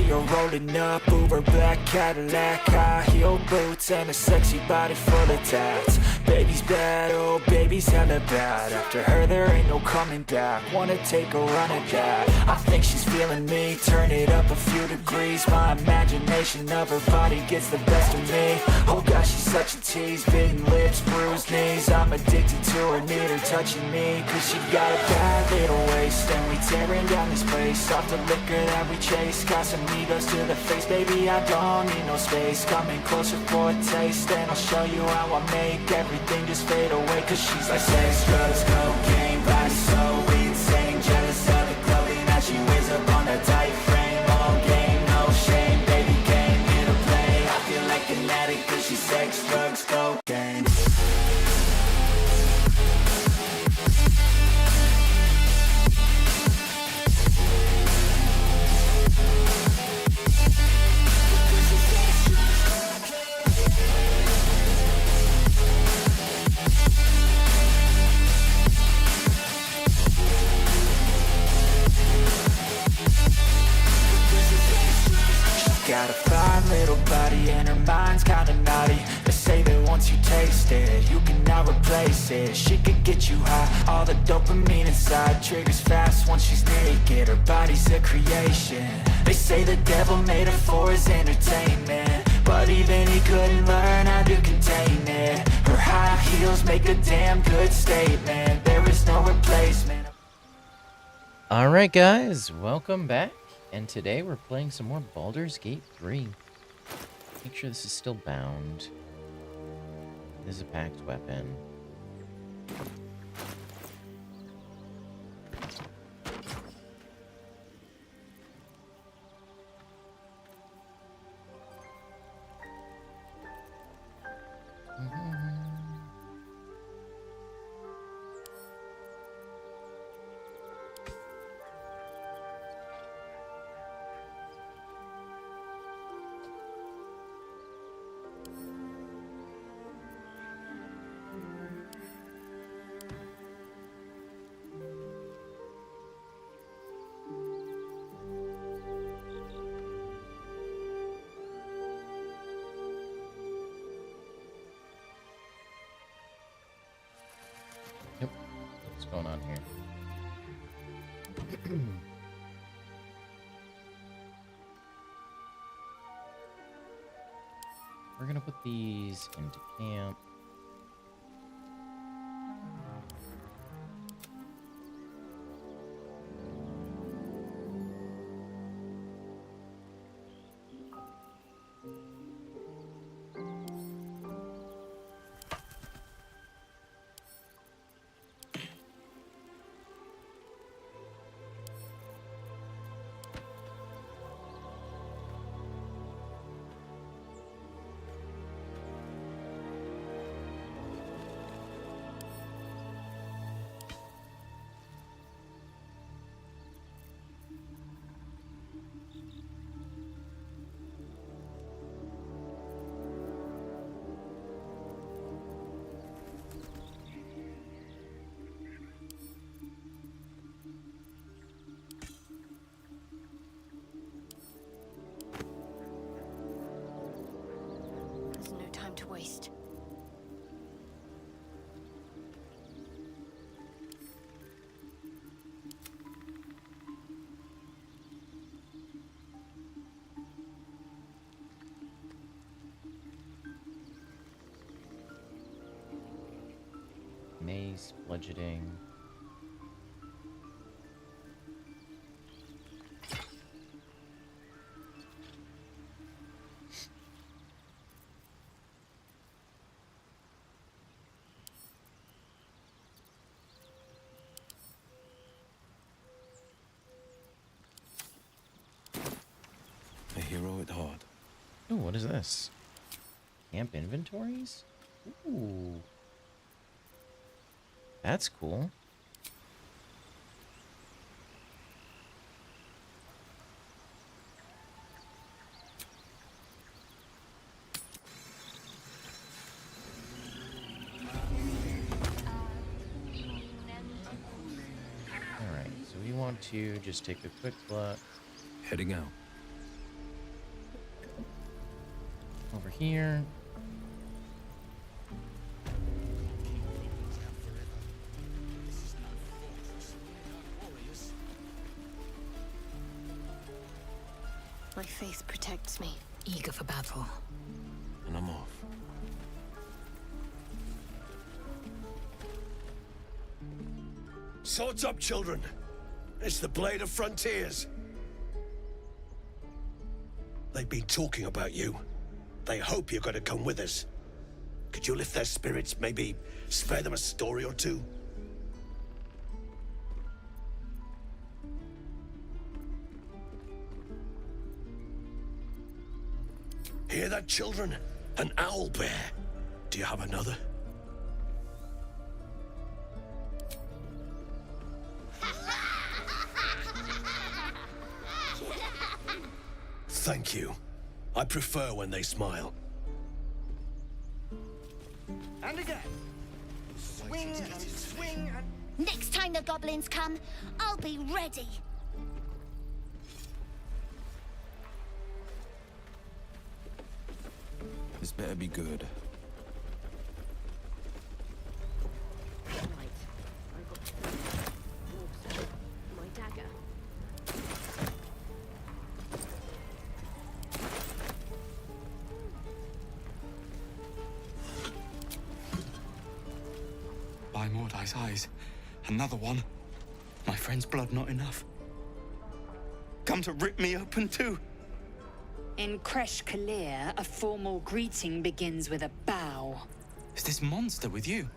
see her rolling up, Uber black Cadillac, high heel boots and a sexy body full of tats. Baby's bad, oh baby's hella bad. After her there ain't no coming back. Wanna take a run at that. I think she's feeling me. Turn it up a few degrees. My imagination of her body gets the best of me. Oh gosh, she's such a tease. Bitten lips, bruised knees. I'm addicted to her, need her touching me. Cause she got a bad little waist. And we tearing down this place. Off the liquor that we chase. Got some egos to the face. Baby, I don't need no space. Coming closer for a taste. And I'll show you how I make everything just fade away. Cause she's like sex, drugs, cocaine. Body so insane. Jealous of the clothing that she wears up on a tight frame. All game, no shame. Baby came here to play. I feel like an addict cause she's sex, drugs, cocaine. Got a fine little body and her mind's kinda naughty. They say that once you taste it, you cannot replace it. She could get you high, all the dopamine inside triggers fast once she's naked. Her body's a creation. They say the devil made her for his entertainment, but even he couldn't learn how to contain it. Her high heels make a damn good statement. There is no replacement. Alright guys, welcome back. And today we're playing some more Baldur's Gate 3. Make sure this is still bound. This is a pact weapon. Yep. What's going on here? We're gonna put these into camp. To waste. Mace, bludgeoning. A hero at heart. Oh, what is this? Camp inventories? Ooh. That's cool. Alright, so we want to just take a quick look. Heading out. Over here. My faith protects me. Eager for battle. And I'm off. Swords up, children. It's the Blade of Frontiers. They've been talking about you. They hope you're going to come with us. Could you lift their spirits, maybe spare them a story or two? Hear that, children? An owl bear. Do you have another? Thank you. I prefer when they smile. And again. Swing and swing and... Next time the goblins come, I'll be ready. This better be good. Right. I got dwarves. My dagger. By Mordai's eyes. Another one. My friend's blood not enough. Come to rip me open too. In Kresh Kalir, a formal greeting begins with a bow. Is this monster with you?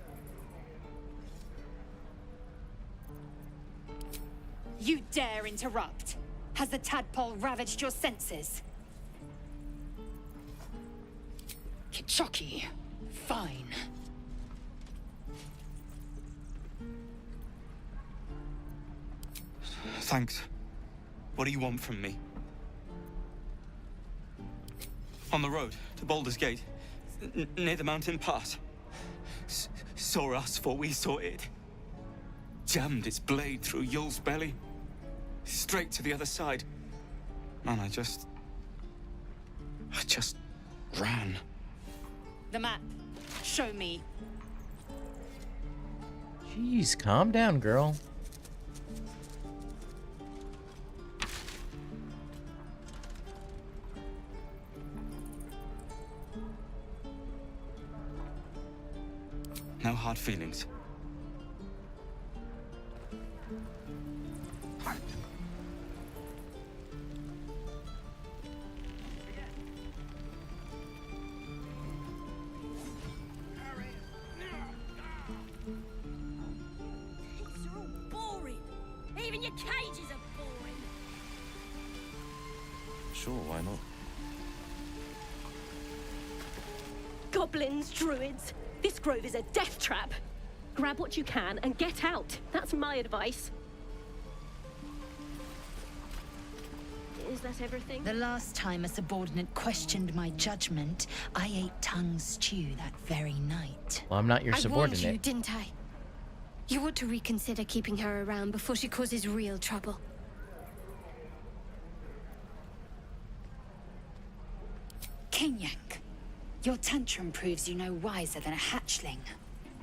You dare interrupt? Has the tadpole ravaged your senses? Kichoki. Fine. Thanks. What do you want from me? On the road to Baldur's Gate, near the mountain pass. Saw us, for we saw it. Jammed its blade through Yul's belly. Straight to the other side. Man, I just ran. The map. Show me. Jeez, calm down, girl. No hard feelings. These are all boring. Even your cages are boring. Sure, why not? Goblins, druids. This grove is a death trap. Grab what you can and get out. That's my advice. Is that everything? The last time a subordinate questioned my judgment, I ate tongue stew that very night. Well, I'm not your I subordinate. warned you, didn't I? You ought to reconsider keeping her around before she causes real trouble. Kenyak. Your tantrum proves you no wiser than a hatchling.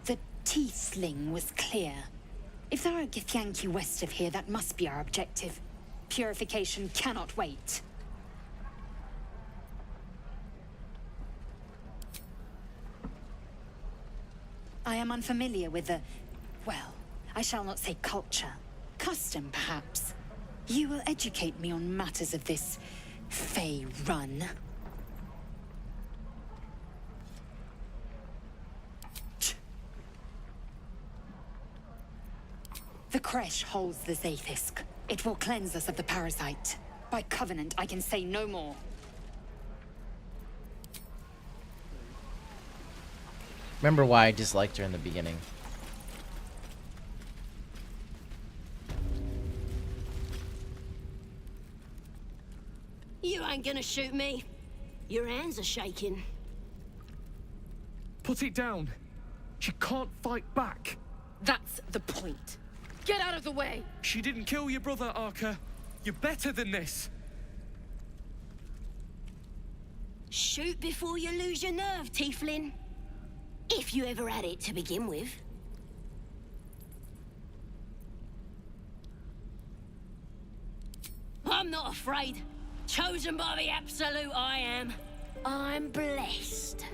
The tiefling was clear. If there are a Githyanki west of here, that must be our objective. Purification cannot wait. I am unfamiliar with the... well, I shall not say culture. Custom, perhaps. You will educate me on matters of this... Faerûn. The Kresh holds the Zaithisk. It will cleanse us of the parasite. By covenant, I can say no more. Remember why I disliked her in the beginning. You ain't gonna shoot me. Your hands are shaking. Put it down. She can't fight back. That's the point. Get out of the way. She didn't kill your brother, Arca. You're better than this. Shoot before you lose your nerve, tiefling. If you ever had it to begin with. I'm not afraid. Chosen by the absolute I am. I'm blessed.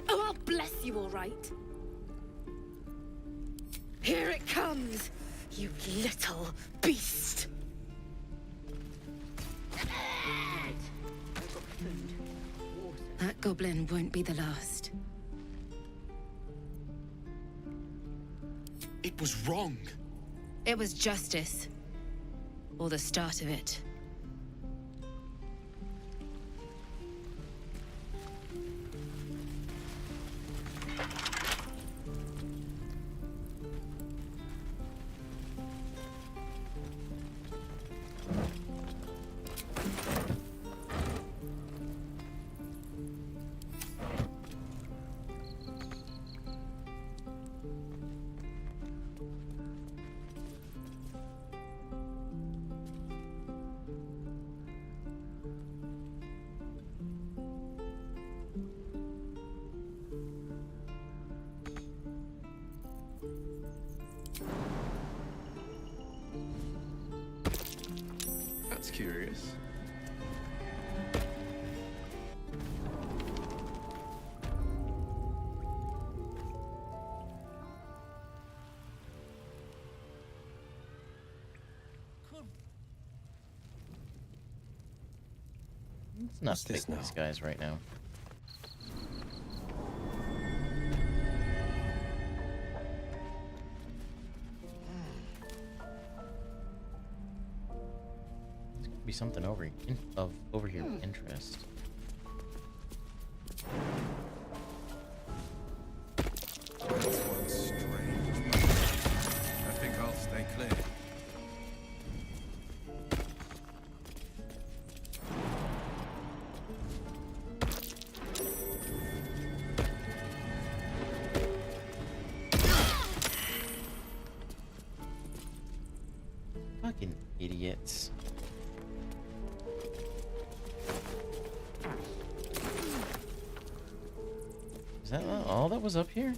Oh, I'll bless you all right. Here it comes, you little beast. That goblin won't be the last. It was wrong. It was justice. Or the start of it. That's curious. Let's not What's this pick these now? guys right now. There's gonna be something over here of interest. This one's strange. I think I'll stay clear. Fucking idiots. Is that all that was up here?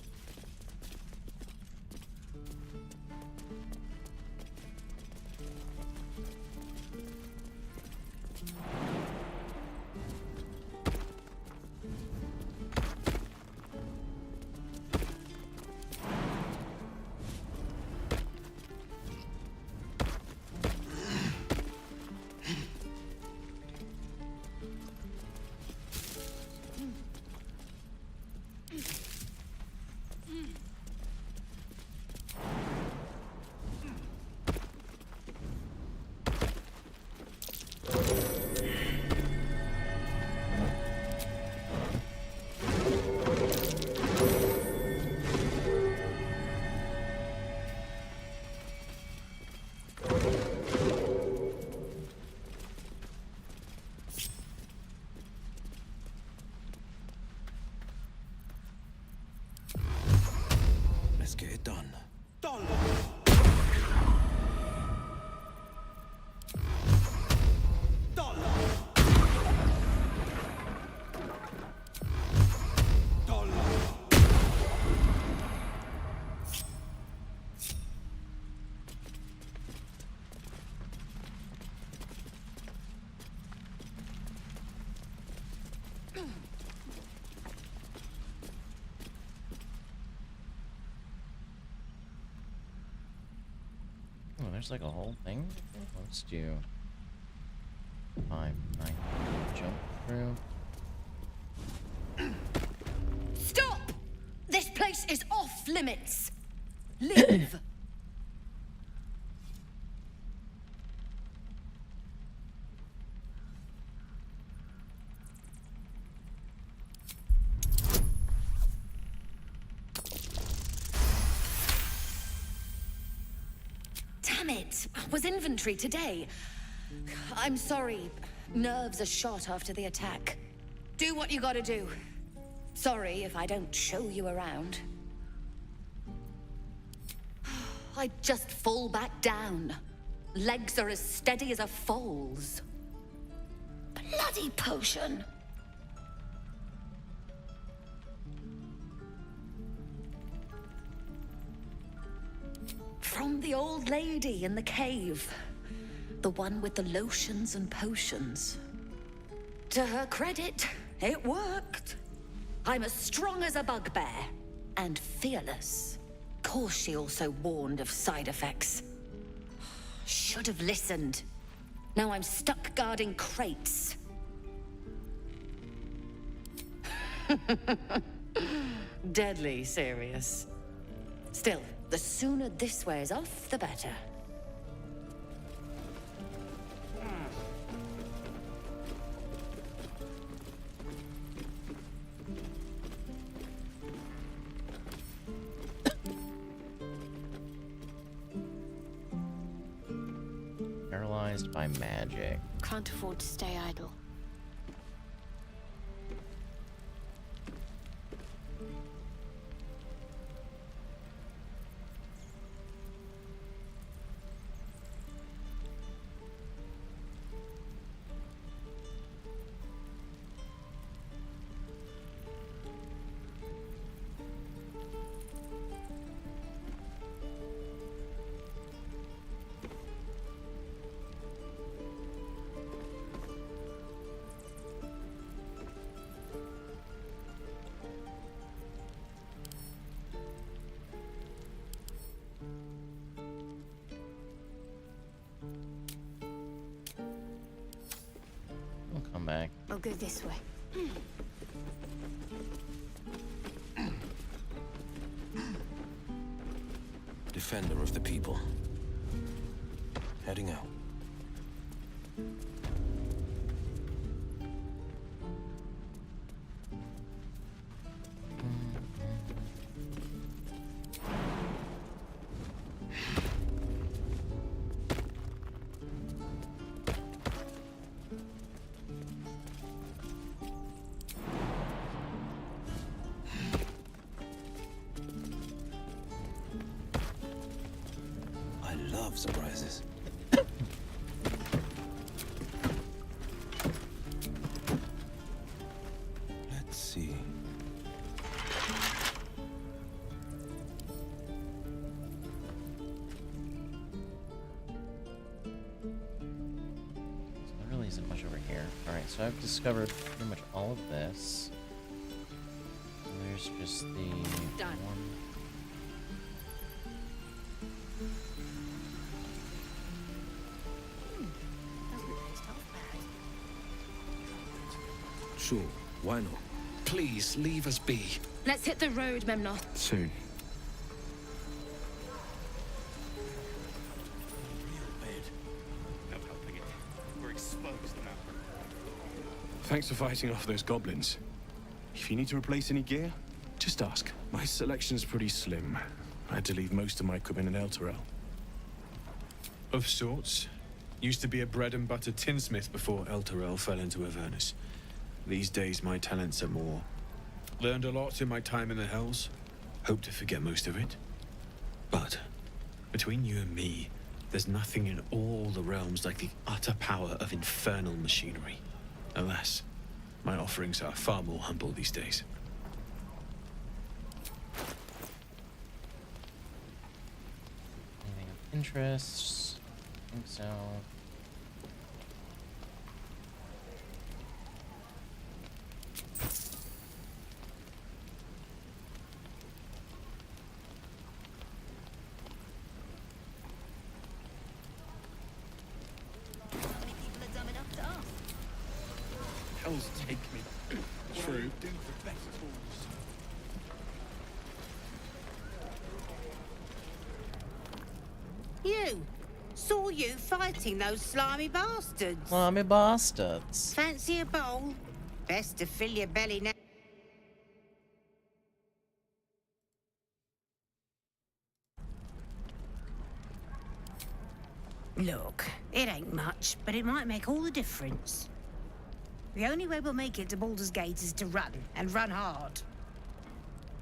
Let's get it done. Oh, there's like a whole thing. Let's do 5, 9, jump through. Stop! This place is off limits. Leave. Damn it! Was inventory today? I'm sorry. Nerves are shot after the attack. Do what you gotta do. Sorry if I don't show you around. I just fall back down. Legs are as steady as a foal's. Bloody potion! from the old lady in the cave. The one with the lotions and potions. To her credit, it worked. I'm as strong as a bugbear. And fearless. Course she also warned of side effects. Should have listened. Now I'm stuck guarding crates. Deadly serious. Still, the sooner this wears off, the better. Paralyzed by magic. Can't afford to stay idle. We'll come back. I'll go this way. Defender of the people. Heading out. I love surprises. Let's see. There really isn't much over here. Alright, so I've discovered pretty much all of this. So there's just the Done. one. Sure, why not? Please, leave us be. Let's hit the road, Memnoth. Soon. No helping it. We're exposed now. Thanks for fighting off those goblins. If you need to replace any gear, just ask. My selection's pretty slim. I had to leave most of my equipment in Elturel. Of sorts. Used to be a bread and butter tinsmith before Elturel fell into Avernus. These days my talents are more. Learned a lot in my time in the Hells. Hope to forget most of it. But between you and me, there's nothing in all the realms like the utter power of infernal machinery. Alas, my offerings are far more humble these days. Anything of interest? I think so. Hells take me through. You! Saw you fighting those slimy bastards. Slimy bastards. Fancy a bowl? Best to fill your belly now. Look, it ain't much, but it might make all the difference. The only way we'll make it to Baldur's Gate is to run, and run hard.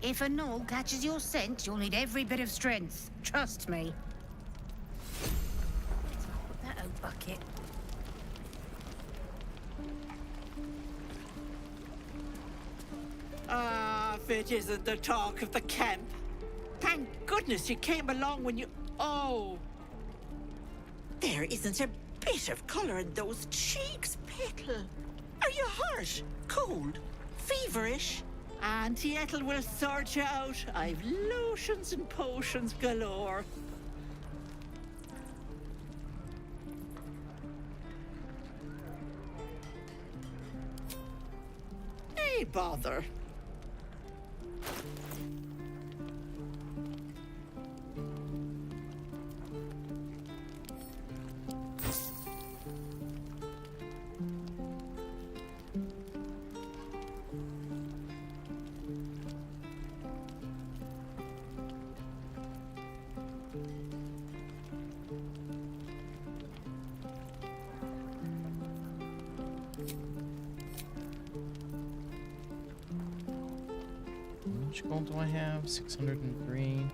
If a gnoll catches your scent, you'll need every bit of strength. Trust me. That old bucket. Ah, if it isn't the talk of the camp. Thank goodness you came along when you... Oh! There isn't a bit of colour in those cheeks, Petal. Are you hurt? Cold? Feverish? Auntie Ethel will sort you out. I've lotions and potions galore. Hey, bother. How much gold do I have? 603.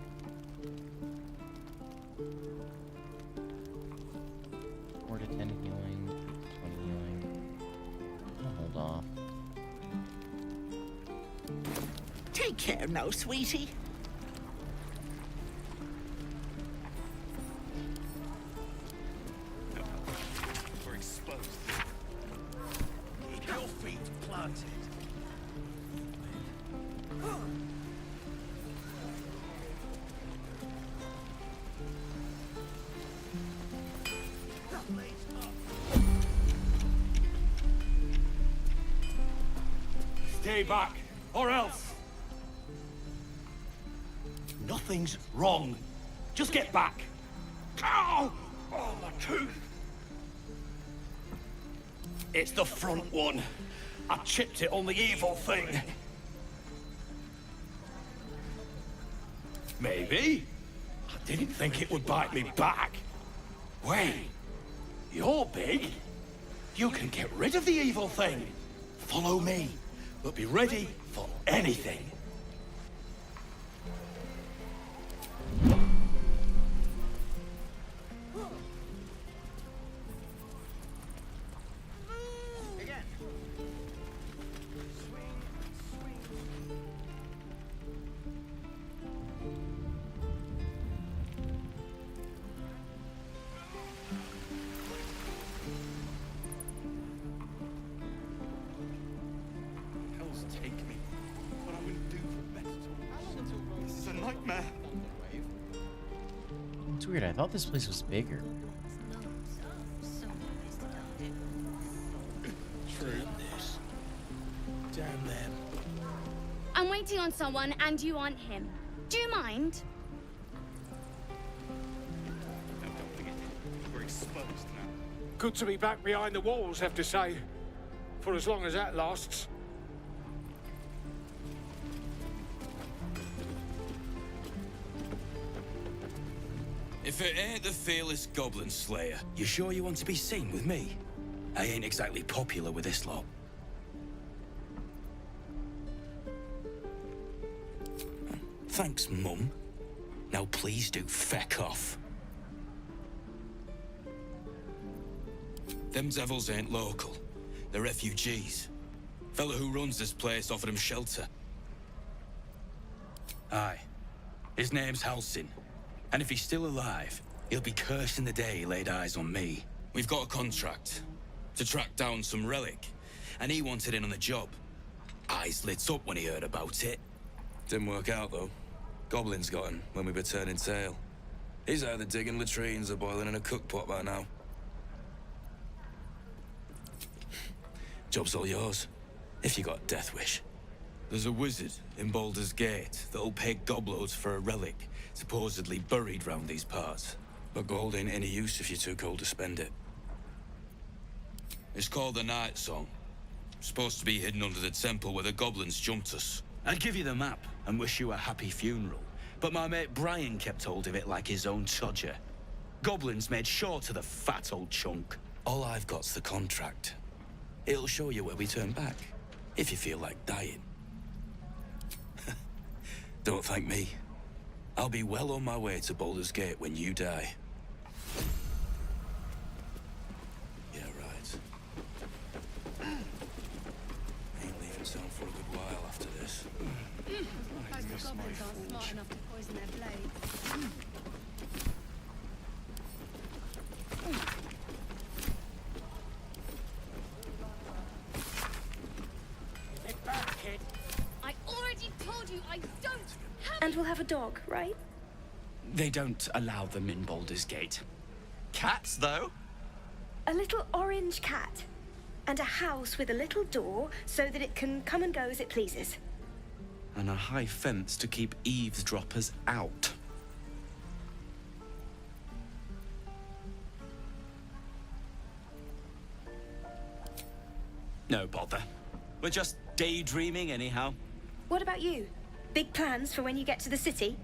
Four to 10 healing, 20 healing. I'll hold off. Take care now, sweetie. We're exposed. Keep your feet planted. Stay back, or else. Nothing's wrong. Just get back. Ow! Oh, my tooth. It's the front one. I chipped it on the evil thing. Maybe. I didn't think it would bite me back. Wait. You're big. You can get rid of the evil thing. Follow me, but be ready for anything. Hell's take me. What I wouldn't do for better talk. This is a nightmare. It's weird. I thought this place was bigger. True. This. Damn them. I'm waiting on someone and you want him. Do you mind? No, don't forget. We're exposed now. Good to be back behind the walls, have to say. For as long as that lasts. If it ain't the fearless goblin slayer, you sure you want to be seen with me? I ain't exactly popular with this lot. Thanks, Mum. Now please do feck off. Them devils ain't local. They're refugees. Fella who runs this place offered them shelter. Aye. His name's Halsin. And if he's still alive, he'll be cursing the day he laid eyes on me. We've got a contract to track down some relic, and he wanted in on the job. Eyes lit up when he heard about it. Didn't work out, though. Goblins got him when we were turning tail. He's either digging latrines or boiling in a cookpot by now. Job's all yours, if you got a death wish. There's a wizard in Baldur's Gate that'll pay gobloads for a relic supposedly buried round these parts. But gold ain't any use if you're too cold to spend it. It's called the Night Song. Supposed to be hidden under the temple where the goblins jumped us. I'd give you the map and wish you a happy funeral, but my mate Brian kept hold of it like his own todger. Goblins made sure to the fat old chunk. All I've got's the contract. It'll show you where we turn back, if you feel like dying. Don't thank me. I'll be well on my way to Baldur's Gate when you die. Yeah, right. Ain't leaving town for a good while after this. Most goblins aren't smart enough to poison their blades. And we'll have a dog, right? They don't allow them in Baldur's Gate. Cats, though? A little orange cat. And a house with a little door so that it can come and go as it pleases. And a high fence to keep eavesdroppers out. No bother. We're just daydreaming anyhow. What about you? Big plans for when you get to the city?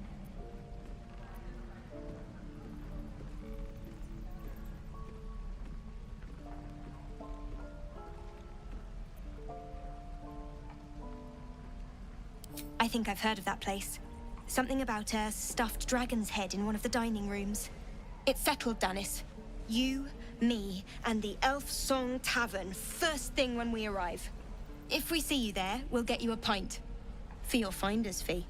I think I've heard of that place. Something about a stuffed dragon's head in one of the dining rooms. It's settled, Danis. You, me, and the Elf Song Tavern first thing when we arrive. If we see you there, we'll get you a pint. For your finder's fee.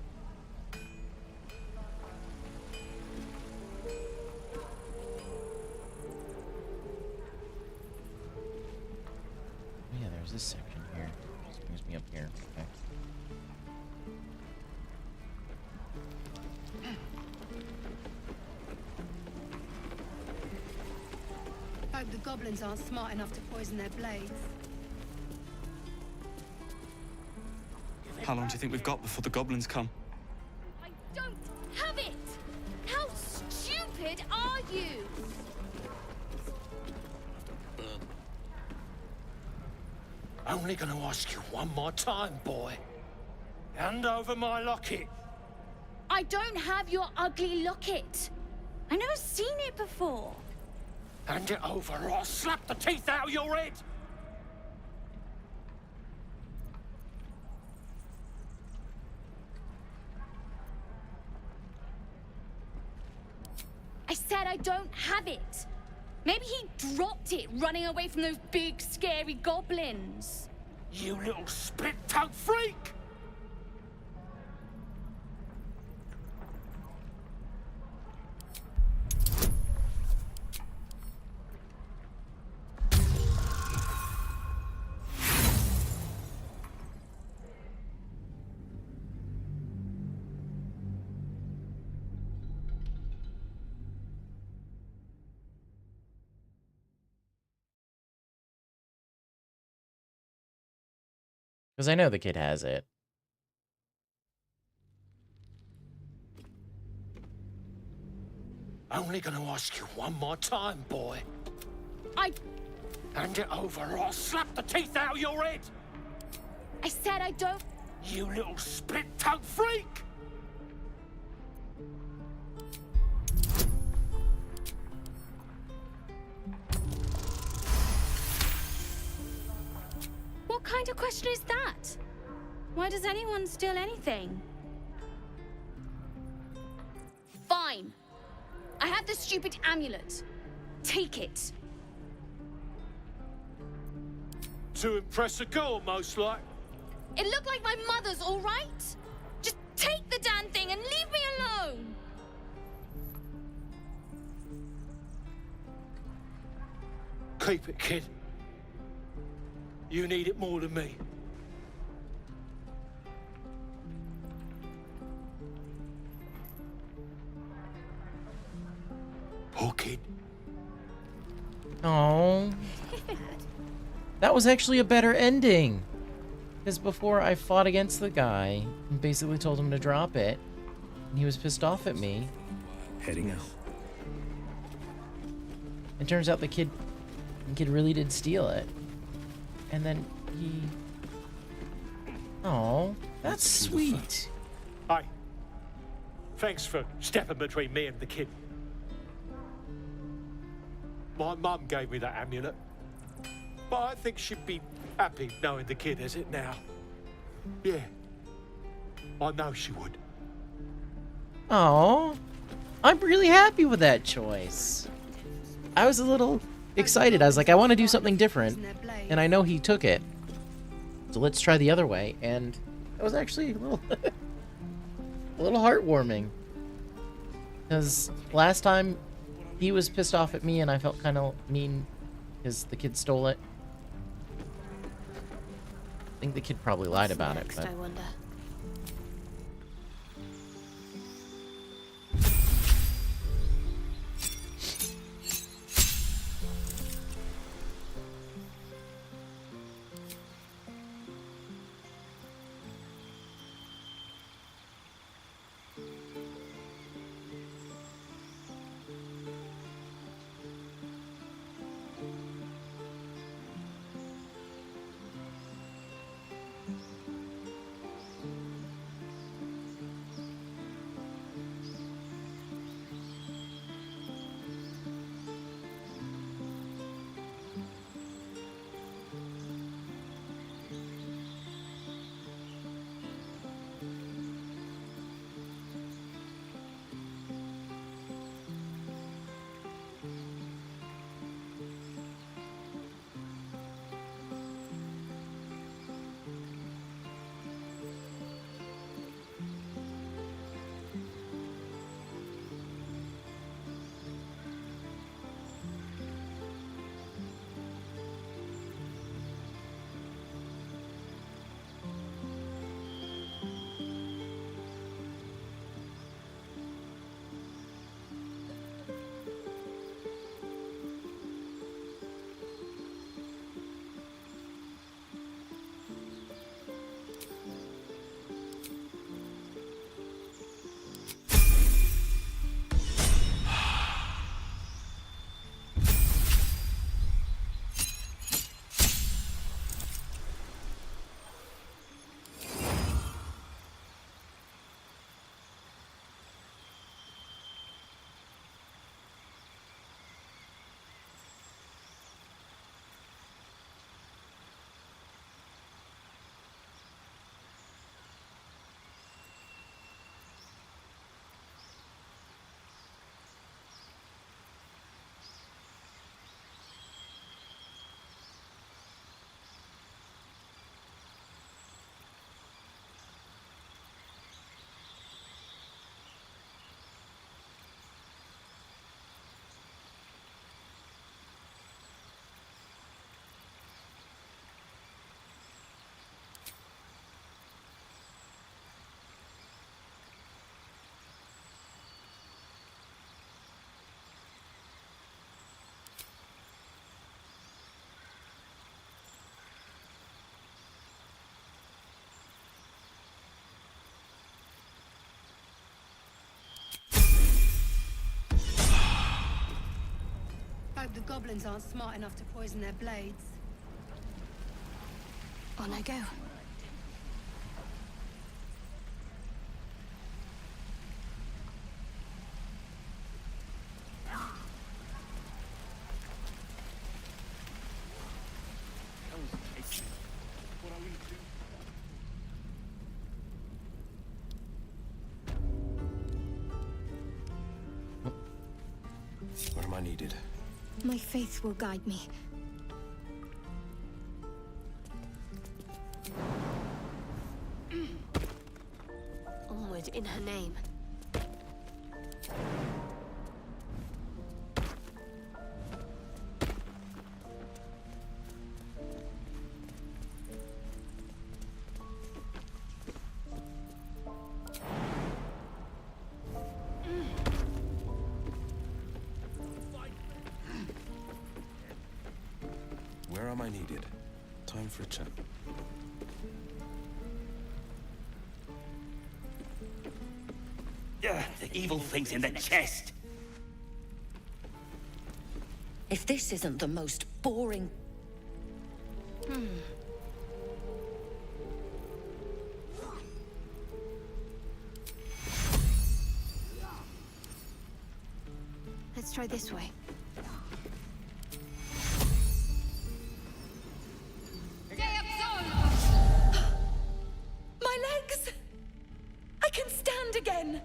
Yeah, there's this section here. Just brings me up here. Okay. Hope the goblins aren't smart enough to poison their blades. How long do you think we've got before the goblins come? I don't have it! How stupid are you? Only gonna ask you one more time, boy. Hand over my locket. I don't have your ugly locket. I've never seen it before. Hand it over or I'll slap the teeth out of your head. I said I don't have it. Maybe he dropped it running away from those big, scary goblins. You little split-tongued freak! Because I know the kid has it. Only gonna ask you one more time, boy. Hand it over or I'll slap the teeth out of your head! I said I don't... You little split-tongued freak! What kind of question is that? Why does anyone steal anything? Fine. I have the stupid amulet. Take it. To impress a girl, most like. It looked like my mother's, all right? Just take the damn thing and leave me alone. Keep it, kid. You need it more than me. Poor kid. Oh. That was actually a better ending. Because before I fought against the guy and basically told him to drop it, and he was pissed off at me. Heading out. It turns out the kid really did steal it. And then he... Oh, that's sweet. Hi. Thanks for stepping between me and the kid. My mum gave me that amulet. But I think she'd be happy knowing the kid has it now. Yeah. I know she would. Oh, I'm really happy with that choice. I was a little excited. I was like, I want to do something different. And I know he took it. So let's try the other way. And it was actually a little, a little heartwarming. Because last time he was pissed off at me and I felt kind of mean because the kid stole it. I think the kid probably lied about it, but... I wonder. Hope the goblins aren't smart enough to poison their blades. On I go. Where am I needed? My faith will guide me. Onward in her name. Where am I needed? Time for a chat. The evil thing's in the chest. If this isn't the most boring... Let's try this way. My legs! I can stand again!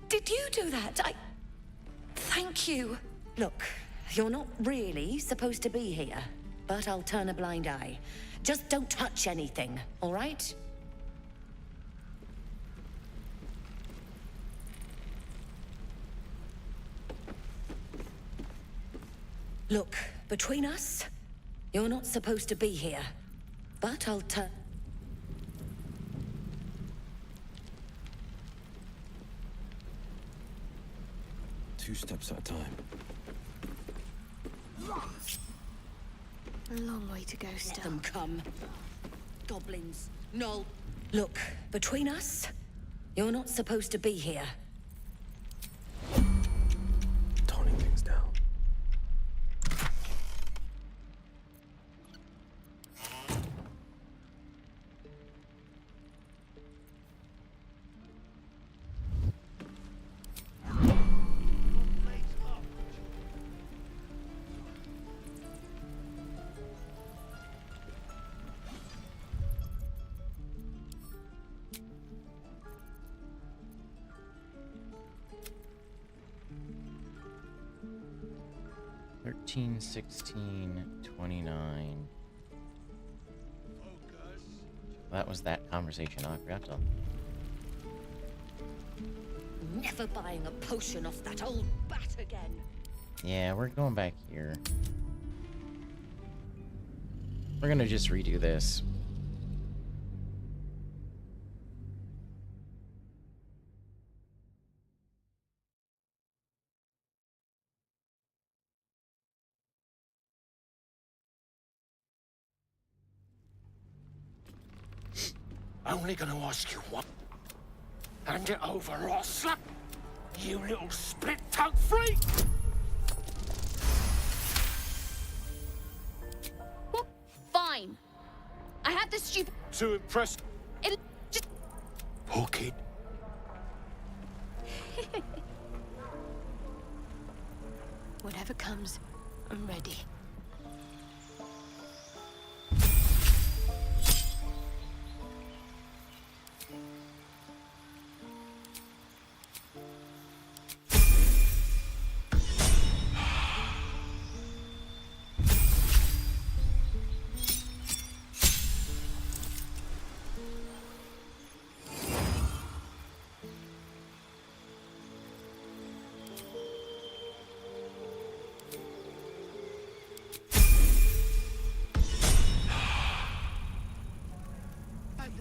Did you do that? Thank you. Look, you're not really supposed to be here, but I'll turn a blind eye. Just don't touch anything, all right? Look, between us, you're not supposed to be here, but I'll turn... 2 steps at a time. A long way to go still. Let them come. Goblins. No. Look, between us, you're not supposed to be here. Toning things down. $13, $16, $29. That was that conversation. I forgot to. Never buying a potion off that old bat again. Yeah, we're going back here. We're gonna just redo this. Only gonna ask you one. Hand it over, or I'll slap you, little split-tongue freak! Fine. I had this stupid... To impress... It just... Poor kid. Whatever comes, I'm ready.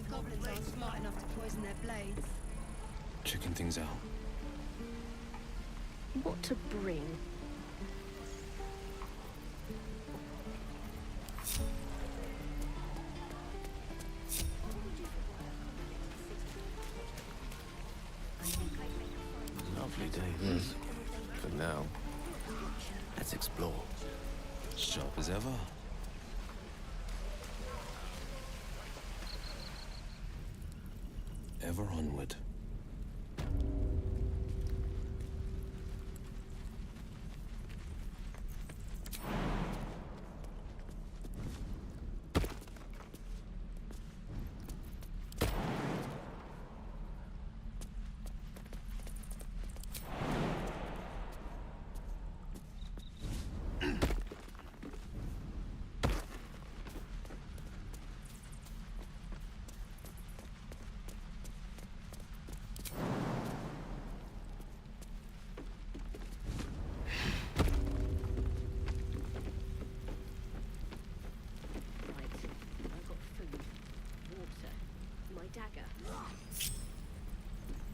Goblins aren't smart enough to poison their blades. Checking things out. What to bring? Lovely day this. For now. Let's explore. Sharp as ever. Ever onward.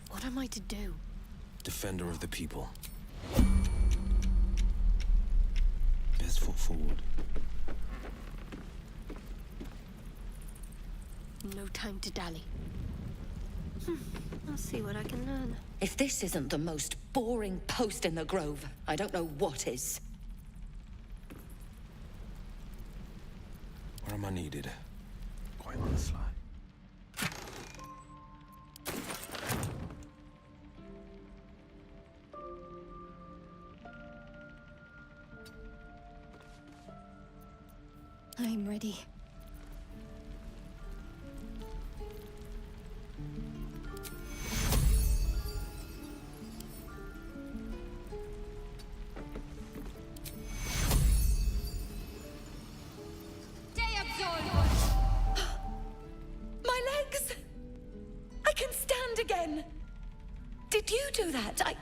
What am I to do? Defender of the people. Best foot forward. No time to dally. I'll see what I can learn. If this isn't the most boring post in the Grove, I don't know what is. Where am I needed? Quite on the sly. I'm ready. My legs! I can stand again! Did you do that?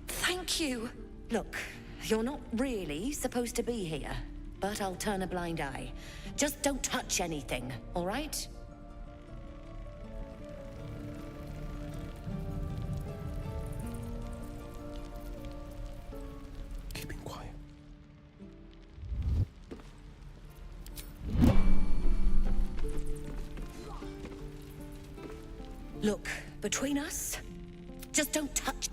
Thank you. Look, you're not really supposed to be here, but I'll turn a blind eye. Just don't touch anything, all right? Keeping quiet. Look, between us, just don't touch.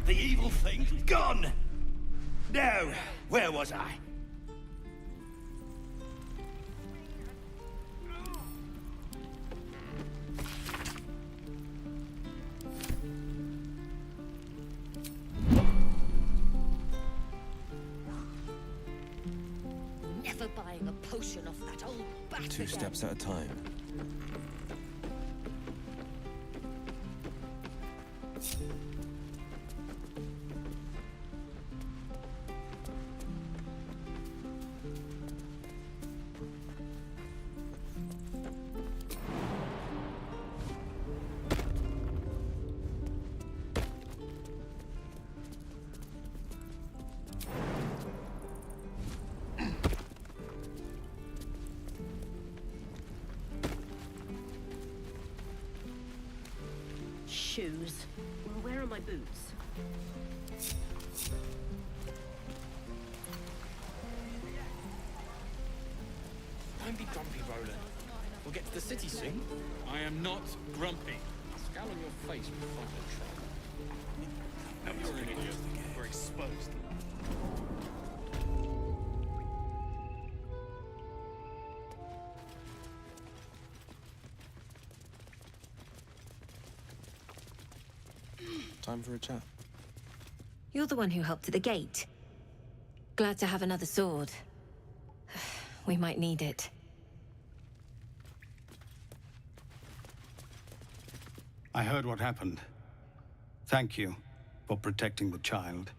The evil thing gone! Now, where was I? Never buying a potion off that old bat Two again. steps at a time. Shoes. Well, where are my boots? Don't be grumpy, Roland. We'll get to the city soon. I am not grumpy. Scowl on your face before I try. You're an idiot. We're exposed. Time for a chat. You're the one who helped at the gate. Glad to have another sword. We might need it. I heard what happened. Thank you for protecting the child.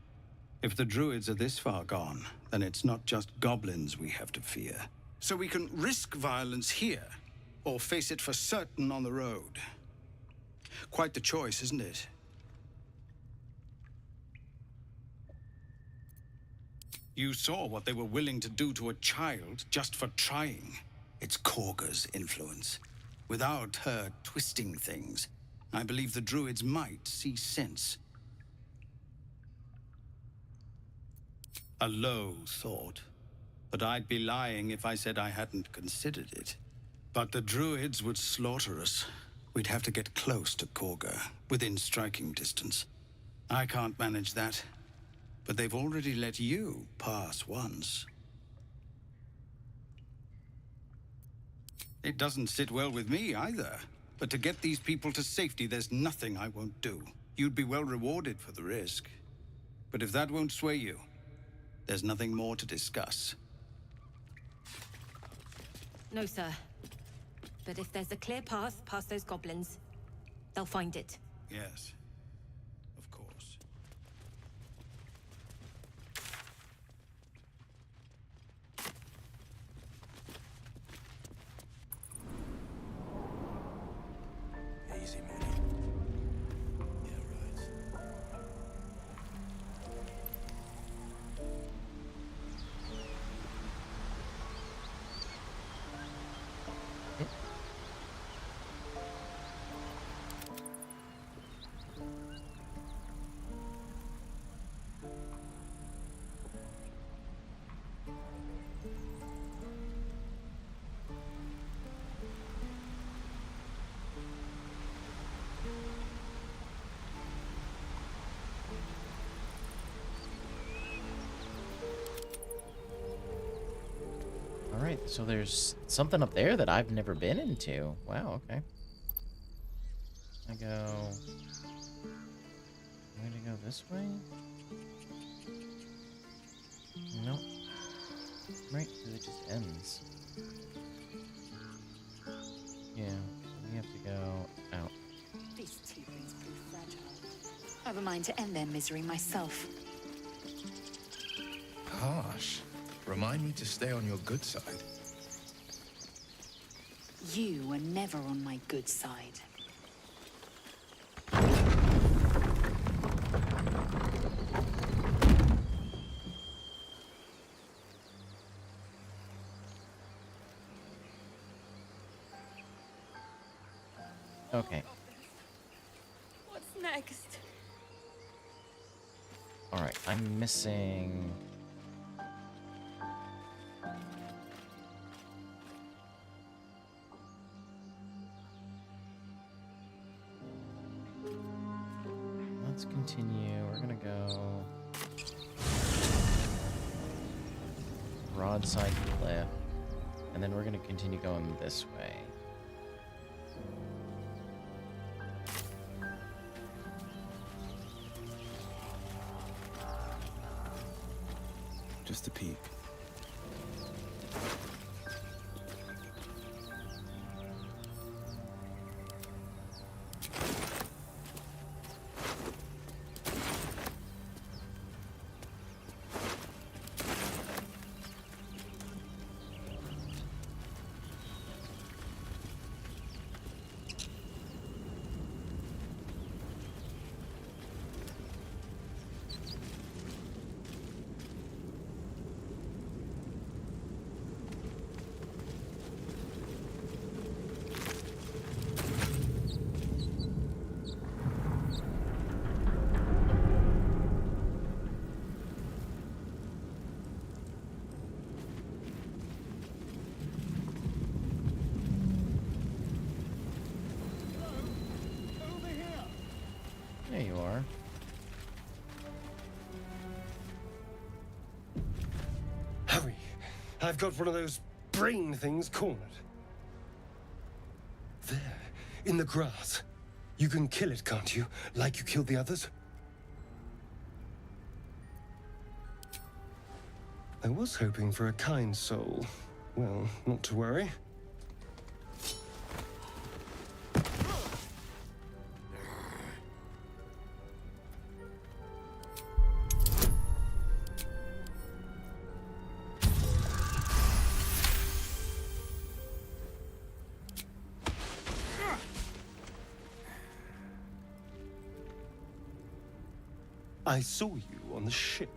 If the druids are this far gone, then it's not just goblins we have to fear. So we can risk violence here, or face it for certain on the road. Quite the choice, isn't it? You saw what they were willing to do to a child just for trying. It's Korga's influence. Without her twisting things, I believe the druids might see sense. A low thought, but I'd be lying if I said I hadn't considered it. But the druids would slaughter us. We'd have to get close to Korga, within striking distance. I can't manage that, but they've already let you pass once. It doesn't sit well with me either, but to get these people to safety, there's nothing I won't do. You'd be well rewarded for the risk. But if that won't sway you, there's nothing more to discuss. No, sir. But if there's a clear path past those goblins, they'll find it. Yes, of course. Easy money. Yeah, right. Alright, so there's something up there that I've never been into. Wow, okay. I go... I'm going to go this way? Nope. Right, because it just ends. Yeah, we have to go out. These tieflings prove fragile. I've a mind to end their misery myself. Harsh. Remind me to stay on your good side. You were never on my good side. Okay. What's next? Alright, I'm missing... Let's continue. We're gonna go... broadside cliff. And then we're gonna continue going this way. Just a peek. There you are. Hurry! I've got one of those brain things cornered. There, in the grass. You can kill it, can't you? Like you killed the others? I was hoping for a kind soul. Well, not to worry. I saw you on the ship,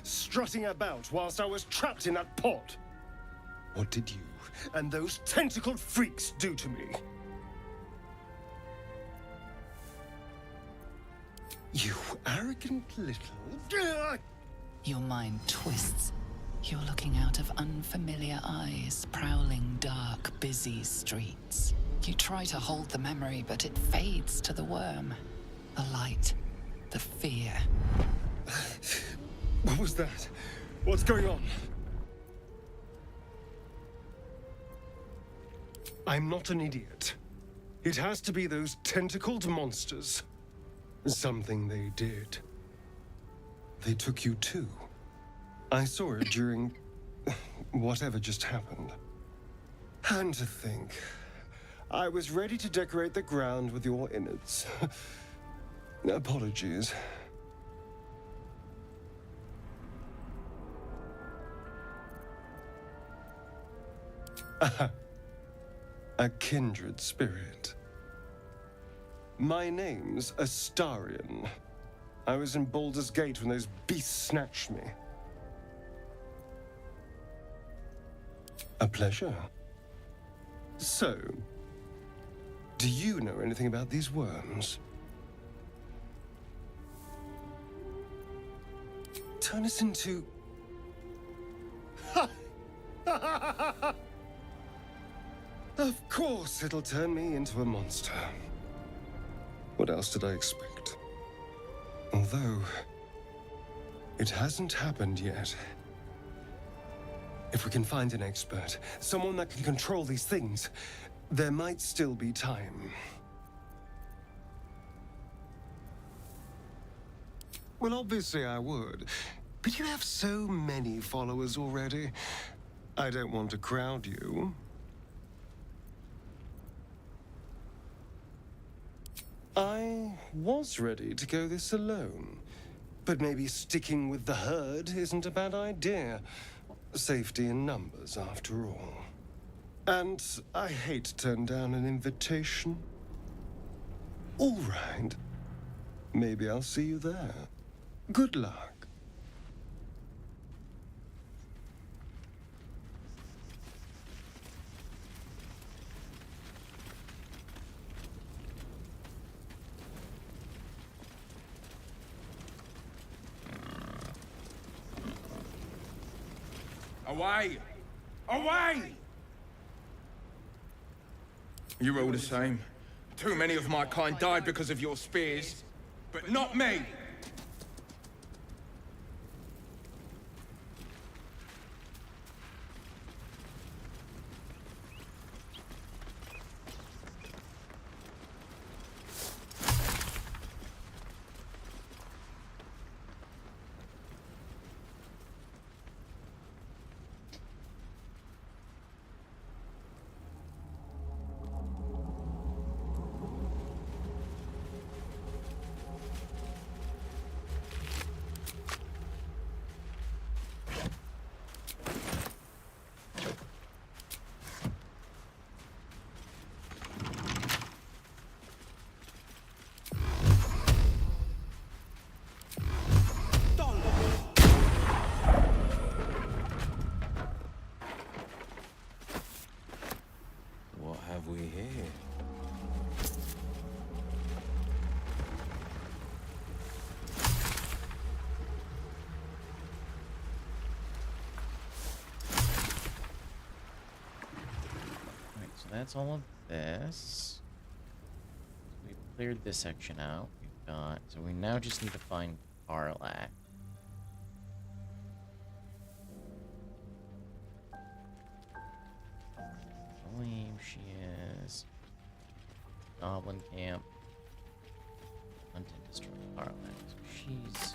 strutting about whilst I was trapped in that pod. What did you and those tentacled freaks do to me? You arrogant little... Your mind twists. You're looking out of unfamiliar eyes, prowling dark, busy streets. You try to hold the memory, but it fades to the worm. The light. The fear. What was that? What's going on? I'm not an idiot. It has to be those tentacled monsters. Something they did. They took you too. I saw it during whatever just happened. And to think, I was ready to decorate the ground with your innards. Apologies. A kindred spirit. My name's Astarion. I was in Baldur's Gate when those beasts snatched me. A pleasure. So, do you know anything about these worms? Turn us into... Of course it'll turn me into a monster. What else did I expect? Although, it hasn't happened yet. If we can find an expert, someone that can control these things, there might still be time. Well, obviously I would, but you have so many followers already. I don't want to crowd you. I was ready to go this alone, but maybe sticking with the herd isn't a bad idea. Safety in numbers, after all. And I hate to turn down an invitation. All right. Maybe I'll see you there. Good luck. Away! Away! You're all the same. Too many of my kind died because of your spears, but not me! What have we here? Alright, so that's all of this. We've cleared this section out. We've got... So we now just need to find Karlach. I believe she is... Goblin camp. Hunt and destroy Karlach. So she's...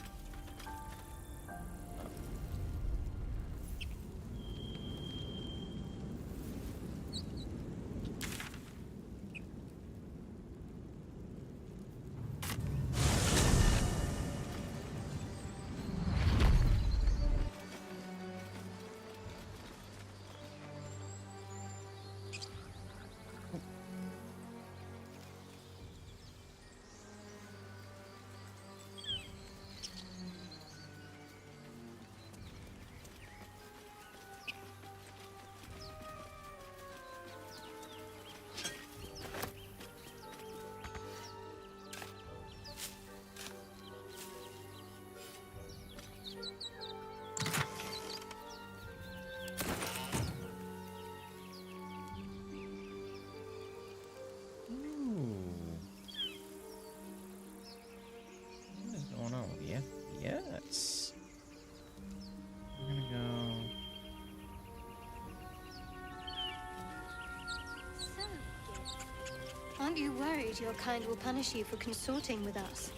you worried your kind will punish you for consorting with us?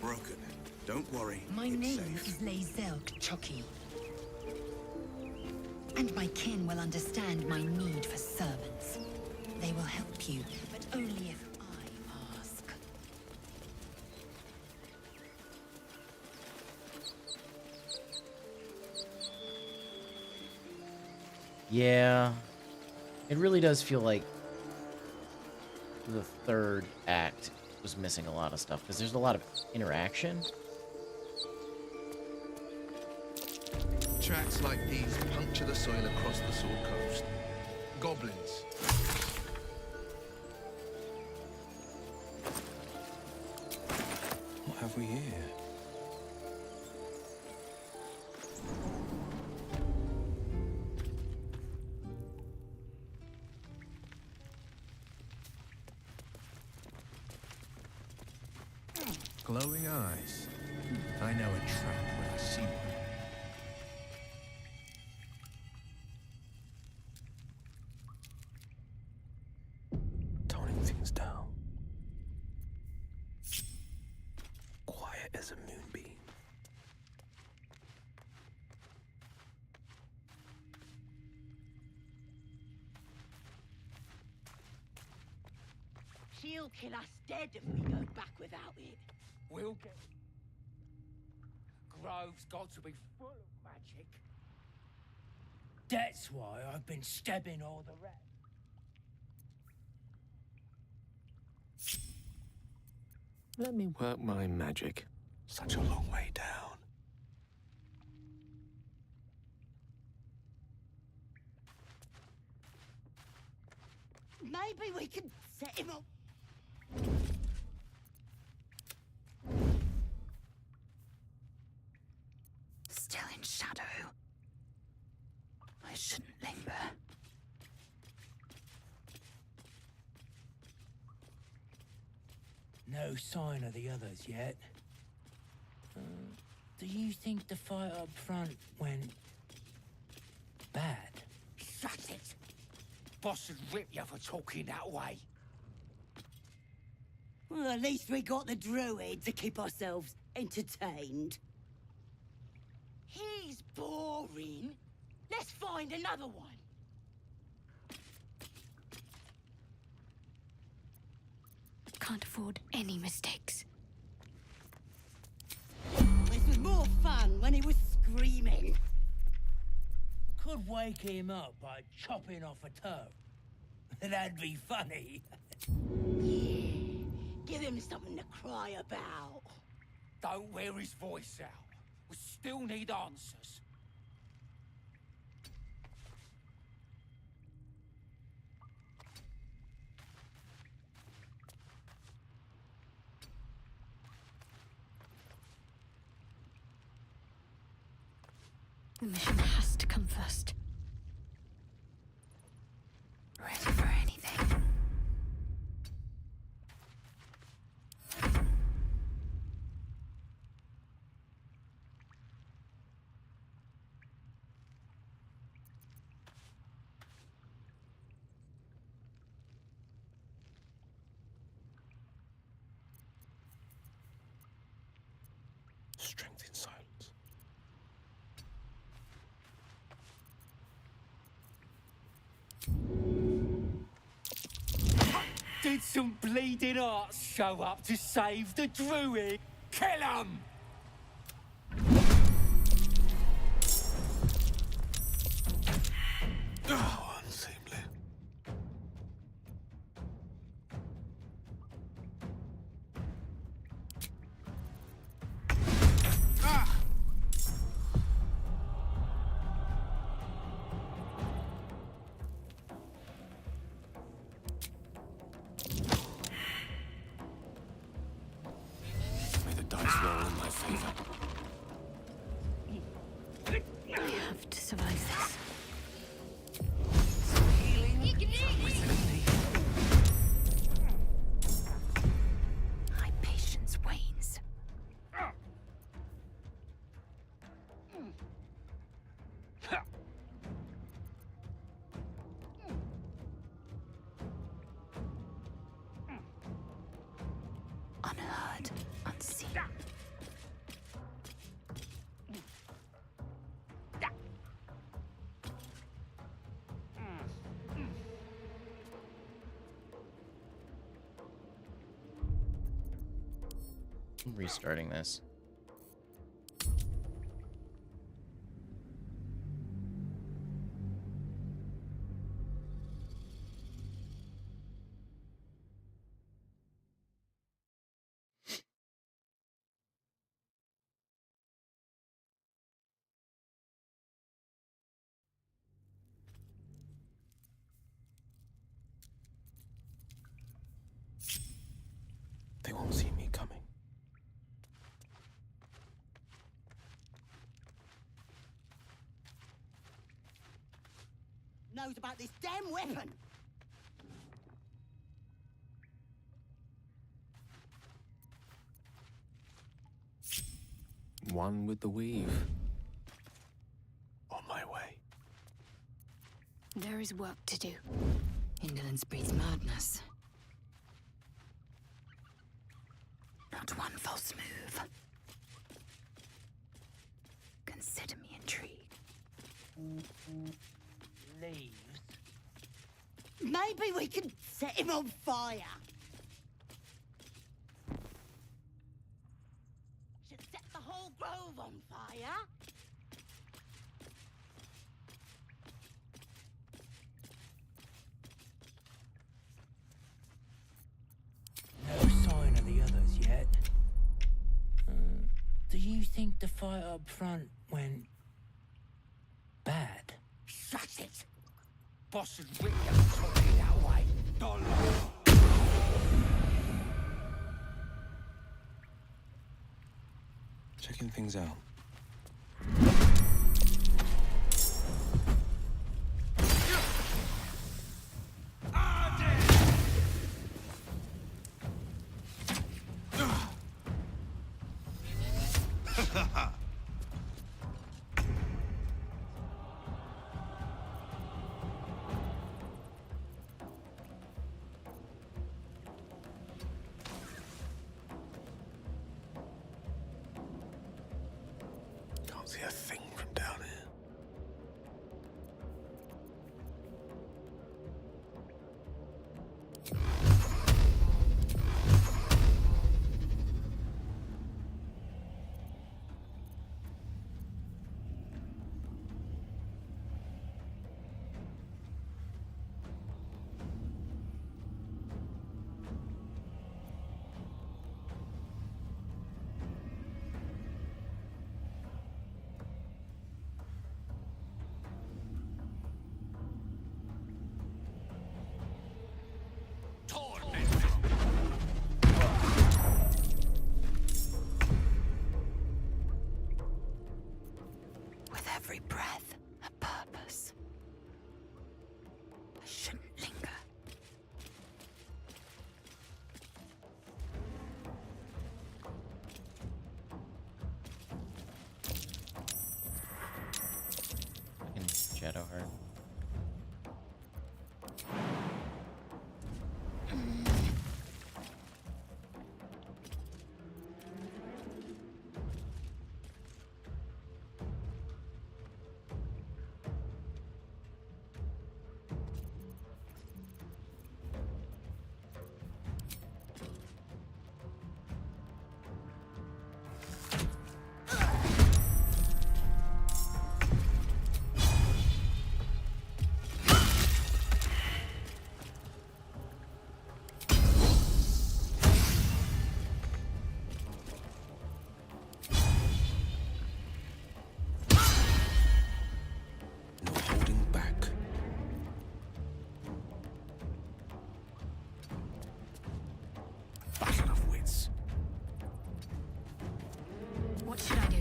Broken. Don't worry. My name is Lae'zel Chucky. And my kin will understand my need for servants. They will help you, but only if I ask. Yeah, it really does feel like the third act was missing a lot of stuff, because there's a lot of interaction. Tracks like these puncture the soil across the Sword Coast. Goblins. What have we here? Glowing eyes. I know a trap when I see one. Toning things down. Quiet as a moonbeam. She'll kill us dead if we go back without it. We'll get... Grove's got to be full of magic. That's why I've been stabbing all the rats. Let me work my magic. Such a long way down. Maybe we can set him up. Still in shadow. I shouldn't linger. No sign of the others yet. Do you think the fight up front went bad? Shut it! Boss would rip you for talking that way. Well, at least we got the druid to keep ourselves entertained. He's boring. Let's find another one. Can't afford any mistakes. This was more fun when he was screaming. Could wake him up by chopping off a toe. That'd be funny. Yeah, give him something to cry about. Don't wear his voice out. We still need answers. The mission has to come first. Ready for anything. Strength in silence. Did some bleeding arts show up to save the druid? Kill 'em! Oh, unseemly. May the dice roll in my favor. I have to survive this. I'm restarting this. They won't see me coming. Knows about this damn weapon. One with the weave. On my way. There is work to do. Indolence breeds madness. Not one false move. Consider me intrigued. Leaves. Maybe we can set him on fire. Should set the whole grove on fire. No sign of the others yet. Do you think the fight up front went bad? Shut it! Boss should whip you talking that way. Don't Checking things out. Can't see a thing from down here. With every breath, a purpose. I shouldn't linger. Fucking Shadowheart. No holding back. Battle of wits. What should I do?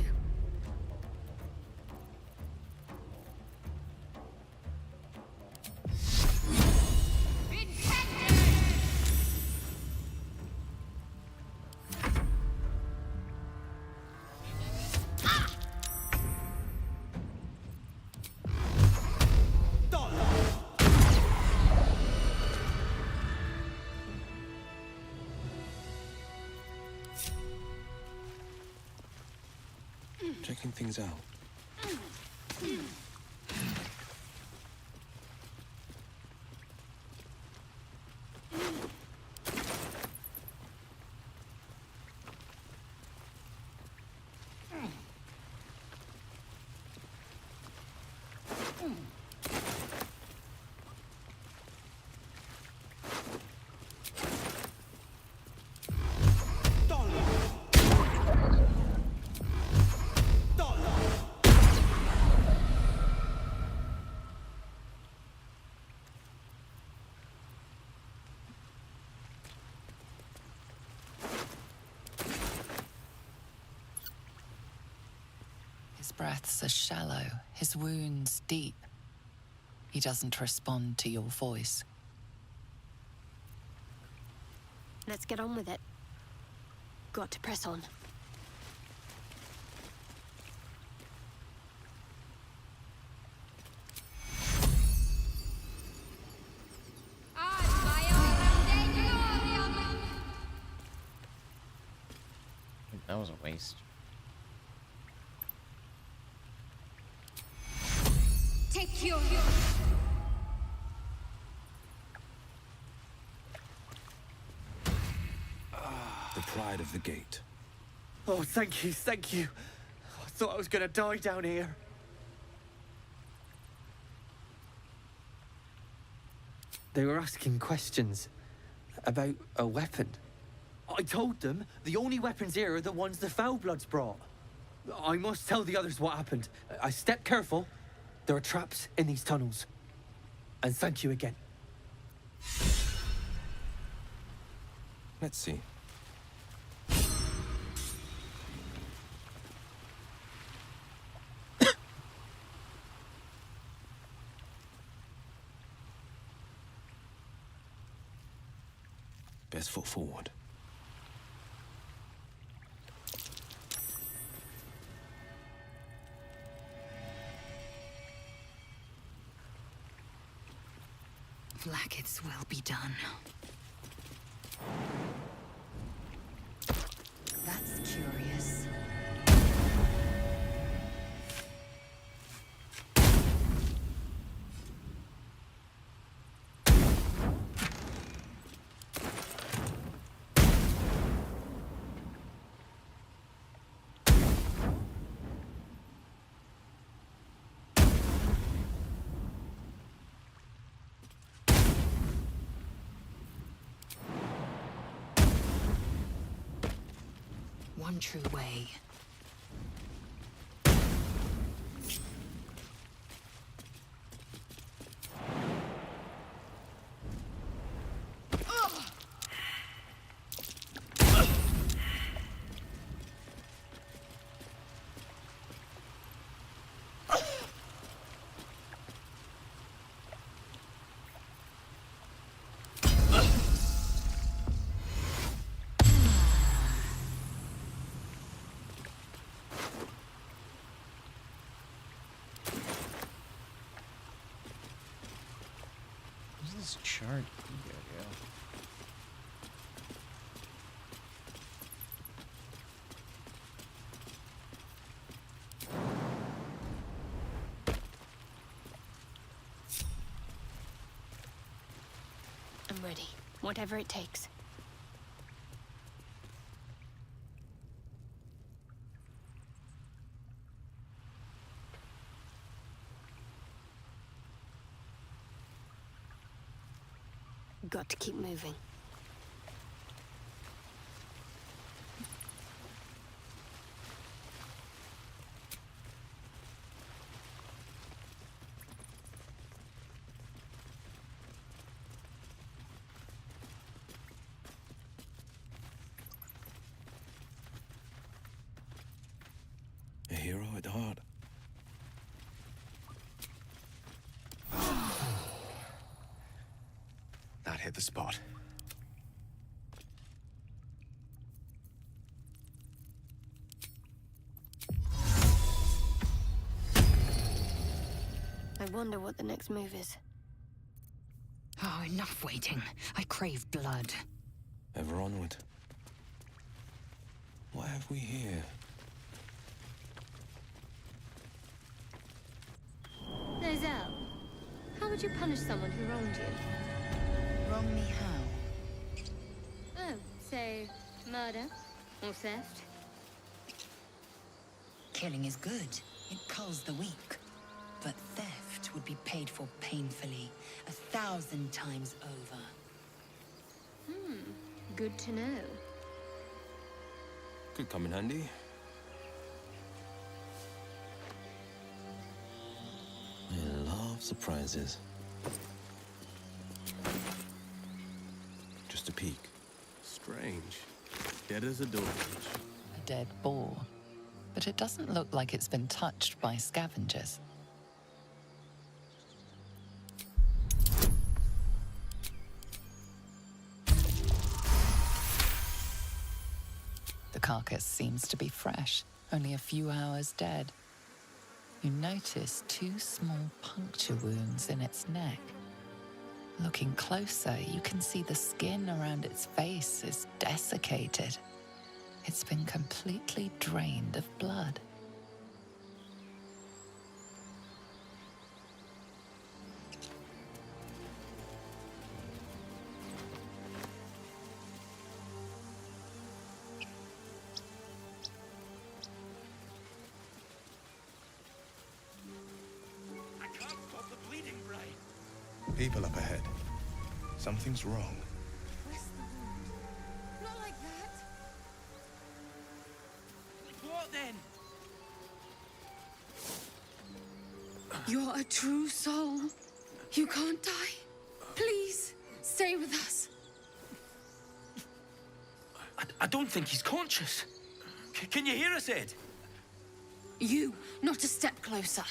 Checking things out. His breaths are shallow, his wounds deep. He doesn't respond to your voice. Let's get on with it. Got to press on. That was a waste. Take your... The pride of the gate. Oh, thank you, thank you. I thought I was gonna die down here. They were asking questions about a weapon. I told them the only weapons here are the ones the Foulbloods brought. I must tell the others what happened. I stepped careful. There are traps in these tunnels. And thank you again. Let's see. Best foot forward. Blackets will be done. That's curious. One true way. This chart ego, I'm ready. Whatever it takes. Got to keep moving. A hero at heart. That hit the spot. I wonder what the next move is. Oh, enough waiting. I crave blood. Ever onward. What have we here? would you punish someone who wronged you? Wrong me how? Oh, say, murder or theft? Killing is good. It culls the weak. But theft would be paid for painfully, 1,000 times over. Good to know. Could come in handy. I love surprises. Just a peek. Strange. Dead as a doorway. A dead boar. But it doesn't look like it's been touched by scavengers. The carcass seems to be fresh, only a few hours dead. You notice 2 small puncture wounds in its neck. Looking closer, you can see the skin around its face is desiccated. It's been completely drained of blood. People up ahead. Something's wrong. Not like that. What then? You're a true soul. You can't die. Please, stay with us. I don't think he's conscious. Can you hear us, Ed? You, not a step closer.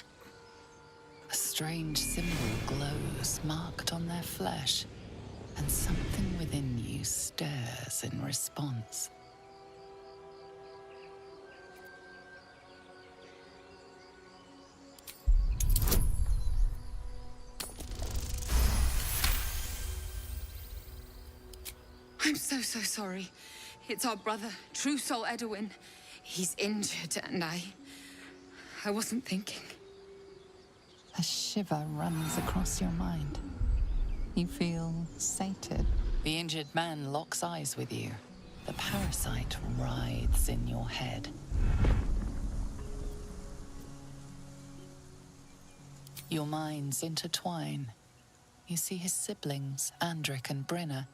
A strange symbol glows, marked on their flesh, and something within you stirs in response. I'm so sorry. It's our brother, True Soul Edwin. He's injured, and I wasn't thinking. A shiver runs across your mind. You feel sated. The injured man locks eyes with you. The parasite writhes in your head. Your minds intertwine. You see his siblings, Andric and Brenna,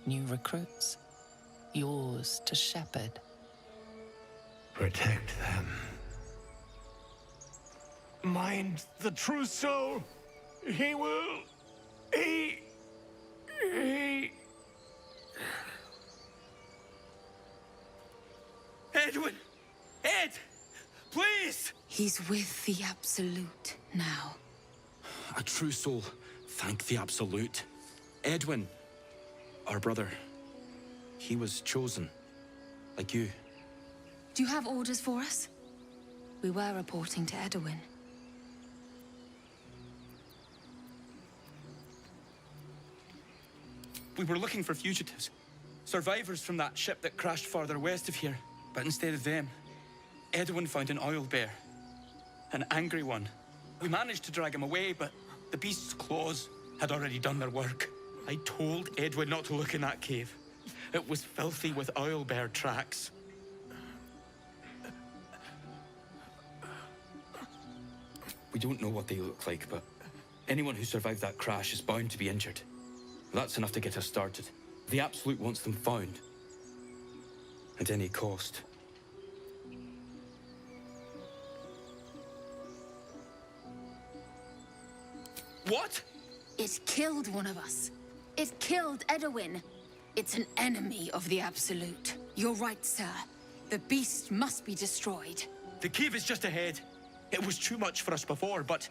new recruits. Yours to shepherd. Protect them. Mind the true soul. He will. He. Edwin! Ed! Please! He's with the Absolute now. A true soul. Thank the Absolute. Edwin, our brother, he was chosen. Like you. Do you have orders for us? We were reporting to Edwin. We were looking for fugitives. Survivors from that ship that crashed farther west of here. But instead of them, Edwin found an oil bear. An angry one. We managed to drag him away, but the beast's claws had already done their work. I told Edwin not to look in that cave. It was filthy with oil bear tracks. We don't know what they look like, but anyone who survived that crash is bound to be injured. That's enough to get us started. The Absolute wants them found. At any cost. What? It killed one of us. It killed Edwin. It's an enemy of the Absolute. You're right, sir. The beast must be destroyed. The cave is just ahead. It was too much for us before, but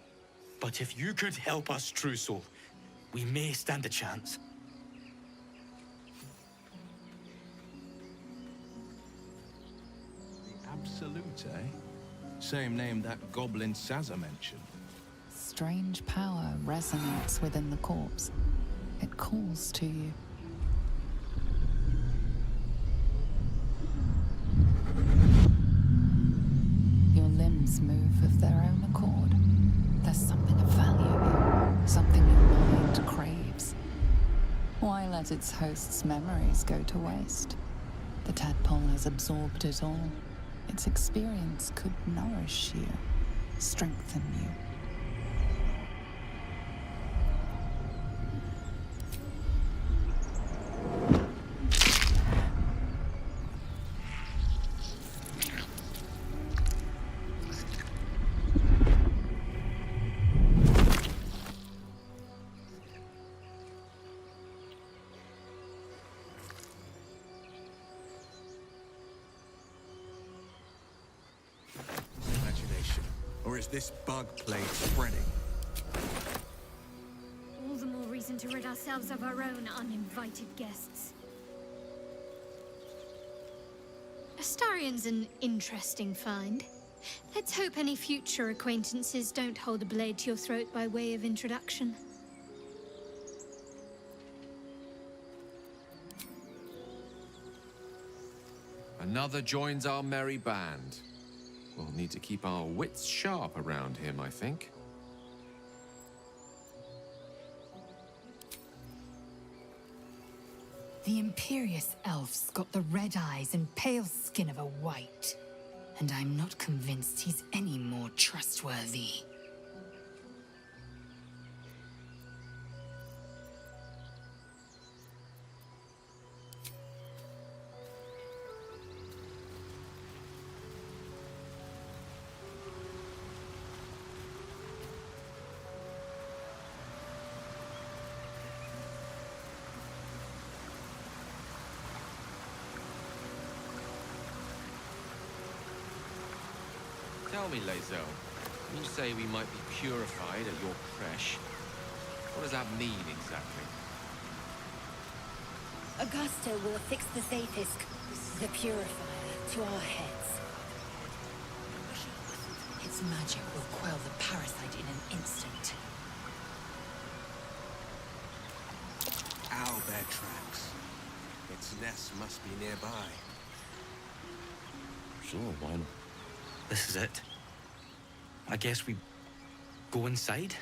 if you could help us, True Soul, we may stand a chance. The Absolute, eh? Same name that goblin Sazza mentioned. Strange power resonates within the corpse. It calls to you. Your limbs move of their own accord. There's something of value here, something you'll let its host's memories go to waste. The tadpole has absorbed it all. Its experience could nourish you, strengthen you. Or is this bug plague spreading? All the more reason to rid ourselves of our own uninvited guests. Astarion's an interesting find. Let's hope any future acquaintances don't hold a blade to your throat by way of introduction. Another joins our merry band. We'll need to keep our wits sharp around him, I think. The imperious elf's got the red eyes and pale skin of a white. And I'm not convinced he's any more trustworthy. Tell me, Lae'zel, when you say we might be purified at your creche, what does that mean exactly? Augusta will affix the Zafisk, the purifier, to our heads. Its magic will quell the parasite in an instant. Owlbear tracks. Its nest must be nearby. Sure, why not? This is it. I guess we go inside?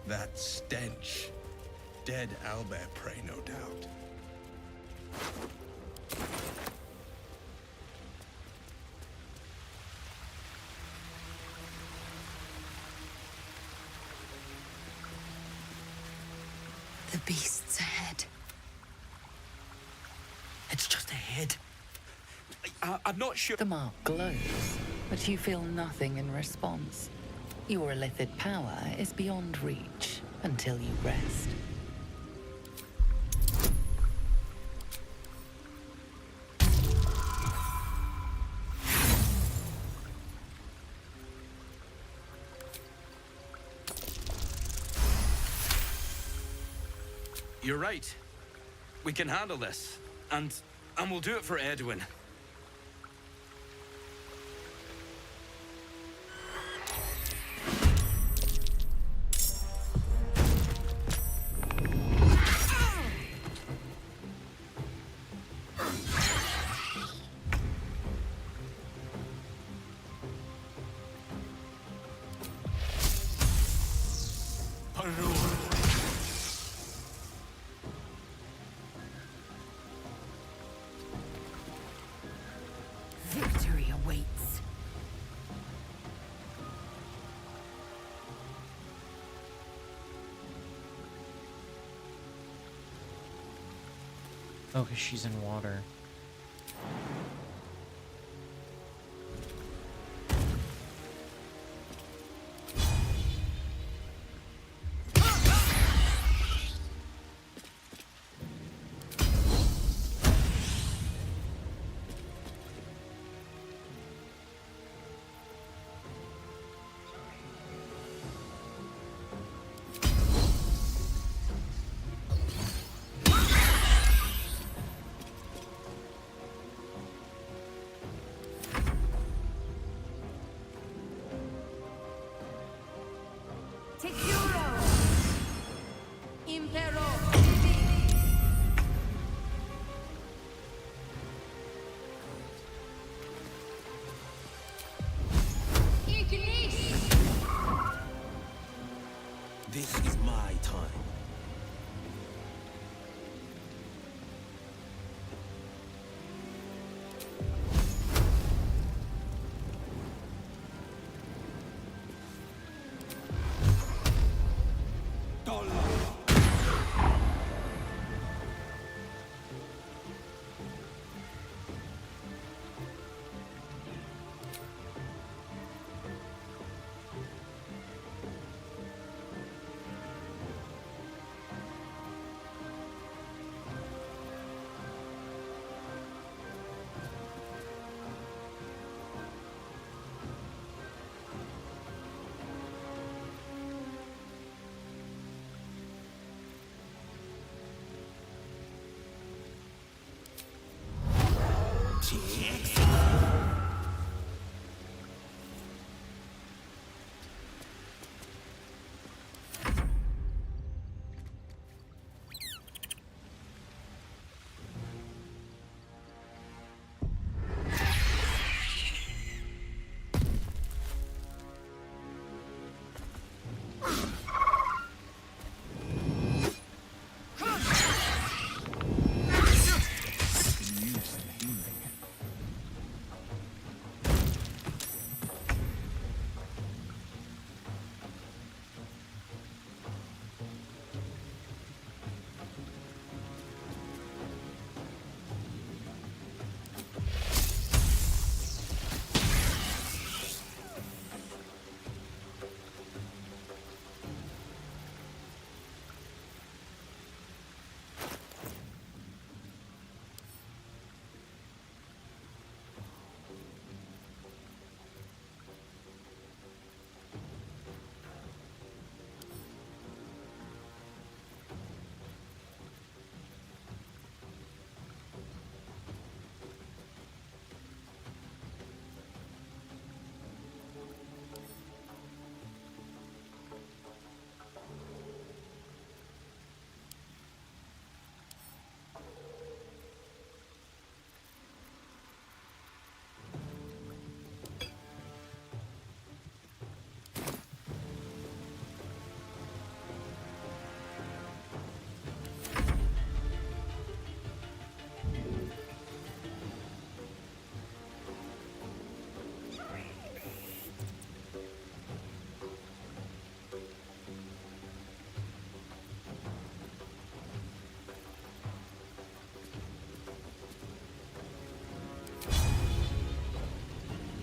That stench. Dead owlbear prey, no doubt. The beast's ahead. It's just a head. I'm not sure. The mark glows, but you feel nothing in response. Your illithid power is beyond reach until you rest. You're right. We can handle this. And we'll do it for Edwin. Victory awaits. Oh, because she's in water. Securo. Impero. This is my time.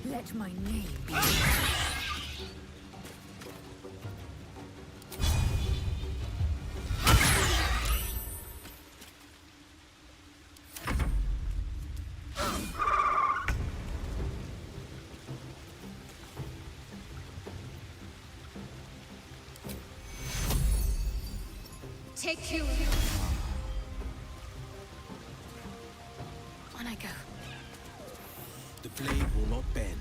Let my name be. Take you. On I go. The blade will not bend.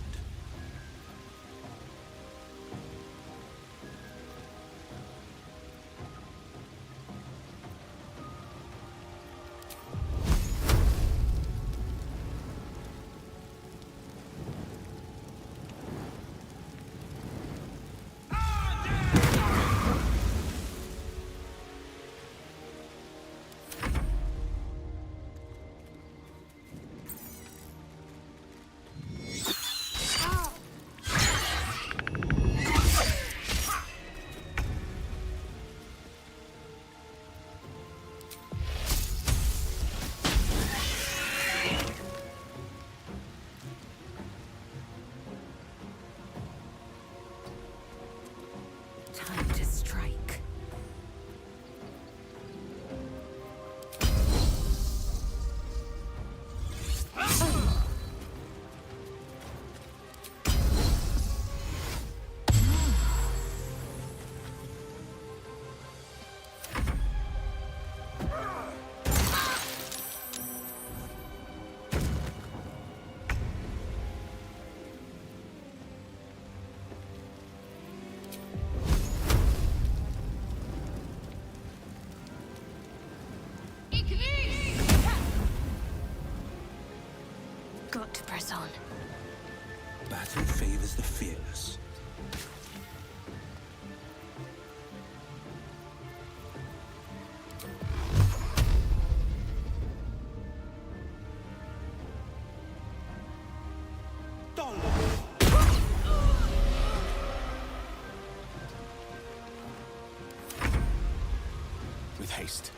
haste.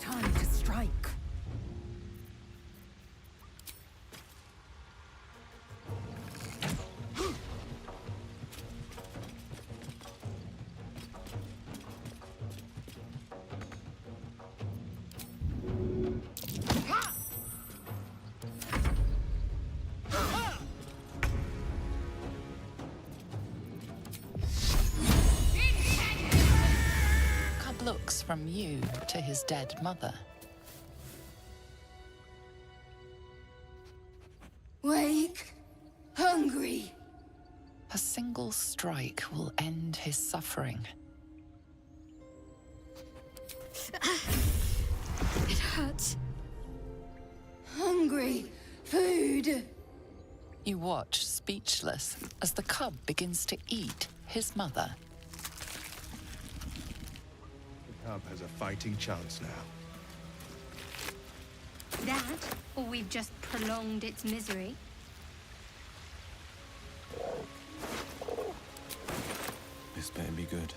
Time to strike. Cub looks from you to his dead mother. Wake. Hungry. A single strike will end his suffering. It hurts. Hungry. Food. You watch, speechless, as the cub begins to eat his mother. The cub has a fighting chance now. That, or we've just prolonged its misery. This better be good.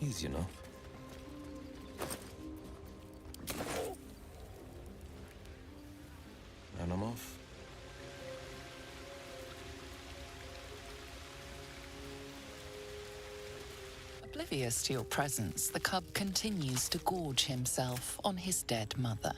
Easy enough. And I'm off. Oblivious to your presence, the cub continues to gorge himself on his dead mother.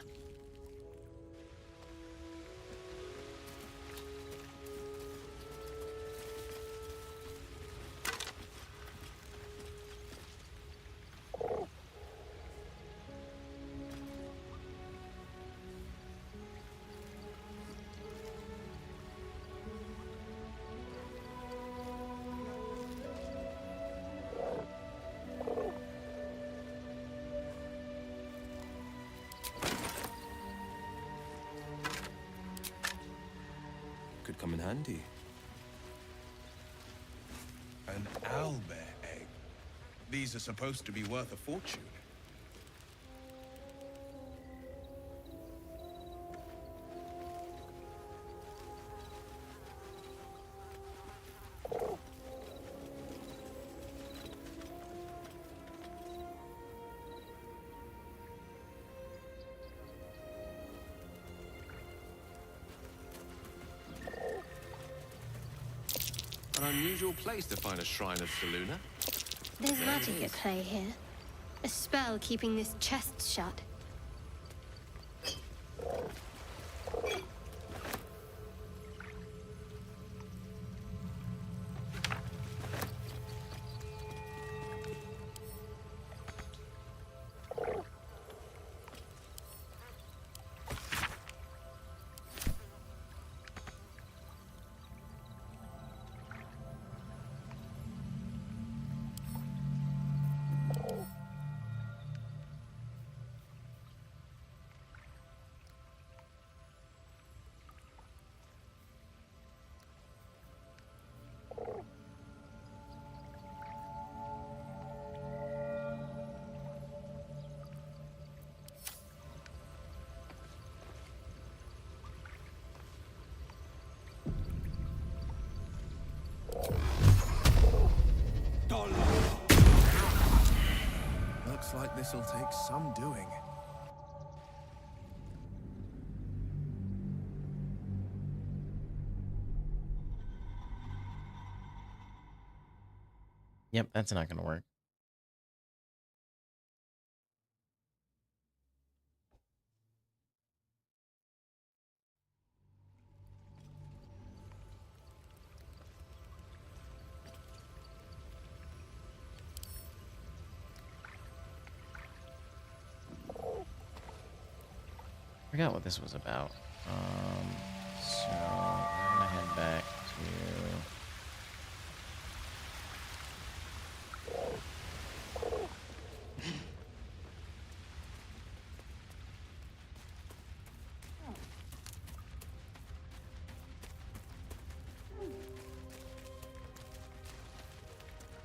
Could come in handy. An owlbear egg. These are supposed to be worth a fortune. An unusual place to find a shrine of Selûne. There's There magic it at play here. A spell keeping this chest shut. Looks like this'll take some doing. Yep, that's not gonna work. Forgot what this was about. So we're gonna head back to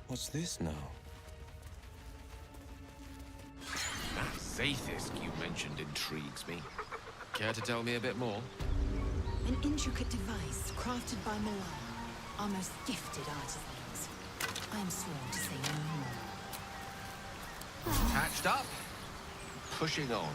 What's this now? That Zaithis you mentioned intrigues me. Care to tell me a bit more? An intricate device crafted by Milan, our most gifted artisans. I am sworn to say no more. Patched up, pushing on.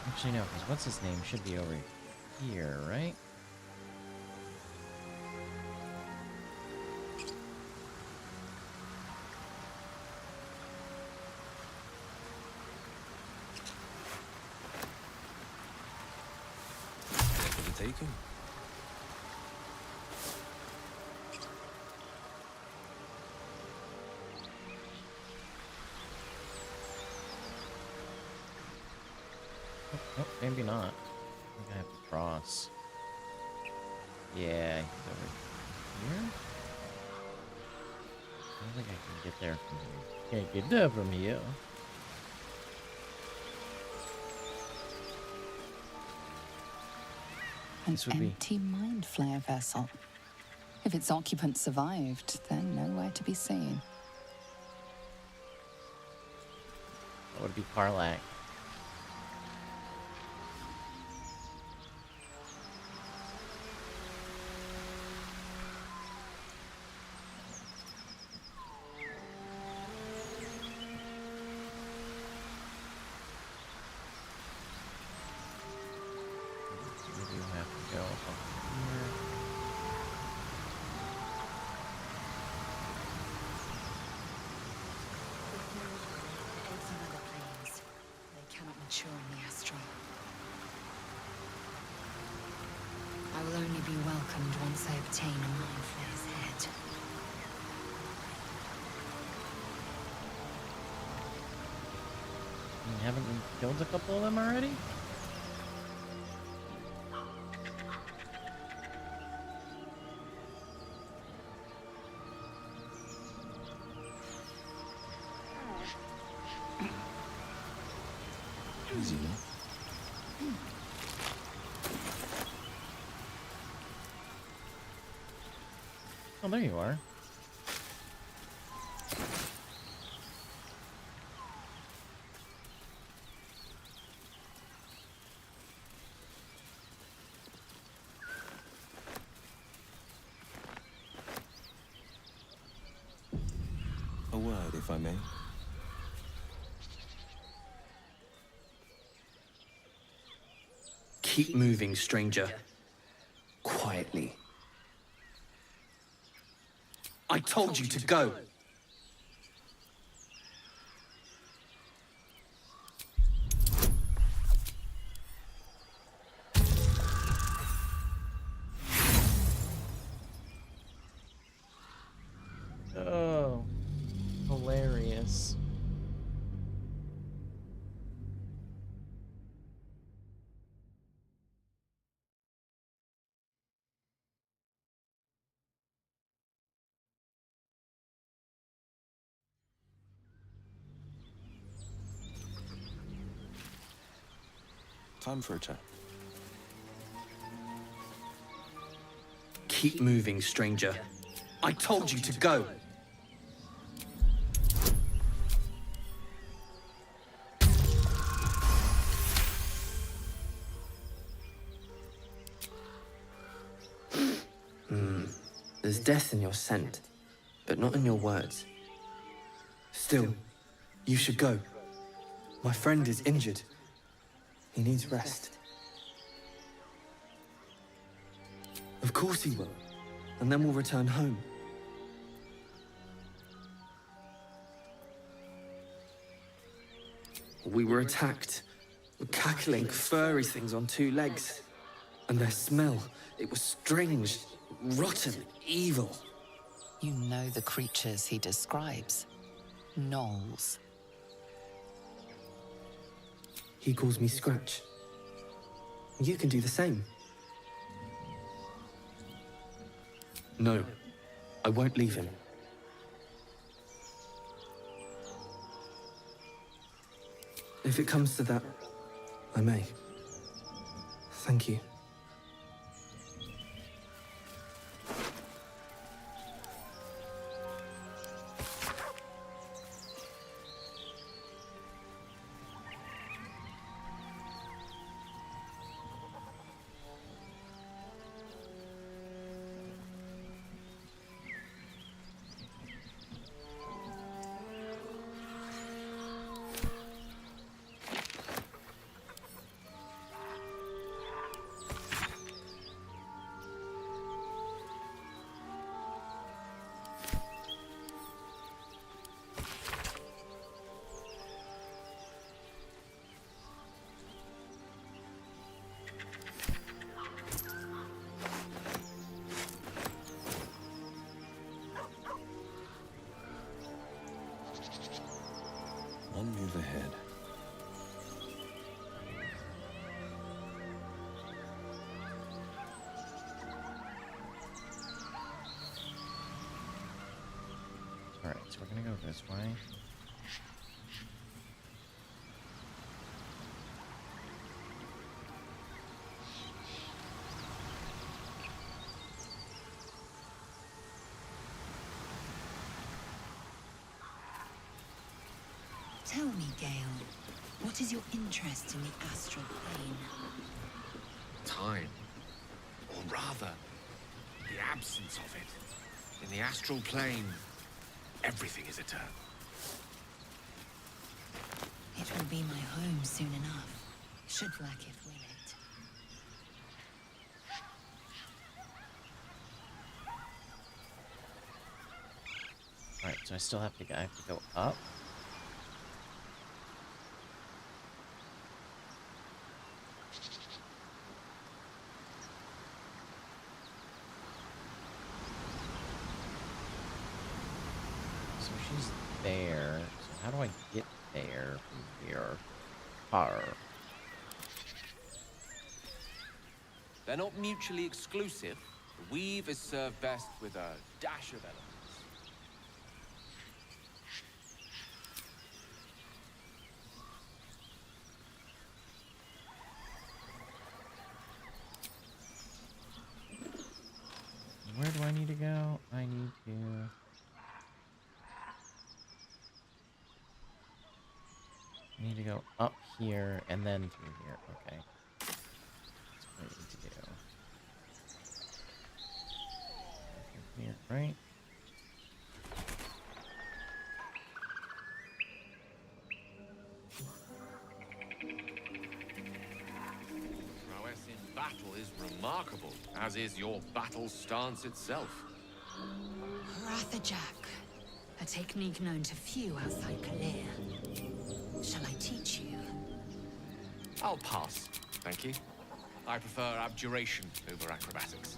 Actually, no, because what's his name should be over here, right? What did it take him? Oh, maybe not. I think I have to cross. Yeah, he's over here. I don't think I can get there from here. Can't get there from here. An empty mind flayer vessel. If its occupant survived, then nowhere to be seen. That would be Karlak. Mature in the astray. I will only be welcomed once I obtain a mind flayer's head. Haven't we killed a couple of them already? Easy enough. Oh, there you are. A word, if I may. Keep moving, stranger. Quietly. I told you to go. Oh, hilarious. Time for a chat. Keep moving, stranger. I told you to go. There's death in your scent, but not in your words. Still, you should go. My friend is injured. He needs rest. Of course he will. And then we'll return home. We were attacked. Cackling, furry things on two legs. And their smell, it was strange, rotten, evil. You know the creatures he describes. Gnolls. He calls me Scratch. You can do the same. No, I won't leave him. If it comes to that, I may. Thank you. One move ahead. Alright, so we're gonna go this way. Tell me, Gale, what is your interest in the astral plane? Time. Or rather, the absence of it. In the astral plane, everything is eternal. It will be my home soon enough, should Lacketh will it. Alright, so I have to go up. So she's there. So how do I get there from here? Her. They're not mutually exclusive. The weave is served best with a dash of elements. Where do I need to go? I need to... I need to go up here and then through here. Okay. That's what I need to do. Through here, right? Prowess in battle is remarkable, as is your battle stance itself. Rathajak, a technique known to few outside Kalir. Shall I teach you? I'll pass, thank you. I prefer abjuration over acrobatics.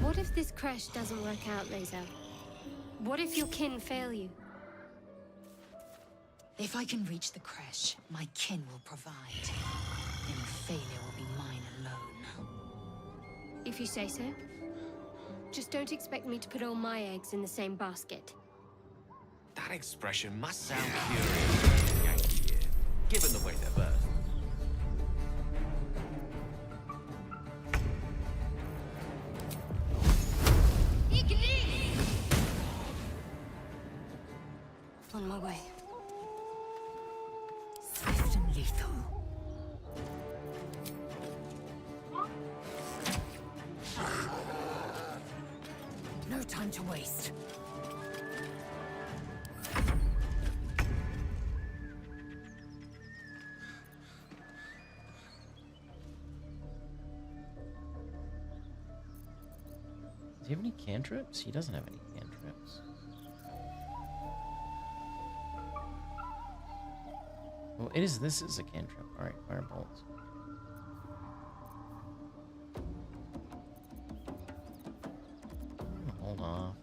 What if this crash doesn't work out, Lae'zel? What if your kin fail you? If I can reach the creche, my kin will provide. Any failure will be mine alone. If you say so. Just don't expect me to put all my eggs in the same basket. That expression must sound curious to a Yankee ear, given the way they're birthed. On my way. Swift and lethal. No time to waste. Does he have any cantrips? He doesn't have any cantrips. Well, this is a cantrip. Alright, firebolts. hold off.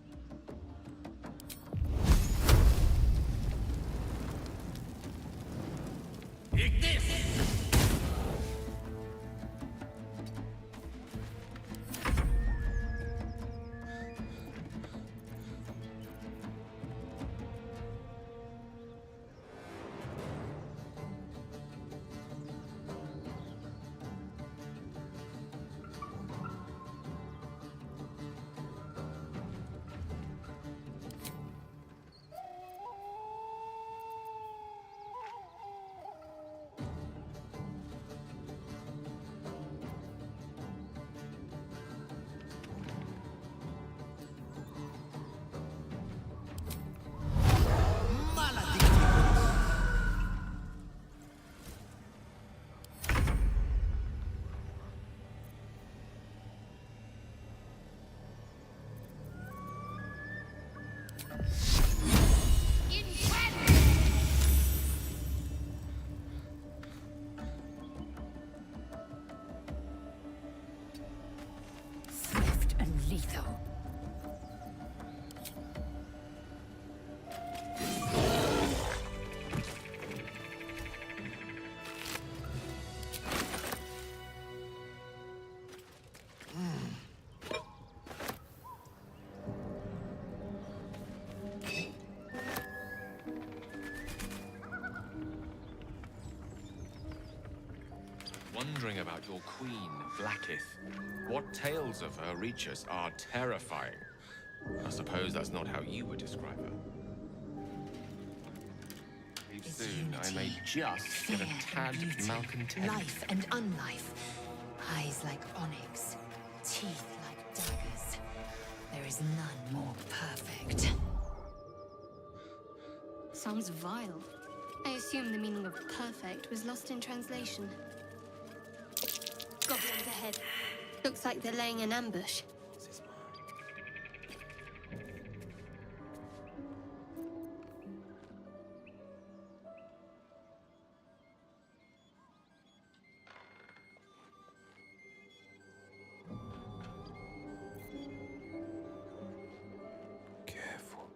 Swift and lethal. Wondering about your queen, Blackith. What tales of her reach us are terrifying. I suppose that's not how you would describe her. Leave soon, I may just get a tad malcontent. Life and unlife. Eyes like onyx. Teeth like daggers. There is none more perfect. Sounds vile. I assume the meaning of perfect was lost in translation. Goblins ahead. Looks like they're laying an ambush. Careful.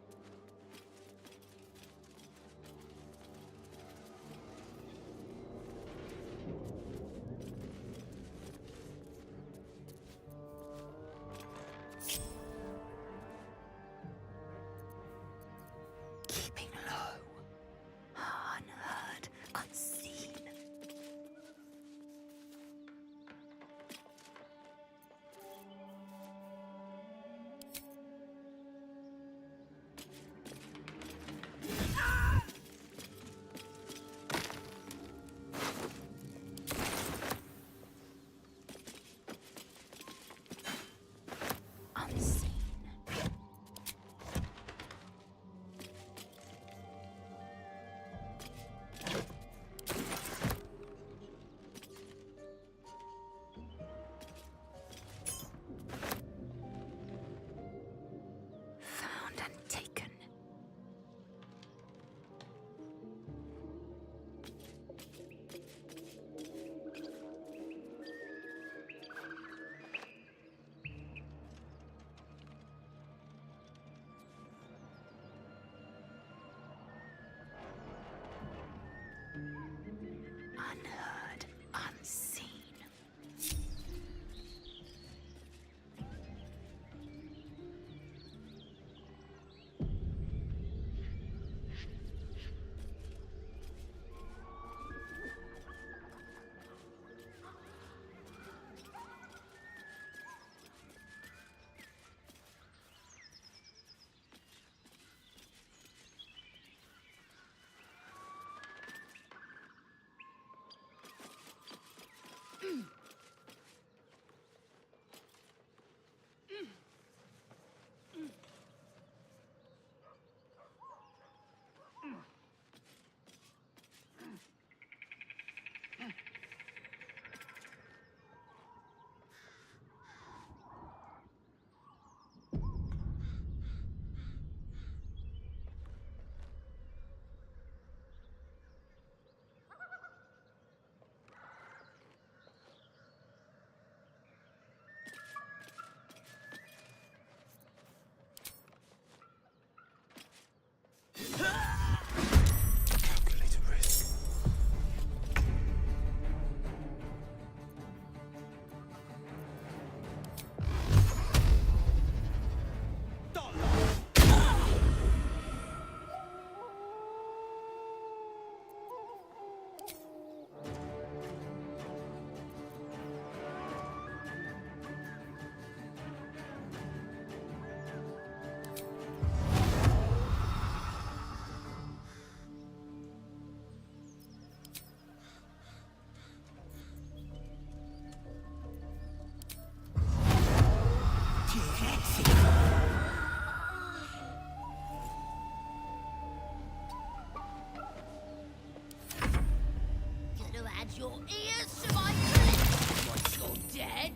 had your ears to my lips once you're dead.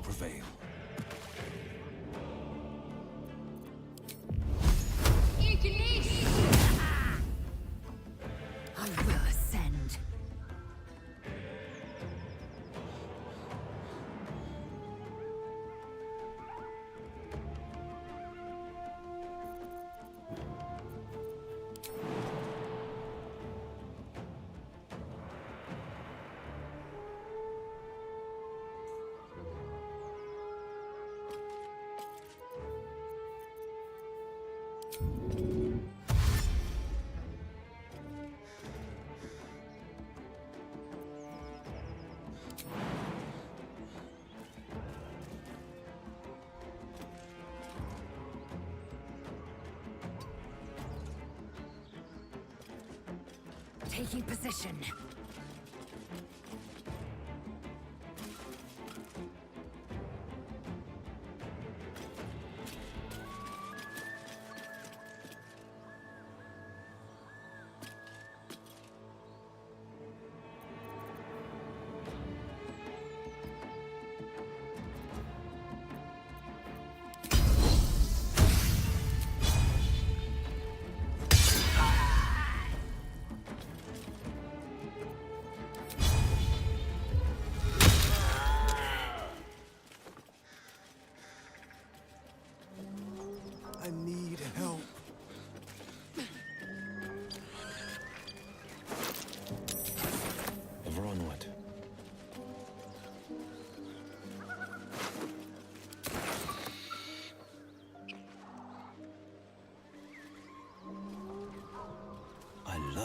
prevail. I will ascend. Taking position.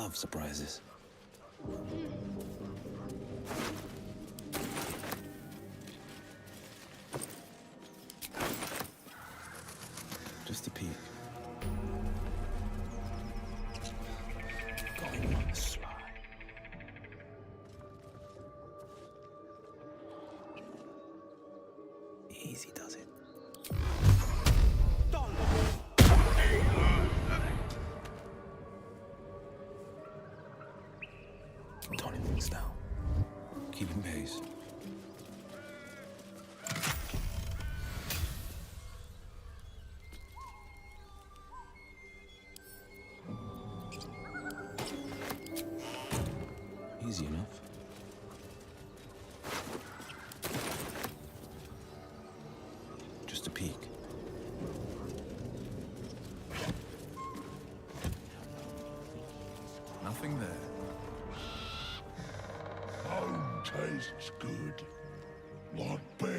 love surprises. Just a peek. Going on the sly. Easy does it. Toning things down. Keeping pace. Easy enough. Just a peek. Nothing there. Home tastes good. Like bear.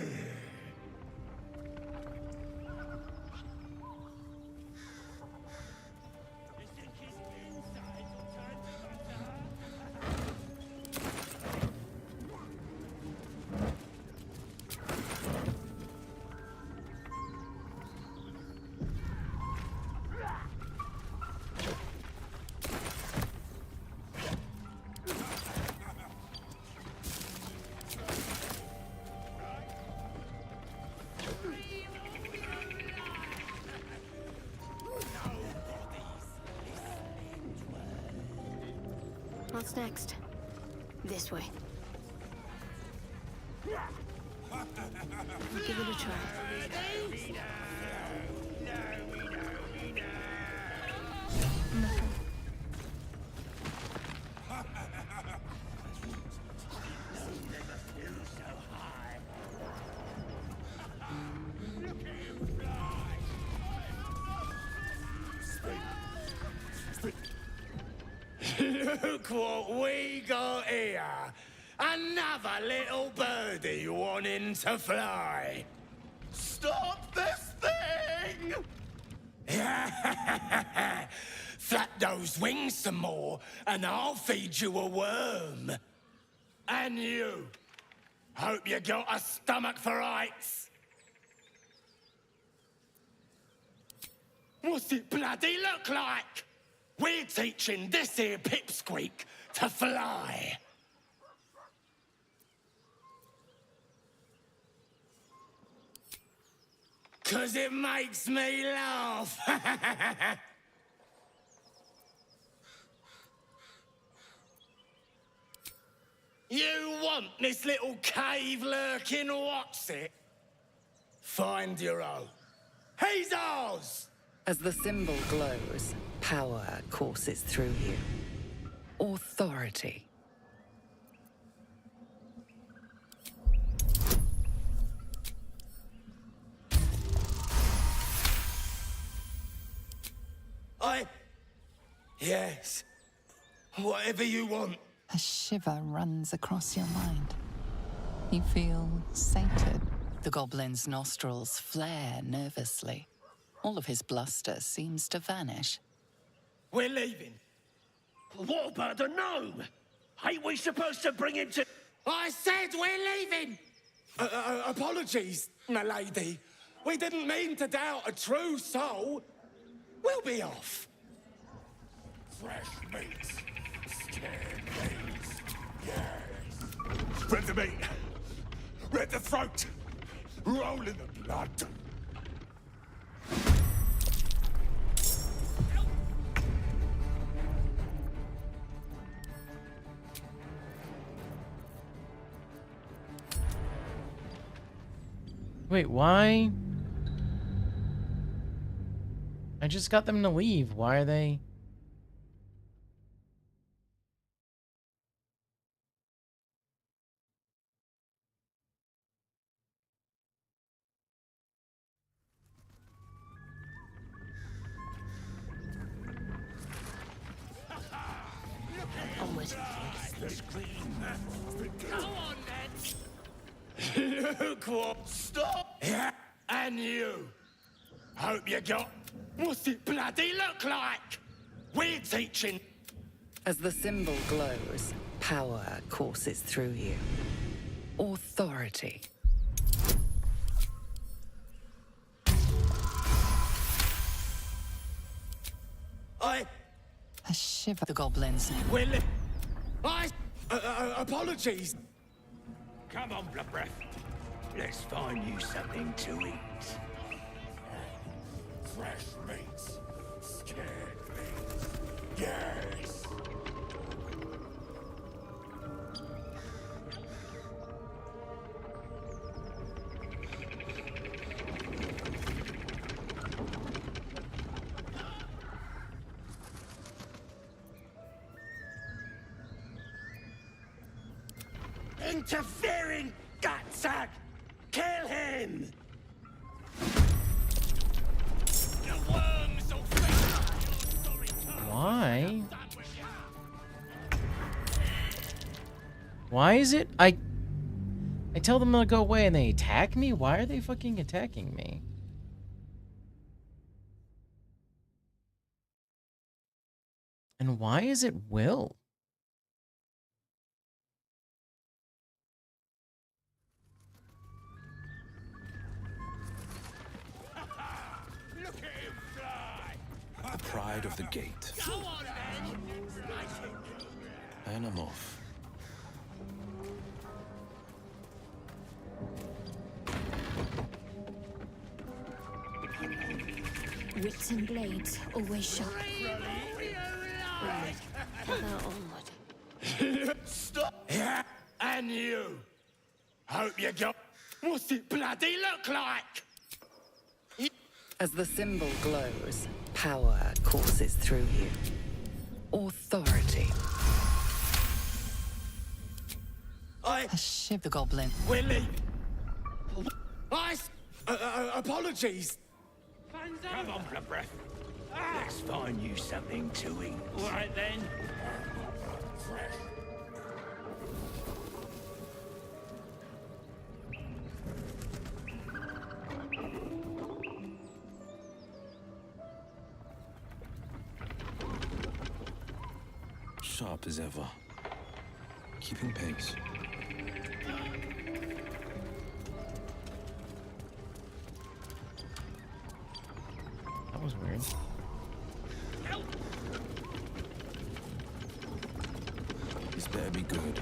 What's next? This way. Give it a try. Nothing. Look what we got here. Another little birdie wanting to fly. Stop this thing! Flap those wings some more, and I'll feed you a worm. And you. Hope you got a stomach for heights. What's it bloody look like? We're teaching this here pipsqueak to fly. 'Cause it makes me laugh. You want this little cave lurking what's it? Find your own. He's ours! As the symbol glows, power courses through you. Authority. Yes. Whatever you want. A shiver runs across your mind. You feel sated. The goblin's nostrils flare nervously. All of his bluster seems to vanish. We're leaving. What about the gnome? Ain't we supposed to bring him to... I said we're leaving! Apologies, my lady. We didn't mean to doubt a true soul. We'll be off. Fresh meat. Scared meat. Yes. Spread the meat. Red the throat. Roll in the blood. Wait, why? I just got them to leave. Why are they? Onward. Go on, then. Look what... Stop! Yeah, and you. Hope you got... What's it bloody look like? We're teaching... As the symbol glows, power courses through you. Authority. A shiver. The goblins. Wyll, apologies. Come on, blood breath. Let's find you something to eat. Fresh meats, scared meats. Yes. Interfering gutsack! Kill him! Why? Why is it I tell them to go away and they attack me? Why are they fucking attacking me? And why is it Wyll? The pride of the gate. And I'm off. Wits and blades, always sharp. Stop! Yeah, and you! Hope you got... What's it bloody look like? As the symbol glows, power courses through you. Authority. A shiver. The goblin. Willie! Apologies! Come on, blood breath. Let's find you something to eat. All right, then. Sharp as ever. Keeping pace. That was weird. This better be good.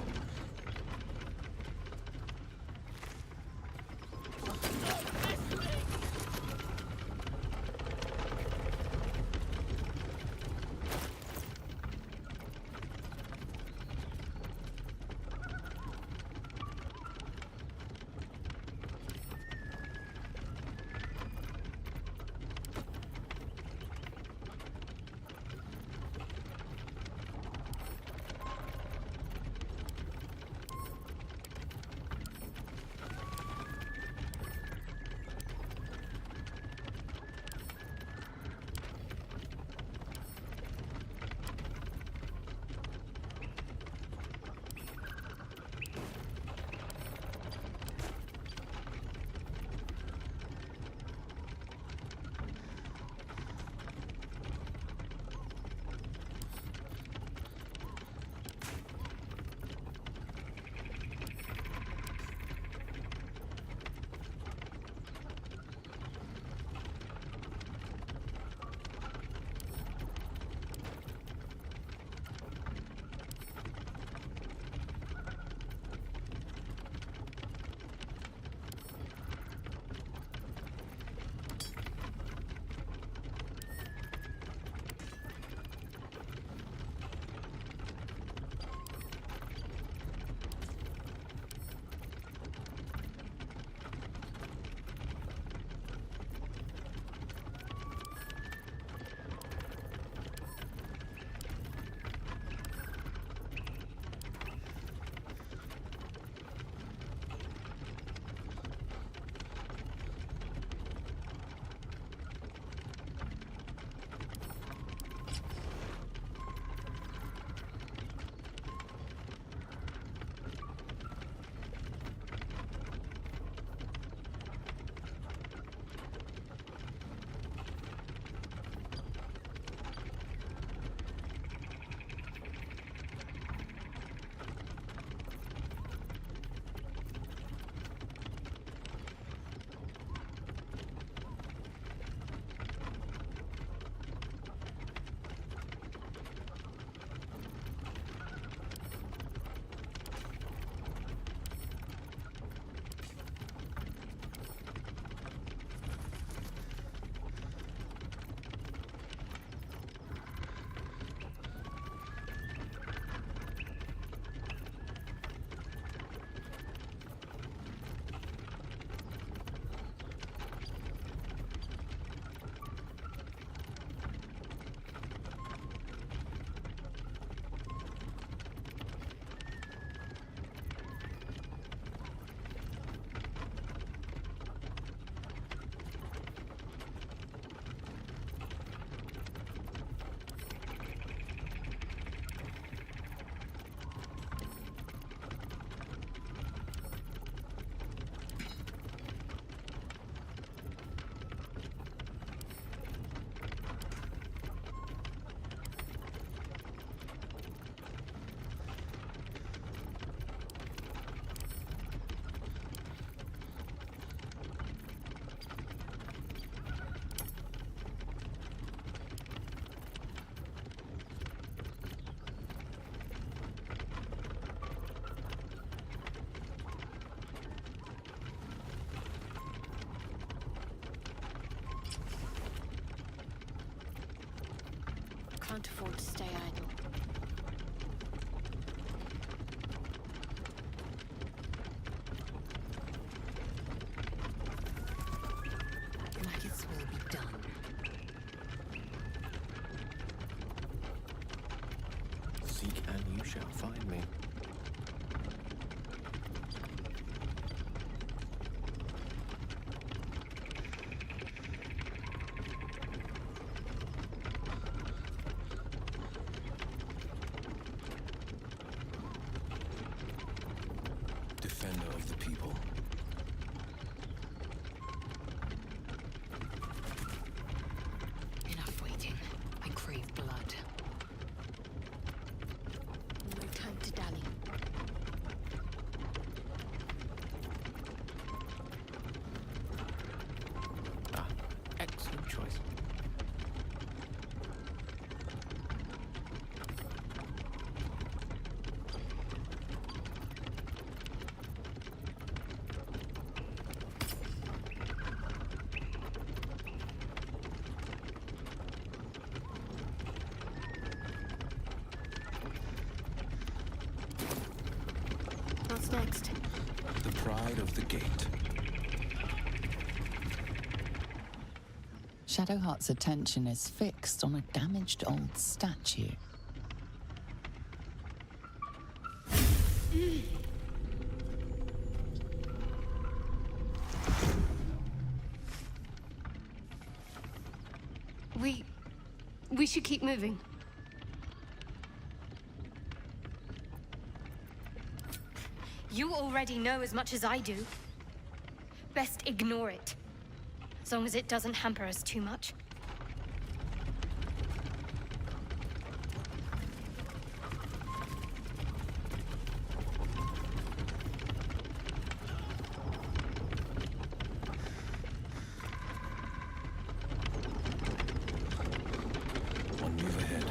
can't afford to stay idle. Maggots will be done. Seek and you shall find me. Defender of the people. Enough waiting. I crave blood. No time to dally. Excellent choice. What's next? The pride of the gate. Shadowheart's attention is fixed on a damaged old statue. We should keep moving. You already know as much as I do. Best ignore it. As long as it doesn't hamper us too much. One move ahead.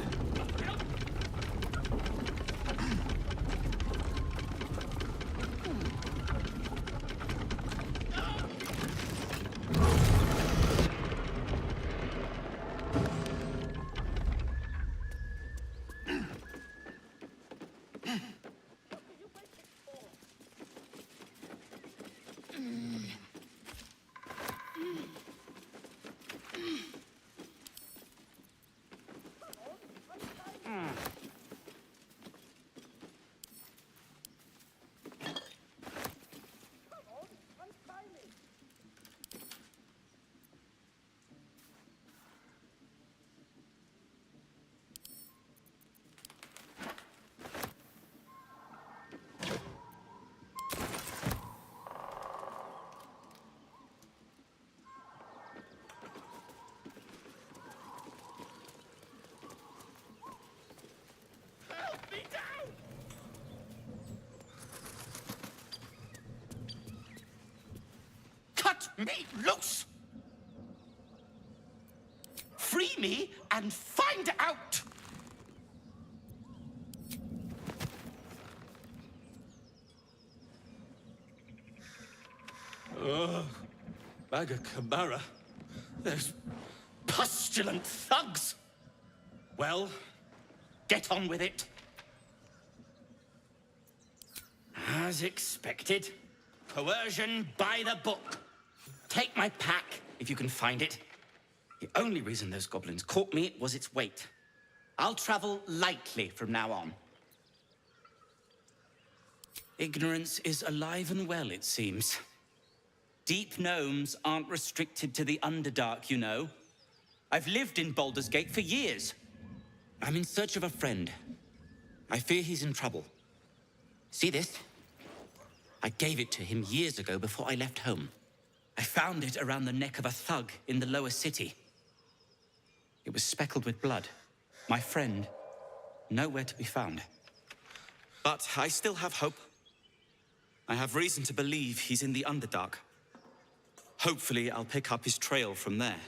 Cut me loose! Free me and find out! Ugh. Magakamara. Those pustulant thugs! Well, get on with it. As expected, coercion by the book. Take my pack, if you can find it. The only reason those goblins caught me was its weight. I'll travel lightly from now on. Ignorance is alive and well, it seems. Deep gnomes aren't restricted to the Underdark, you know. I've lived in Baldur's Gate for years. I'm in search of a friend. I fear he's in trouble. See this? I gave it to him years ago before I left home. I found it around the neck of a thug in the lower city. It was speckled with blood. My friend, nowhere to be found. But I still have hope. I have reason to believe he's in the Underdark. Hopefully, I'll pick up his trail from there.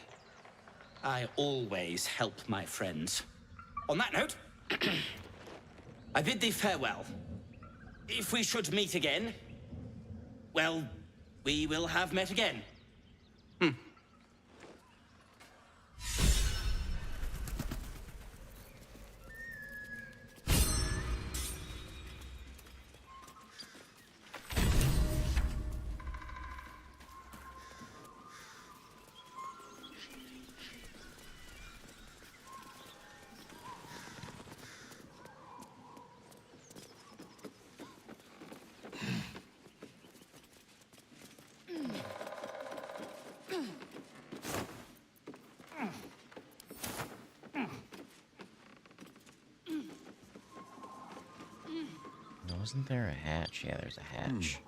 I always help my friends. On that note, I bid thee farewell. If we should meet again, well, we will have met again. Wasn't there a hatch? Yeah, there's a hatch.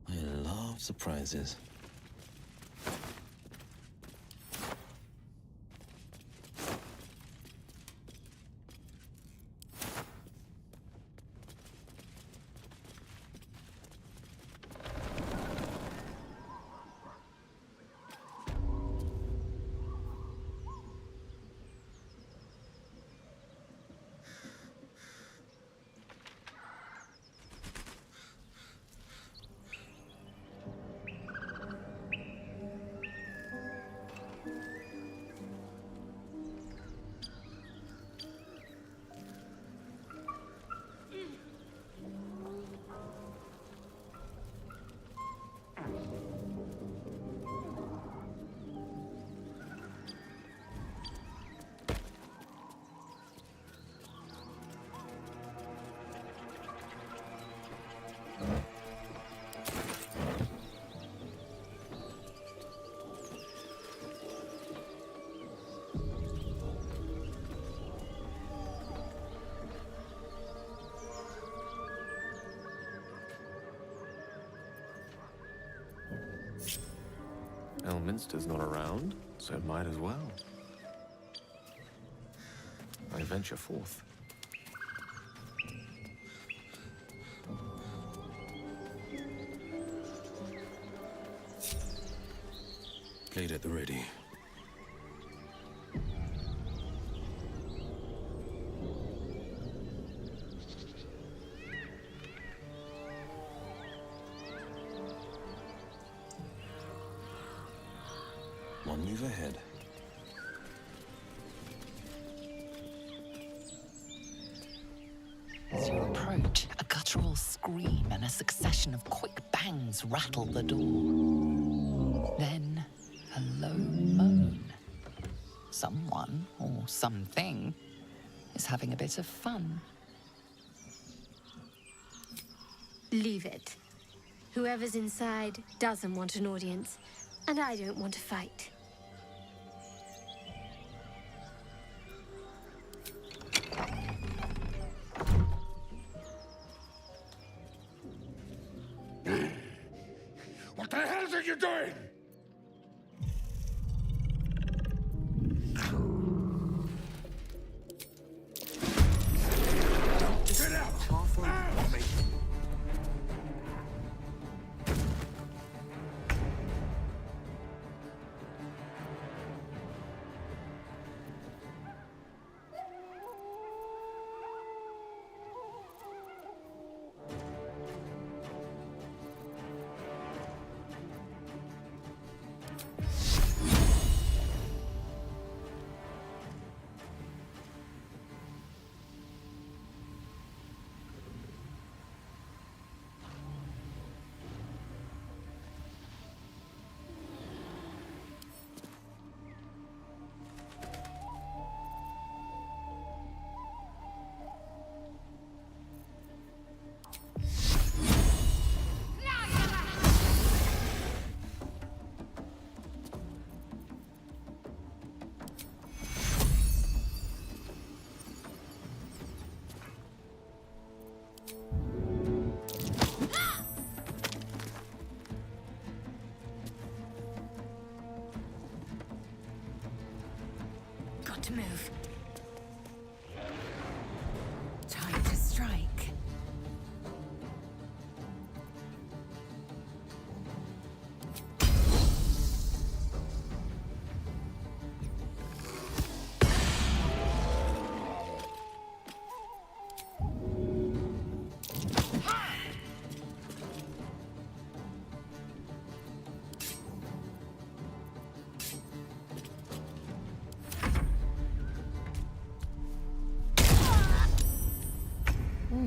I love surprises. Elminster's not around, so might as well. I venture forth. Blade at the ready. One move ahead. As you approach, a guttural scream and a succession of quick bangs rattle the door. Then, a low moan. Someone, or something, is having a bit of fun. Leave it. Whoever's inside doesn't want an audience, and I don't want to fight. What the hell are you doing? Get out! Out!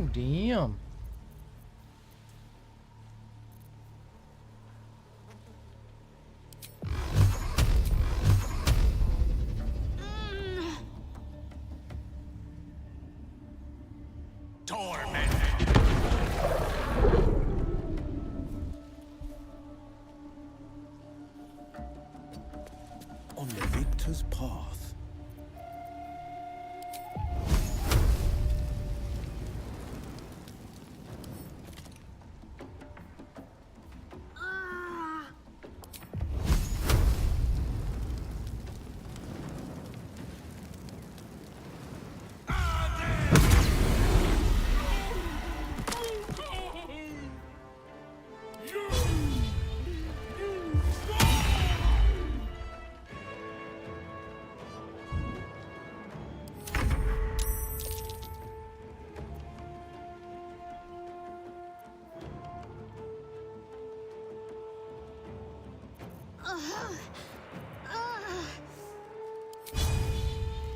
Oh, damn. On the victor's path.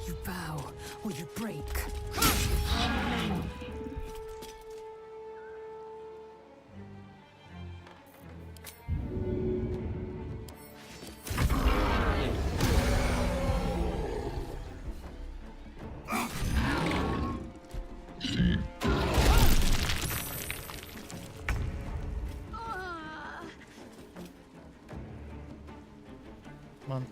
You bow or you break. Come on.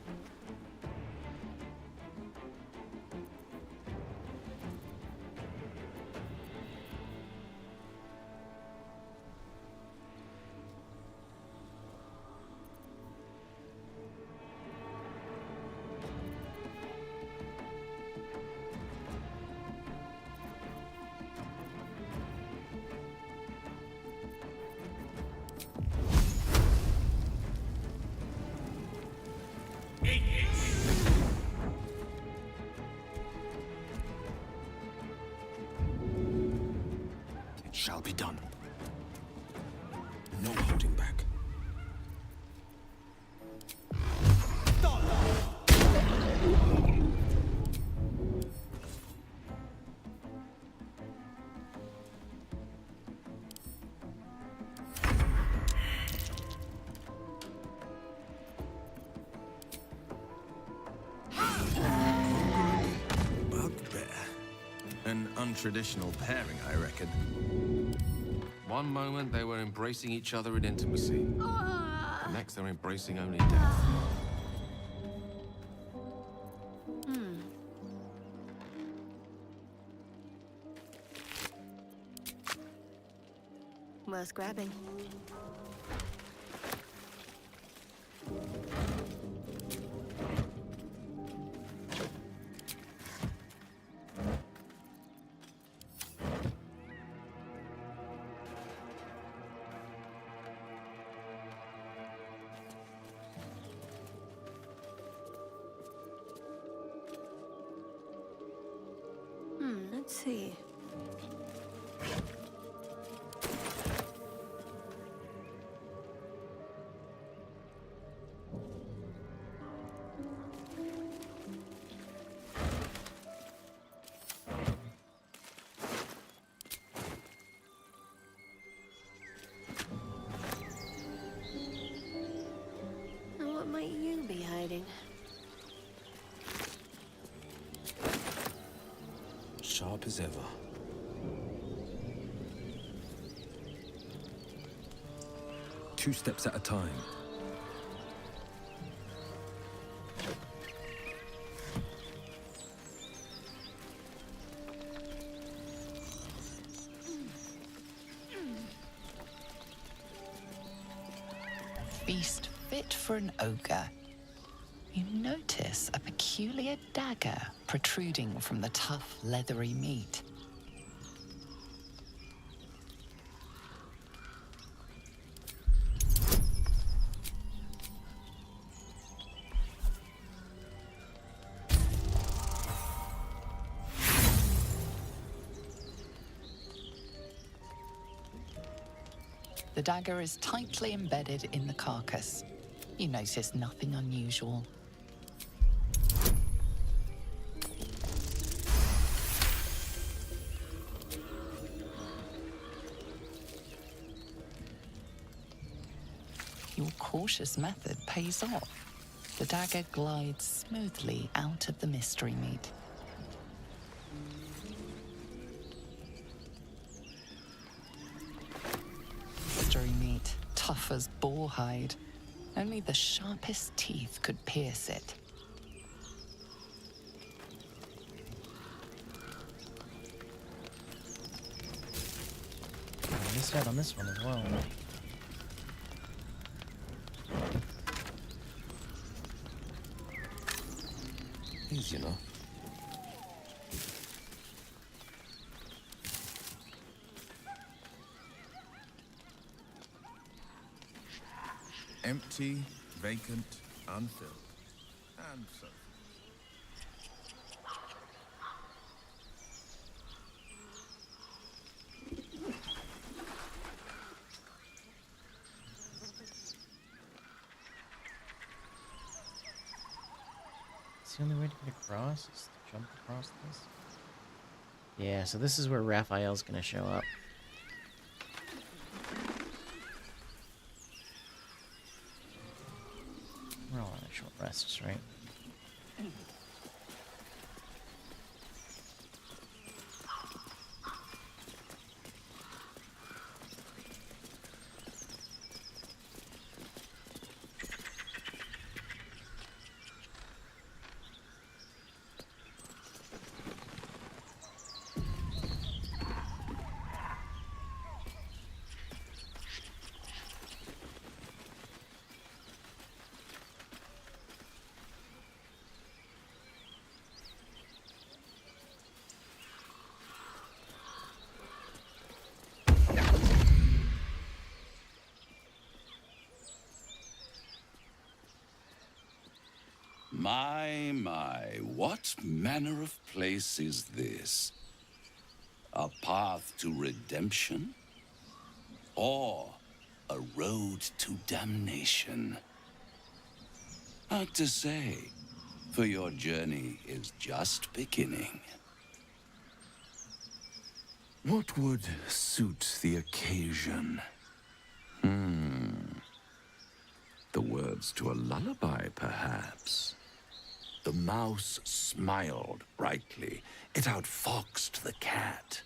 It shall be done. No holding back. Bugbear. An untraditional pairing, I reckon. One moment they were embracing each other in intimacy. The next they're embracing only death. Worth grabbing. Let's see. Now, what might you be hiding? Sharp as ever. Two steps at a time. Feast fit for an ogre. You notice a peculiar dagger protruding from the tough, leathery meat. The dagger is tightly embedded in the carcass. You notice nothing unusual. cautious method pays off. The dagger glides smoothly out of the mystery meat. Mystery meat, tough as boar hide. Only the sharpest teeth could pierce it. I missed out on this one as well. Easy enough. Empty, vacant, unfilled, and so forth. It's the only way to get across is to jump across this. Yeah, so this is where Raphael's gonna show up. We're all on a short rests, right? My, what manner of place is this? A path to redemption? Or a road to damnation? Hard to say, for your journey is just beginning. What would suit the occasion? The words to a lullaby, perhaps. The mouse smiled brightly. It outfoxed the cat.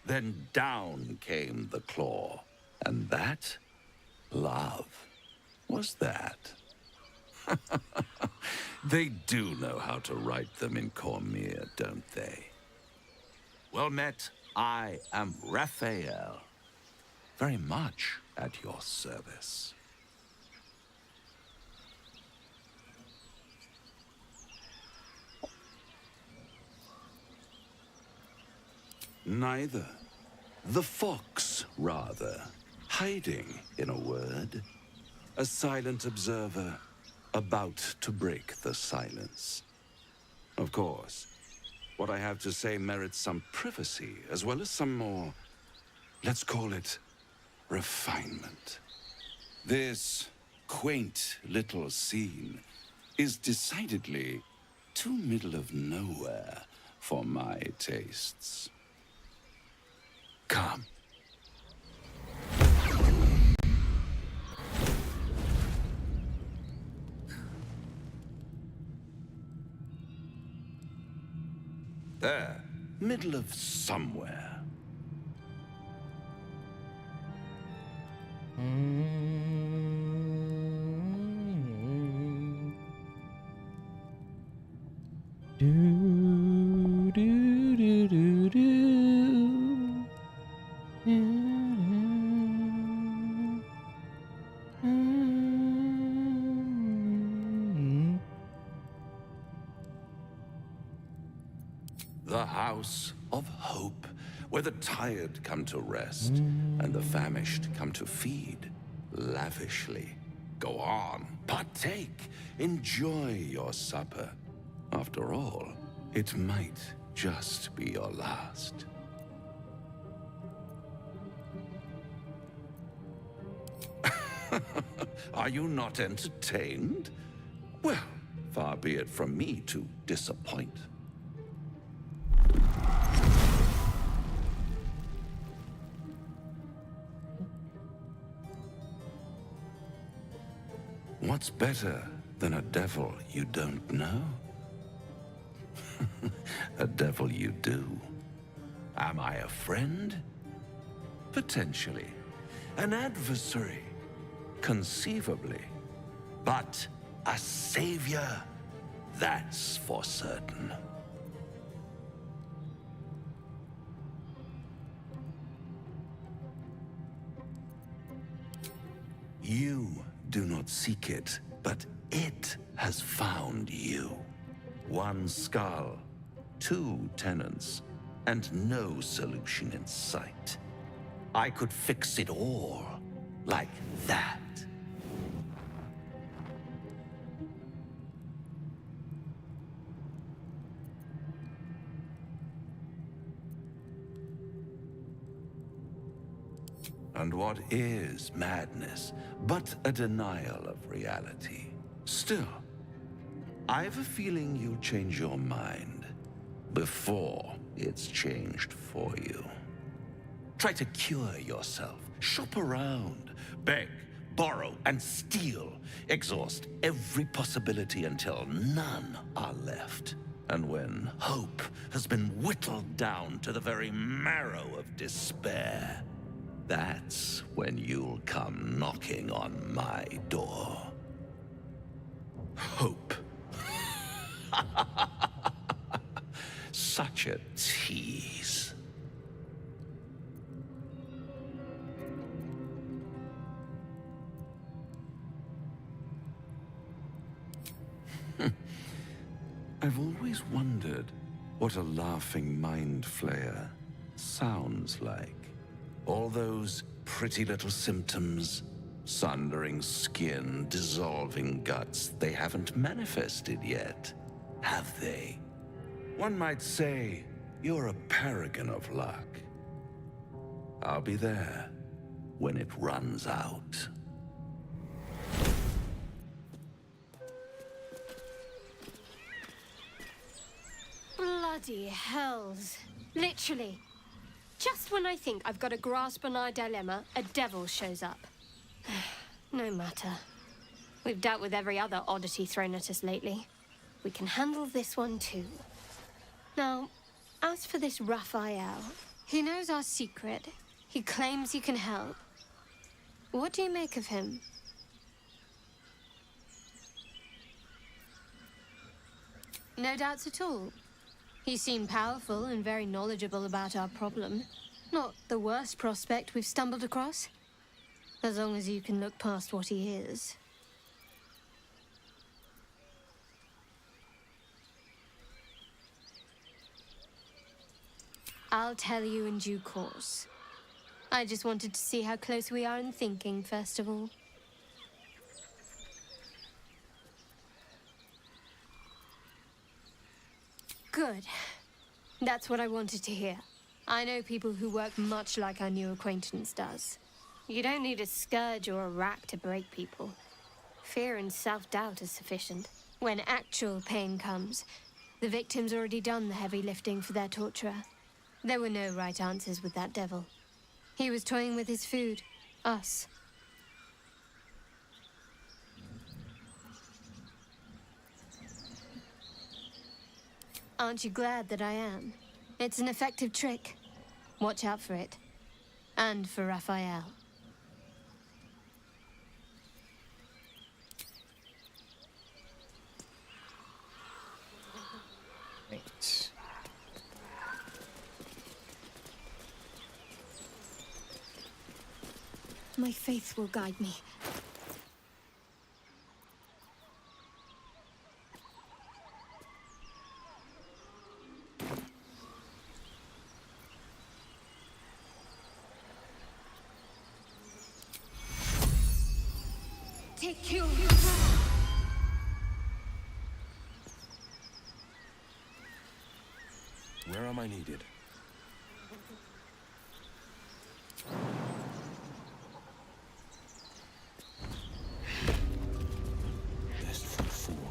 Then down came the claw. And that, love, was that. They do know how to write them in Cormier, don't they? Well met, I am Raphael. Very much at your service. Neither. The fox, rather. Hiding, in a word. A silent observer, about to break the silence. Of course, what I have to say merits some privacy, as well as some more, let's call it, refinement. This quaint little scene is decidedly too middle of nowhere for my tastes. Come. There, middle of somewhere. Do do do do do. The house of hope, where the tired come to rest and the famished come to feed lavishly. Go on, partake, enjoy your supper. After all, it might just be your last. Are you not entertained? Well, far be it from me to disappoint. What's better than a devil you don't know? A devil you do. Am I a friend? Potentially. An adversary? Conceivably. But a savior? That's for certain. You do not seek it, but it has found you. One skull, 2 tenants, and no solution in sight. I could fix it all, like that. And what is madness but a denial of reality? Still, I have a feeling you'll change your mind before it's changed for you. Try to cure yourself, shop around, beg, borrow, and steal. Exhaust every possibility until none are left. And when hope has been whittled down to the very marrow of despair, that's when you'll come knocking on my door. Hope. Such a tease. I've always wondered what a laughing mind flayer sounds like. All those pretty little symptoms, sundering skin, dissolving guts, they haven't manifested yet, have they? One might say you're a paragon of luck. I'll be there when it runs out. Bloody hells. Literally. Just when I think I've got a grasp on our dilemma, a devil shows up. No matter. We've dealt with every other oddity thrown at us lately. We can handle this one too. Now, as for this Raphael, he knows our secret. He claims he can help. What do you make of him? No doubts at all. He seemed powerful and very knowledgeable about our problem. Not the worst prospect we've stumbled across. As long as you can look past what he is. I'll tell you in due course. I just wanted to see how close we are in thinking, first of all. Good. That's what I wanted to hear. I know people who work much like our new acquaintance does. You don't need a scourge or a rack to break people. Fear and self-doubt is sufficient. When actual pain comes, the victim's already done the heavy lifting for their torturer. There were no right answers with that devil. He was toying with his food. Us. Aren't you glad that I am? It's an effective trick. Watch out for it. And for Raphael. Right. My faith will guide me. Take you. Where am I needed? Best foot forward.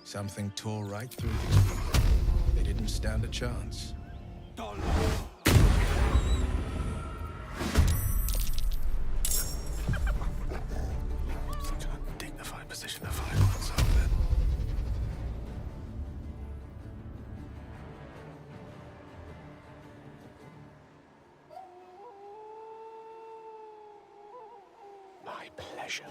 Something tore right through these people. They didn't stand a chance. Such an undignified position to find oneself in. My pleasure.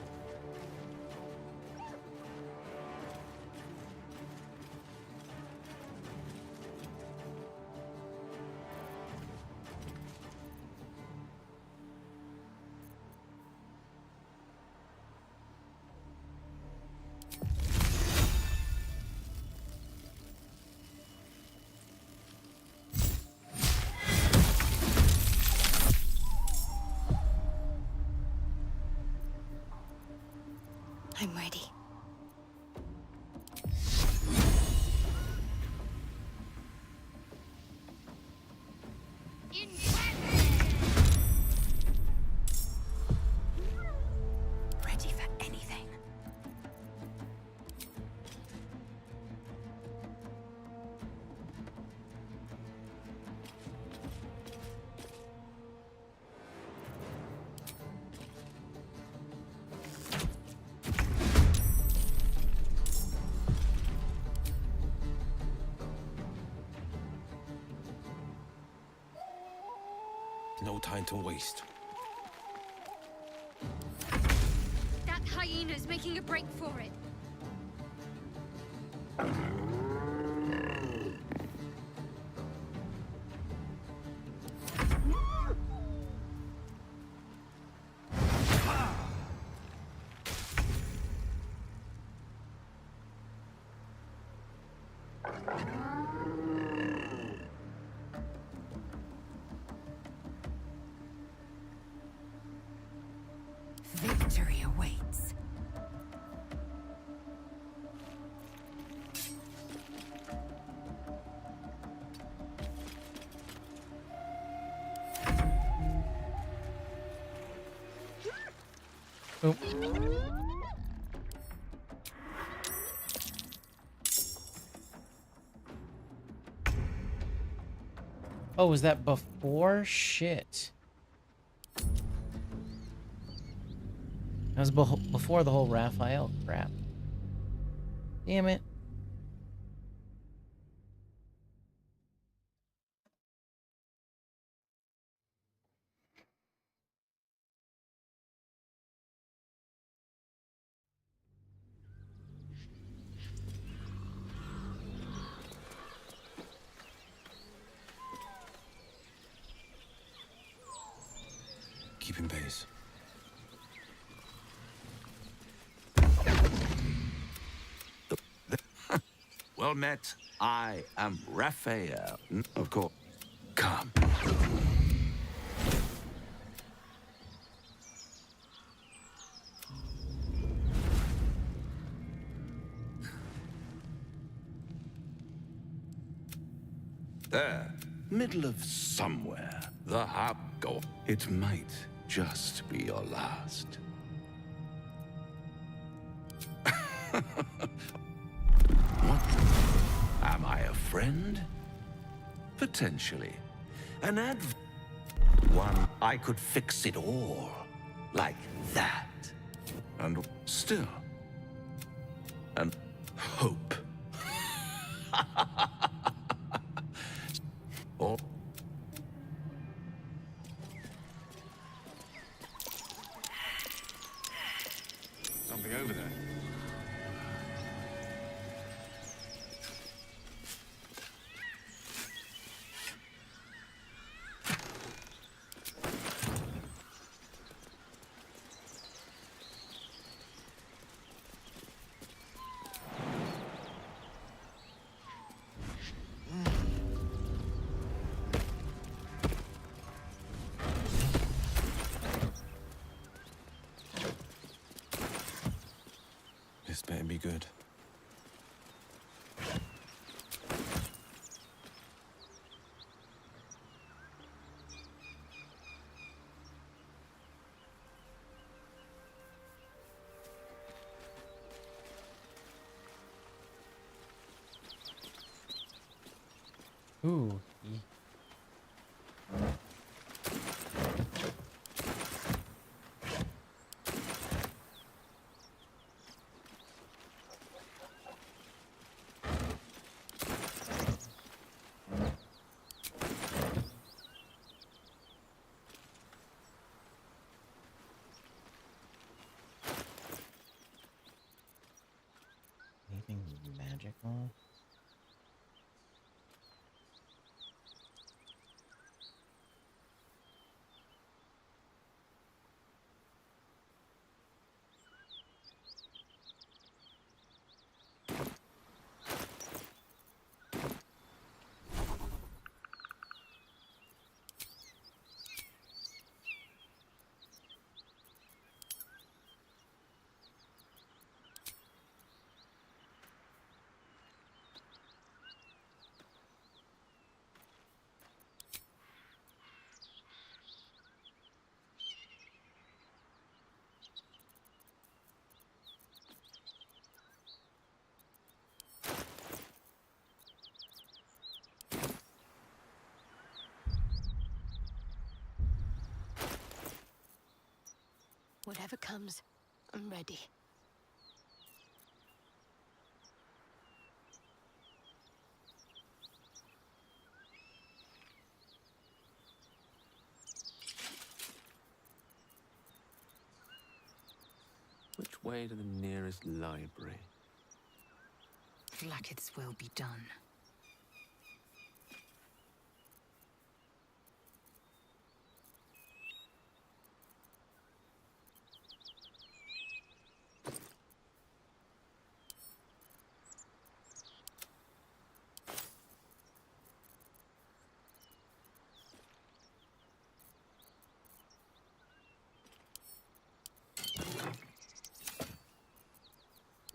I'm ready. Ready for anything. No time to waste. That hyena's making a break for it. Victory awaits. Oh. Oh, was that before? Shit. That was before the whole Raphael crap. Damn it. Keeping pace. Well met. I am Raphael. Of course. Come. There. Middle of somewhere. The hub go. It might just be your last. What? Am I a friend? Potentially. An one I could fix it all. Like that. And still. And hope. Or Something over there. This better be good. Ooh. Anything magical? Whatever comes, I'm ready. Which way to the nearest library? Like its will be done.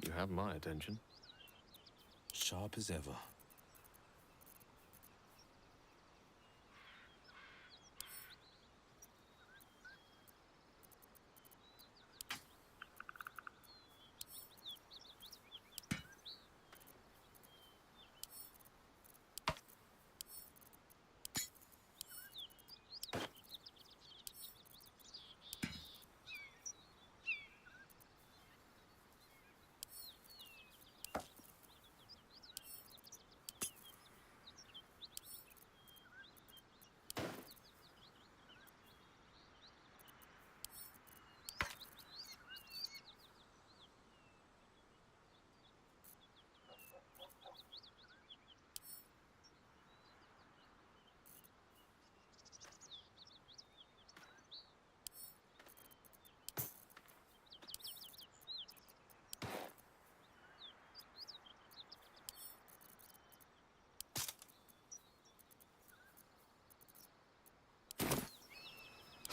You have my attention. Sharp as ever.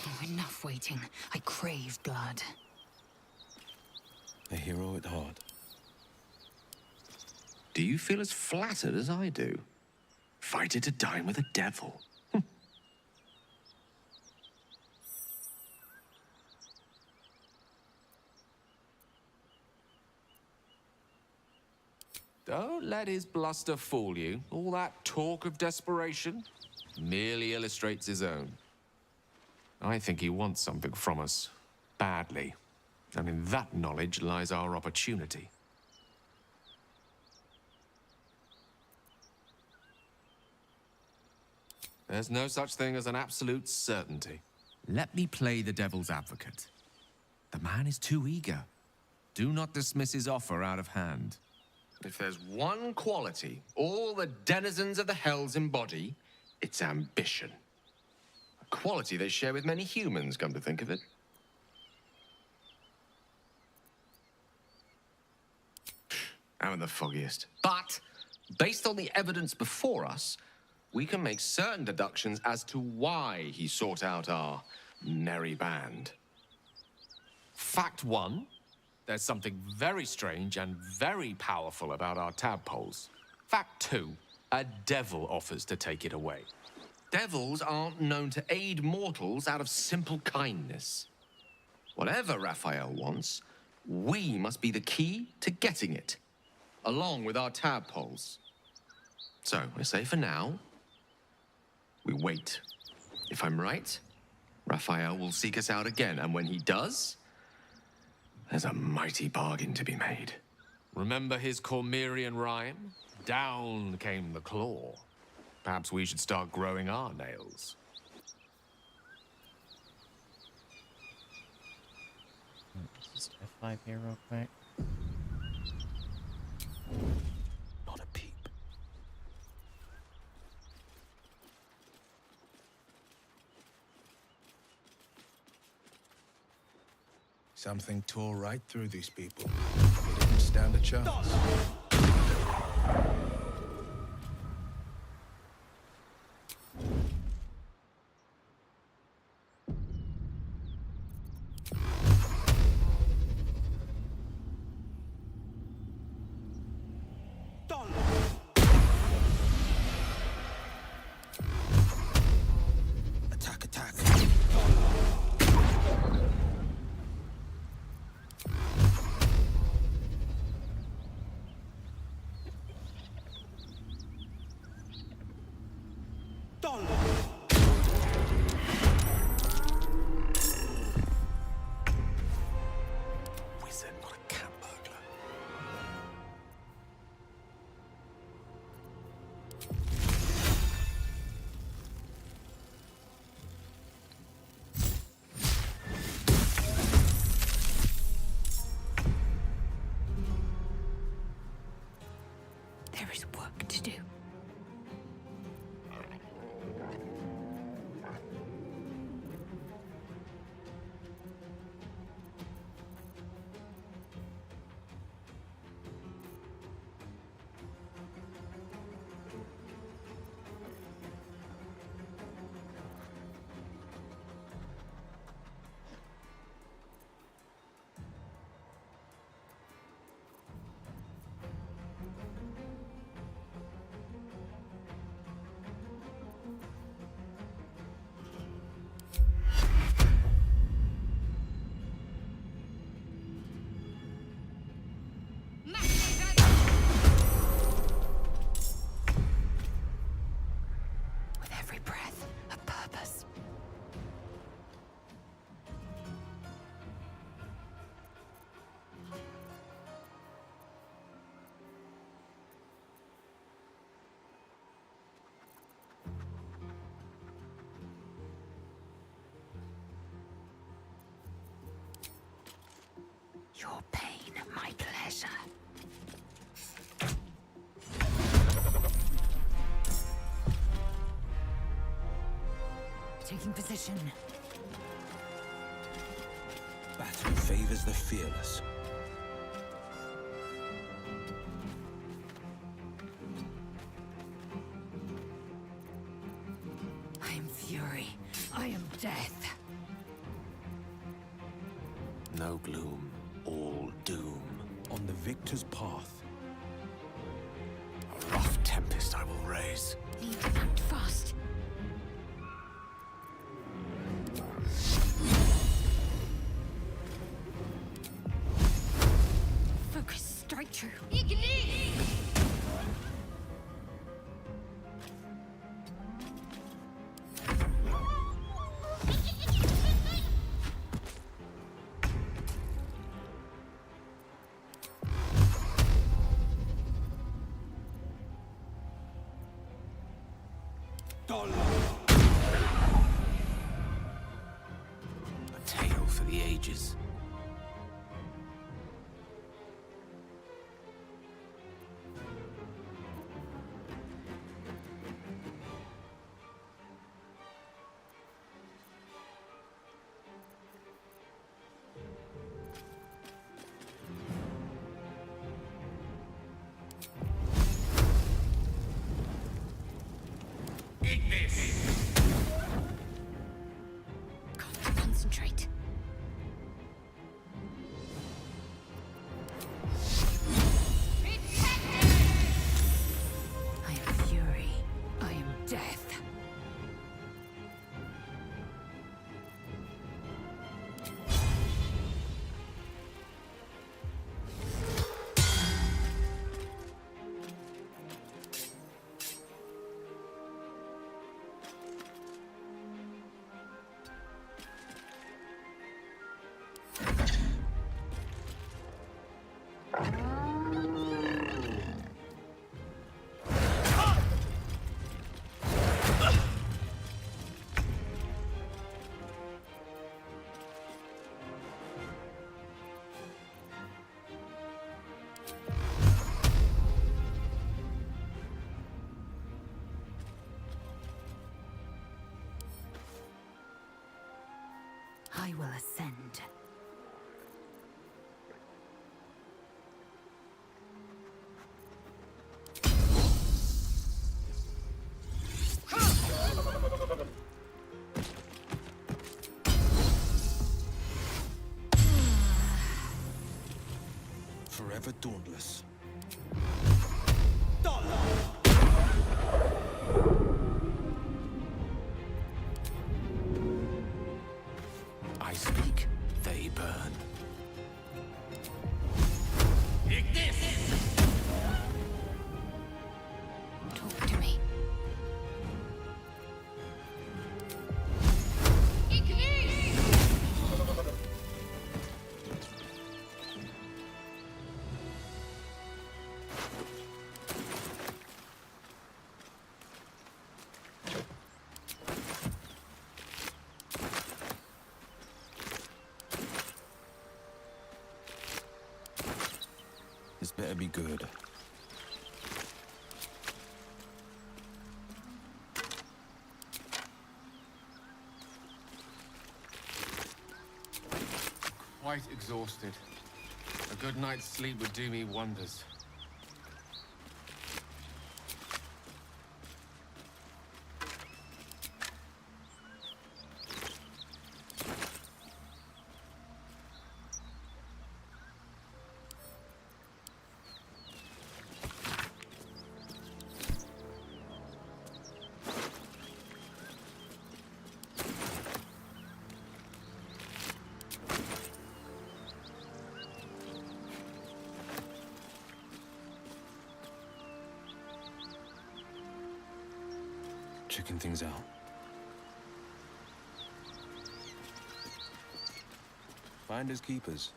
Oh, enough waiting. I crave blood. A hero at heart. Do you feel as flattered as I do? Fighting to dine with a devil. Don't let his bluster fool you. All that talk of desperation merely illustrates his own. I think he wants something from us, badly. And in that knowledge lies our opportunity. There's no such thing as an absolute certainty. Let me play the devil's advocate. The man is too eager. Do not dismiss his offer out of hand. If there's one quality all the denizens of the hells embody, it's ambition. A quality they share with many humans, come to think of it. I'm the foggiest. But, based on the evidence before us, we can make certain deductions as to why he sought out our merry band. Fact one, there's something very strange and very powerful about our tadpoles. Fact two, a devil offers to take it away. Devils aren't known to aid mortals out of simple kindness. Whatever Raphael wants, we must be the key to getting it, along with our tadpoles. So, I say for now, We wait. If I'm right, Raphael will seek us out again, and when he does, there's a mighty bargain to be made. Remember his Cormyrean rhyme? Down came the claw. Perhaps we should start growing our nails. Just F5 here real quick. Not a peep. Something tore right through these people. They didn't stand a chance. Attack, attack. Wizard, not a cat burglar. There is work to do. With every breath, a purpose. Your pain, my pleasure. Taking position. Battle favors the fearless. I am fury. I am death. No gloom, all doom. On the victor's path. A rough tempest I will raise. Need to act fast. Focus, strike true. A tale for the ages. Eat this! I will ascend. Forever dauntless. I speak, they burn. Talk to me. This better be good. Quite exhausted. A good night's sleep would do me wonders. Checking things out. Finders keepers.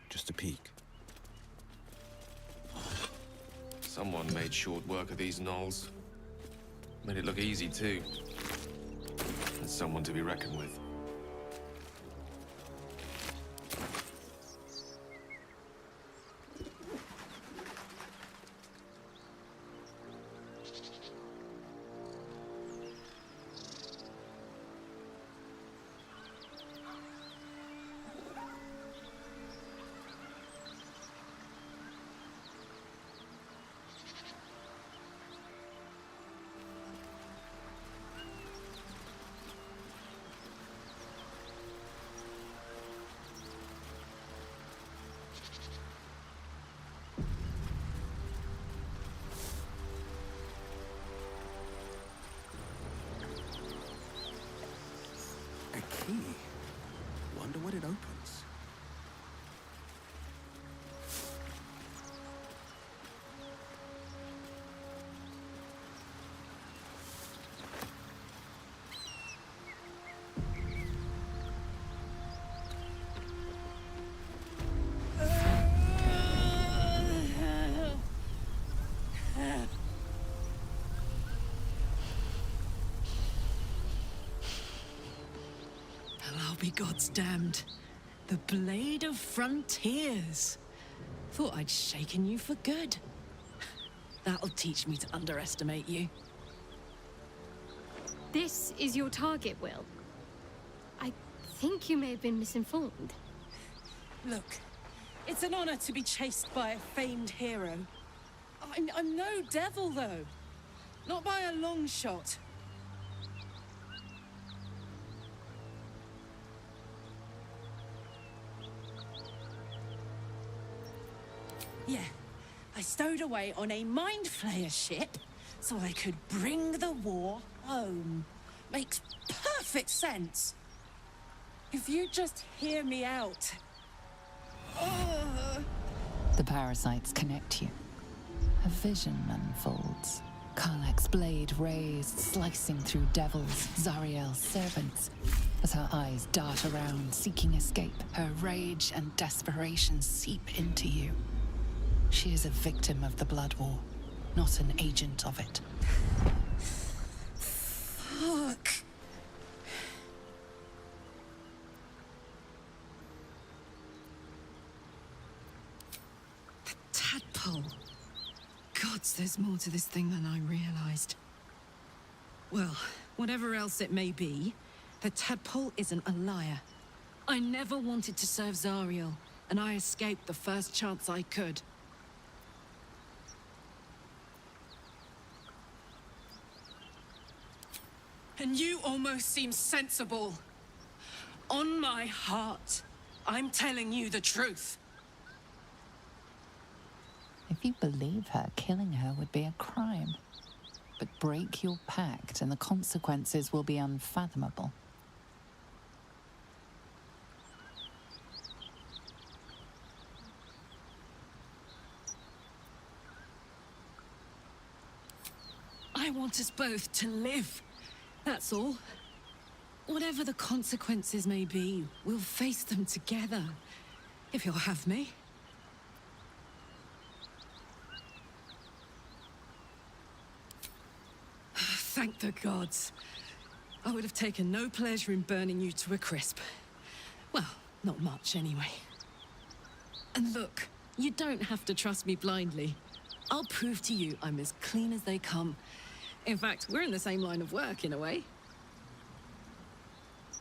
Just a peek. Someone made short work of these gnolls. Made it look easy, too. And someone to be reckoned with. A key? Wonder what it opens. I'll be God's damned. The Blade of Frontiers. Thought I'd shaken you for good. That'll teach me to underestimate you. This is your target, Wyll. I think you may have been misinformed. Look, it's an honor to be chased by a famed hero. I'm no devil, though. Not by a long shot. Yeah, I stowed away on a mind flayer ship so I could bring the war home. Makes perfect sense. If you just hear me out. The parasites connect you. A vision unfolds. Karlach's blade raised, slicing through devils, Zariel's servants. As her eyes dart around, seeking escape, her rage and desperation seep into you. She is a victim of the Blood War, not an agent of it. Fuck. The tadpole. Gods, there's more to this thing than I realized. Well, whatever else it may be, the tadpole isn't a liar. I never wanted to serve Zariel, and I escaped the first chance I could. And you almost seem sensible. On my heart, I'm telling you the truth. If you believe her, killing her would be a crime. But break your pact and the consequences will be unfathomable. I want us both to live. That's all. Whatever the consequences may be, we'll face them together. If you'll have me. Thank the gods. I would have taken no pleasure in burning you to a crisp. Well, not much anyway. And look, you don't have to trust me blindly. I'll prove to you I'm as clean as they come. In fact, we're in the same line of work in a way.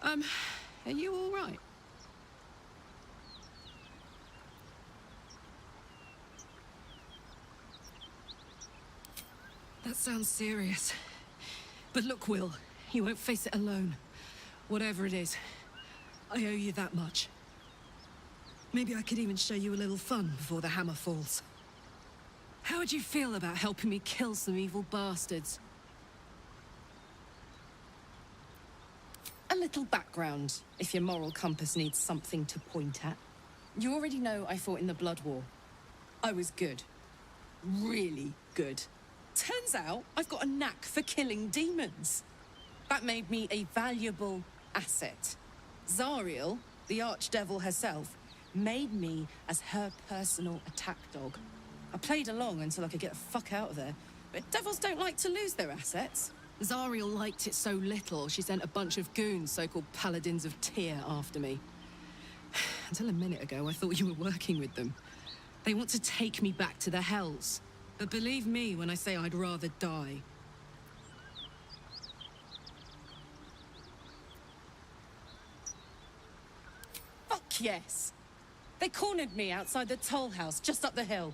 Are you all right? That sounds serious. But look, Wyll, you won't face it alone. Whatever it is, I owe you that much. Maybe I could even show you a little fun before the hammer falls. How would you feel about helping me kill some evil bastards? A little background, if your moral compass needs something to point at. You already know I fought in the Blood War. I was good. Really good. Turns out I've got a knack for killing demons. That made me a valuable asset. Zariel, the archdevil herself, made me as her personal attack dog. I played along until I could get the fuck out of there. But devils don't like to lose their assets. Zariel liked it so little, she sent a bunch of goons, so-called paladins of Tyr, after me. Until a minute ago, I thought you were working with them. They want to take me back to the Hells. But believe me when I say I'd rather die. Fuck yes! They cornered me outside the toll house just up the hill.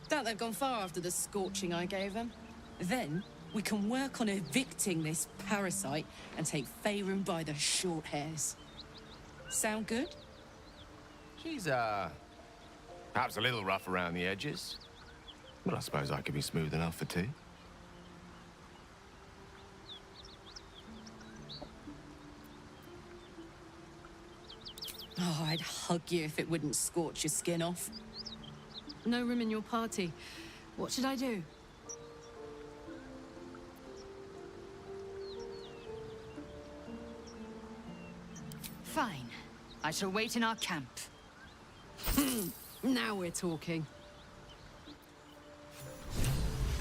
Doubt they've gone far after the scorching I gave them. Then, we can work on evicting this parasite and take Faerûn by the short hairs. Sound good? She's, perhaps a little rough around the edges. But I suppose I could be smooth enough for tea. Oh, I'd hug you if it wouldn't scorch your skin off. No room in your party. What should I do? Fine. I shall wait in our camp. Now we're talking.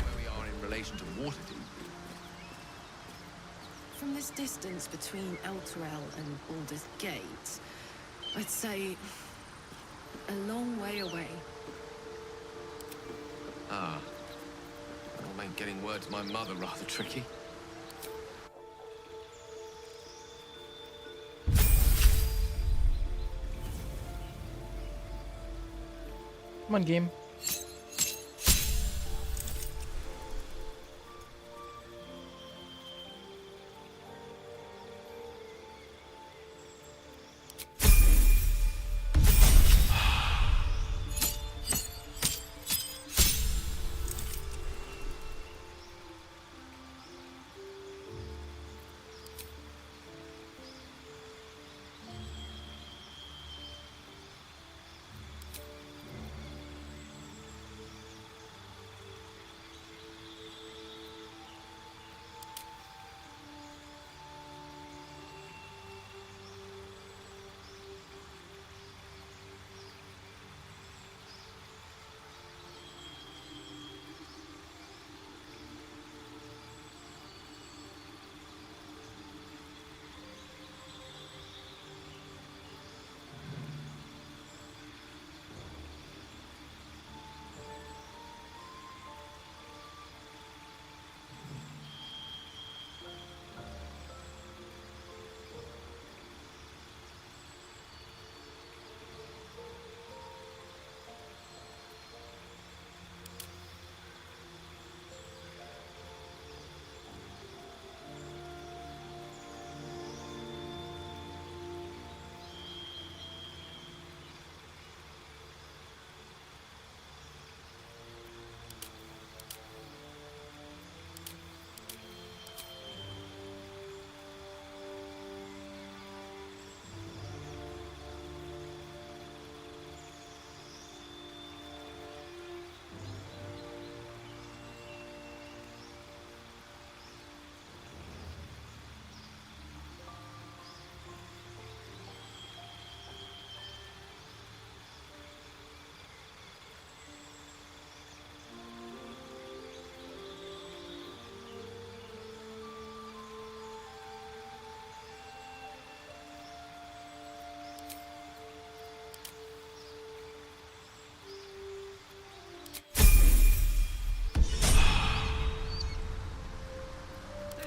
Where we are in relation to Waterdeep. From this distance between Elturel and Baldur's Gate, I'd say a long way away. Ah. That'll make getting word to my mother rather tricky. Come on, game.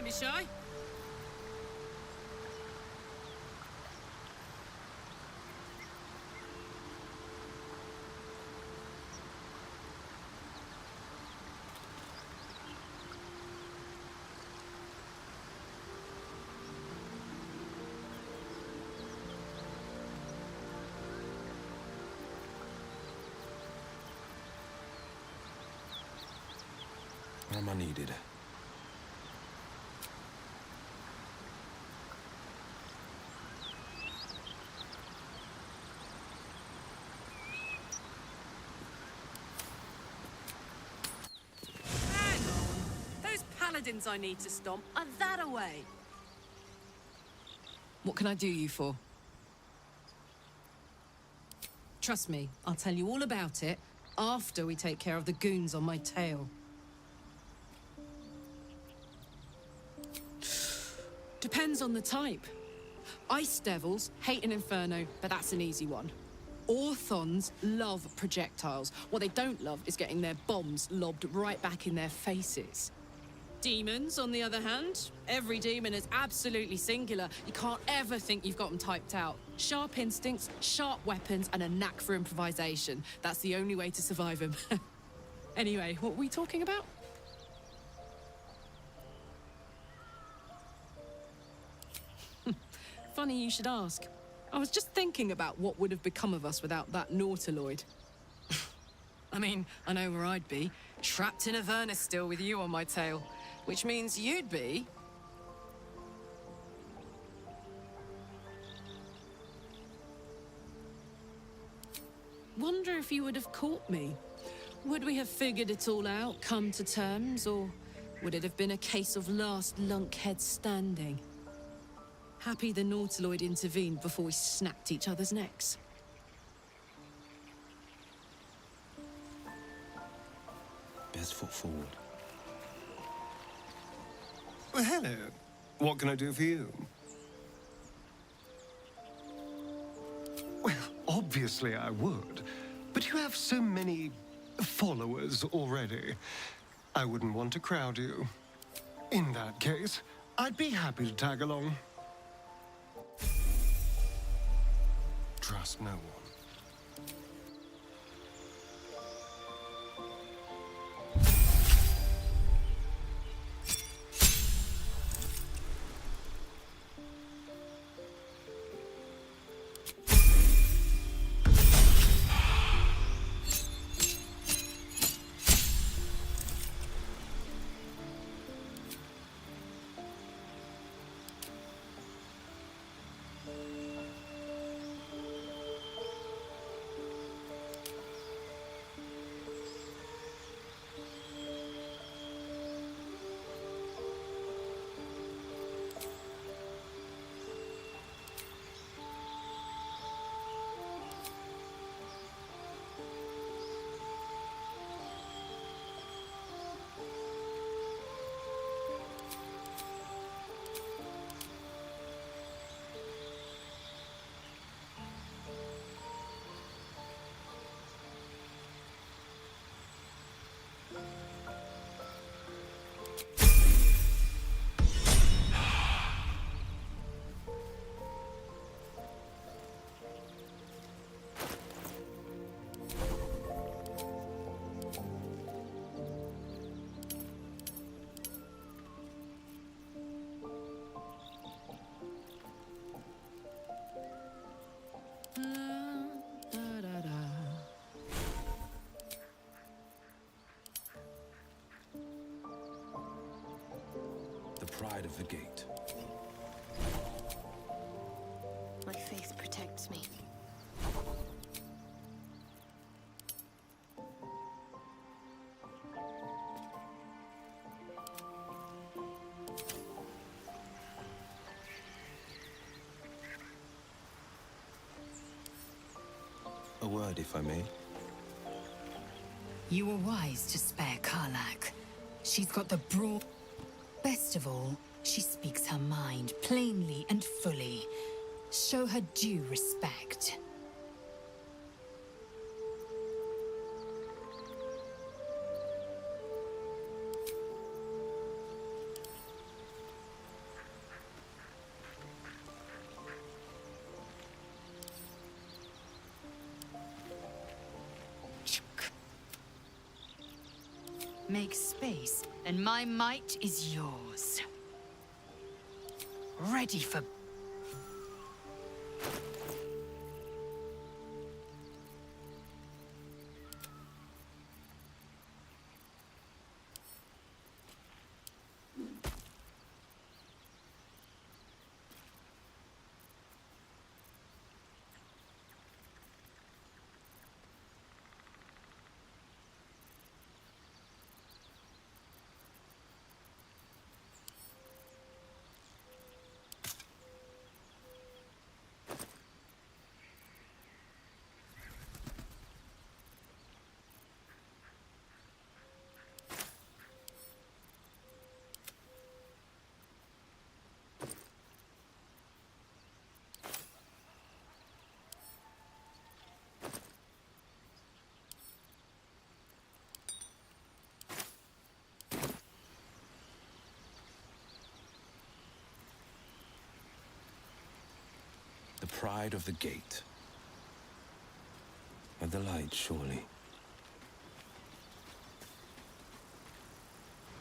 be shy. Where am I needed? Hang on. Those paladins I need to stomp are that away. What can I do you for? Trust me, I'll tell you all about it after we take care of the goons on my tail. Depends on the type. Ice devils hate an inferno, but that's an easy one. Orthons love projectiles. What they don't love is getting their bombs lobbed right back in their faces. Demons, on the other hand, every demon is absolutely singular. You can't ever think you've got them typed out. Sharp instincts, sharp weapons, and a knack for improvisation. That's the only way to survive them. Anyway, what were we talking about? Funny you should ask. I was just thinking about what would have become of us without that nautiloid. I mean, I know where I'd be. Trapped in Avernus still with you on my tail. Which means you'd be... Wonder if you would have caught me. Would we have figured it all out, come to terms, or would it have been a case of last lunkhead standing? Happy the nautiloid intervened before we snapped each other's necks. Best foot forward. Well, hello. What can I do for you? Well, obviously I would. But you have so many followers already. I wouldn't want to crowd you. In that case, I'd be happy to tag along. Trust no one. Pride of the gate. My faith protects me. A word, if I may. You were wise to spare Karlak. She's got the broad... Best of all, she speaks her mind plainly and fully. Show her due respect. Make space, and my might is yours. Ready for... The pride of the gate. A delight, surely.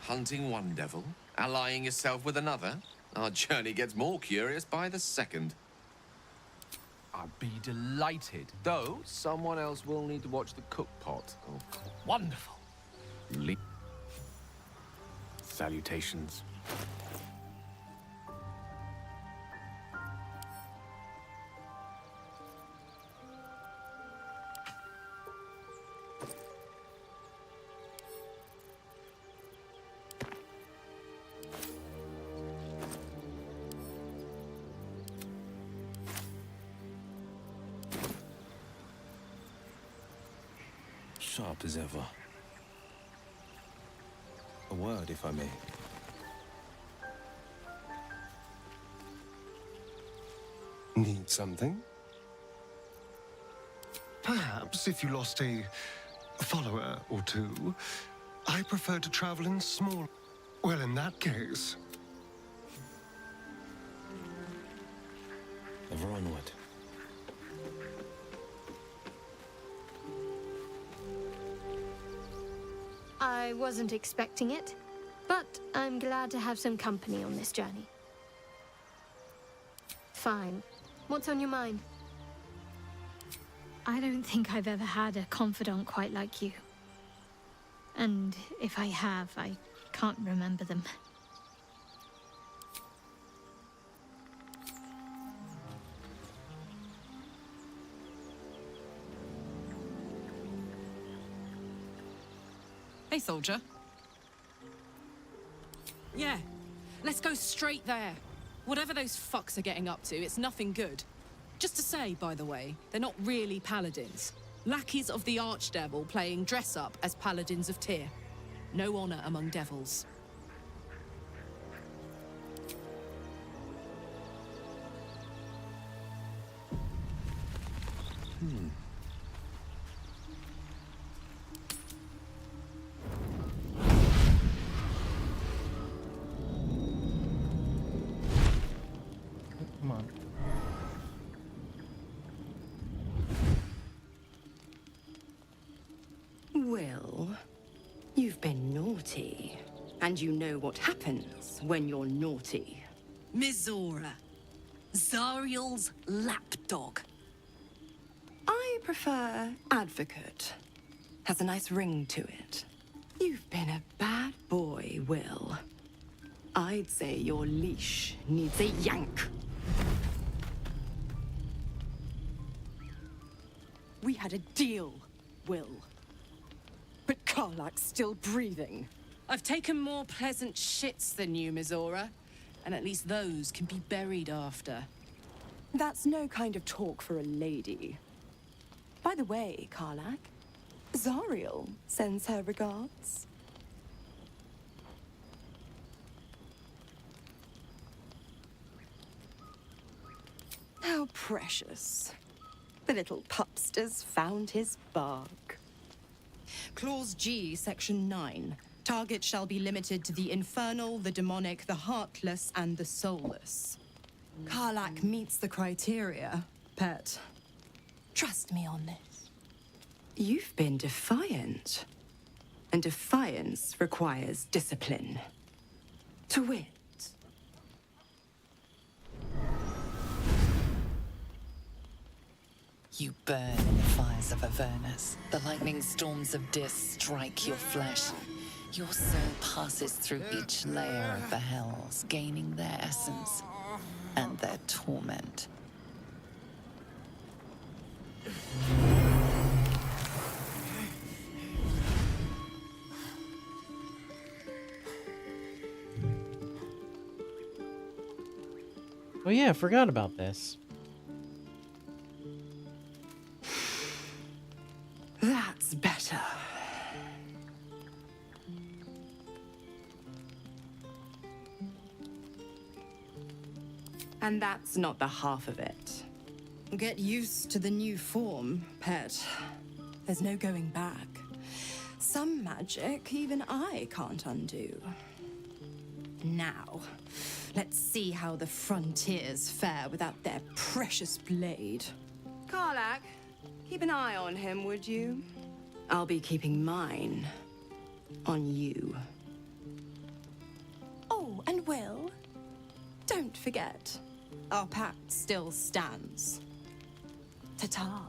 Hunting one devil, allying yourself with another? Our journey gets more curious by the second. I'd be delighted, though someone else will need to watch the cook pot. Oh, wonderful. Salutations. Sharp as ever. A word, if I may. Need something? Perhaps if you lost a follower or two, I prefer to travel in small... Well, in that case... Ever onward. I wasn't expecting it, but I'm glad to have some company on this journey. Fine. What's on your mind? I don't think I've ever had a confidant quite like you. And if I have, I can't remember them. Hey, soldier. Yeah, let's go straight there. Whatever those fucks are getting up to, it's nothing good. Just to say, by the way, they're not really paladins. Lackeys of the Archdevil playing dress-up as paladins of Tyr. No honor among devils. Come on. Wyll, you've been naughty. And you know what happens when you're naughty. Mizora. Zariel's lapdog. I prefer advocate. Has a nice ring to it. You've been a bad boy, Wyll. I'd say your leash needs a yank. We had a deal, Wyll. But Karlach's still breathing. I've taken more pleasant shits than you, Mizora. And at least those can be buried after. That's no kind of talk for a lady. By the way, Karlach, Zariel sends her regards. How precious. The little pupster's found his bark. Clause G, Section 9. Target shall be limited to the infernal, the demonic, the heartless, and the soulless. Karlach meets the criteria, pet. Trust me on this. You've been defiant. And defiance requires discipline. To wit. You burn in the fires of Avernus. The lightning storms of Dis strike your flesh. Your soul passes through each layer of the hells, gaining their essence and their torment. Oh yeah, I forgot about this. That's better. And that's not the half of it. Get used to the new form, pet. There's no going back. Some magic even I can't undo. Now, let's see how the frontiers fare without their precious blade. Karlach, keep an eye on him, would you? I'll be keeping mine on you. Oh, and Wyll, don't forget, our pact still stands. Ta-ta.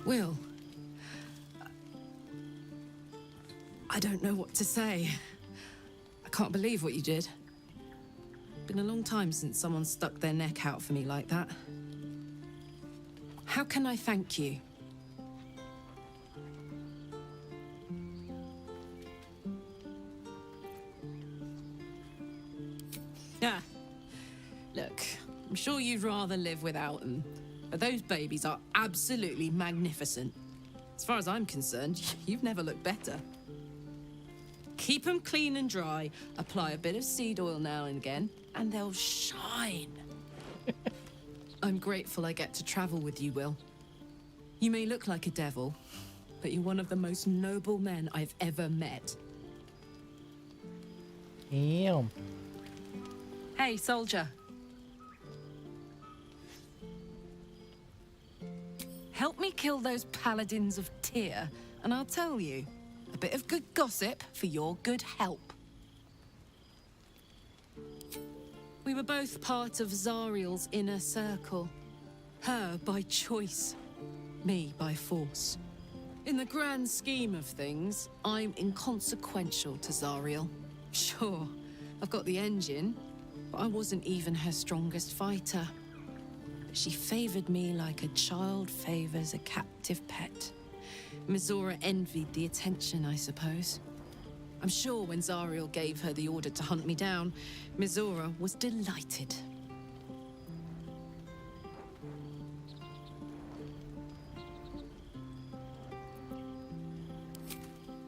Wyll, I don't know what to say. I can't believe what you did. Been a long time since someone stuck their neck out for me like that. How can I thank you? Yeah. Look, I'm sure you'd rather live without them. But those babies are absolutely magnificent. As far as I'm concerned, you've never looked better. Keep them clean and dry, apply a bit of seed oil now and again, and they'll shine. I'm grateful I get to travel with you, Wyll. You may look like a devil, but you're one of the most noble men I've ever met. Damn. Hey, soldier. Help me kill those paladins of Tyr, and I'll tell you, a bit of good gossip for your good help. We were both part of Zariel's inner circle. Her by choice, me by force. In the grand scheme of things, I'm inconsequential to Zariel. Sure, I've got the engine, but I wasn't even her strongest fighter. She favored me like a child favors a captive pet. Mizora envied the attention, I suppose. I'm sure when Zariel gave her the order to hunt me down, Mizora was delighted.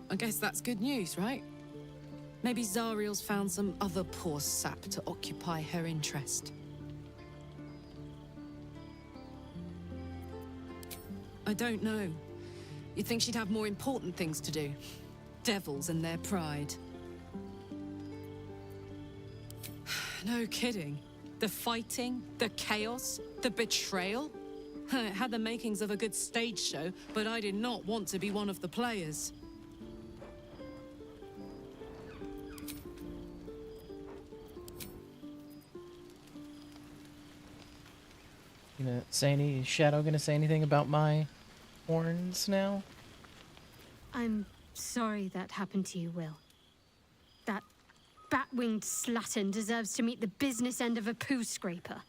I guess that's good news, right? Maybe Zariel's found some other poor sap to occupy her interest. I don't know. You'd think she'd have more important things to do. Devils and their pride. No kidding. The fighting, the chaos, the betrayal. It had the makings of a good stage show, but I did not want to be one of the players. Shadow gonna say anything about my horns now? I'm sorry that happened to you, Wyll. That bat-winged slattern deserves to meet the business end of a poo scraper.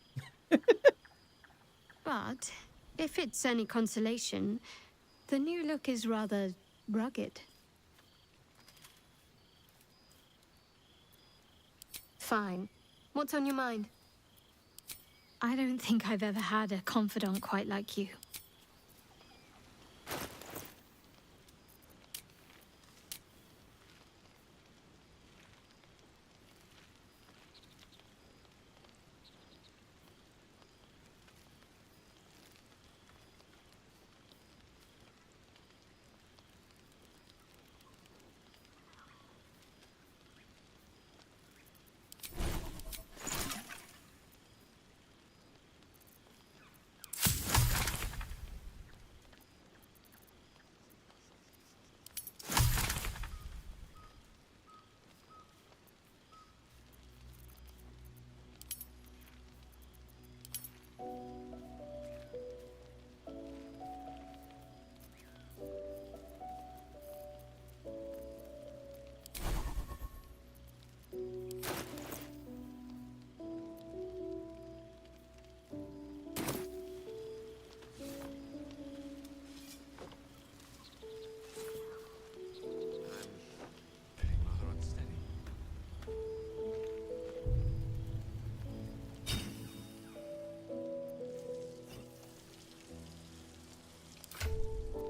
But if it's any consolation, the new look is rather rugged. Fine. What's on your mind? I don't think I've ever had a confidant quite like you.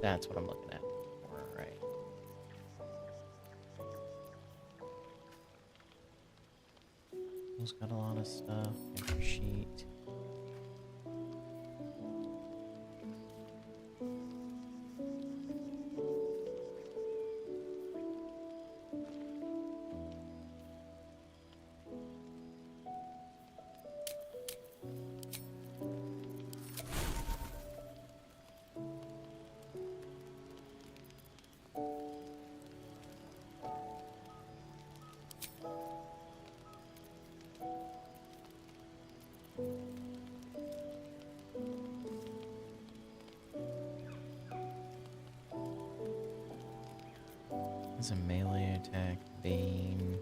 That's what I'm looking at. All right. Will's got a lot of stuff. Character sheet. It's a melee attack, Bane.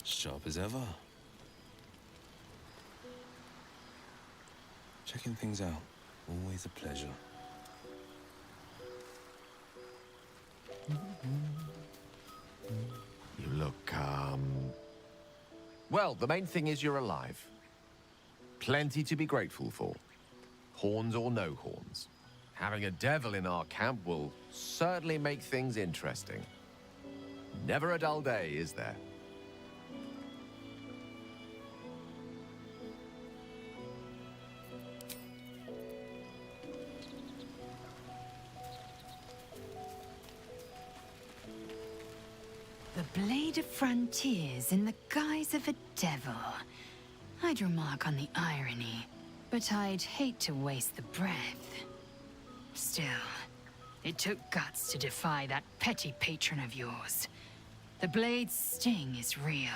Sharp as ever. Checking things out. Always a pleasure. You look, well, the main thing is you're alive. Plenty to be grateful for. Horns or no horns. Having a devil in our camp will certainly make things interesting. Never a dull day, is there? The Blade of Frontiers in the guise of a devil. I'd remark on the irony, but I'd hate to waste the breath. Still, it took guts to defy that petty patron of yours. The Blade's sting is real.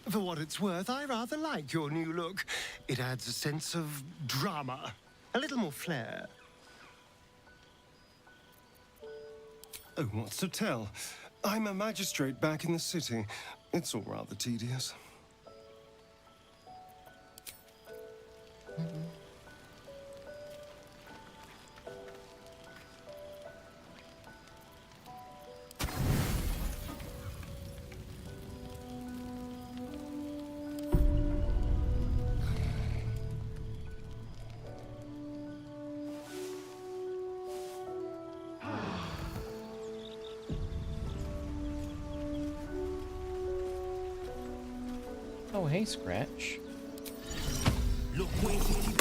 For what it's worth, I rather like your new look. It adds a sense of drama, a little more flair. Oh, what's to tell? I'm a magistrate back in the city. It's all rather tedious. Oh, hey, Scratch. Look where he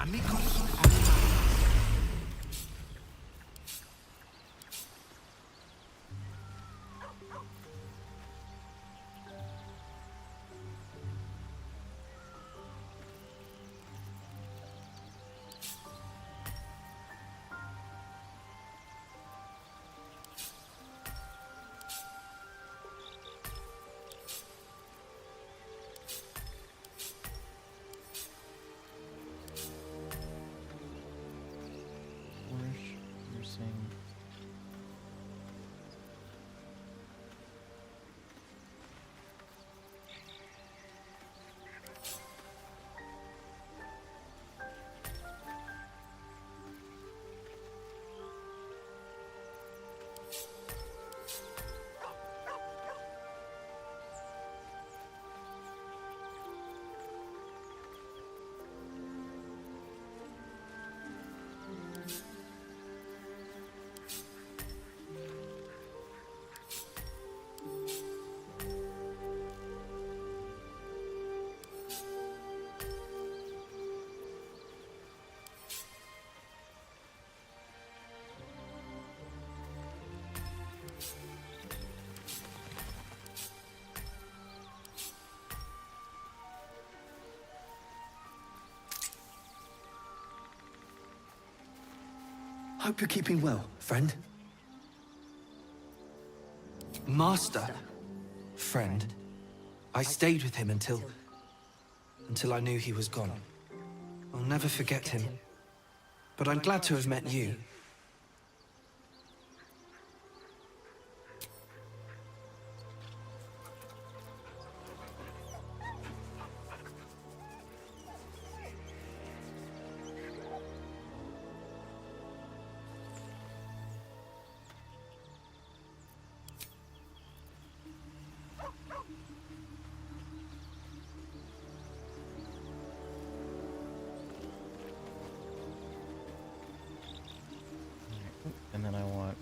Amigos, missing. Hope you're keeping well, friend. Master. Friend. I stayed with him until I knew he was gone. I'll never forget him. But I'm glad to have met you. And then I want...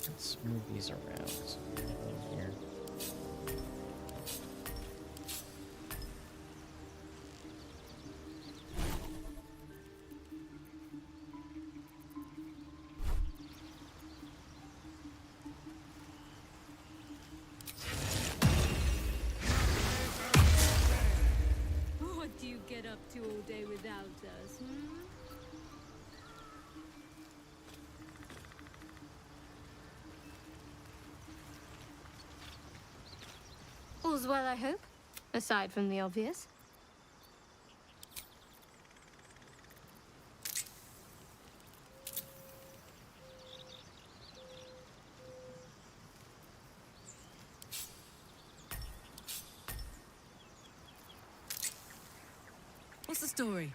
Let's move these around. So here. What do you get up to all day without us, All's well, I hope, aside from the obvious. What's the story?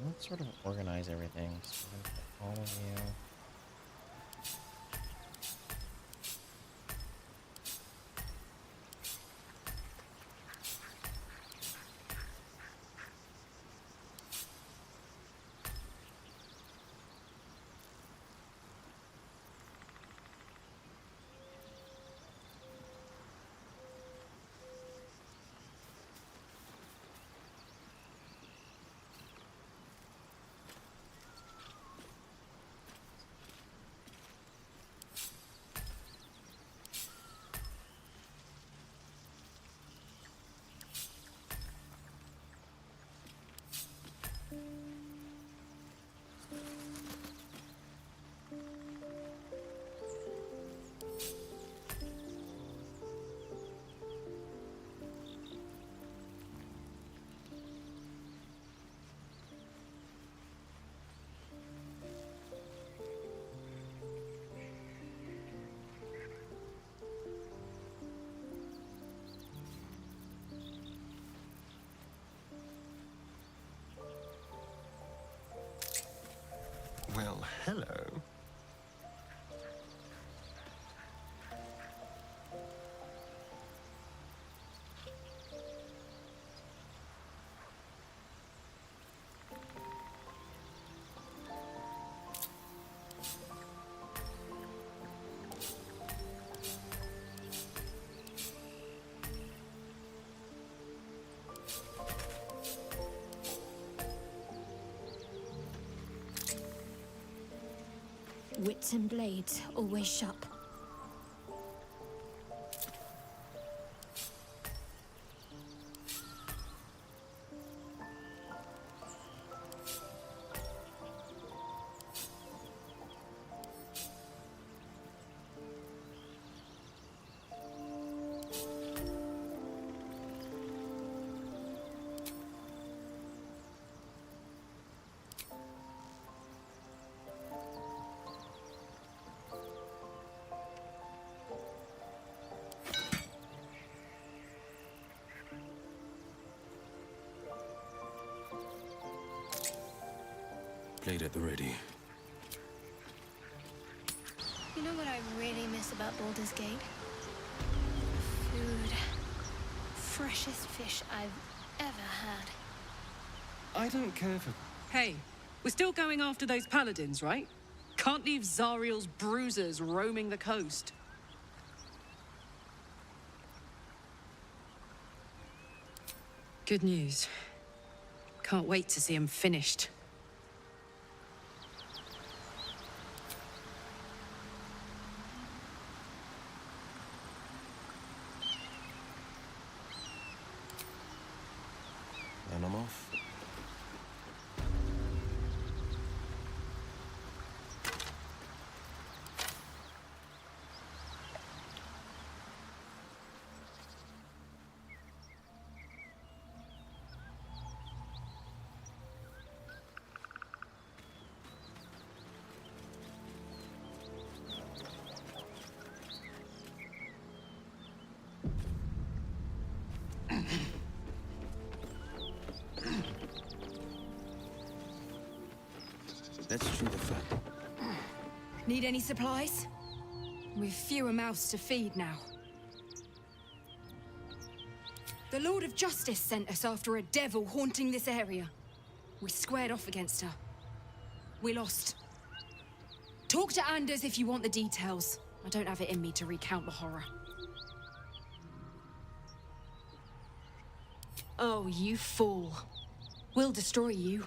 Let's sort of organize everything. So we're gonna put all of you. Well, hello. Wits and blades, always sharp. Blade at the ready. You know what I really miss about Baldur's Gate? Food. Freshest fish I've ever had. I don't care for... Hey, we're still going after those paladins, right? Can't leave Zariel's bruisers roaming the coast. Good news. Can't wait to see him finished. And I'm off. Let's chew the fat. Need any supplies? We've fewer mouths to feed now. The Lord of Justice sent us after a devil haunting this area. We squared off against her. We lost. Talk to Anders if you want the details. I don't have it in me to recount the horror. Oh, you fool. We'll destroy you.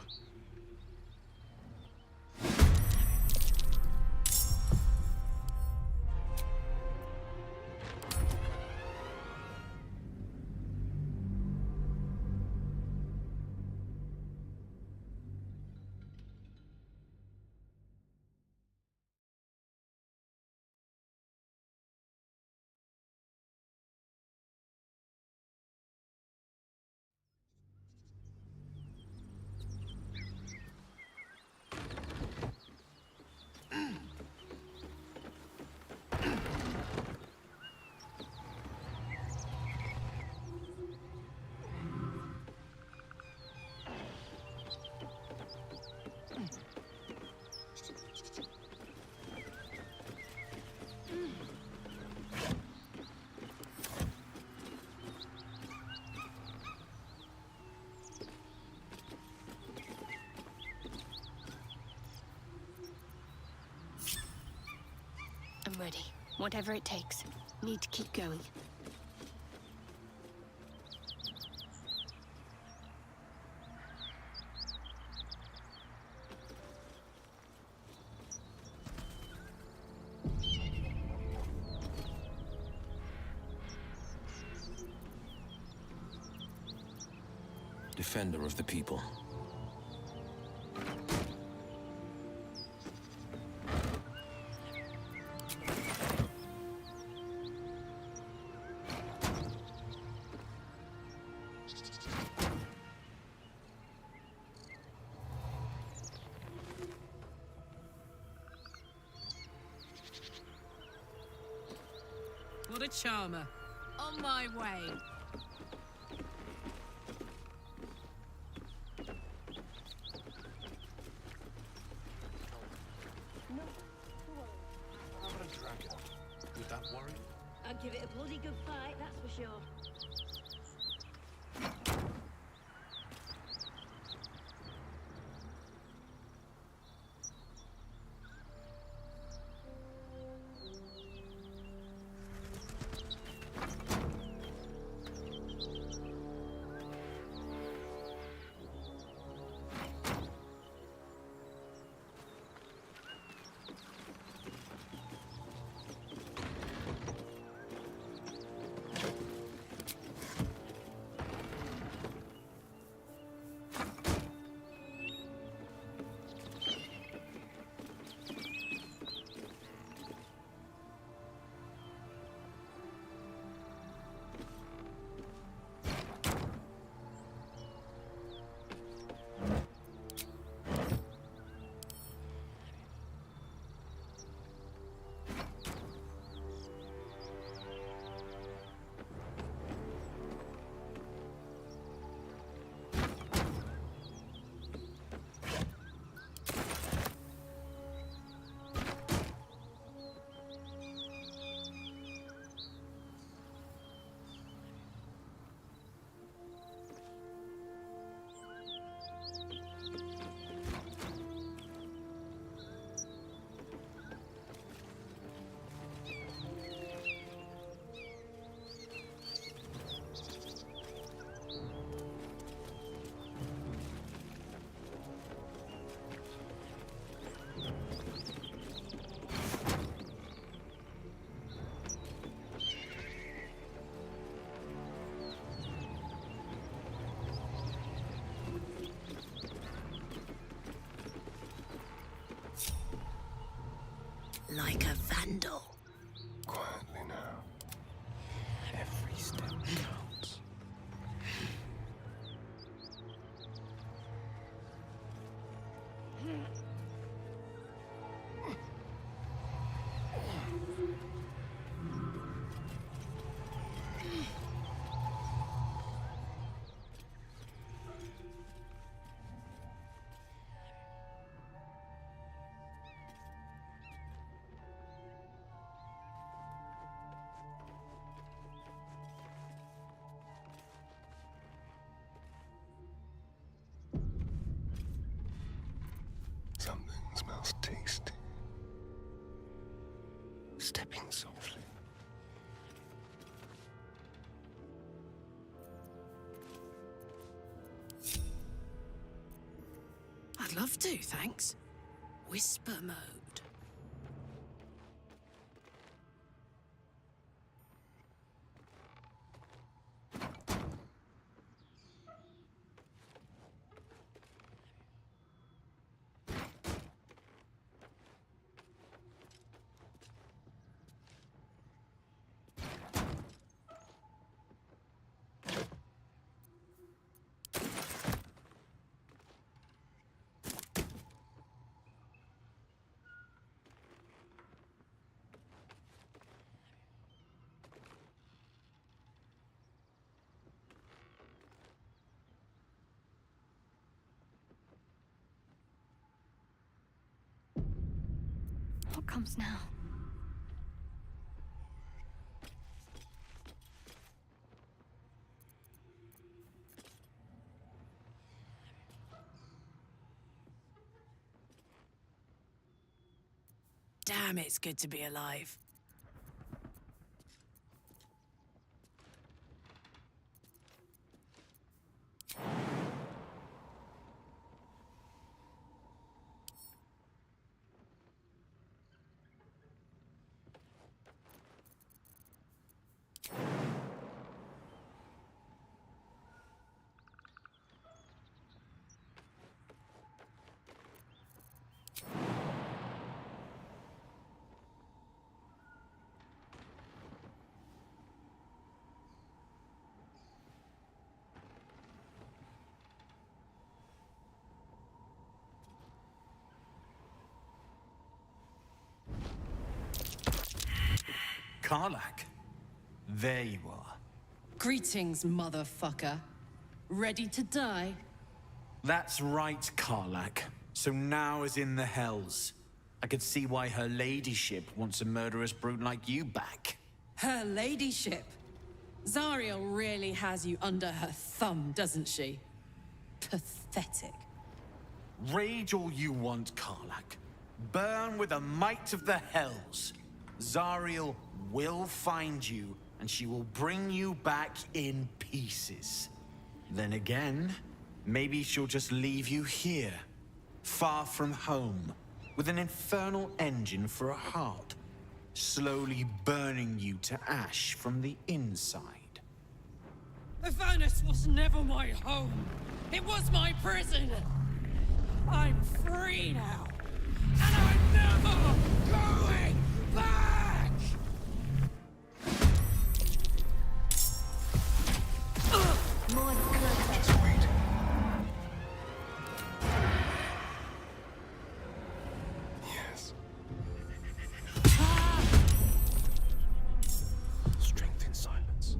I'm ready. Whatever it takes. Need to keep going. Defender of the people. What a charmer. On my way. Would that worry? I'd give it a bloody good fight, that's for sure. like a vandal. Quietly now. Every step counts. Something smells tasty. Stepping softly. I'd love to, thanks. Whisper mode. What comes now? Damn, it's good to be alive. Karlach, there you are. Greetings, motherfucker. Ready to die? That's right, Karlach. So now is in the hells. I could see why her ladyship wants a murderous brute like you back. Her ladyship. Zariel really has you under her thumb, doesn't she? Pathetic. Rage all you want, Karlach. Burn with the might of the hells. Zariel will find you, and she will bring you back in pieces. Then again, maybe she'll just leave you here, far from home, with an infernal engine for a heart, slowly burning you to ash from the inside. Avernus was never my home. It was my prison. I'm free now, and I'm never going back! More Just wait. Yes. Strength in silence.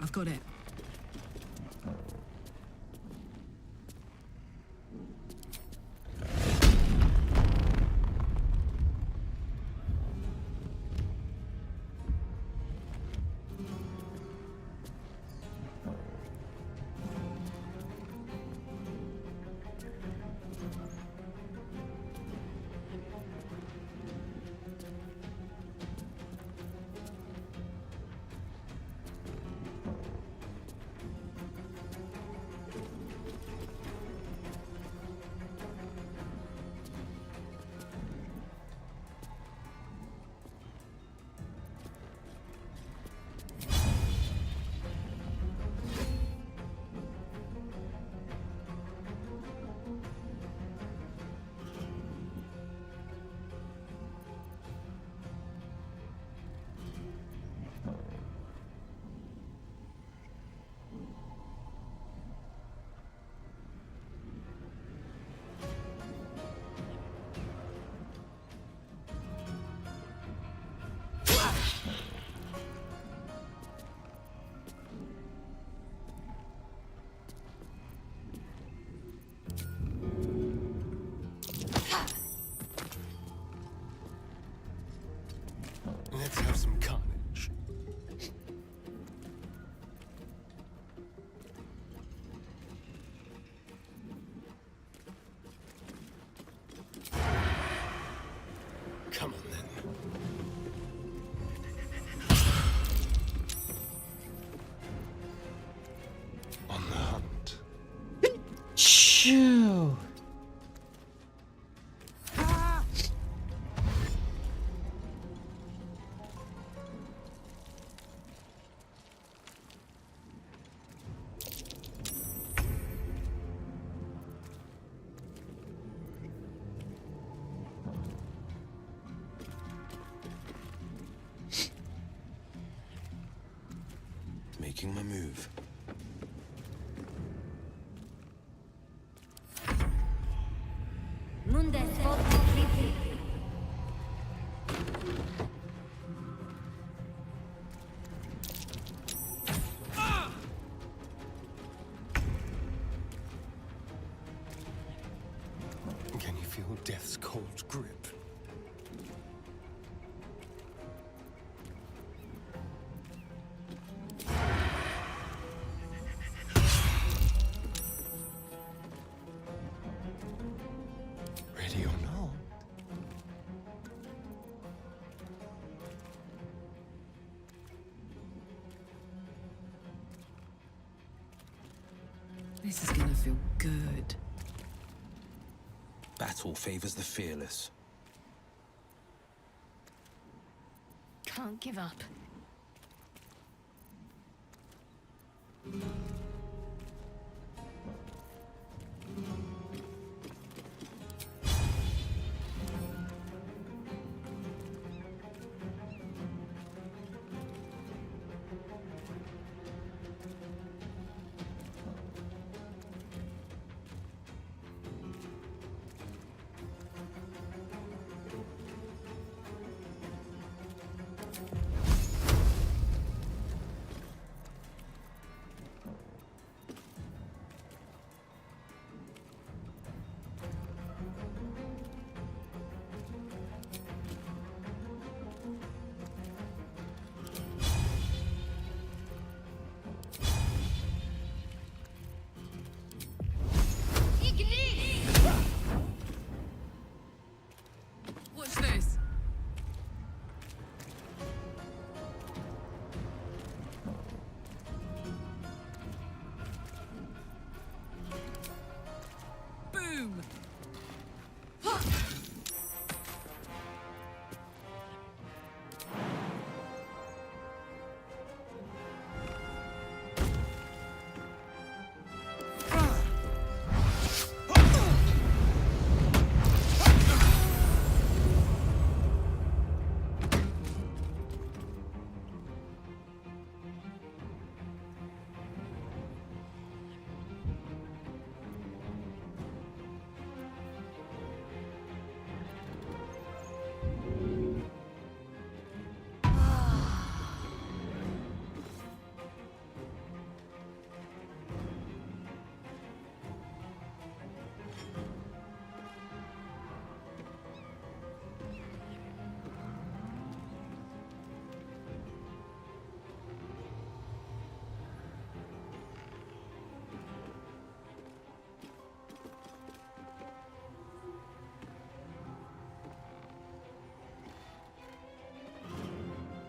I've got it. Let's have some carnage. Come on then. On the hunt. Shoo! Making my move. Can you feel death's cold grip? Ready or not? This is gonna feel good. Battle favors the fearless. Can't give up.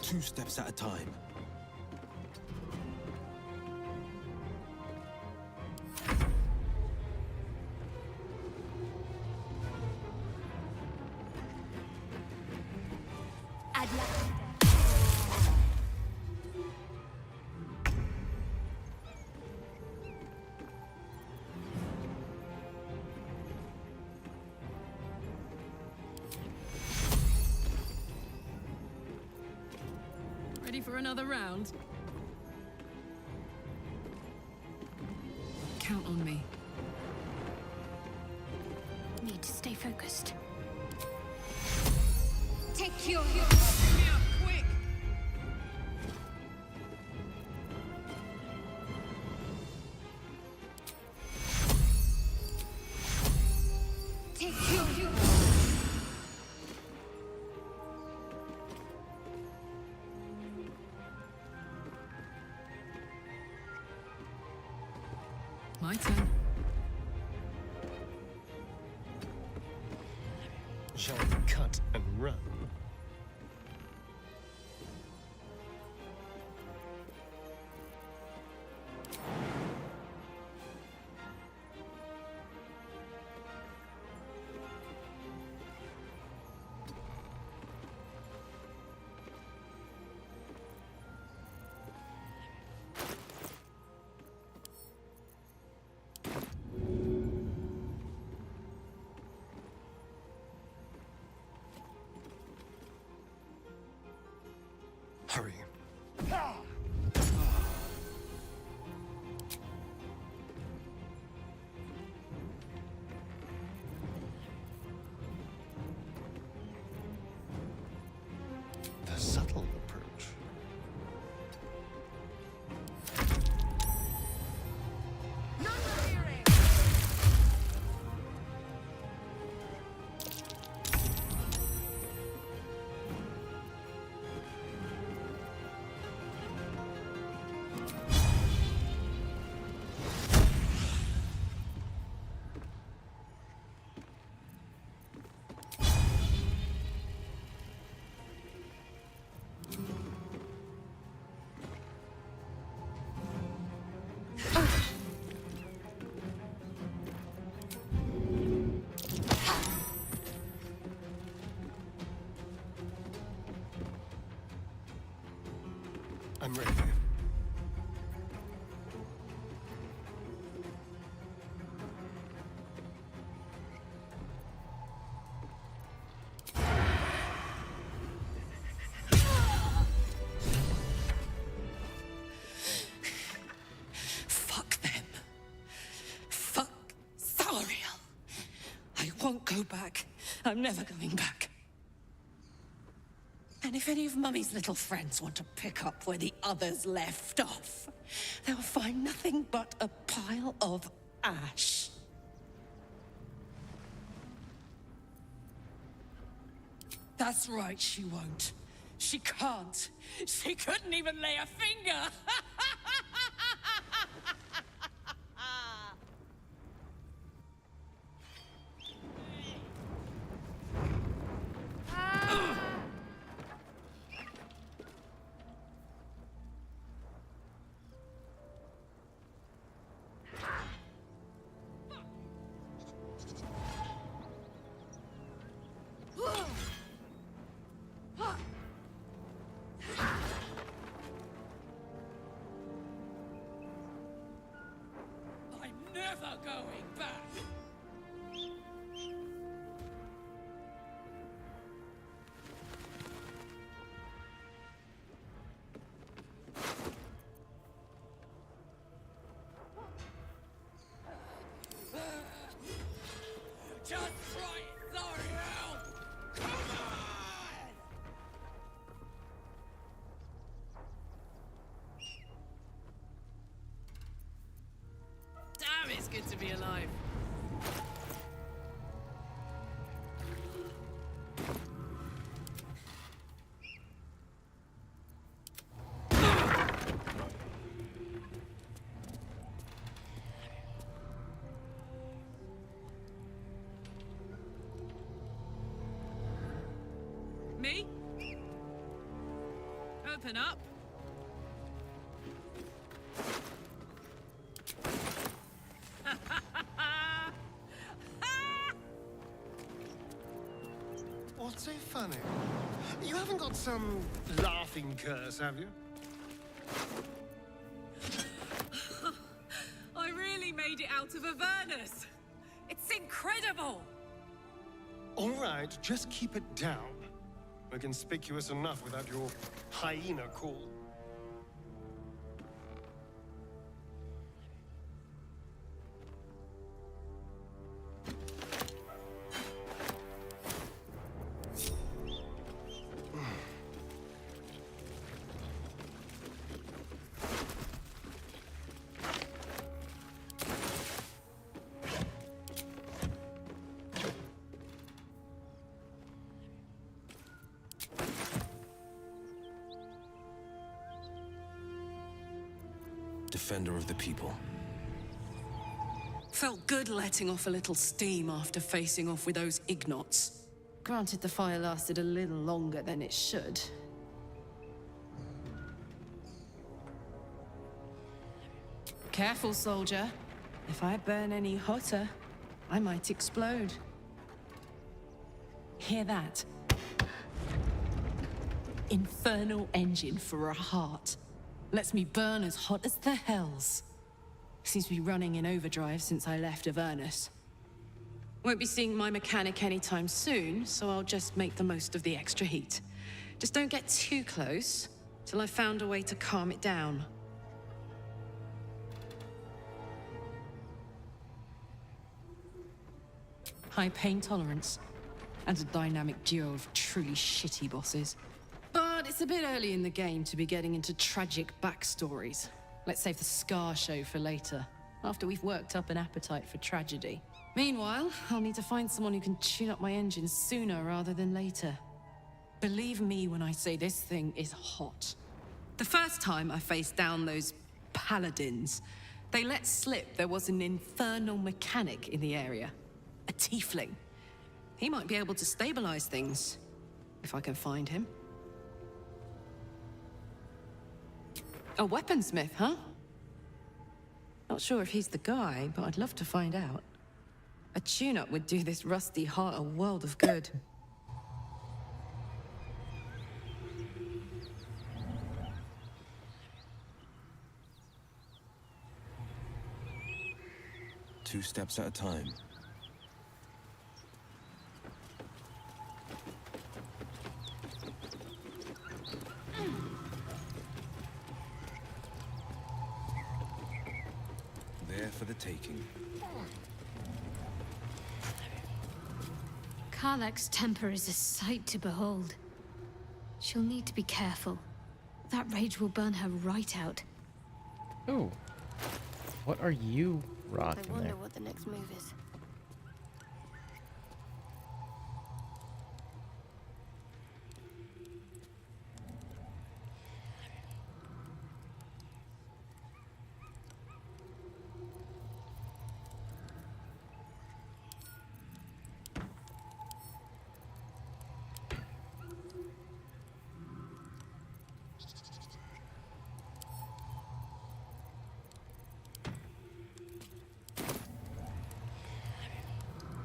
2 steps at a time. Ready for another round? Count on me. Need to stay focused. Take your... Quick! Take your... My turn. Shall we cut and run? Hurry. The subtle approach. I'm ready. Fuck them. Fuck Zariel. I won't go back. I'm never going back. And if any of Mummy's little friends want to pick up where the others left off, they'll find nothing but a pile of ash. That's right, she won't. She can't. She couldn't even lay a finger. Never going back! Just try it, Zariel! Come on! Damn, it's good to be alive. Me? open up. What's so funny? You haven't got some laughing curse, have you? I really made it out of Avernus. It's incredible. All right, just keep it down. We're conspicuous enough without your hyena call. Defender of the people. Felt good letting off a little steam after facing off with those ignots. Granted, the fire lasted a little longer than it should. Careful, soldier. If I burn any hotter, I might explode. Hear that? Infernal engine for a heart. Lets me burn as hot as the hells. Seems to be running in overdrive since I left Avernus. Won't be seeing my mechanic anytime soon, so I'll just make the most of the extra heat. Just don't get too close, till I've found a way to calm it down. High pain tolerance, and a dynamic duo of truly shitty bosses. But it's a bit early in the game to be getting into tragic backstories. Let's save the Scar show for later, after we've worked up an appetite for tragedy. Meanwhile, I'll need to find someone who can tune up my engine sooner rather than later. Believe me when I say this thing is hot. The first time I faced down those paladins, they let slip there was an infernal mechanic in the area. A tiefling. He might be able to stabilize things, if I can find him. A weaponsmith, huh? Not sure if he's the guy, but I'd love to find out. A tune-up would do this rusty heart a world of good. Two steps at a time. There for the taking. Karlach's temper is a sight to behold. She'll need to be careful. That rage will burn her right out. Ooh. What are you rocking I wonder there? what the next move is.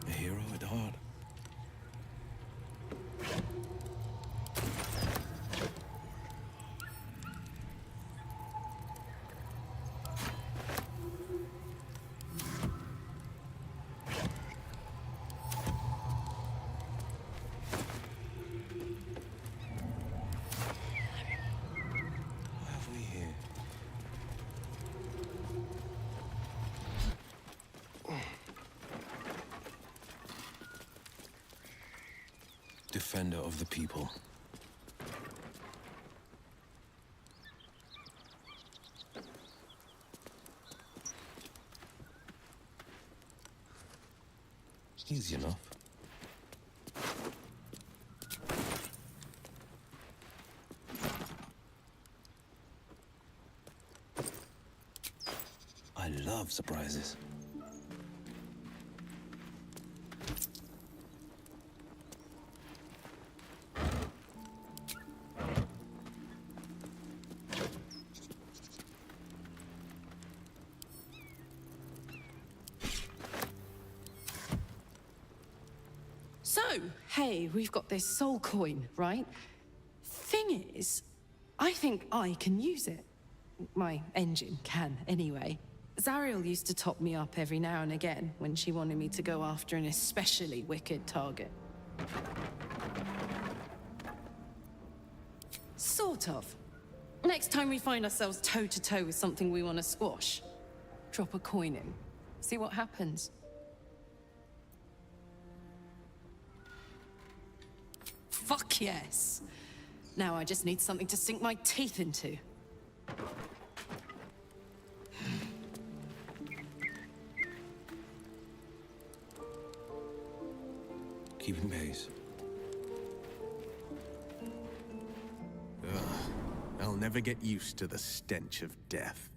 A hero at heart. What have we here? Defender of the people. Easy enough. I love surprises. Hey, we've got this soul coin, right? Thing is, I think I can use it. My engine can, anyway. Zariel used to top me up every now and again when she wanted me to go after an especially wicked target. Sort of. Next time we find ourselves toe-to-toe with something we want to squash, drop a coin in. See what happens. Fuck yes! Now I just need something to sink my teeth into. Keeping pace. Ugh. I'll never get used to the stench of death.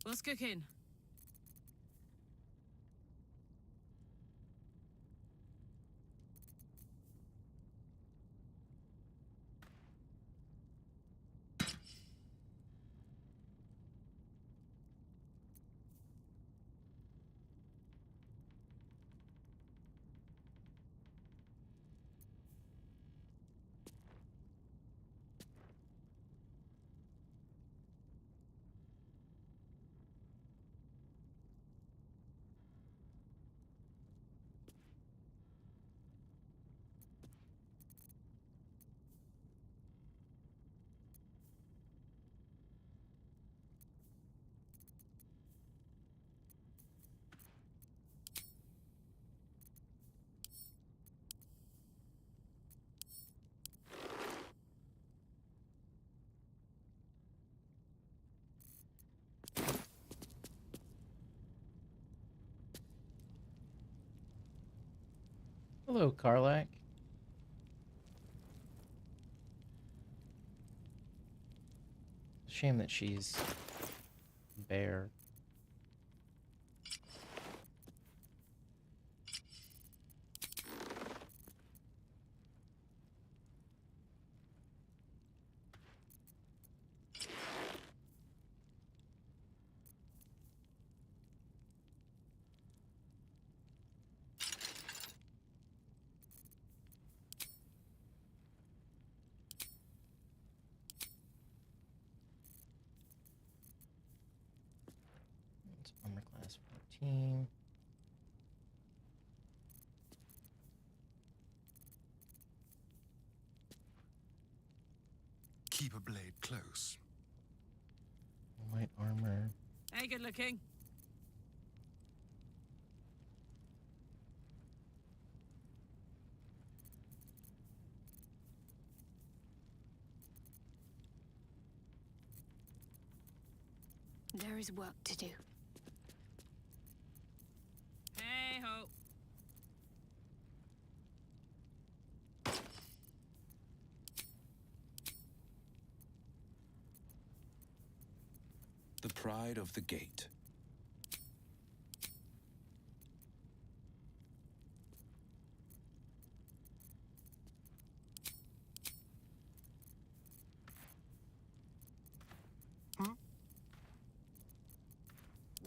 What's cooking? Hello, Karlak. Shame that she's bare. Armor class 14. Keep a blade close. Light armor. Hey, good looking. There is work to do. Hey ho. pride of the gate.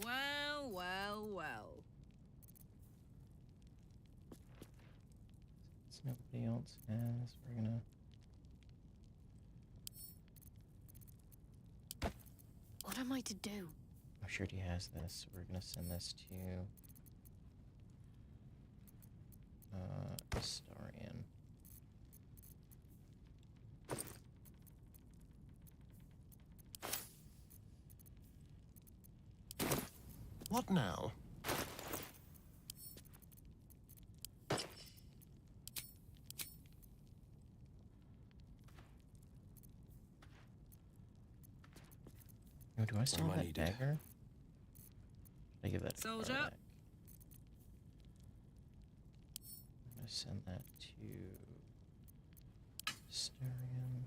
Well, well, well. Since nobody else has, we're gonna... What am I to do? I'm sure he has this, so we're gonna send this to Astarian. What now? Oh, do I still What have am I that needed? dagger? Should I give that to Soldier. Warlock? I'm gonna send that to Astarian.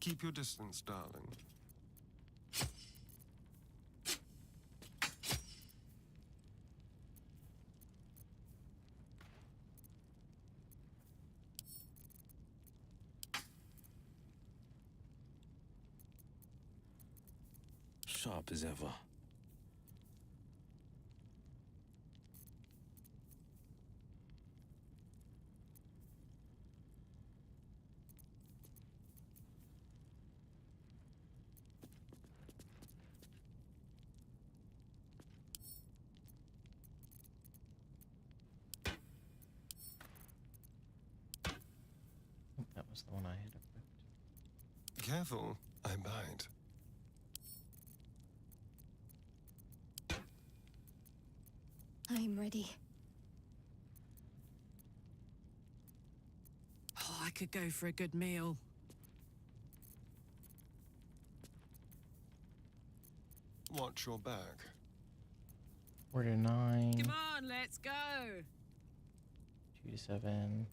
Keep your distance, darling. Sharp as ever. Oh, that was the one I had equipped. Careful, I bite. I'm ready. Oh, I could go for a good meal. Watch your back. 4 to 9. Come on, let's go. 2 to 7.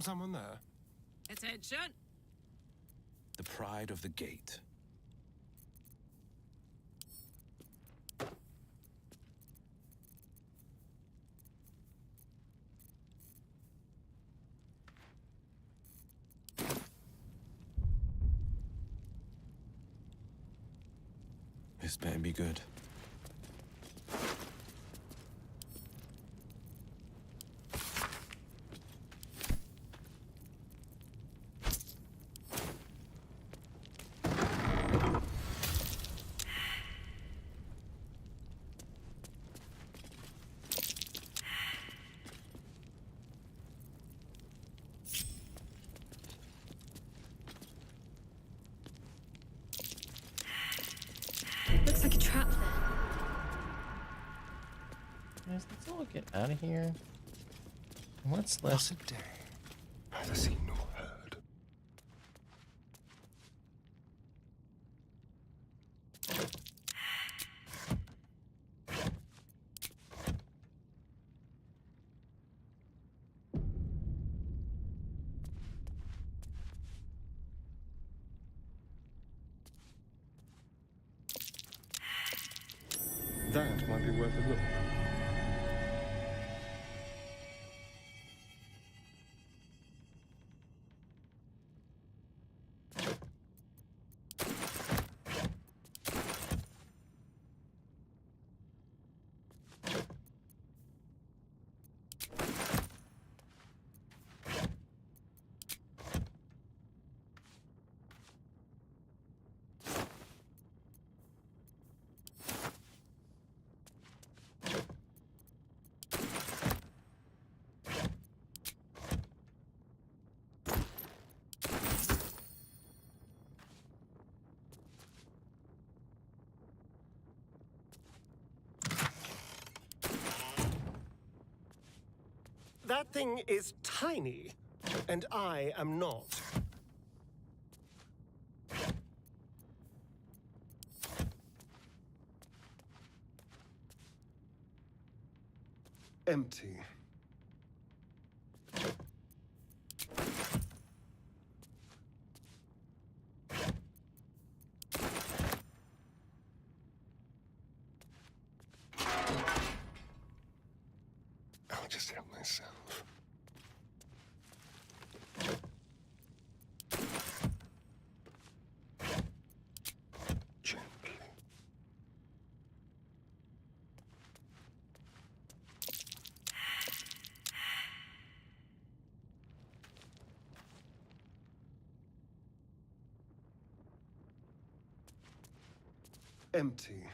Someone there? Attention. The pride of the gate. This better be good. Looks like a trap there. Guys, let's all get out of here. And let's Not a day, neither seen nor heard. might be worth a look. That thing is tiny, and I am not. Empty. I'll just help myself. Gently. Empty.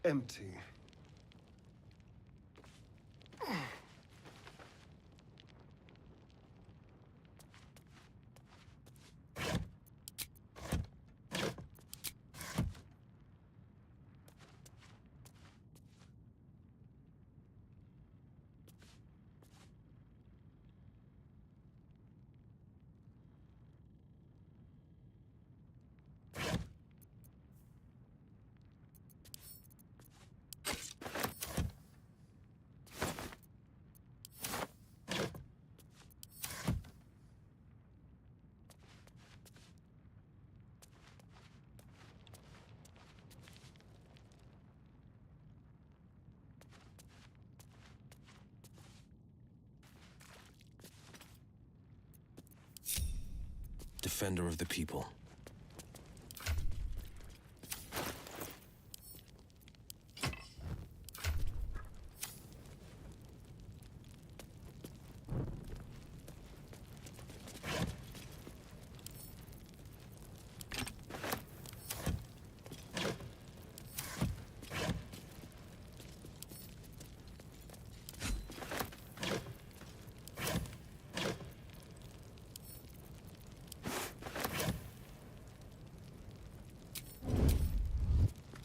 Empty. Defender of the people.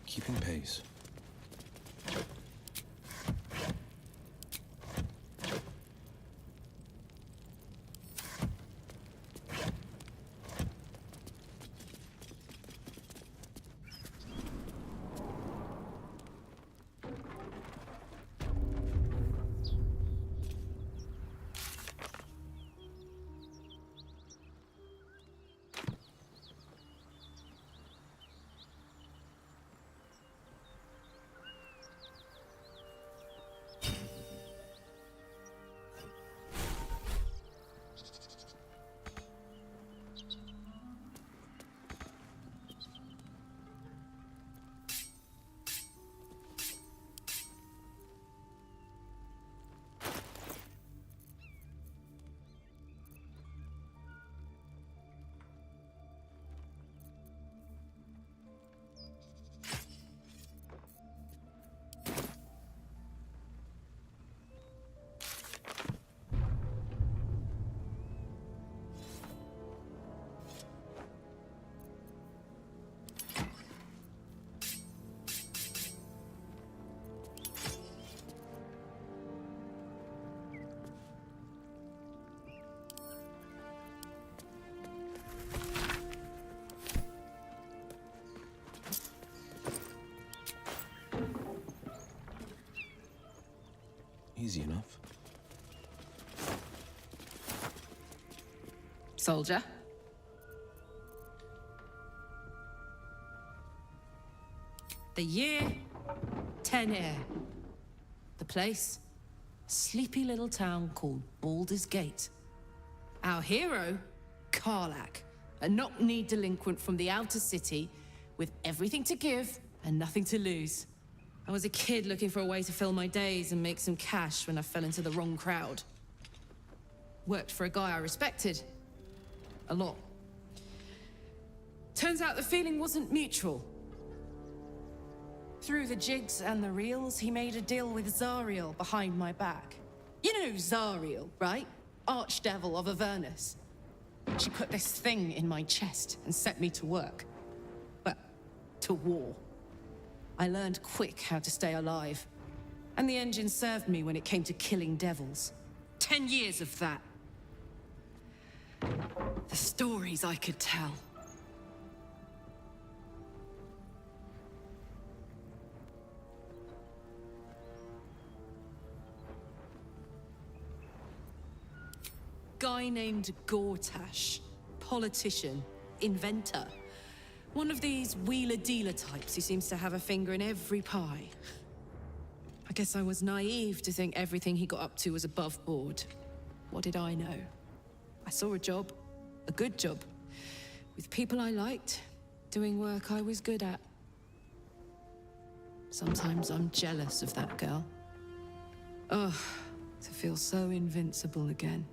Keeping pace. easy enough. Soldier. The year, 10 air. The place, a sleepy little town called Baldur's Gate. Our hero, Karlach, a knock-kneed delinquent from the outer city with everything to give and nothing to lose. I was a kid looking for a way to fill my days and make some cash when I fell into the wrong crowd. Worked for a guy I respected. A lot. Turns out the feeling wasn't mutual. Through the jigs and the reels, he made a deal with Zariel behind my back. You know Zariel, right? Archdevil of Avernus. She put this thing in my chest and set me to work. Well, to war. I learned quick how to stay alive. And the engine served me when it came to killing devils. 10 years of that. The stories I could tell. Guy named Gortash. Politician. Inventor. One of these wheeler-dealer types who seems to have a finger in every pie. I guess I was naive to think everything he got up to was above board. What did I know? I saw a job. A good job. With people I liked. Doing work I was good at. Sometimes I'm jealous of that girl. Ugh, to feel so invincible again.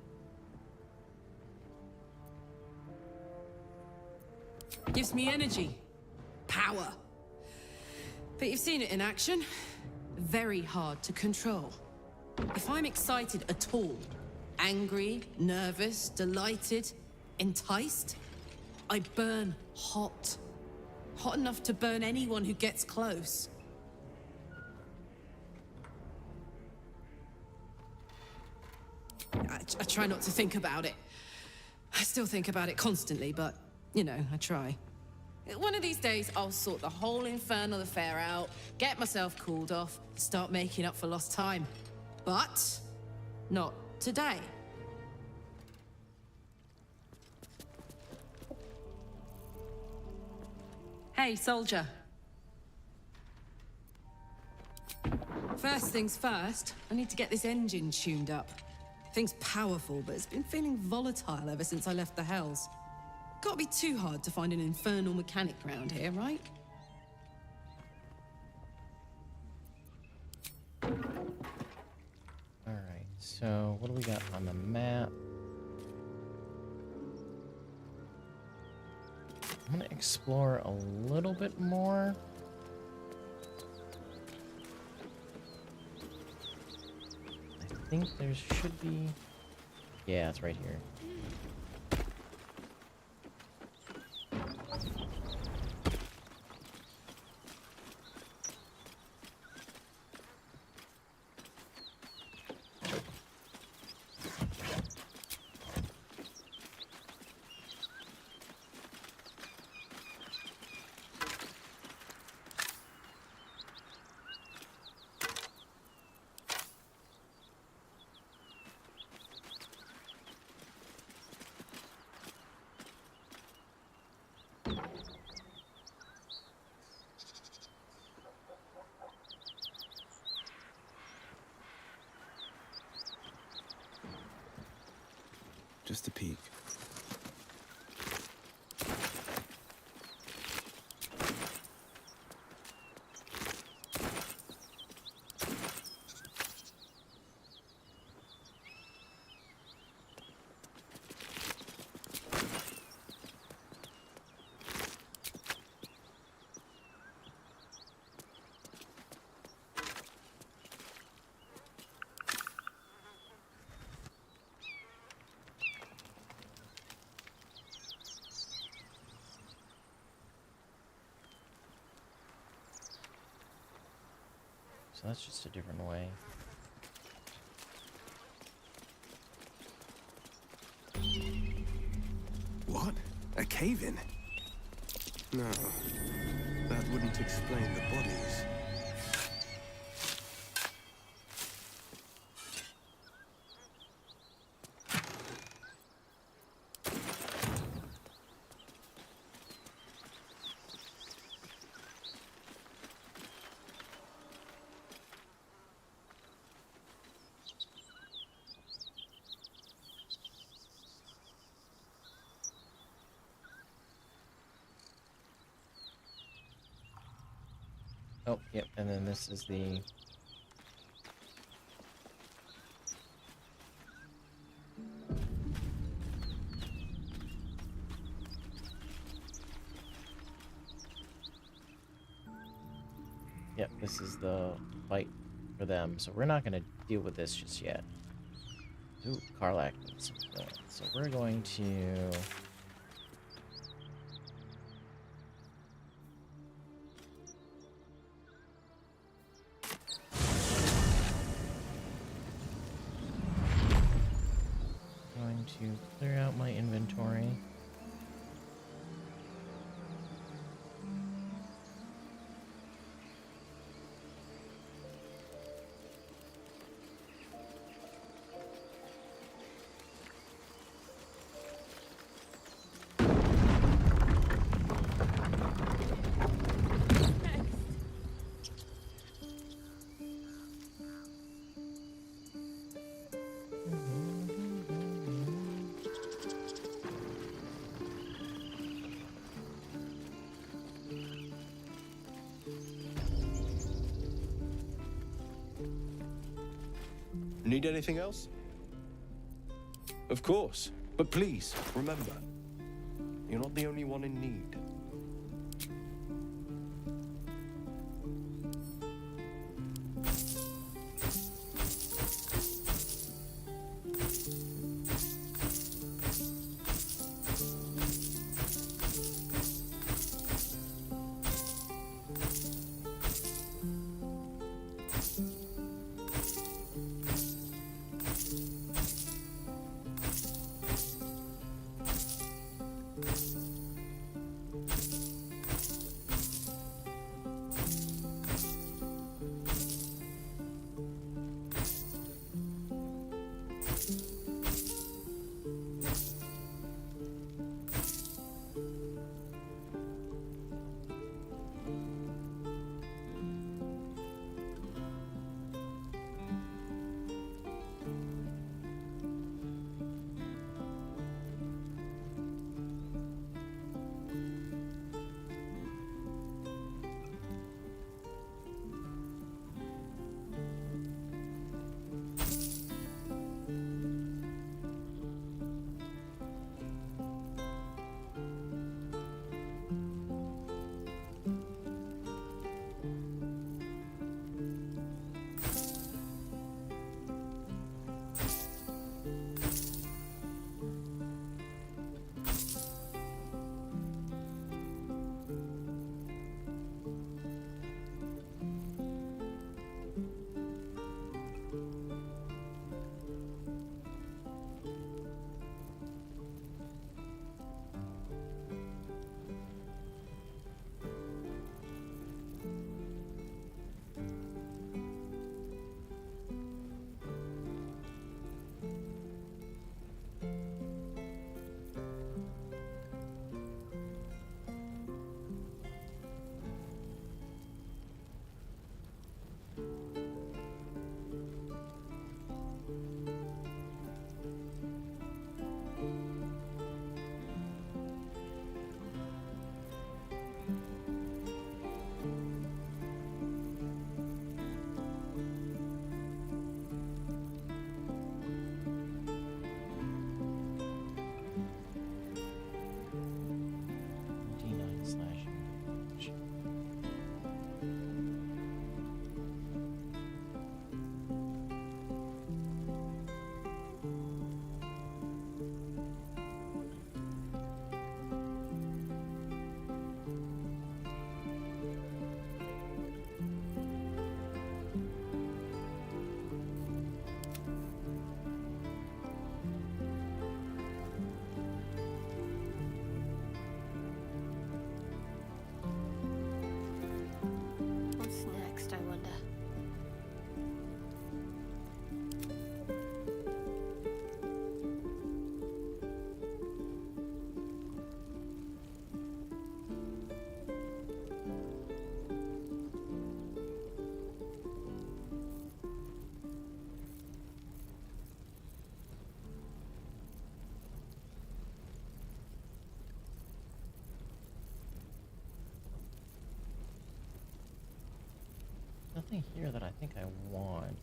Gives me energy. Power. But you've seen it in action. Very hard to control. If I'm excited at all, angry, nervous, delighted, enticed, I burn hot. Hot enough to burn anyone who gets close. I try not to think about it. I still think about it constantly, but, you know, I try. One of these days, I'll sort the whole infernal affair out, get myself cooled off, start making up for lost time. But not today. Hey, soldier. First things first, I need to get this engine tuned up. Thing's powerful, but it's been feeling volatile ever since I left the Hells. Can't be too hard to find an infernal mechanic around here, right? Alright, so what do we got on the map? I'm gonna explore a little bit more. I think there should be... Yeah, it's right here. Just a peek. So that's just a different way. What? A cave-in? No, that wouldn't explain the bodies. Oh, yep, and then this is the... Yep, this is the fight for them, so we're not going to deal with this just yet. Ooh, Karlach needs some filling. So we're going to... clear out my inventory. Need anything else? Of course. But please, remember, you're not the only one in need. something here that I think I want.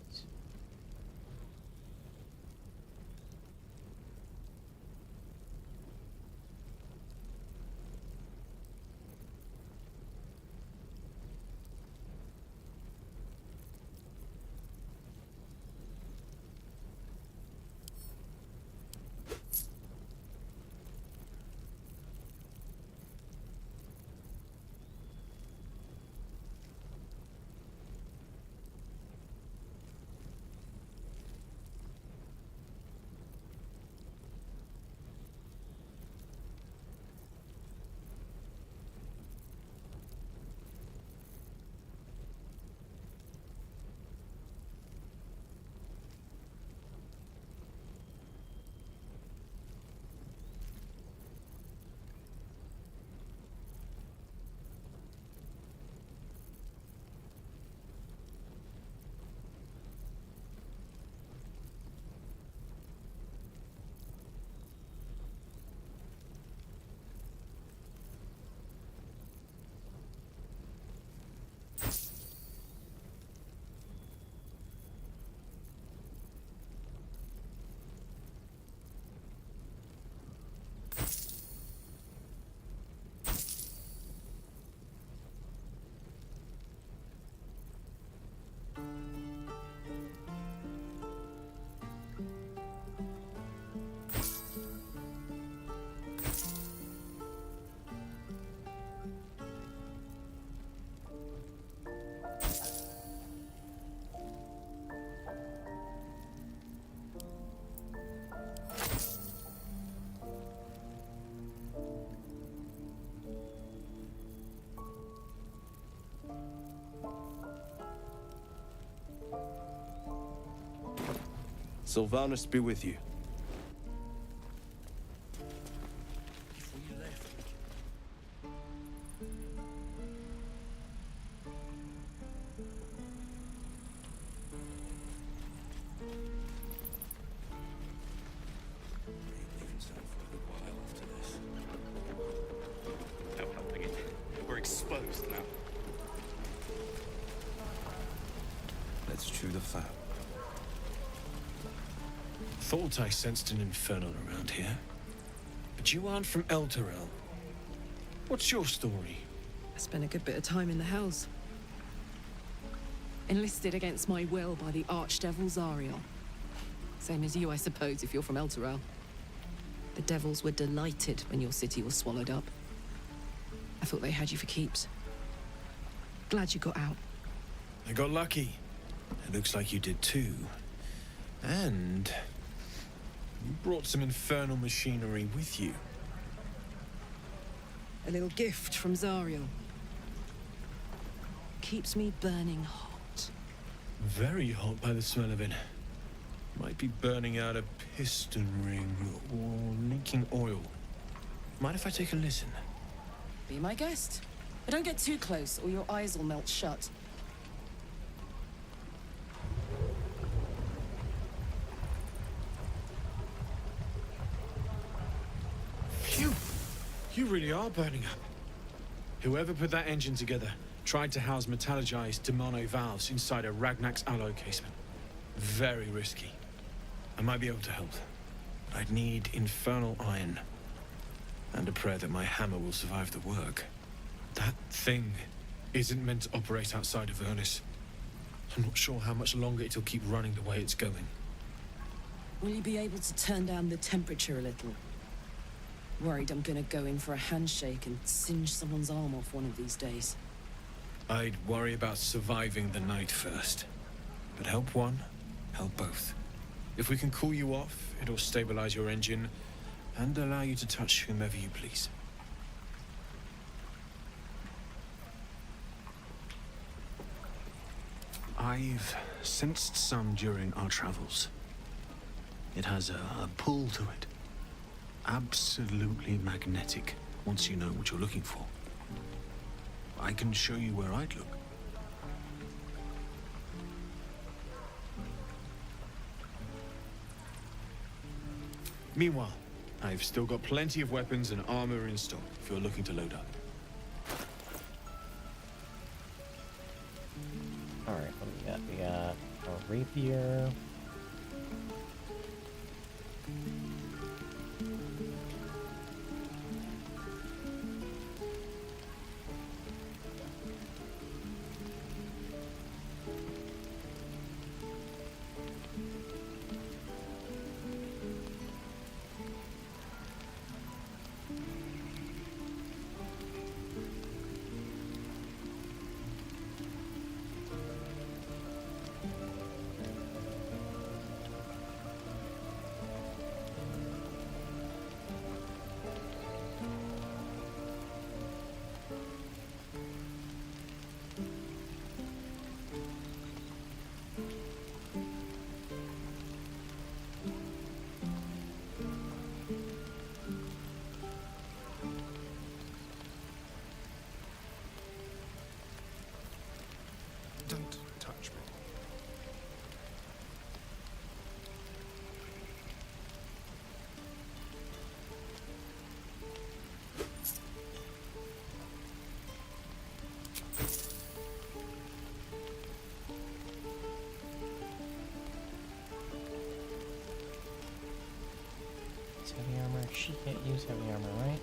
Sylvanus be with you. No helping it. We're exposed now. Let's chew the fat. Thought I sensed an infernal around here. But you aren't from Elturel. What's your story? I spent a good bit of time in the Hells. Enlisted against my will by the Archdevil Zariel. Same as you, I suppose, if you're from Elturel. The devils were delighted when your city was swallowed up. I thought they had you for keeps. Glad you got out. I got lucky. It looks like you did too. And you brought some infernal machinery with you. A little gift from Zariel. Keeps me burning hot. Very hot by the smell of it. Might be burning out a piston ring or leaking oil. Mind if I take a listen? Be my guest. But don't get too close or your eyes will melt shut. Phew! You really are burning up. Whoever put that engine together tried to house metallurgized demono valves inside a Ragnak's alloy casement. Very risky. I might be able to help. But I'd need infernal iron. And a prayer that my hammer will survive the work. That thing isn't meant to operate outside of Avernus. I'm not sure how much longer it'll keep running the way it's going. Will you be able to turn down the temperature a little? Worried I'm gonna go in for a handshake and singe someone's arm off one of these days. I'd worry about surviving the night first. But help one, help both. If we can cool you off, it'll stabilize your engine and allow you to touch whomever you please. I've sensed some during our travels. It has a pull to it. Absolutely magnetic, once you know what you're looking for. I can show you where I'd look. Meanwhile, I've still got plenty of weapons and armor in stock if you're looking to load up. Alright, what do we got? We got a rapier. Don't touch me. It's heavy armor. She can't use heavy armor, right?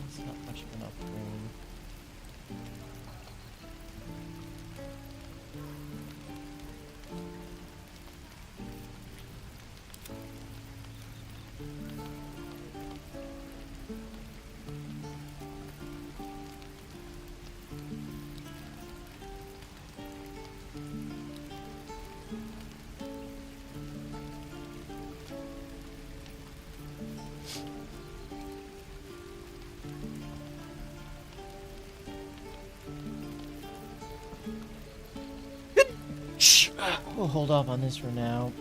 It's not much of an upgrade. We'll hold off on this for now.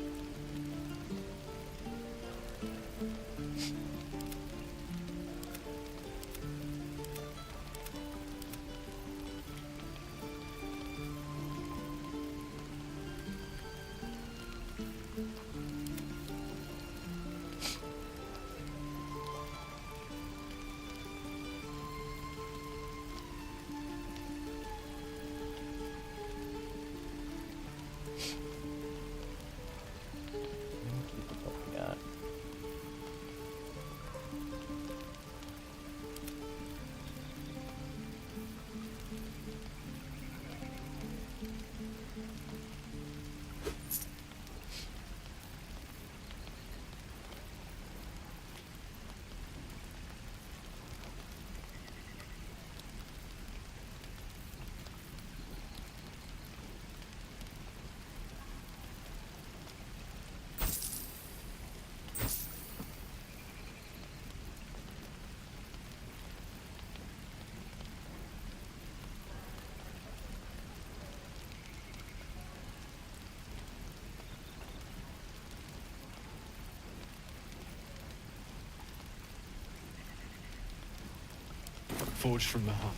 Forged from the heart.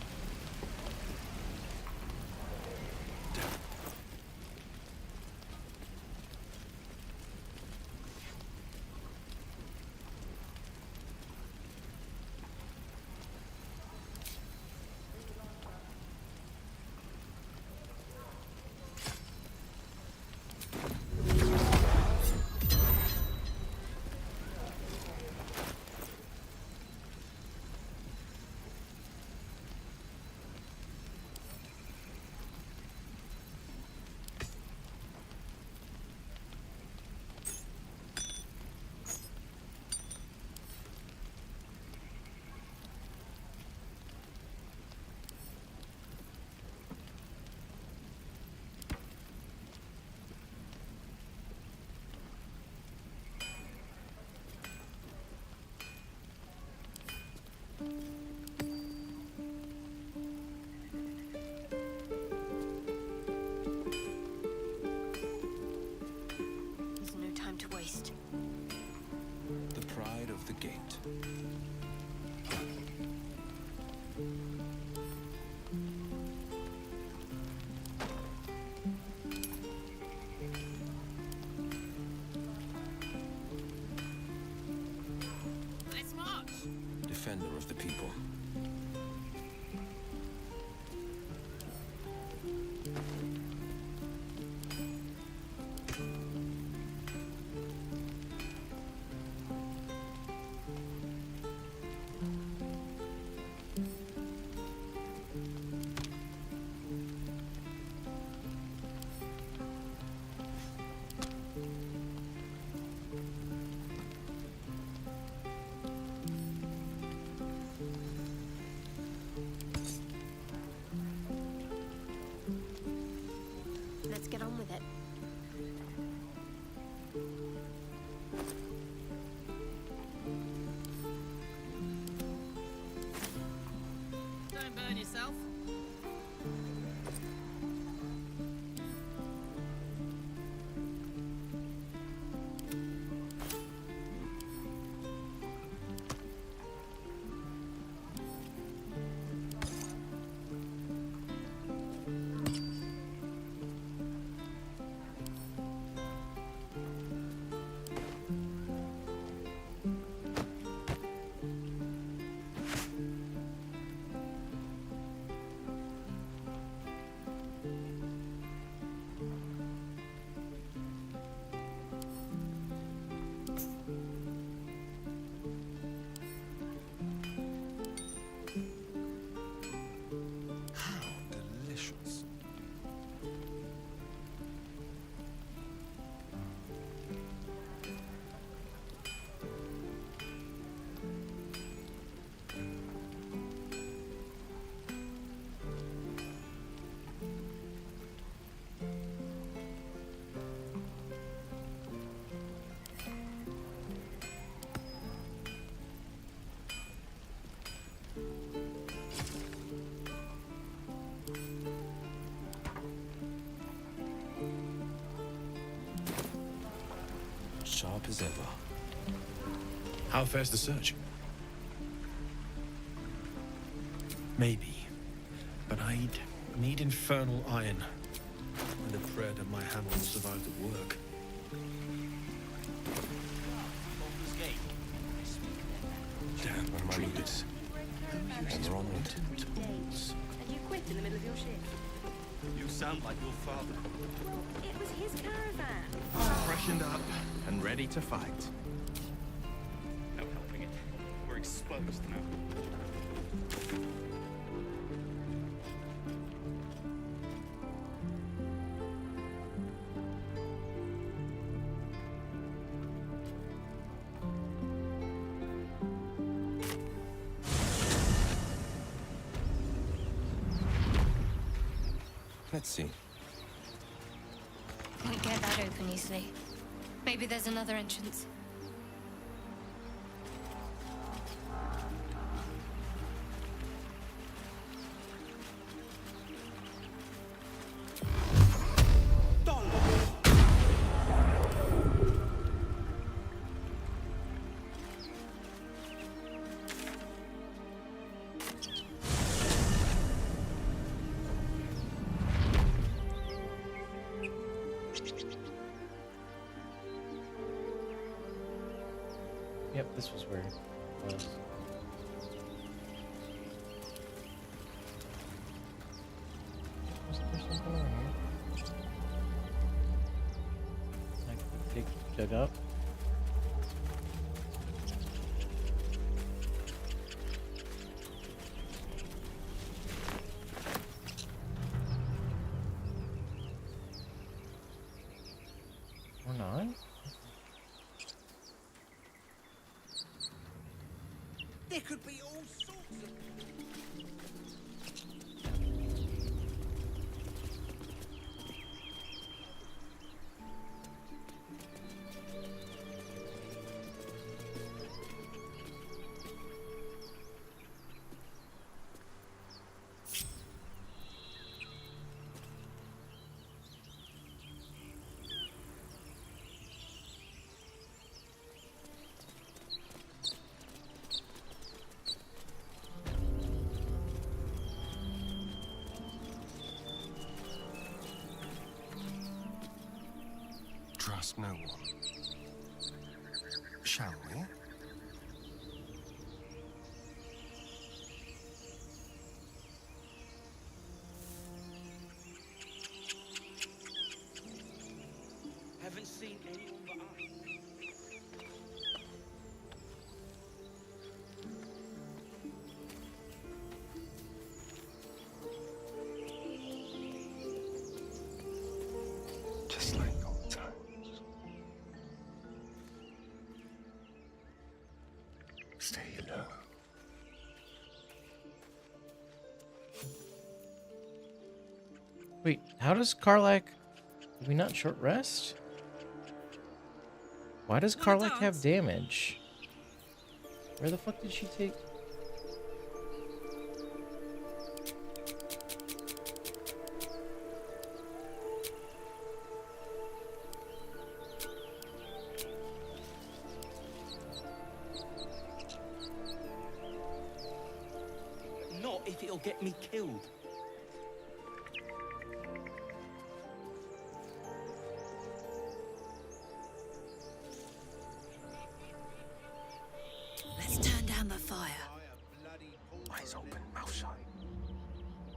defender of the people. Let's get on with it. Don't burn yourself. Sharp as ever. How fares the search? Maybe. But I'd need infernal iron. And a prayer that my hammer will survive the work. Damn, what am I doing? We're on it. And you quit in the middle of your shift. You sound like your father. Well, it was his caravan. Freshened up and ready to fight. No helping it. We're exposed now. Let's see. Can't get that open easily. Maybe there's another entrance. Yep, this was where it was. Wasn't there something around here? Like the pig dug up? Or not? There could be all sorts of... Trust no one. Shall we? Wait, how does Karlach... Did we not short rest? Why does Karlach have damage? Where the fuck did she take... Not if it'll get me killed. Let's turn down the fire. Eyes open, mouth shut.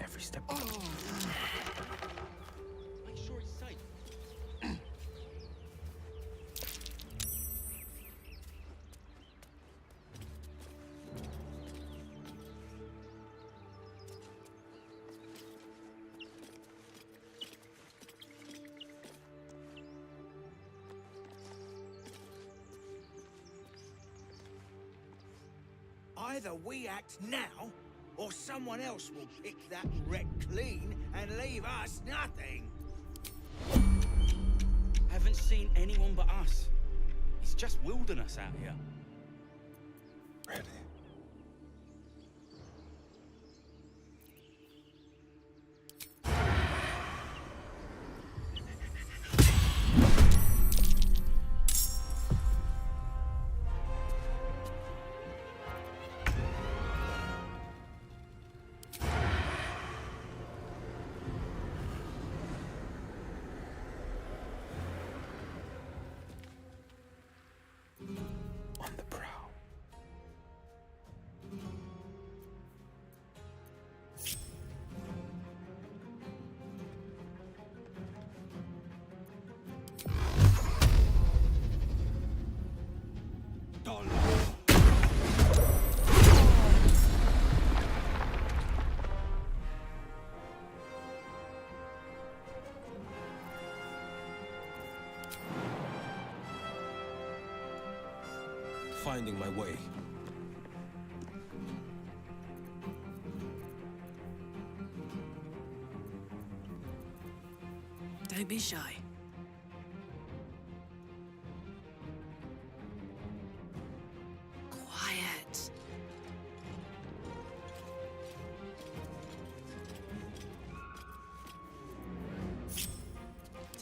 Every step. Make sure it's safe. Either we act now, or someone else will pick that wreck clean and leave us nothing. Haven't seen anyone but us. It's just wilderness out here. Ready. On the prowl. Finding my way. Don't be shy. Quiet.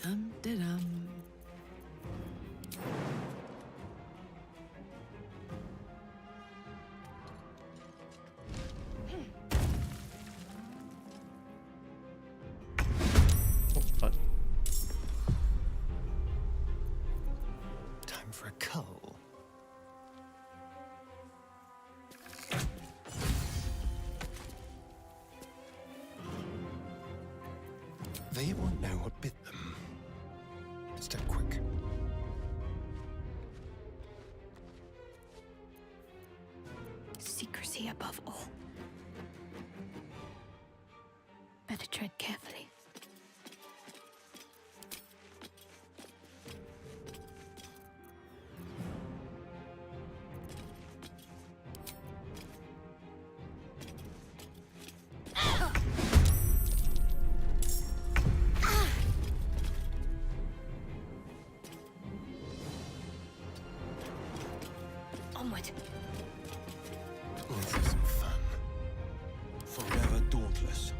Dum-da-dum. Time for a cull. They won't know what bit them. Step quick. Secrecy above all. Better tread carefully. Onward. Let's have some fun. Forever dauntless.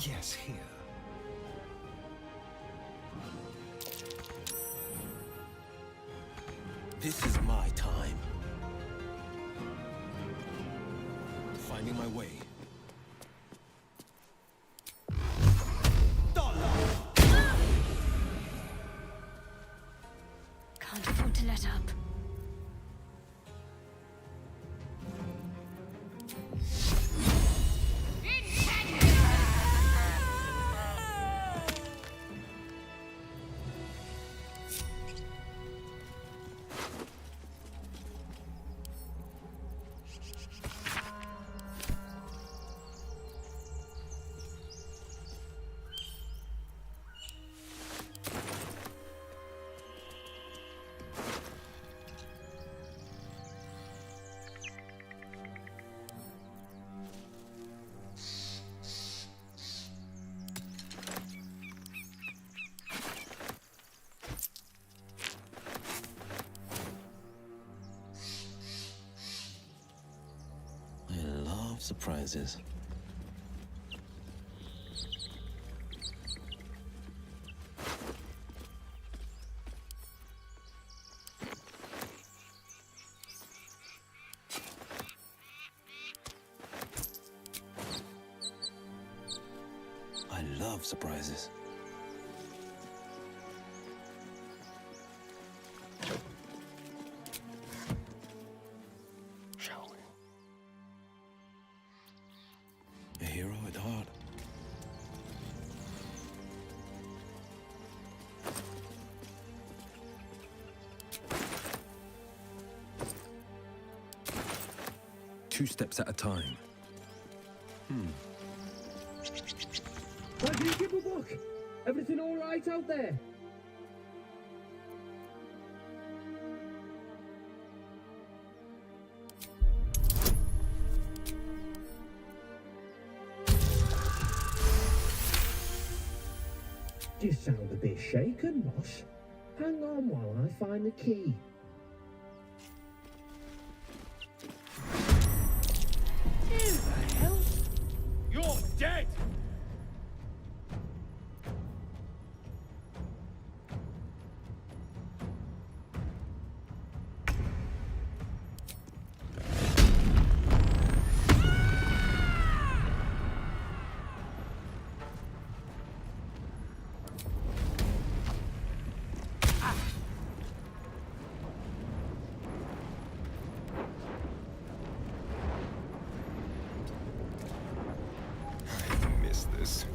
Yes, here. This is my time. Finding my way. Can't afford to let up. Surprises. I love surprises. A hero at heart. Two steps at a time. Why do you give a book? Everything all right out there? You sound a bit shaken, Moss. Hang on while I find the key. Who the hell? You're dead! This.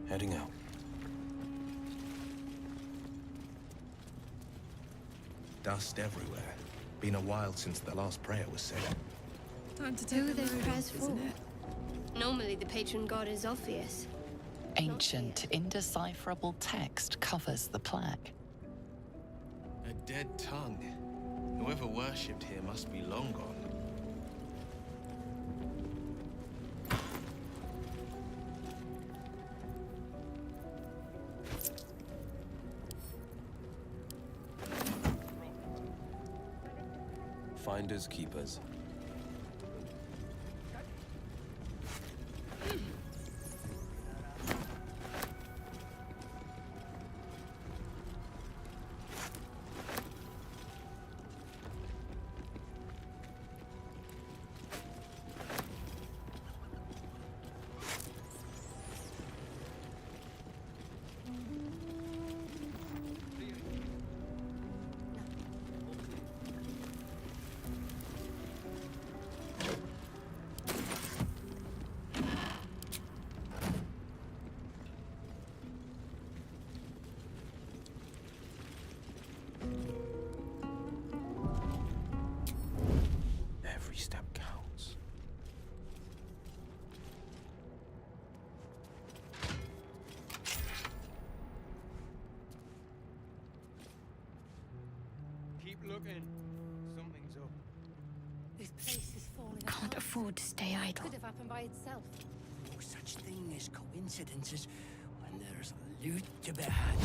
Heading out. Dust everywhere. Been a while since the last prayer was said. Time to take those prayers for. Normally the patron god is obvious. Ancient, indecipherable text covers the plaque. A dead tongue. Whoever worshipped here must be long gone. Finders keepers. Every step counts. looking. Something's up. This place is falling Can't apart. afford to stay idle. Could have happened by itself. No such thing as coincidences when there's loot to be had.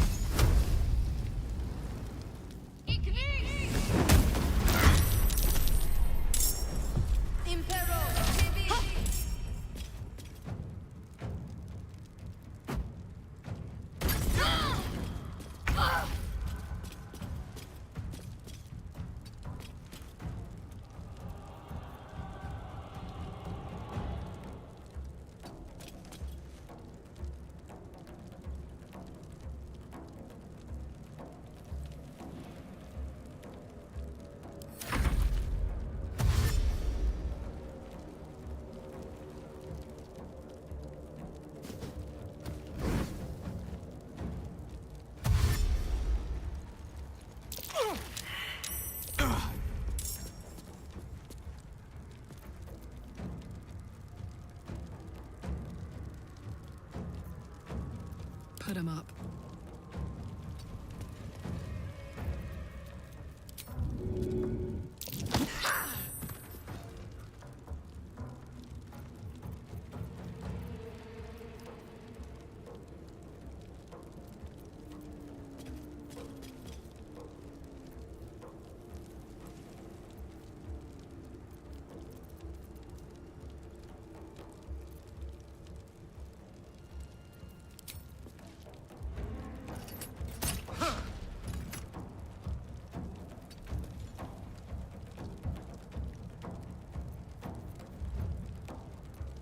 Put him up.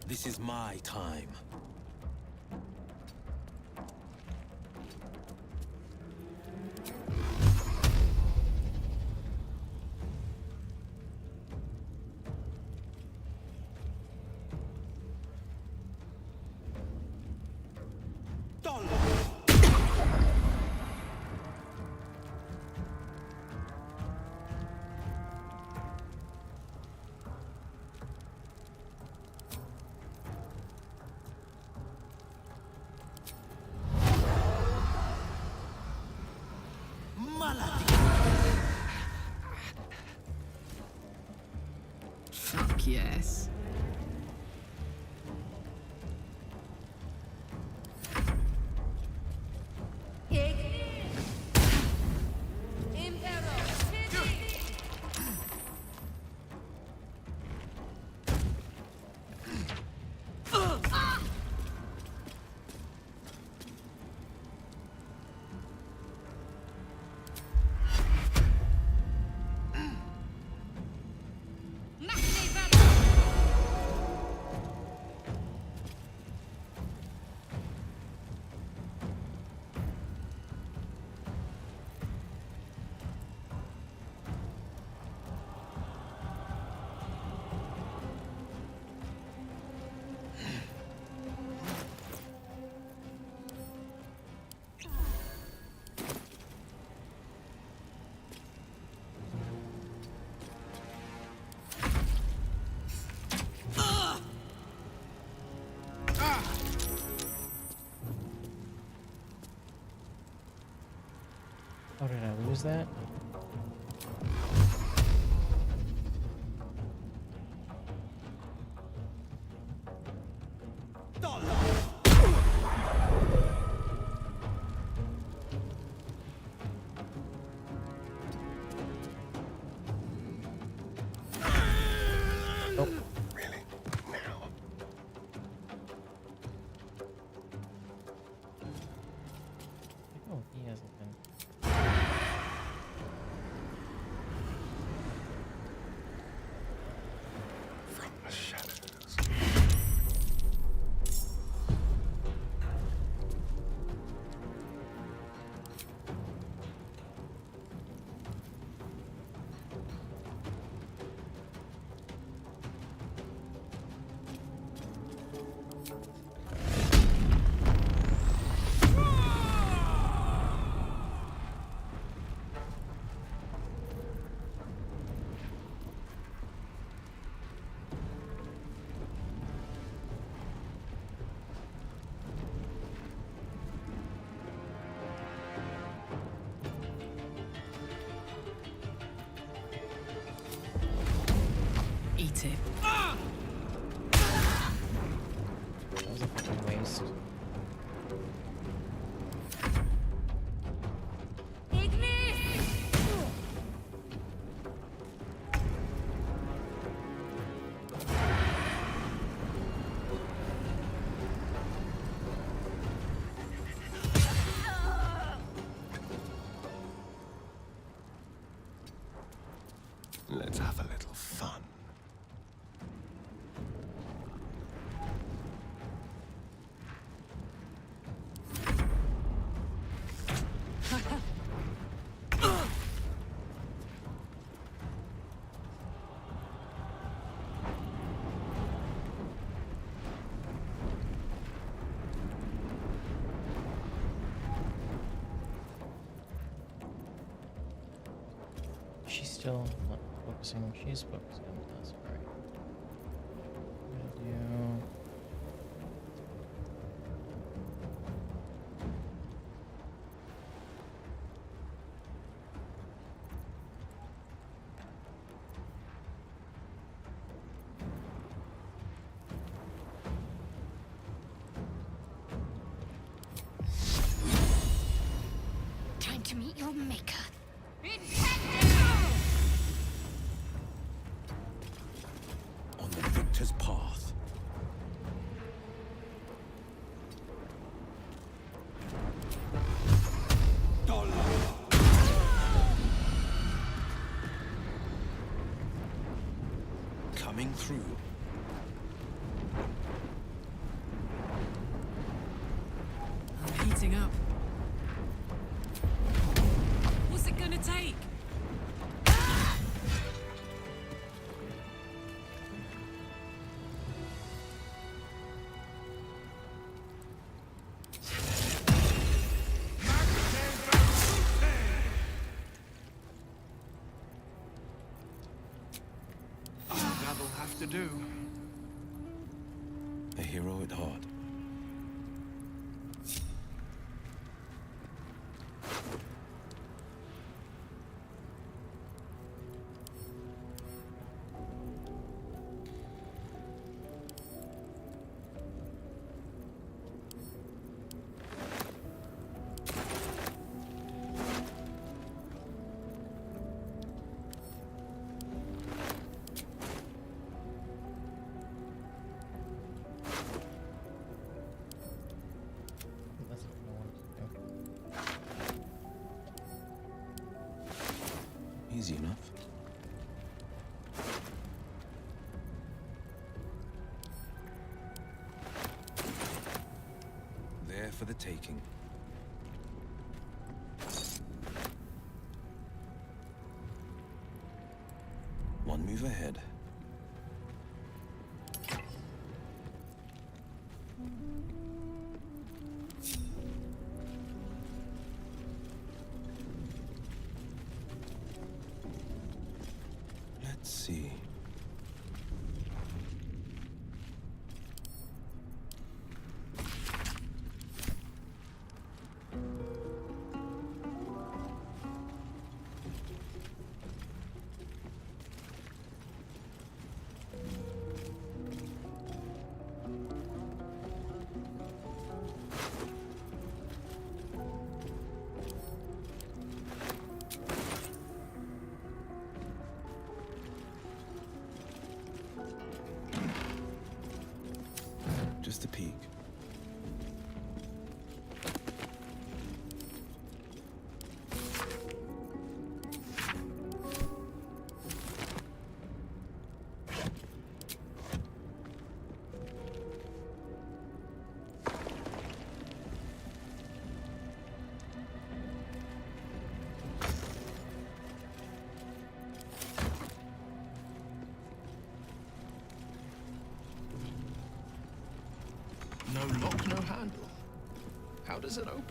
This is my time. Fuck yes. How did I lose that? tip. That was a fucking waste. Let's have a little fun. She's still not focusing when she's focusing on us. Alright. Time to meet your maker. On the victor's path. Coming through. I'm heating up. What's it gonna take? That'll have to do. A hero at heart. Easy enough. There for the taking. One move ahead. Let's see. Just a peek. No lock, no handle. How does it open?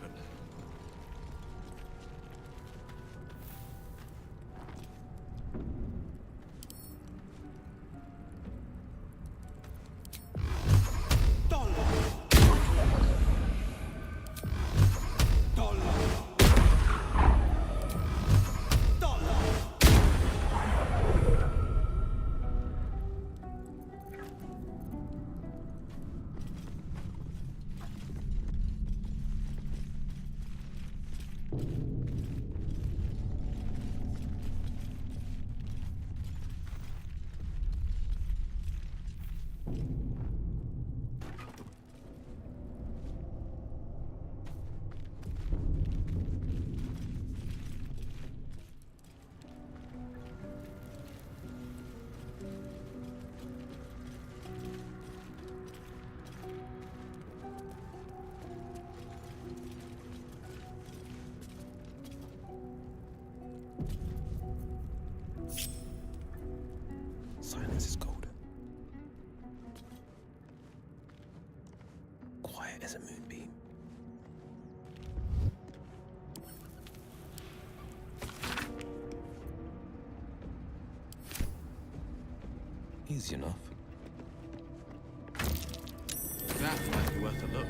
Silence is golden. Quiet as a moonbeam. Easy enough. That might be worth a look.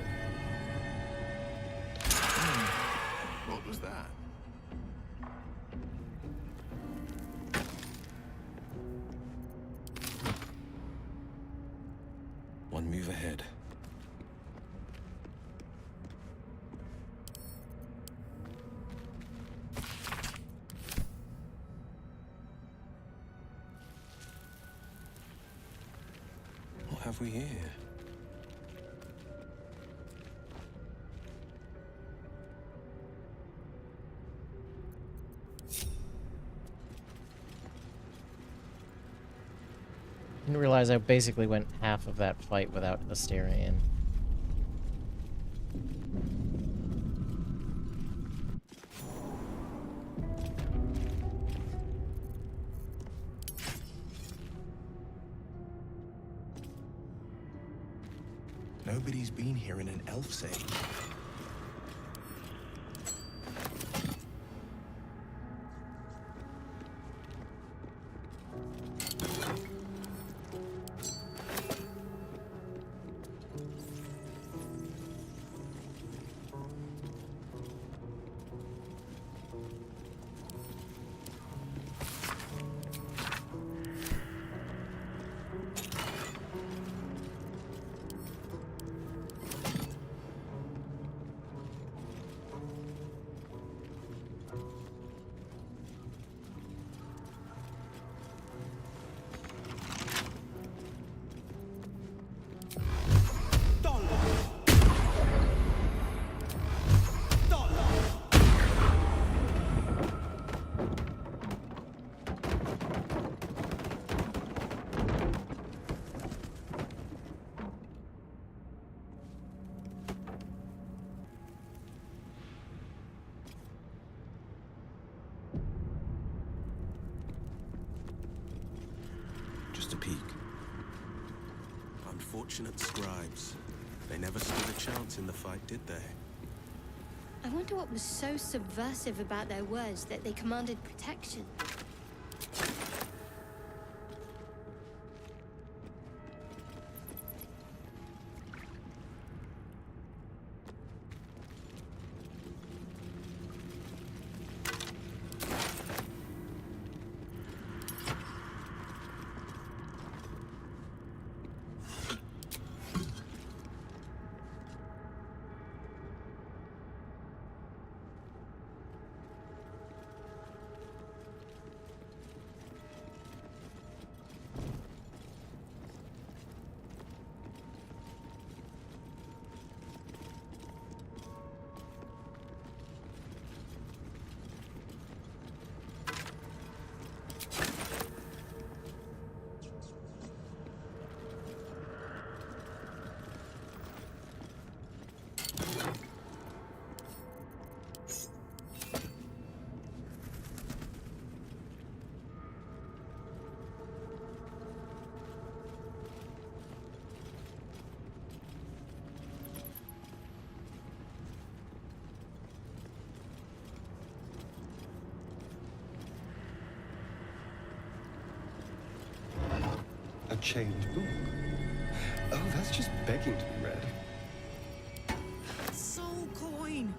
What was that? One move ahead. What have we here? Didn't realize I basically went half of that fight without Astarion. Nobody's been here in an elf's age. Just a peek. Unfortunate scribes. They never stood a chance in the fight, did they? I wonder what was so subversive about their words that they commanded protection. A chained book? Oh, that's just begging to be read. Soul coin!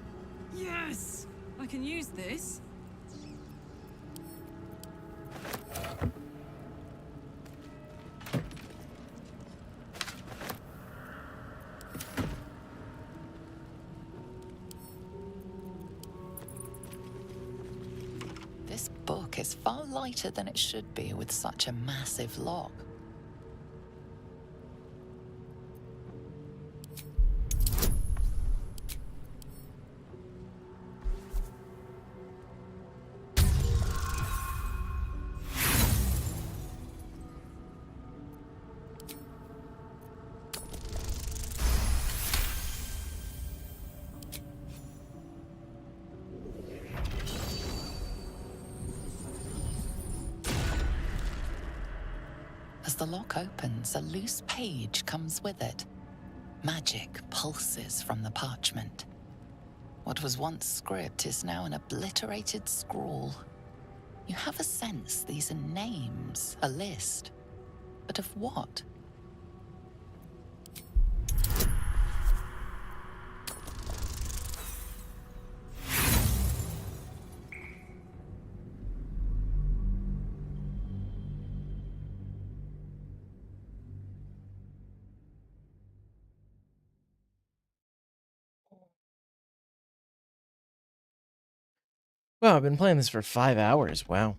Yes! I can use this. This book is far lighter than it should be with such a massive lock. As the lock opens, a loose page comes with it. Magic pulses from the parchment. What was once script is now an obliterated scrawl. You have a sense these are names, a list. But of what? Wow, I've been playing this for 5 hours. Wow.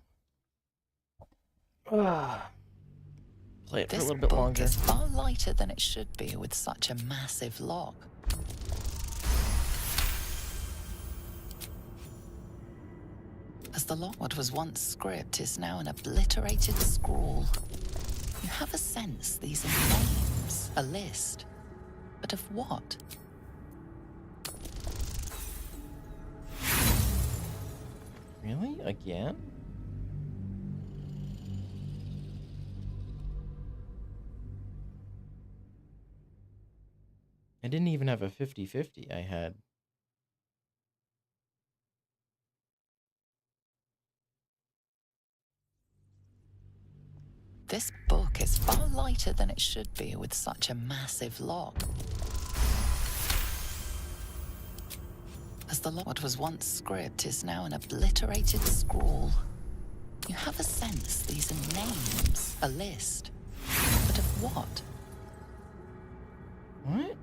Play it for a little bit longer. This book is far lighter than it should be with such a massive lock. As the lock, what was once script is now an obliterated scrawl. You have a sense these are names, a list. But of what? Really? Again? I didn't even have a 50-50. I had... This book is far lighter than it should be with such a massive lock. As the lock, what was once script is now an obliterated scrawl. You have a sense these are names, a list. But of what? What?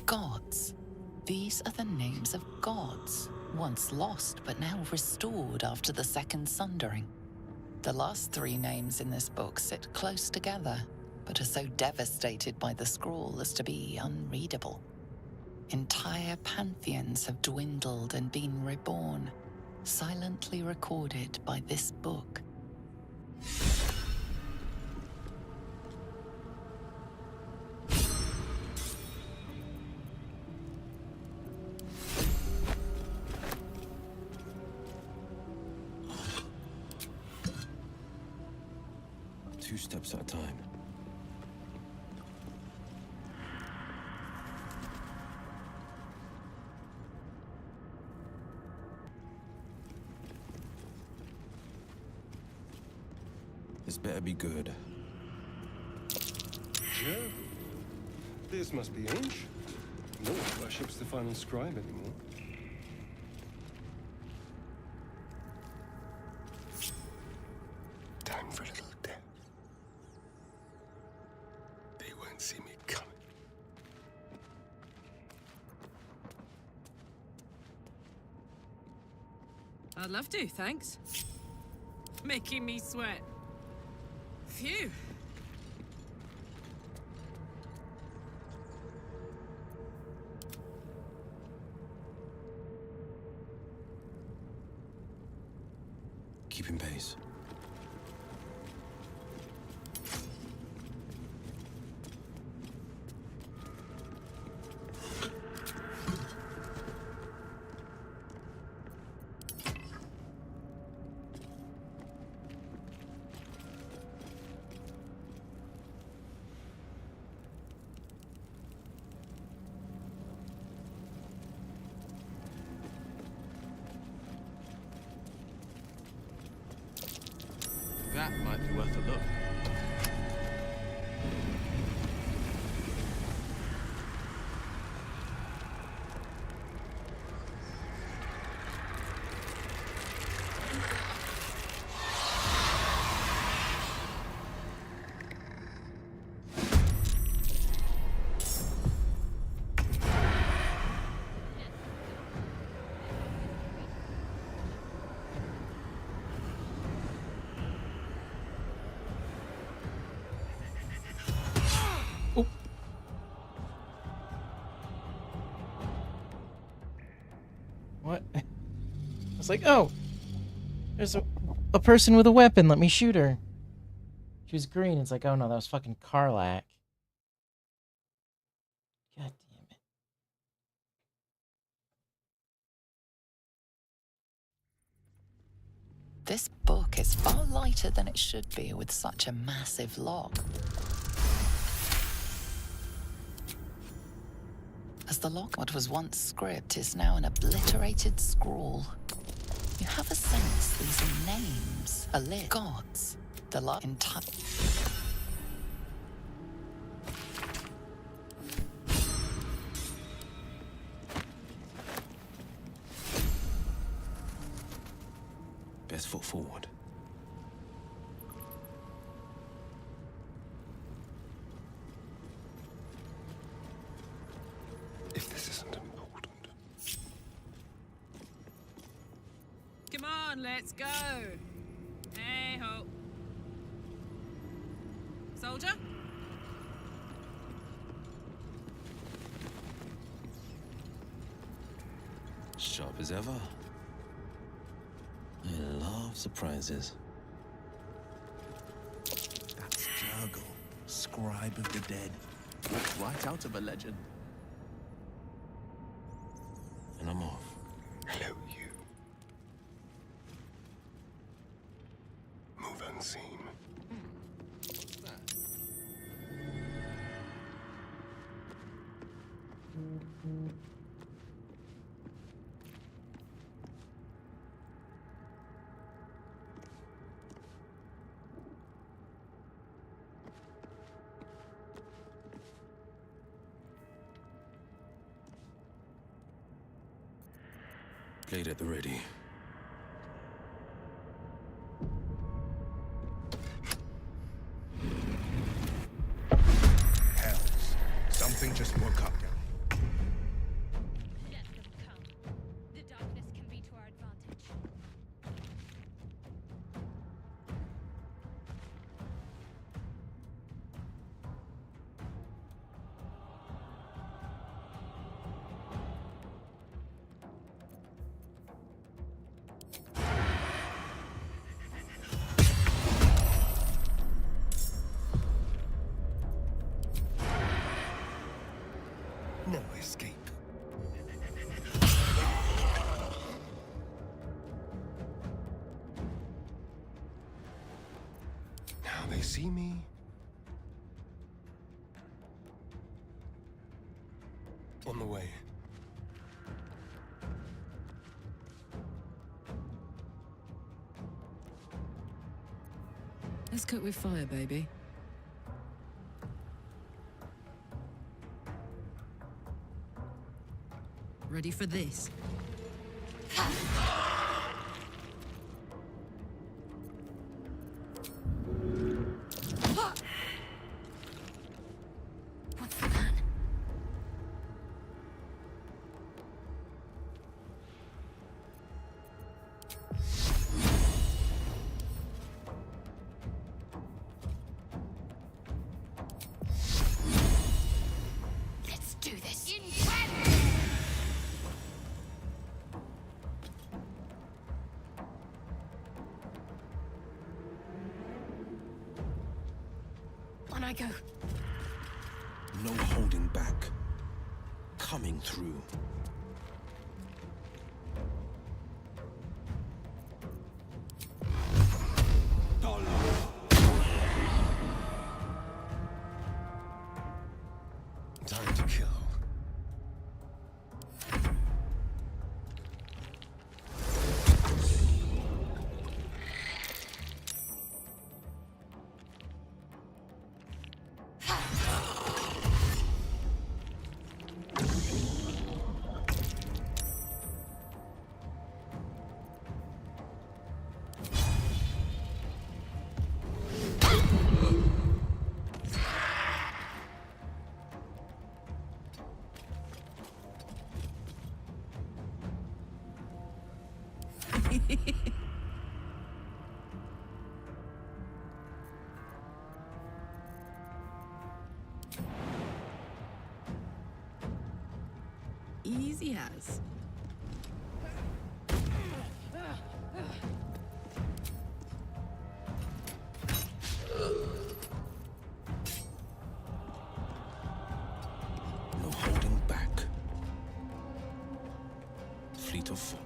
Gods. These are the names of gods, once lost but now restored after the Second Sundering. The last 3 names in this book sit close together, but are so devastated by the scroll as to be unreadable. Entire pantheons have dwindled and been reborn, silently recorded by this book. Two steps at a time. This better be good. Yeah. This must be Inch. No one worships the final scribe anymore. Time for a little death. They won't see me coming. I'd love to, thanks. Making me sweat. Phew. Keeping pace. That might be worth a look. What? I was like, oh, there's a person with a weapon. Let me shoot her. She was green. It's like, oh no, that was fucking Karlach. God damn it. This book is far lighter than it should be with such a massive lock. As the log, what was once script is now an obliterated scrawl. You have a sense these are names, a list, gods, the lot in time. Best foot forward. If this isn't important. Come on, let's go. Hey ho. Soldier? Sharp as ever. I love surprises. That's Jurgle, scribe of the dead. Right out of a legend. And I'm off. Hello, you. Move unseen. Blade at the ready. Hells. Something just woke up. The darkness can be to our advantage. No escape. Now they see me. On the way. Let's cook with fire, baby. Ready for this? What's the plan? Let's do this. On I go. No holding back. Coming through. Time to kill. Easy as. No holding back. Fleet of foot.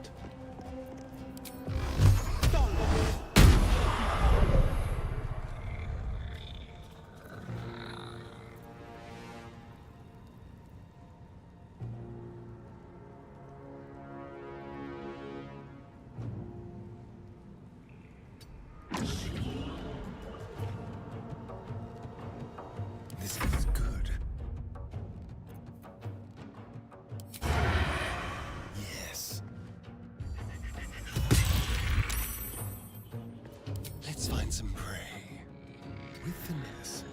finesse.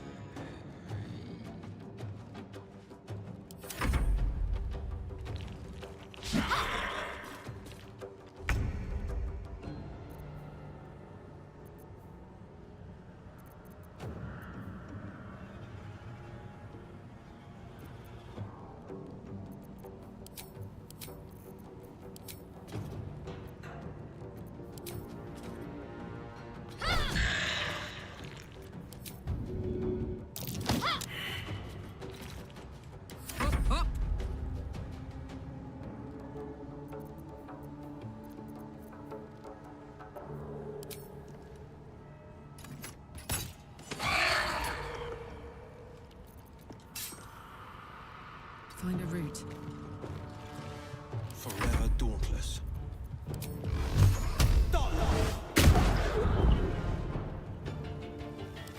Find a route. Forever dauntless.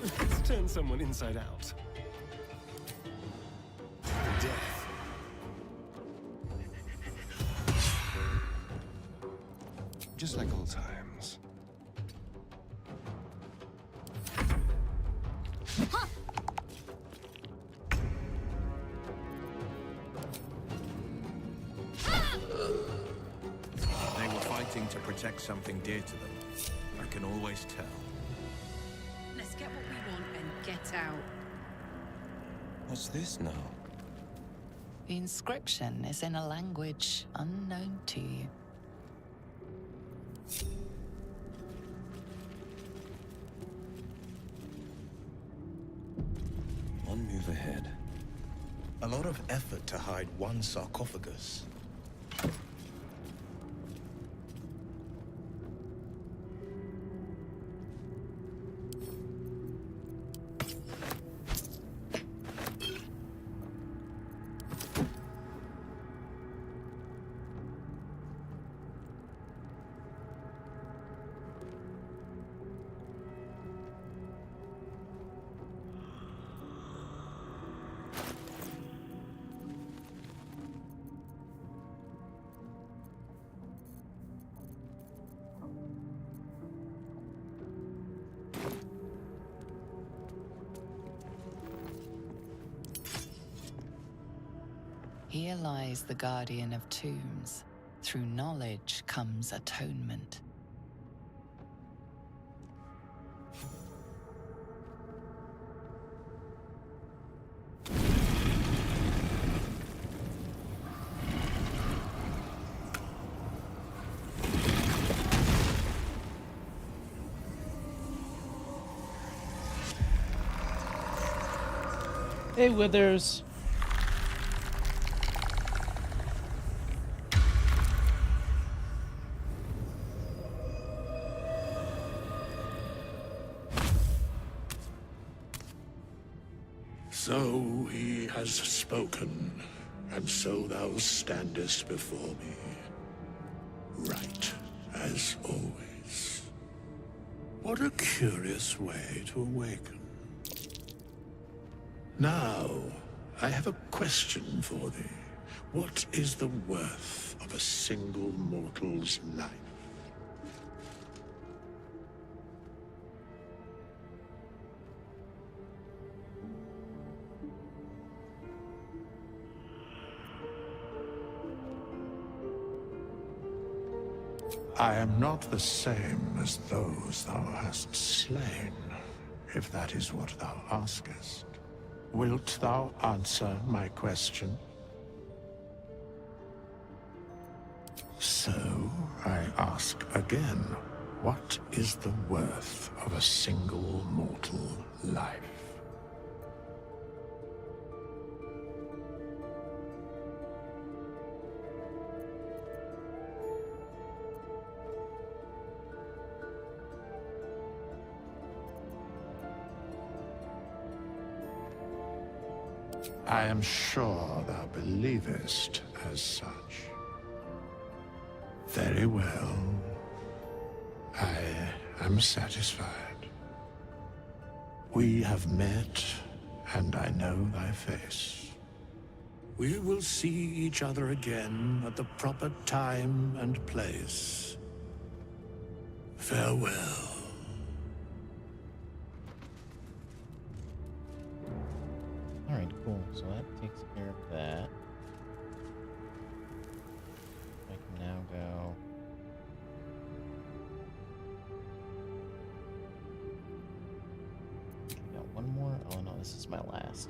Let's turn someone inside out. Death. Just like old times. They were fighting to protect something dear to them. I can always tell. Let's get what we want and get out. What's this now? The inscription is in a language unknown to you. One move ahead. A lot of effort to hide one sarcophagus. Here lies the guardian of tombs. Through knowledge comes atonement. Hey, Withers. So he has spoken, and so thou standest before me. Right, as always. What a curious way to awaken. Now, I have a question for thee. What is the worth of a single mortal's life? I am not the same as those thou hast slain, if that is what thou askest. Wilt thou answer my question? So, I ask again, what is the worth of a single mortal life? I am sure thou believest as such. Very well. I am satisfied. We have met, and I know thy face. We will see each other again at the proper time and place. Farewell. Cool, so that takes care of that. I can now go. I got one more. Oh no, this is my last.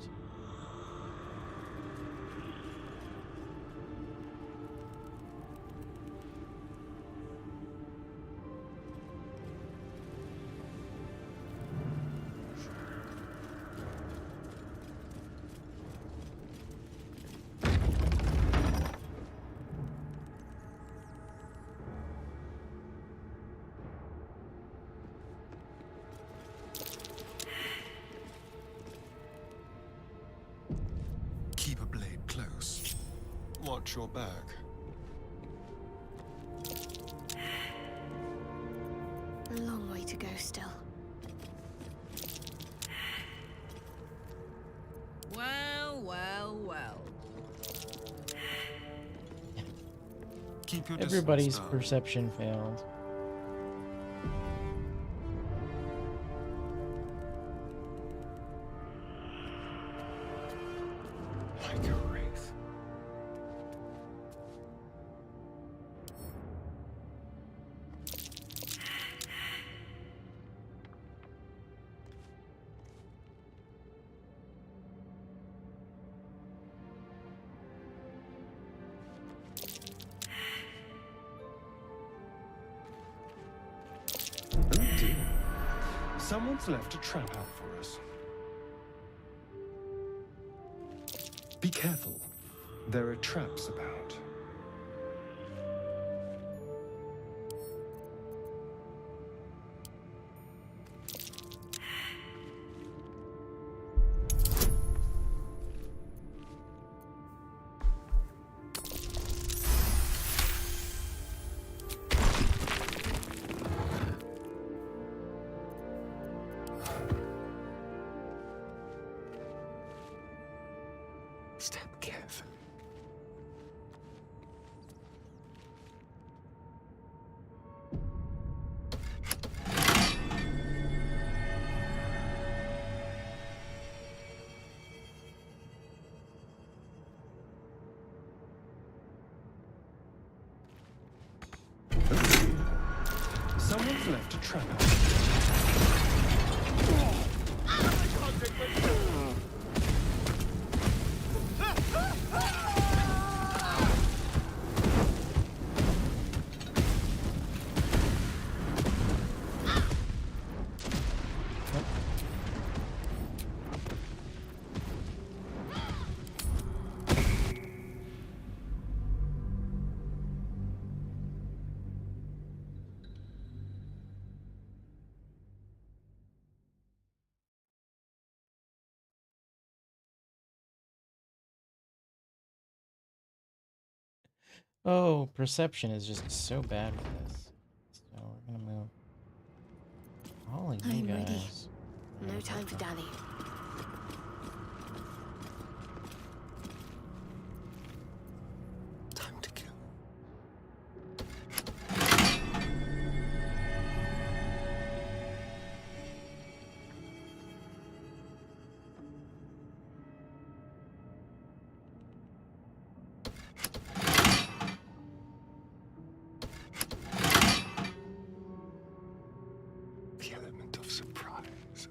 Keep a blade close. Watch your back. A long way to go still. Well, well, well. Keep your Everybody's distance, though. perception failed. Like a wraith. Oh dear. Someone's left a trap out for us. Be careful. There are traps about. Step carefully. Someone's left a trap out. Oh, perception is just so bad with this. So we're gonna move all of you I'm ready. guys. No time for dally. Time to kill. The element of surprise.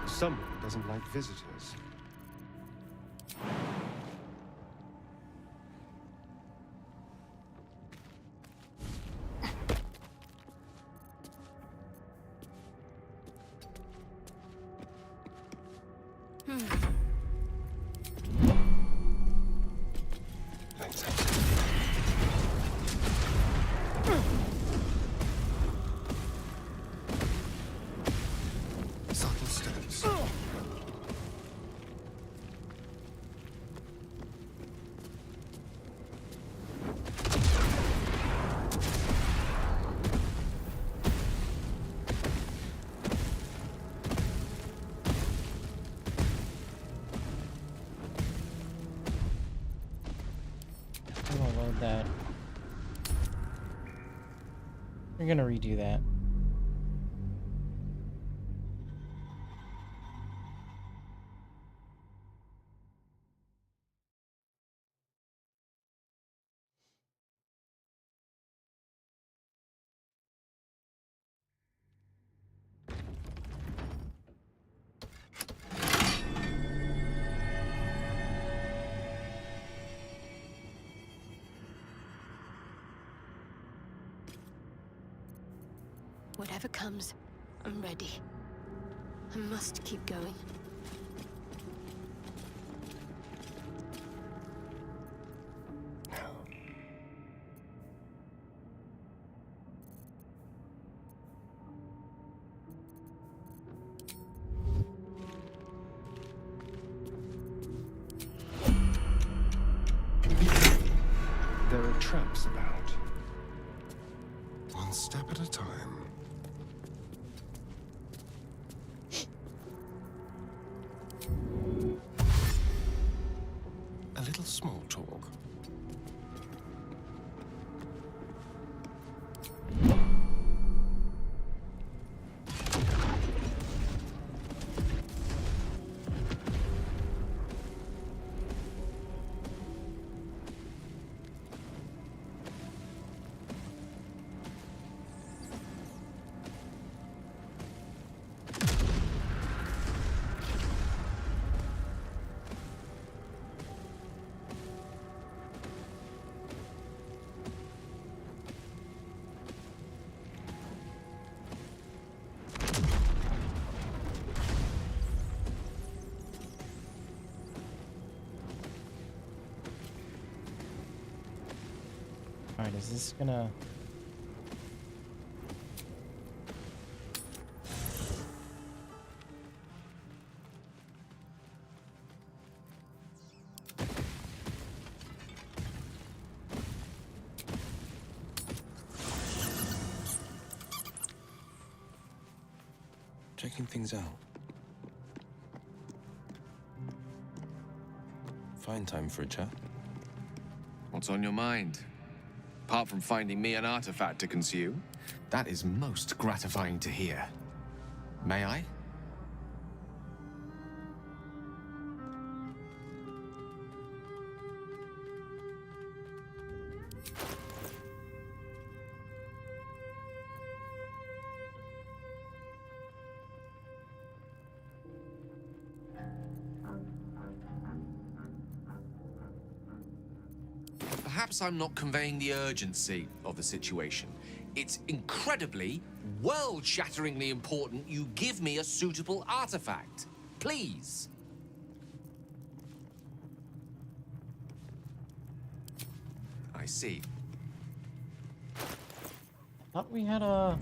Someone doesn't like visitors. Let's have some. Subtle steps. did that. We're gonna redo that. Whatever comes, I'm ready. I must keep going. There are traps about. One step at a time. A little small talk. Alright, is this gonna... Checking things out. Fine time for a chat. What's on your mind? Apart from finding me an artifact to consume? That is most gratifying to hear. May I? Perhaps I'm not conveying the urgency of the situation. It's incredibly, world-shatteringly important you give me a suitable artifact. Please. I see. Thought we had a...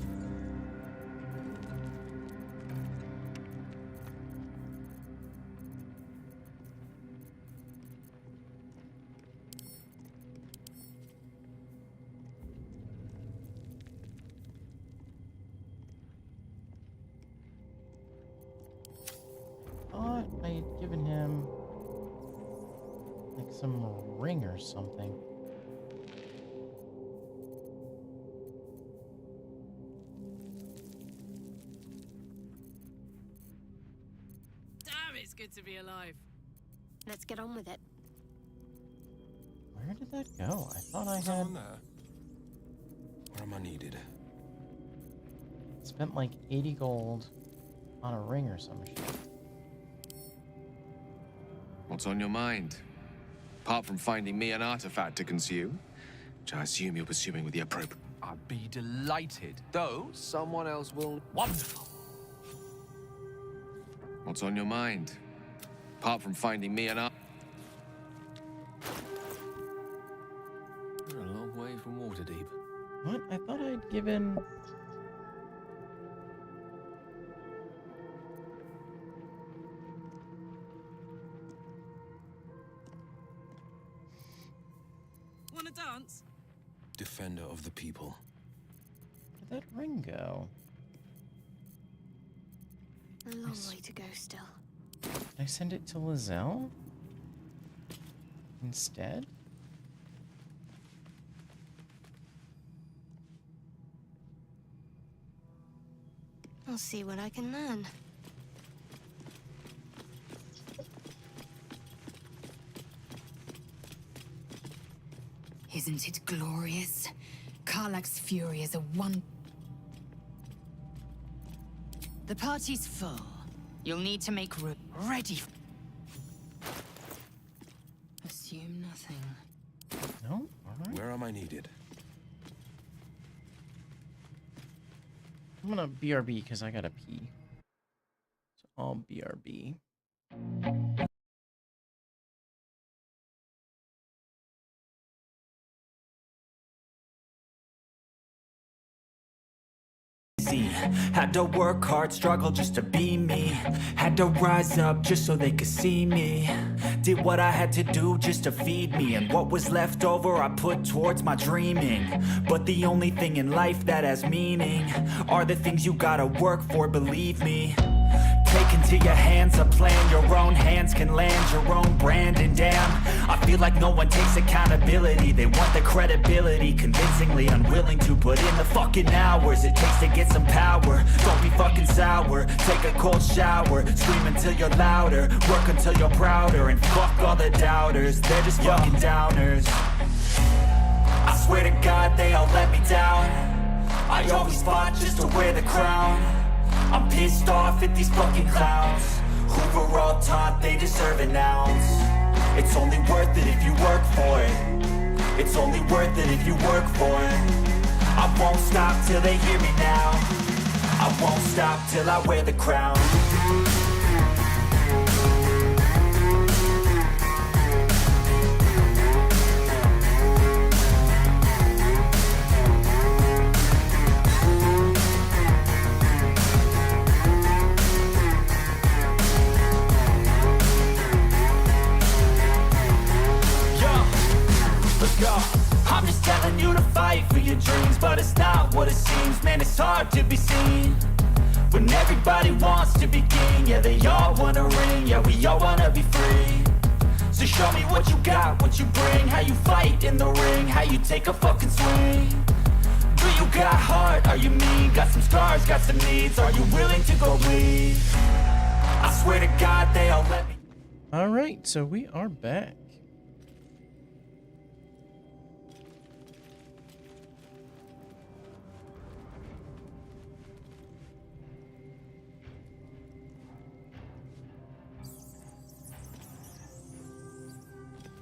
thought I had given him like some ring or something. Damn, it's good to be alive. Let's get on with it. Where did that go? I thought I had Where am I needed? spent like 80 gold on a ring or some shit. What's on your mind? Apart from finding me an artifact to consume, which I assume you're pursuing with the appropriate... I'd be delighted, though someone else will... Wonderful! What's on your mind? Apart from finding me an art... You're a long way from Waterdeep. What? I thought I'd given... Wanna dance? Defender of the people. Where'd that ring go? A long way to go still. Did I send it to Lizelle? Instead? I'll see what I can learn. Isn't it glorious? Karlach's fury is a one... The party's full. You'll need to make room. Ready. Assume nothing. No? Alright. Where am I needed? I'm gonna BRB because I gotta pee. So I'll BRB. Had to work hard, struggle just to be me. Had to rise up just so they could see me. Did what I had to do just to feed me, and what was left over I put towards my dreaming. But the only thing in life that has meaning are the things you gotta work for, believe me. Take into your hands a plan, your own hands can land your own brand. And damn, I feel like no one takes accountability. They want the credibility, convincingly unwilling to put in the fucking hours it takes to get some power. Don't be fucking sour, take a cold shower, scream until you're louder, work until you're prouder, and fuck all the doubters, they're just fucking downers. I swear to God they all let me down. I always fought just to wear the crown. I'm pissed off at these fucking clowns who were all taught they deserve an ounce. It's only worth it if you work for it. It's only worth it if you work for it. I won't stop till they hear me now. I won't stop till I wear the crown. I'm just telling you to fight for your dreams, but it's not what it seems. Man, it's hard to be seen when everybody wants to be king. Yeah, they all wanna ring, yeah, we all wanna be free. So show me what you got, what you bring, how you fight in the ring, how you take a fucking swing. Do you got heart, are you mean? Got some scars, got some needs, are you willing to go bleed? I swear to God they all let me. Alright, so we are back.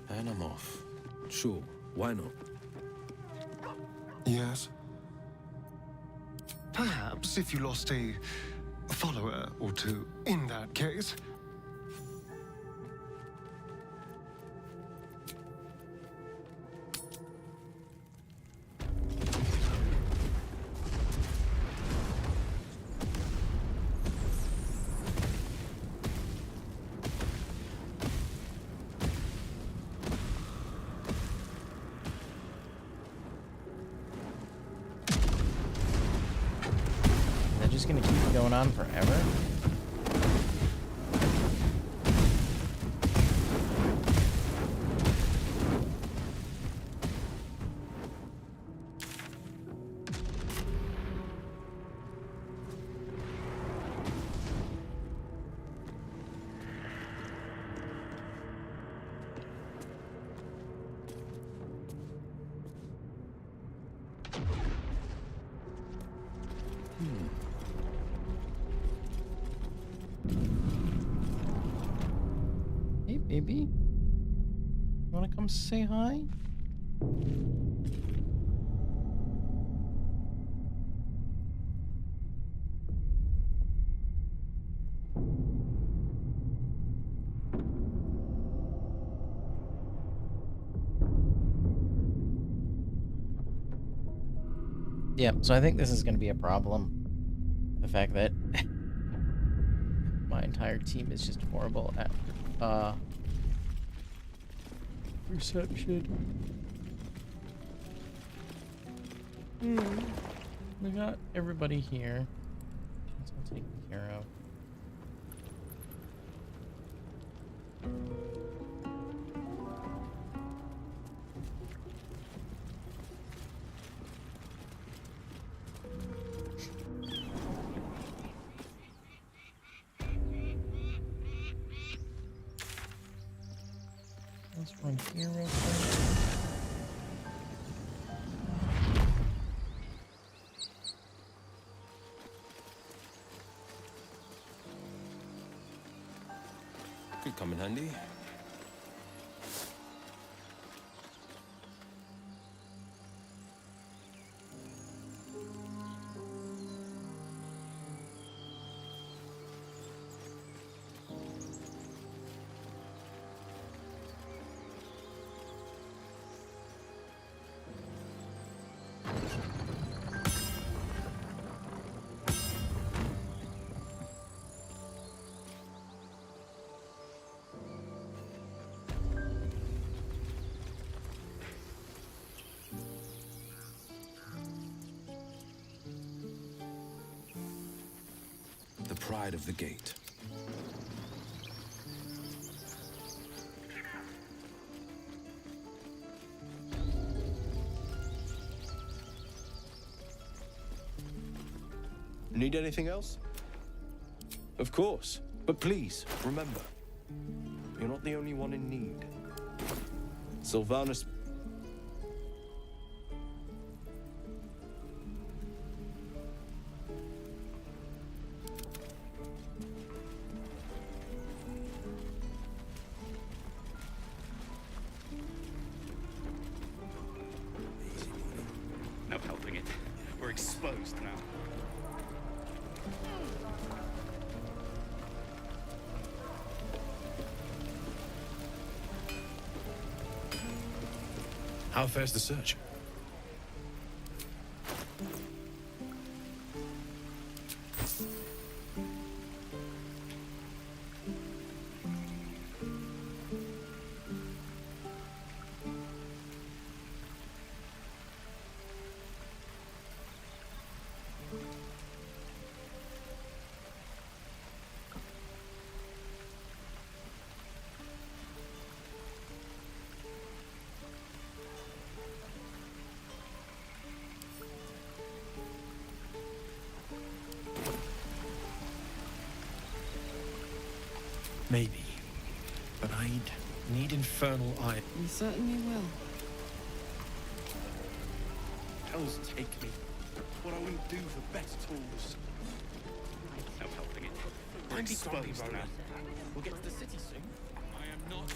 And I'm off. Sure, why not? Yes? Perhaps if you lost a follower or two in that case. Just gonna keep going on forever? Hey, baby. You wanna come say hi? Yeah, so I think this is gonna be a problem. The fact that my entire team is just horrible at perception. We got everybody here. That's all taken care of. Just run here real quick. Could come in handy. The pride of the gate. Need anything else? Of course. But please, remember, you're not the only one in need. Sylvanus... No helping it. We're exposed now. How fares the search? Maybe. But I'd need infernal iron. You certainly will. Hells take me. What I wouldn't do for better tools. No helping it. We're Don't be grumpy, exposed Ronan. now. We'll get to the city soon. I am not.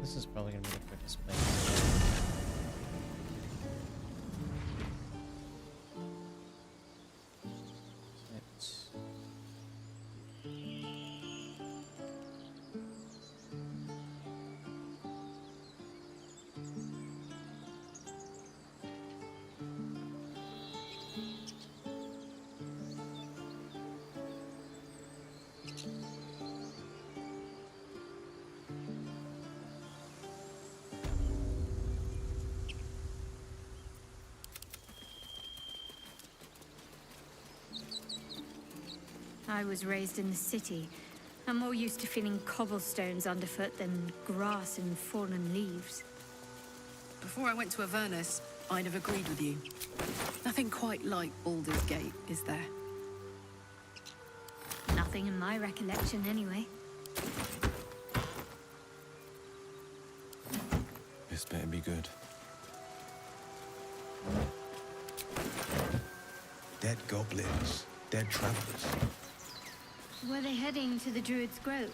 This is probably gonna be the quickest place. I was raised in the city. I'm more used to feeling cobblestones underfoot than grass and fallen leaves. Before I went to Avernus, I'd have agreed with you. Nothing quite like Baldur's Gate, is there? Nothing in my recollection, anyway. This better be good. Dead goblins, dead travelers. Were they heading to the Druid's Grove?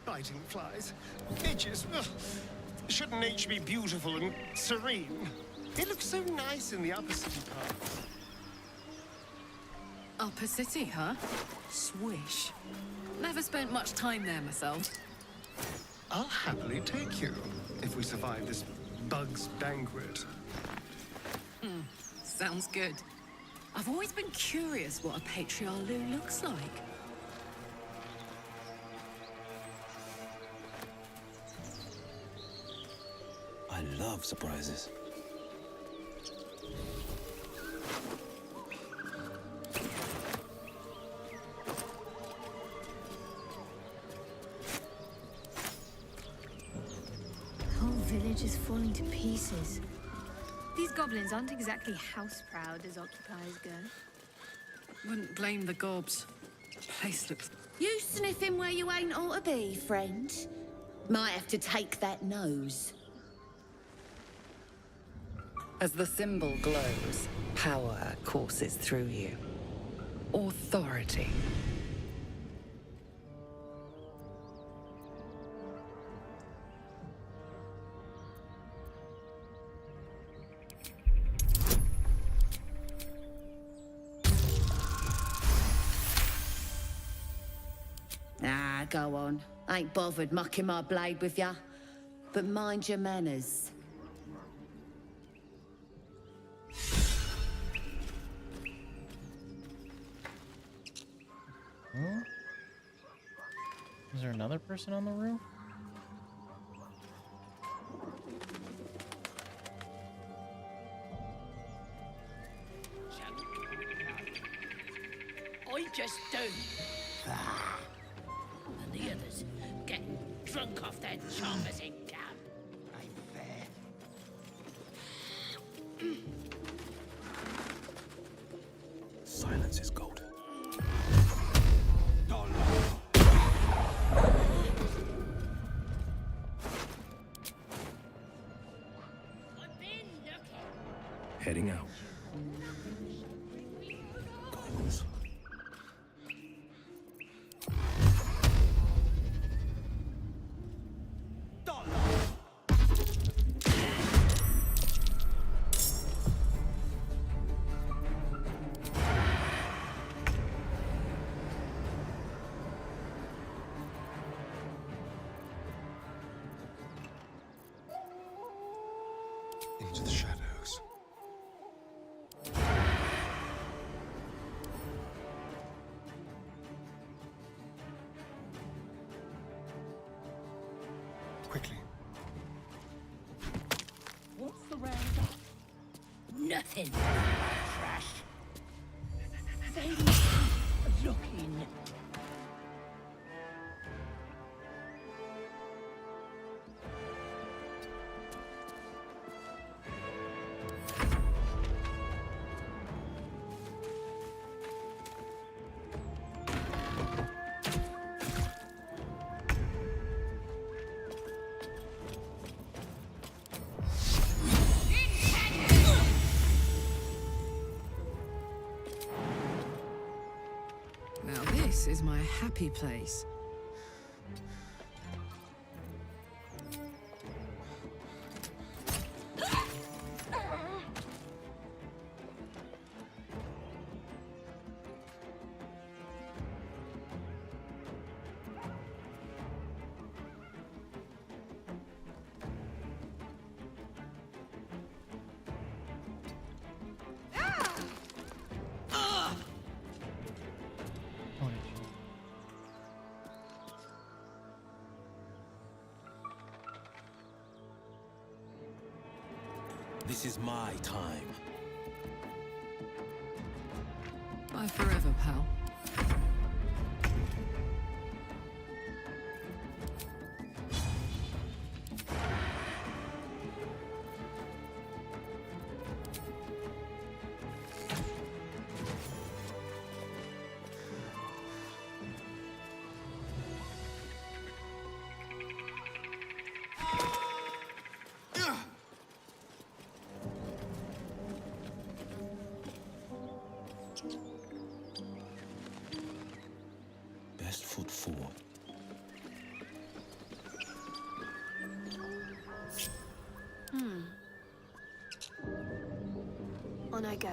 Biting flies. Midges. Ugh. Shouldn't nature be beautiful and serene? It looks so nice in the upper city parts. Upper City, huh? Swish. Never spent much time there myself. I'll happily take you, if we survive this bug's banquet. Sounds good. I've always been curious what a patriarch looks like. I love surprises. The whole village is falling to pieces. These goblins aren't exactly house-proud as occupiers go. Wouldn't blame the gobs. Place looks... You sniffing where you ain't ought to be, friend? Might have to take that nose. As the symbol glows, power courses through you. Authority. Ah, go on. Ain't bothered mucking my blade with ya. But mind your manners. Huh? Is there another person on the roof? I just do. And the others get drunk off their chompers in camp. Ain't fair. Silence is gold. Heading out. Goals. Into the shadows. Quickly. What's the round up? Nothing. Trash. They looking. Now this is my happy place. This is my time. Bye forever, pal. Best foot forward. On I go.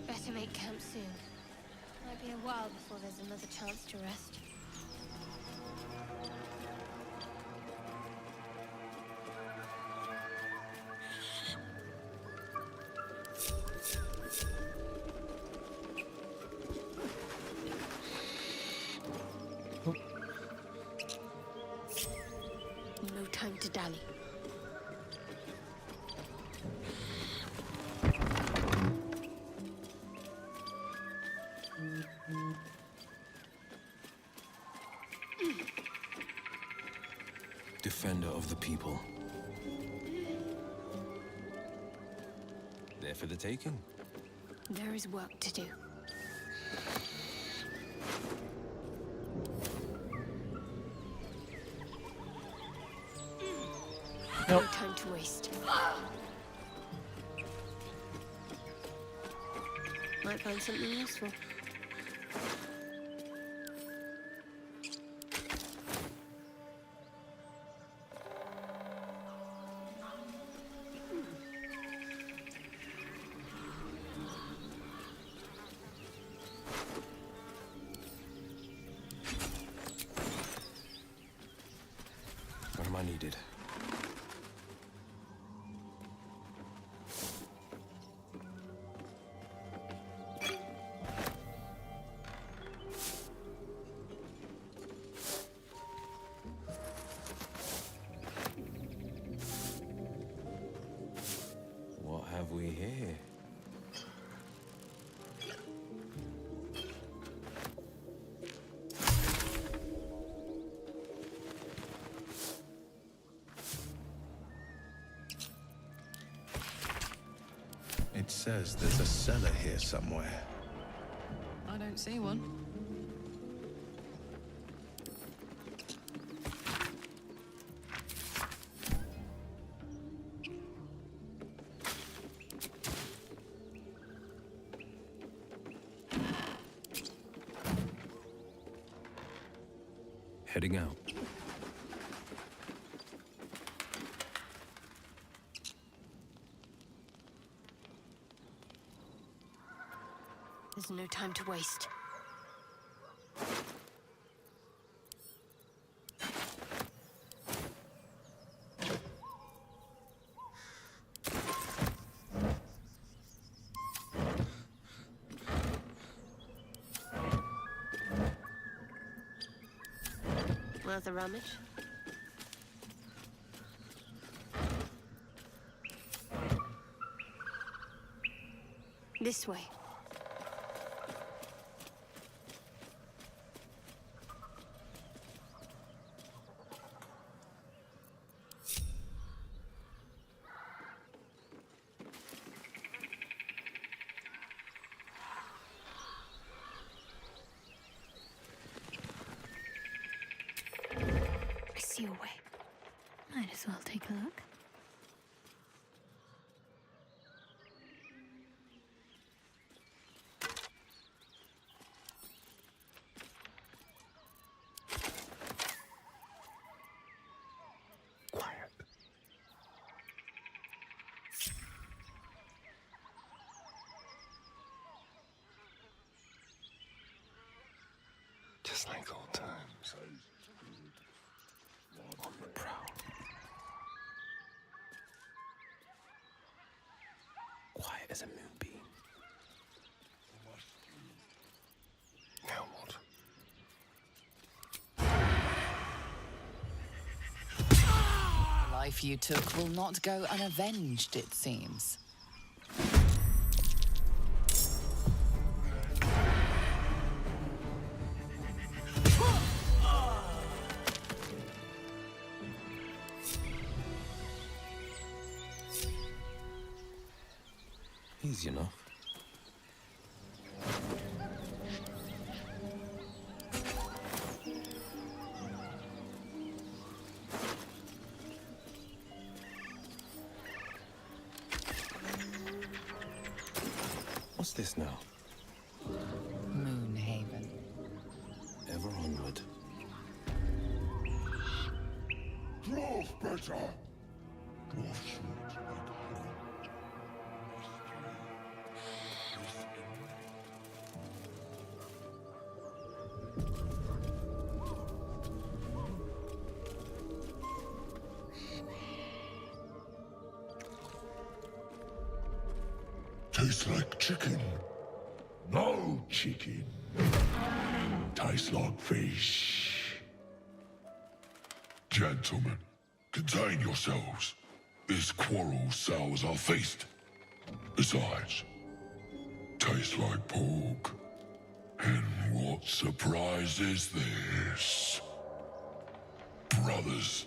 Better make camp soon. Might be a while before there's another chance to rest. dally. Defender of the people. There for the taking. There is work to do. No time to waste. Might find something useful. What am I needed? What have we here? It says there's a cellar here somewhere. I don't see one. Heading out. There's no time to waste. Worth a rummage? This way. I see a way. Might as well take a look. Just like old times. On the prowl. Quiet as a moonbeam. Now what? The life you took will not go unavenged, it seems. Easy enough. What's this now? Moonhaven. Ever onward. Dwarf better. Dwarf sweet like honey. Tastes like chicken. No chicken. Tastes like fish. Gentlemen, Contain yourselves. This quarrel sours our feast. Besides, tastes like pork. And what surprise is this? Brothers,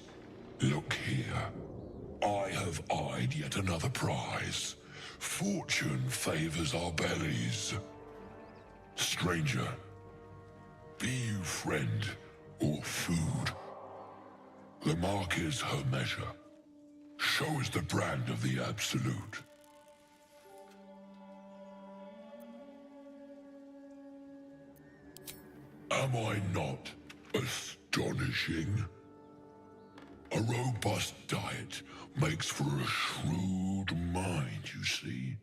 look here. I have eyed yet another prize. Fortune favors our bellies. Stranger, be you friend or food. The mark is her measure. Show us the brand of the absolute. Am I not astonishing? A robust diet makes for a shrewd mind, you see.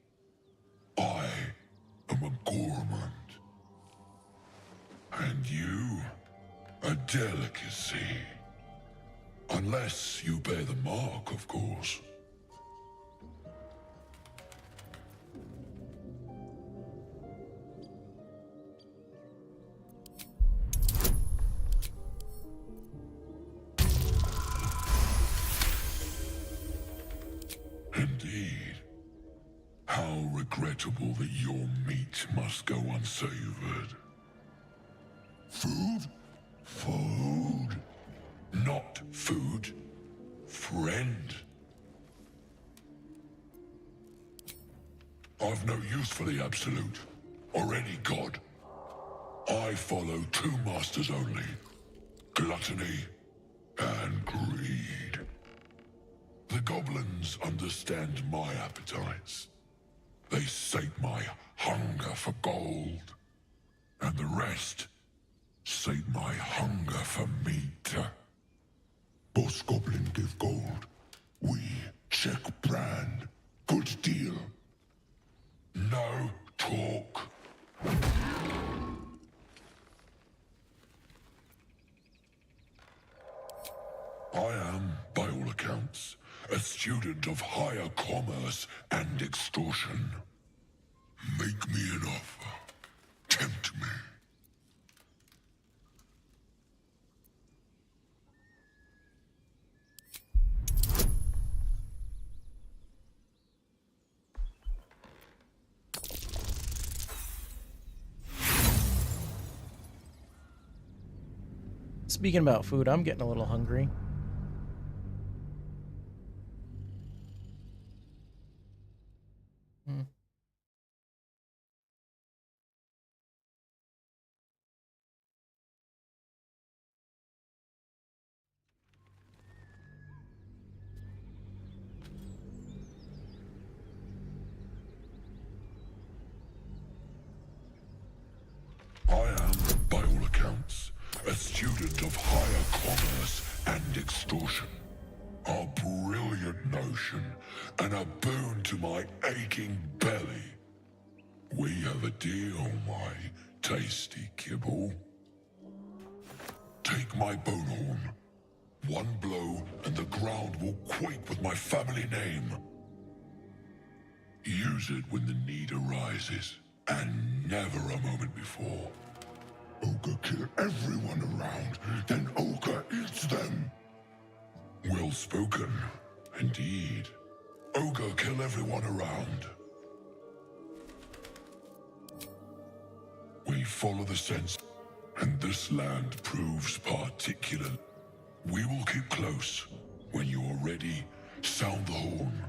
I am a gourmand. And you, a delicacy. Unless you bear the mark, of course. Indeed. How regrettable that your meat must go unsavored. Food? Food. Not food. Friend. I've no use for the absolute, or any god. I follow two masters only. Gluttony and greed. The goblins understand my appetites. They sate my hunger for gold. And the rest sate my hunger for meat. Boss goblin give gold. We check brand. Good deal. No talk. I am, by all accounts, a student of higher commerce and extortion. Make me an offer. Tempt me. Speaking about food, I'm getting a little hungry. I am, by all accounts, a student of higher commerce and extortion. A brilliant notion, and a boon to my aching belly. We have a deal, my tasty kibble. Take my bone horn. One blow, and the ground will quake with my family name. Use it when the need arises, and never a moment before. Ogre kill everyone around, then Ogre eats them. Well spoken, indeed. Ogre kill everyone around. We follow the sense, and this land proves particular. We will keep close. When you are ready, sound the horn.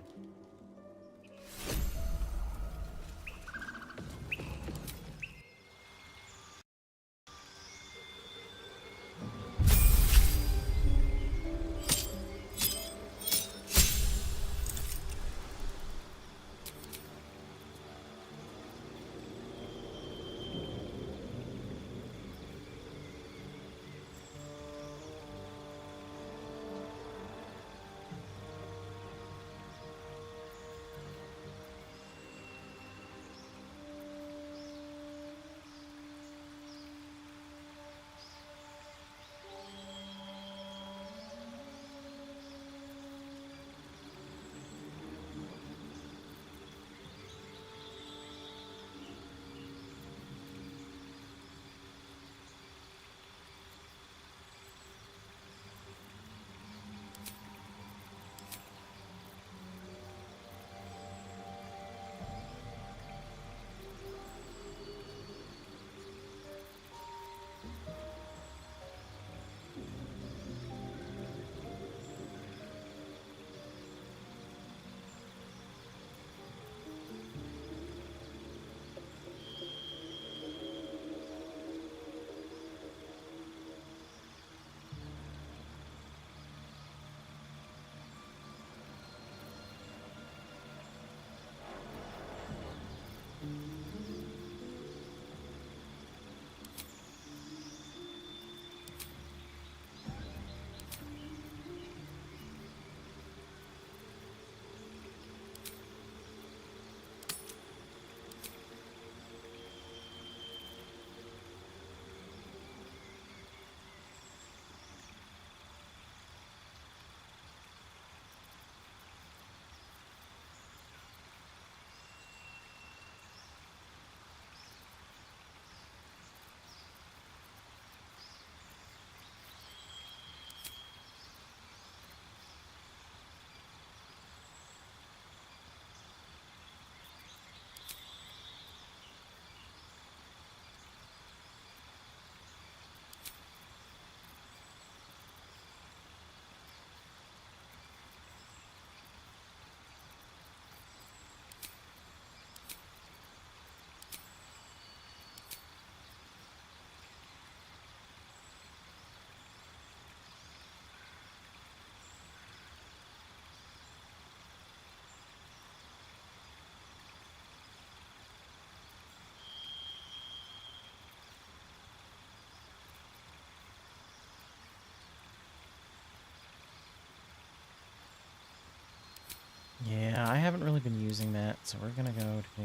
haven't really been using that, so we're gonna go to...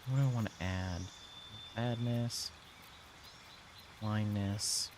what do I want to add? Badness. Blindness.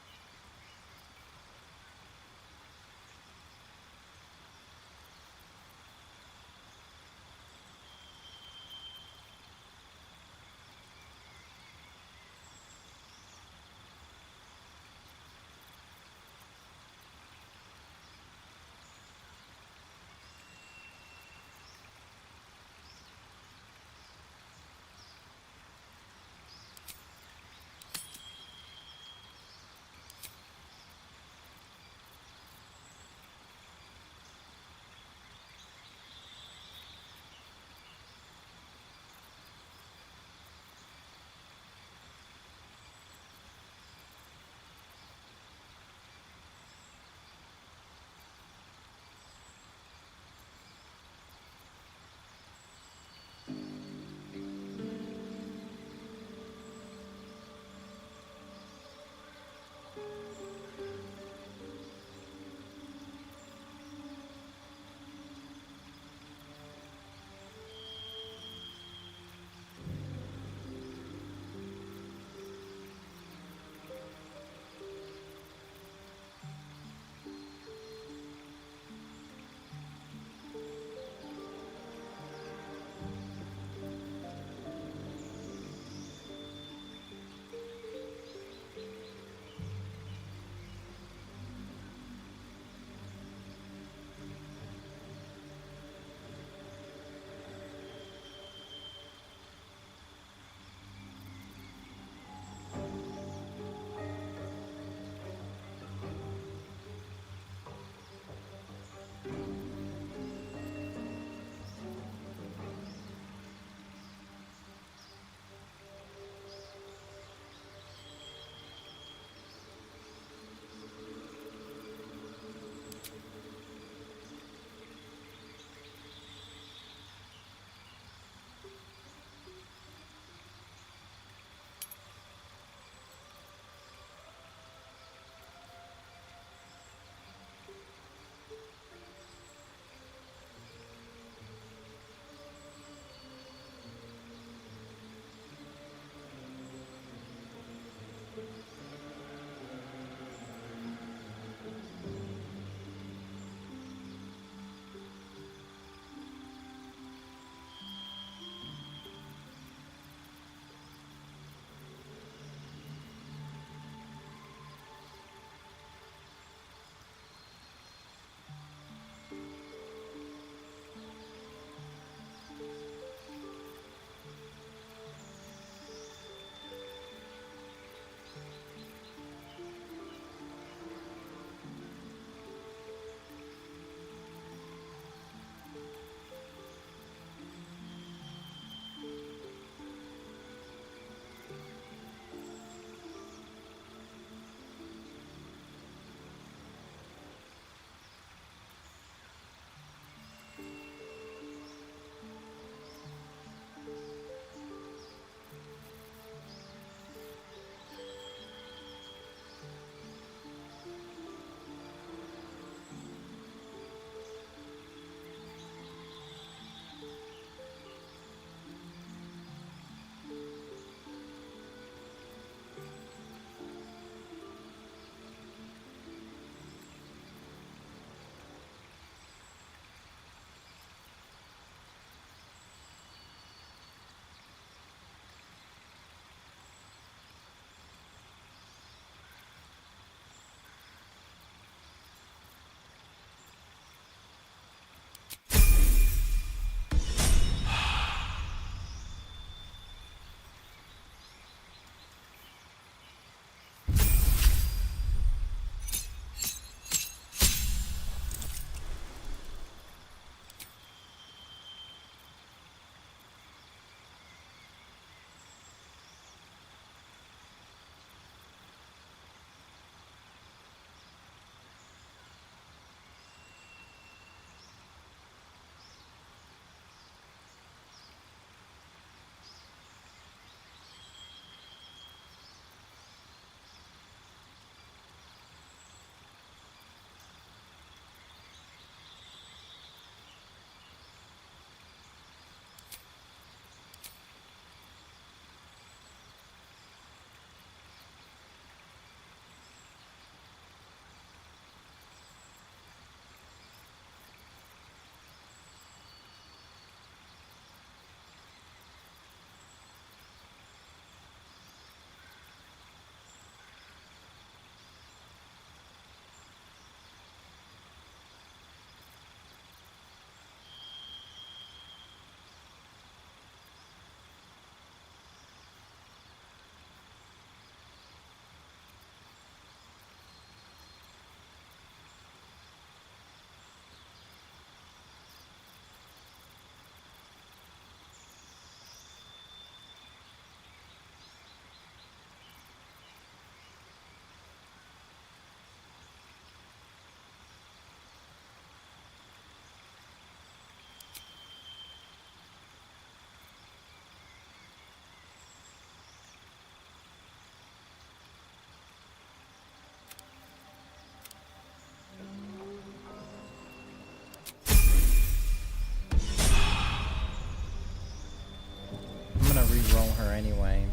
roll her anyway.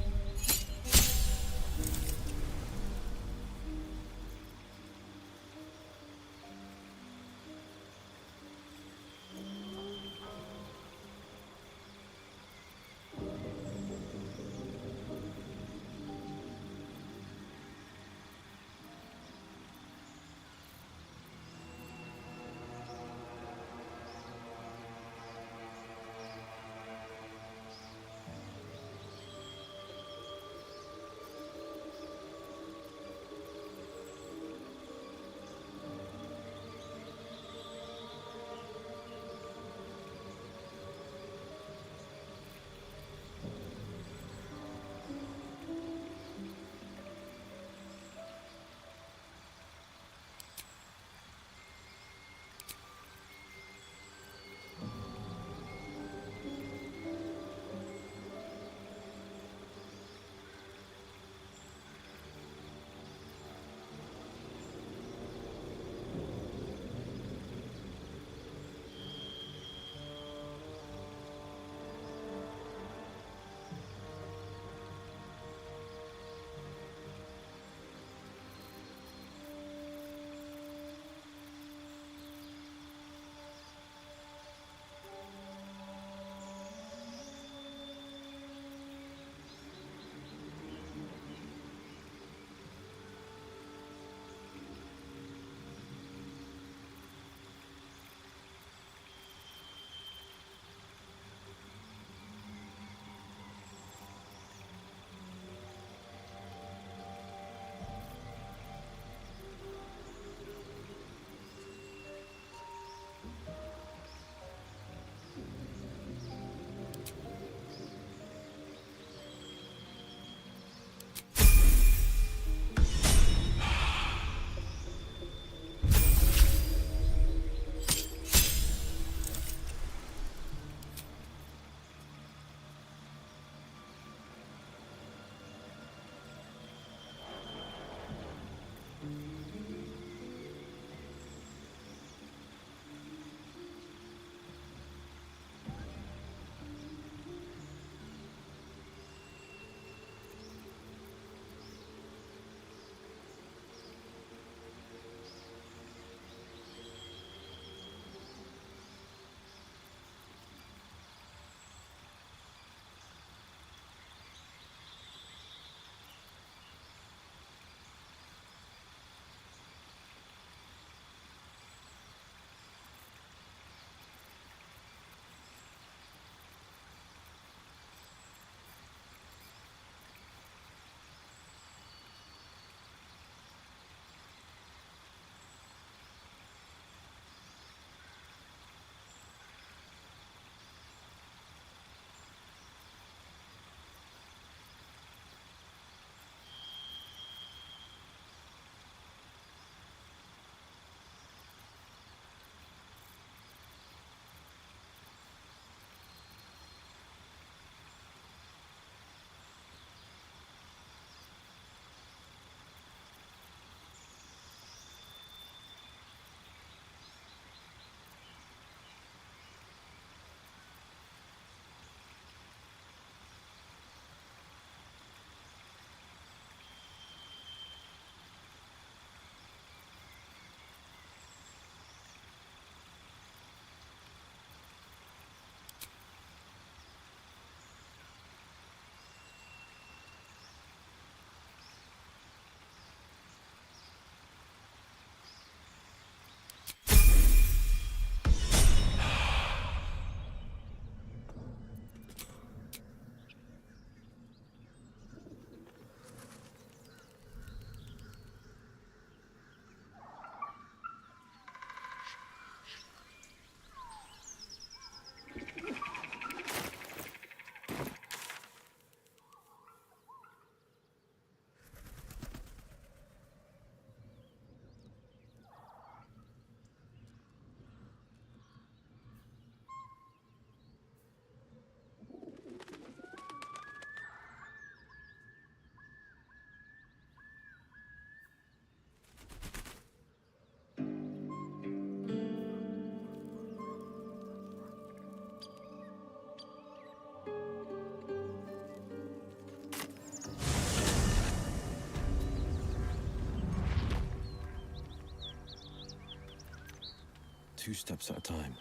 2 steps at a time.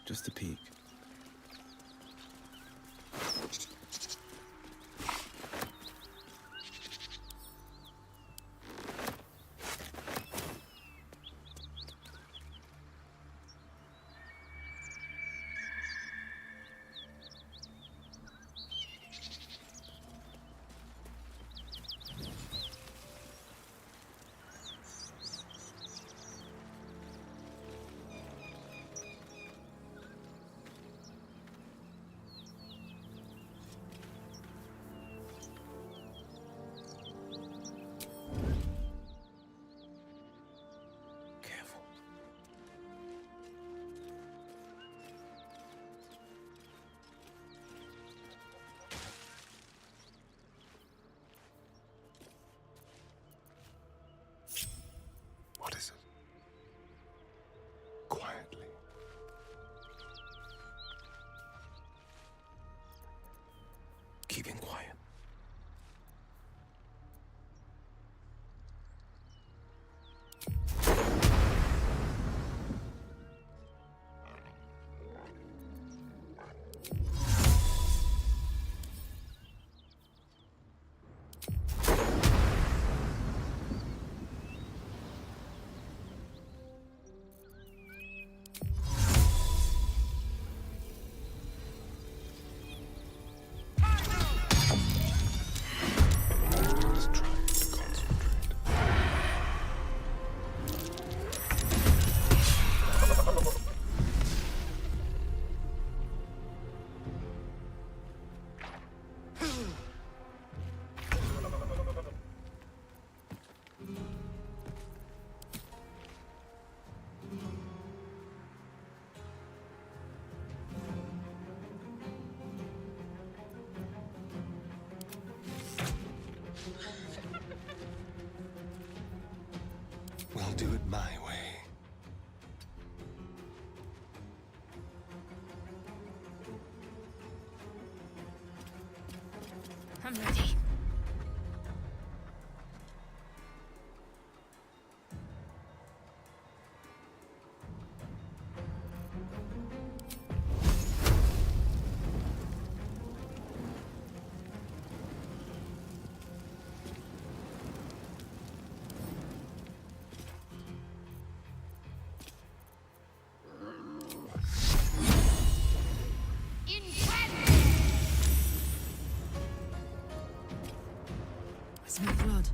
Just a peek. What is it? Quietly. Keeping quiet. We'll do it my way. I'm ready. I smell blood.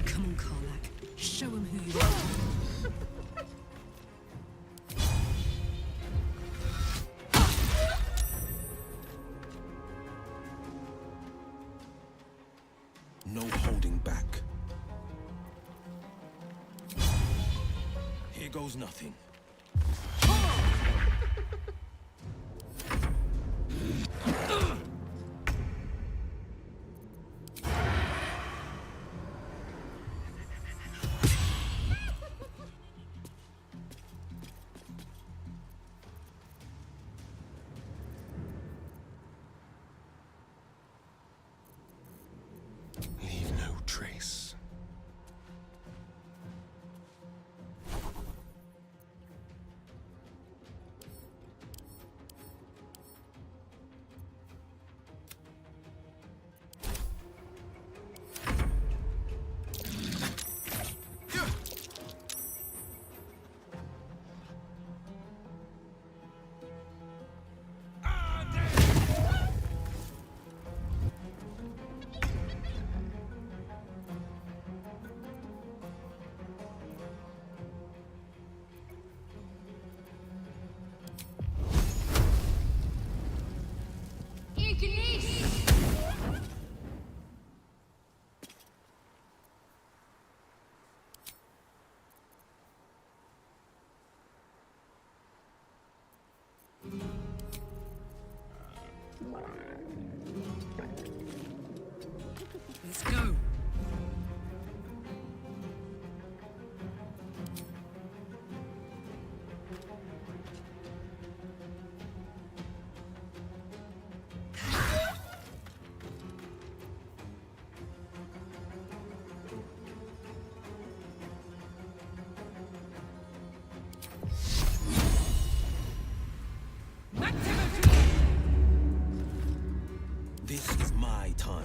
Come on, Karlach. Show him who you are. No holding back. Here goes nothing. Leave no trace. Let's go. This is my time.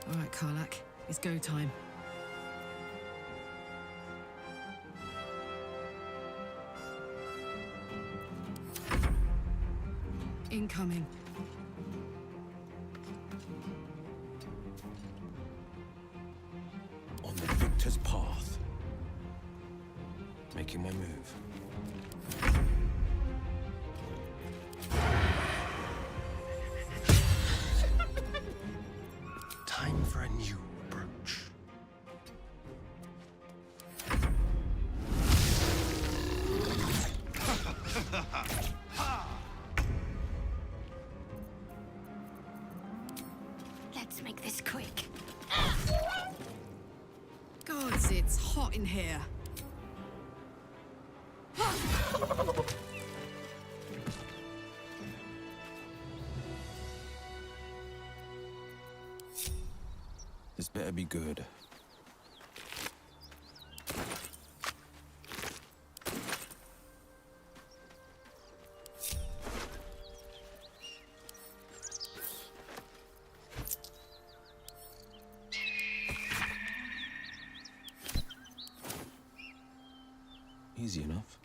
All right, Karlak, it's go time. Incoming. On the victor's path. Making my move. Time for a new approach. Let's make this quick. Gods, it's hot in here. This better be good. Easy enough.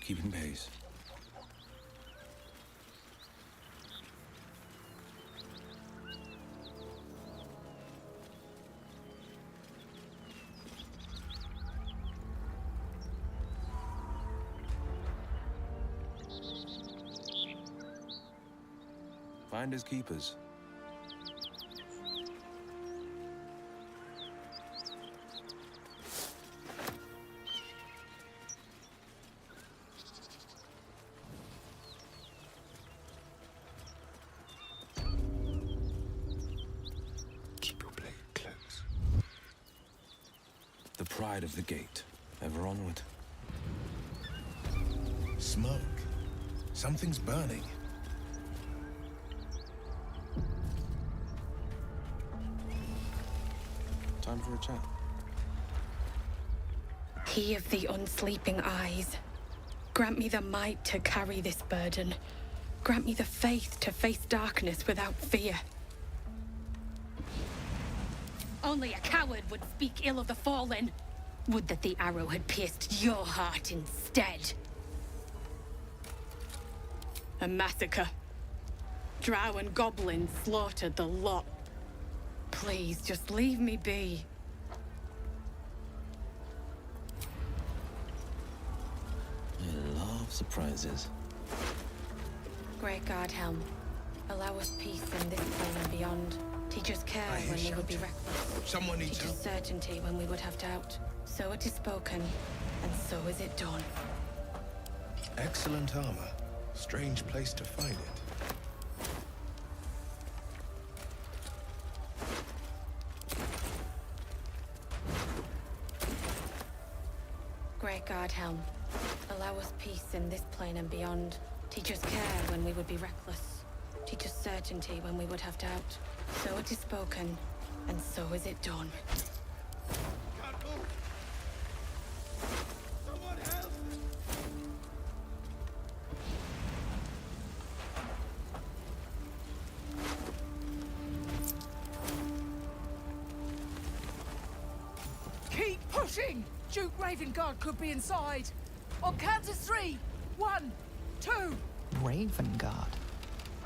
Keeping pace. Finders keepers. Keep your blade close. The pride of the gate. Ever onward. Smoke. Something's burning. Time for a chat. He of the unsleeping eyes, grant me the might to carry this burden. Grant me the faith to face darkness without fear. Only a coward would speak ill of the fallen. Would that the arrow had pierced your heart instead. A massacre. Drow and goblins slaughtered the lot. Please, just leave me be. I love surprises. Great God, Helm. Allow us peace in this plane and beyond. Teach us care when we would be reckless. Someone needs Teach us certainty when we would have doubt. So it is spoken, and so is it done. Excellent armor. Strange place to find it. Great God, Helm. Allow us peace in this plane and beyond. Teach us care when we would be reckless. Teach us certainty when we would have doubt. So it is spoken, and so is it done. Keep pushing! Duke Ravengard could be inside. On count of 3. 1, 2. Raven Guard.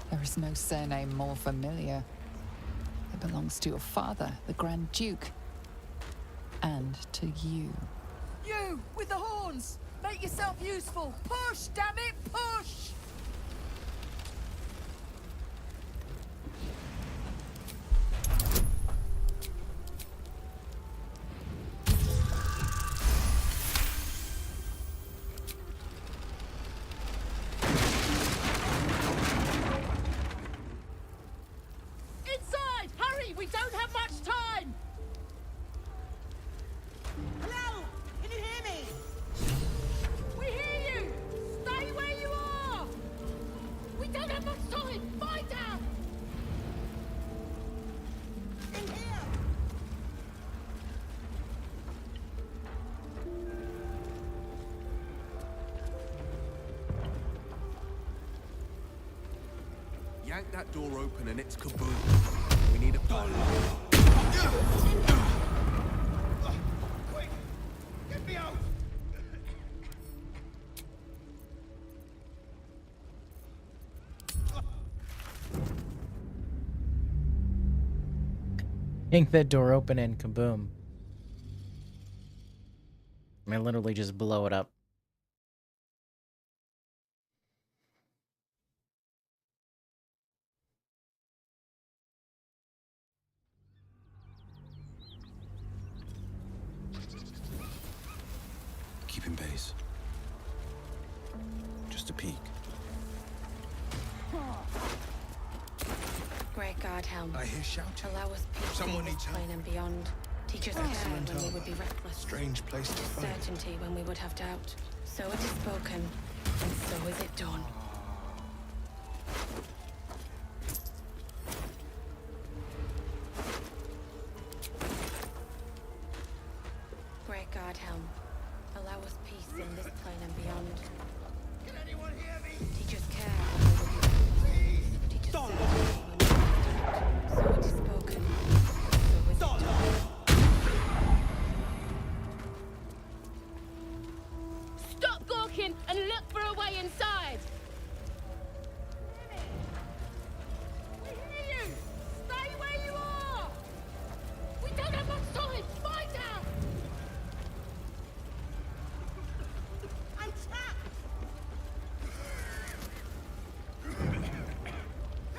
There is no surname more familiar. It belongs to your father, the Grand Duke. And to you. You, with the horns! Make yourself useful! Push, damn it, push! Inside! Hurry! We don't have much time! Hello? Can you hear me? We hear you! Stay where you are! We don't have much time! Find out! In here! Yank that door open and it's kaboom. We need a plan. Quick! Get me out! Yank that door open and kaboom. I literally just blow it up. Keeping pace. Just a peek. Great God, Helm. I hear shouting. Allow us peace Someone in this needs help. plane and beyond. Teach us care Excellent when we armor. would be reckless. Strange place to find. Certainty when we would have doubt. So it is spoken, and so is it done. Great God, Helm. Allow us peace in this plane and beyond. Can anyone hear me? Teach us care when we would be reckless. Teach us certainty when we would have doubt. So it is spoken, so is it done. Stop gawking and look for a way inside! We hear you! Stay where you are! We don't have much time! Find out! I'm trapped!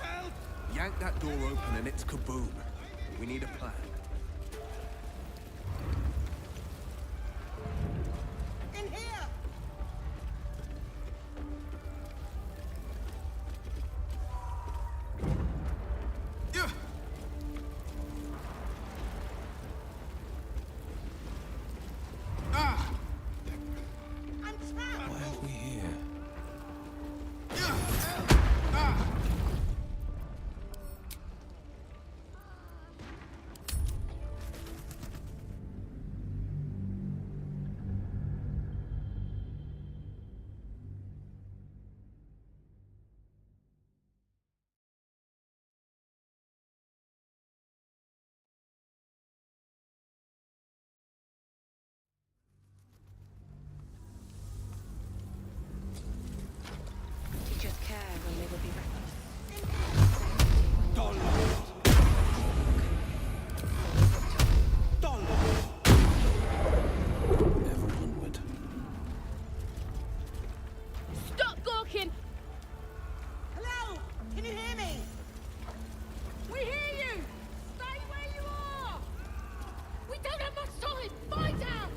Help! Yank that door open and it's kaboom. We need a plan. In here! I'm trapped! Why are we here? Teach us care when we would be reckless. Ever onward. Stop gawking! Hello? Can you hear me? We hear you! Stay where you are! We don't have much time! Find out!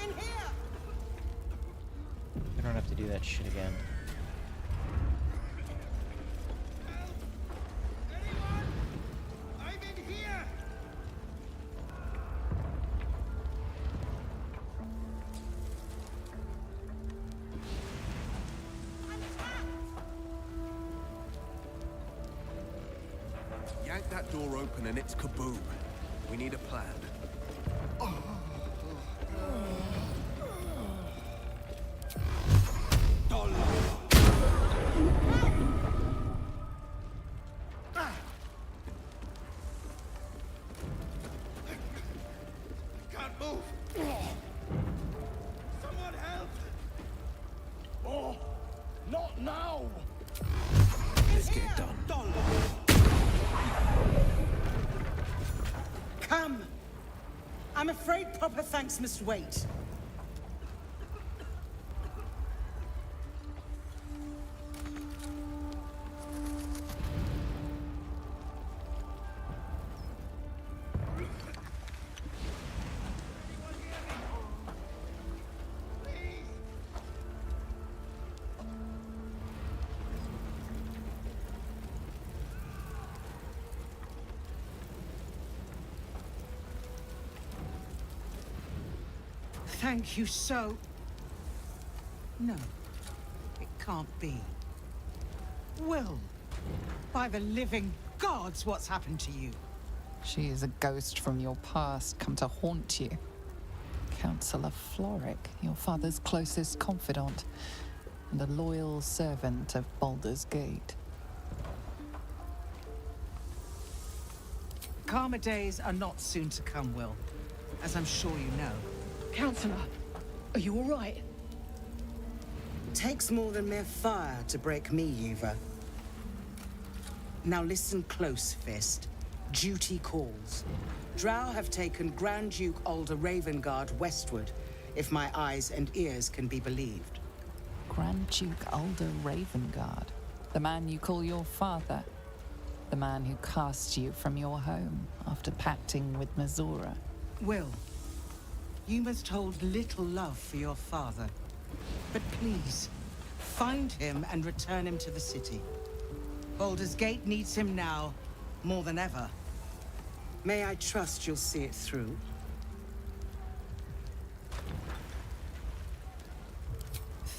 In here! We don't have to do that shit again. I'm in here! Yank that door open and it's kaboom. We need a plan. Can't move! Someone Now! Let's get it done. Come! I'm afraid proper thanks must wait. Thank you so... No, it can't be. Wyll, by the living gods, what's happened to you? She is a ghost from your past come to haunt you. Councillor Floric, your father's closest confidant, and a loyal servant of Baldur's Gate. Calmer days are not soon to come, Wyll, as I'm sure you know. Councillor, are you all right? Takes more than mere fire to break me, Eva. Now listen close, Fist. Duty calls. Drow have taken Grand Duke Alder Ravengard westward, if my eyes and ears can be believed. Grand Duke Alder Ravengard, the man you call your father, the man who cast you from your home after pacting with Mizora. Wyll, you must hold little love for your father. But please, find him and return him to the city. Baldur's Gate needs him now, more than ever. May I trust you'll see it through?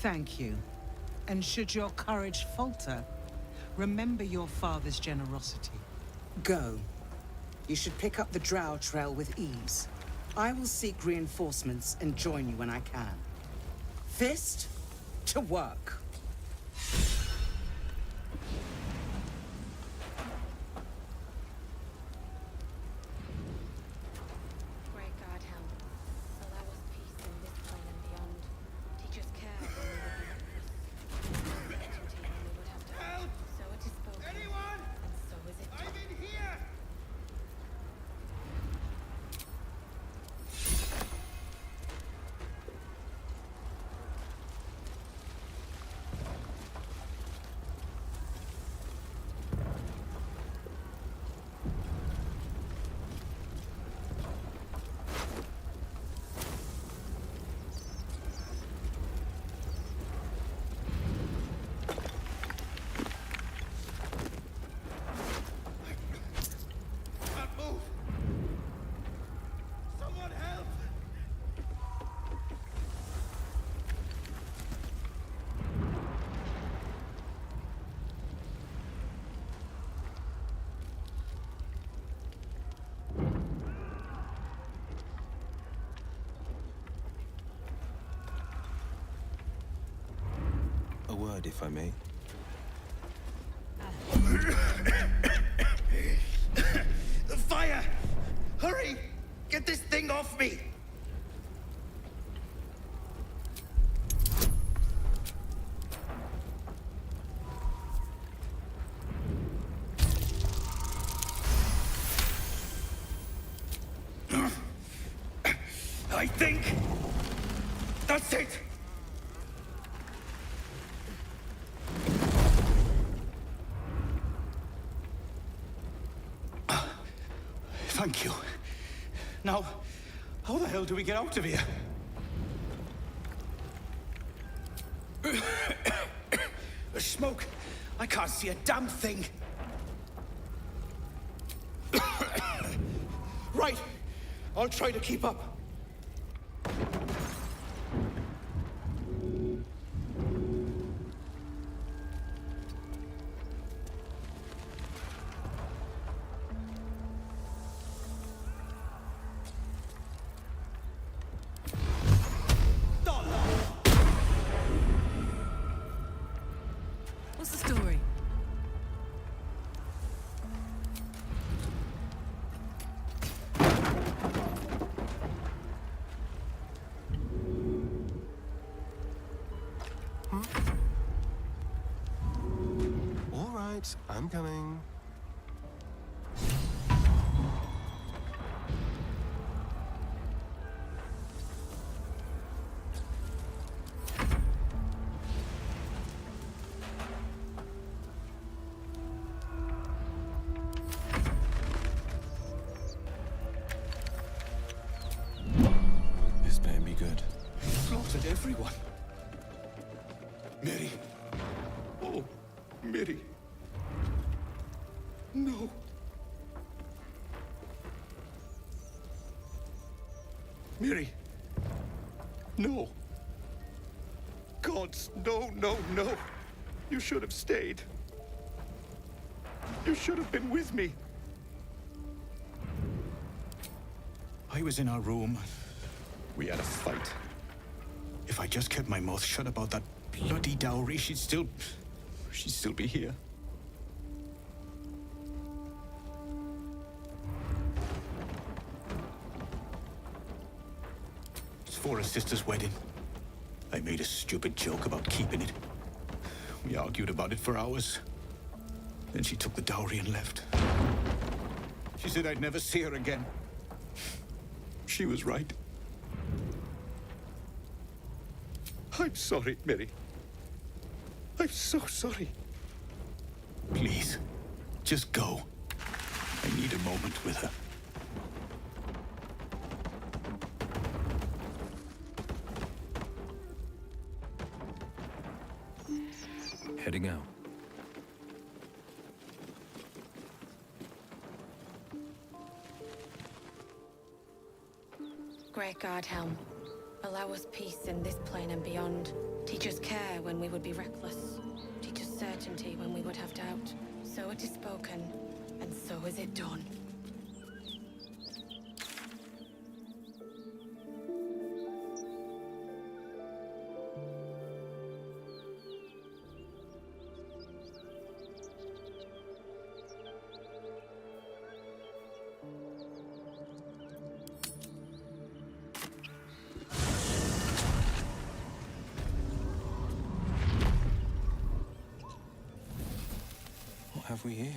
Thank you. And should your courage falter, remember your father's generosity. Go. You should pick up the Drow trail with ease. I will seek reinforcements and join you when I can. Fist, to work. Great God, help. Allow us peace in this plane and beyond. Teach us care when we would be reckless. Certainty when we would have to act. So it is spoken. Anyone? And so is it done. I'm in here! A word, if I may. The fire! Hurry! Get this thing off me! I think that's it! Thank you. Now, how the hell do we get out of here? The smoke! I can't see a damn thing! Right! I'll try to keep up. What's the story? I'm coming. This better be good. Slaughtered everyone. Mary. Oh, Mary. No. Mary. No. Gods, no, no, no. You should have stayed. You should have been with me. I was in our room. We had a fight. If I just kept my mouth shut about that bloody dowry, she'd still be here. It's for her sister's wedding. I made a stupid joke about keeping it. We argued about it for hours. Then she took the dowry and left. She said I'd never see her again. She was right. I'm sorry, Mary. I'm so sorry. Please, just go. I need a moment with her. Heading out. Great God, Helm. Allow us peace in this plane and beyond. Teach us care when we would be reckless. Teach us certainty when we would have doubt. So it is spoken, and so is it done. What have we here?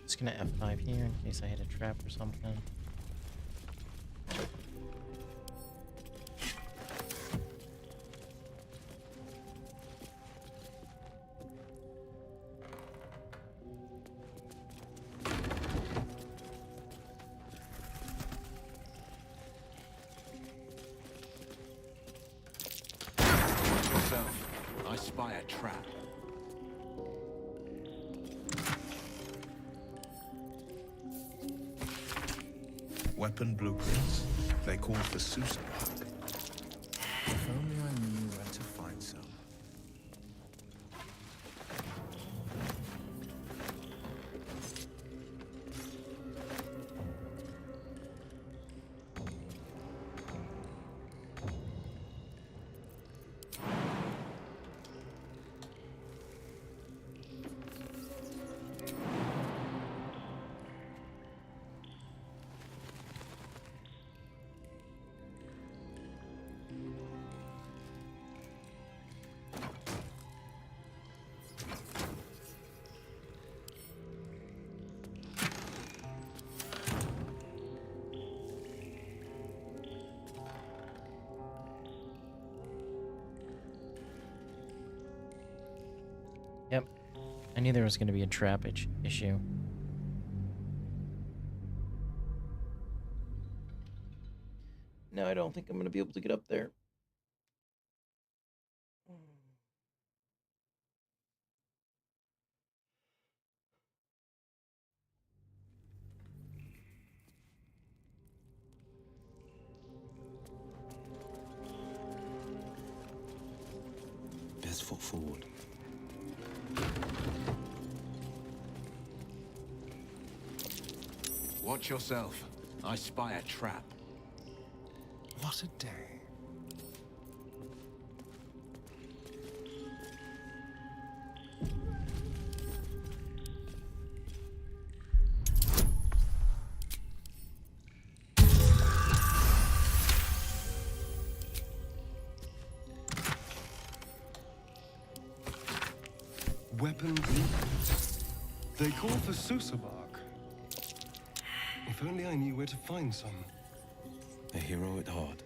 Just gonna F5 here in case I hit a trap or something. Yourself. I spy a trap. Weapon blueprints. They call for Susa. If only I knew where to find some. Yep. I knew there was going to be a trap issue. No, I don't think I'm going to be able to get up there. foot forward. Watch yourself. I spy a trap. What a day. Weapon blueprints. They call for Susa bark. If only I knew where to find some. A hero at heart.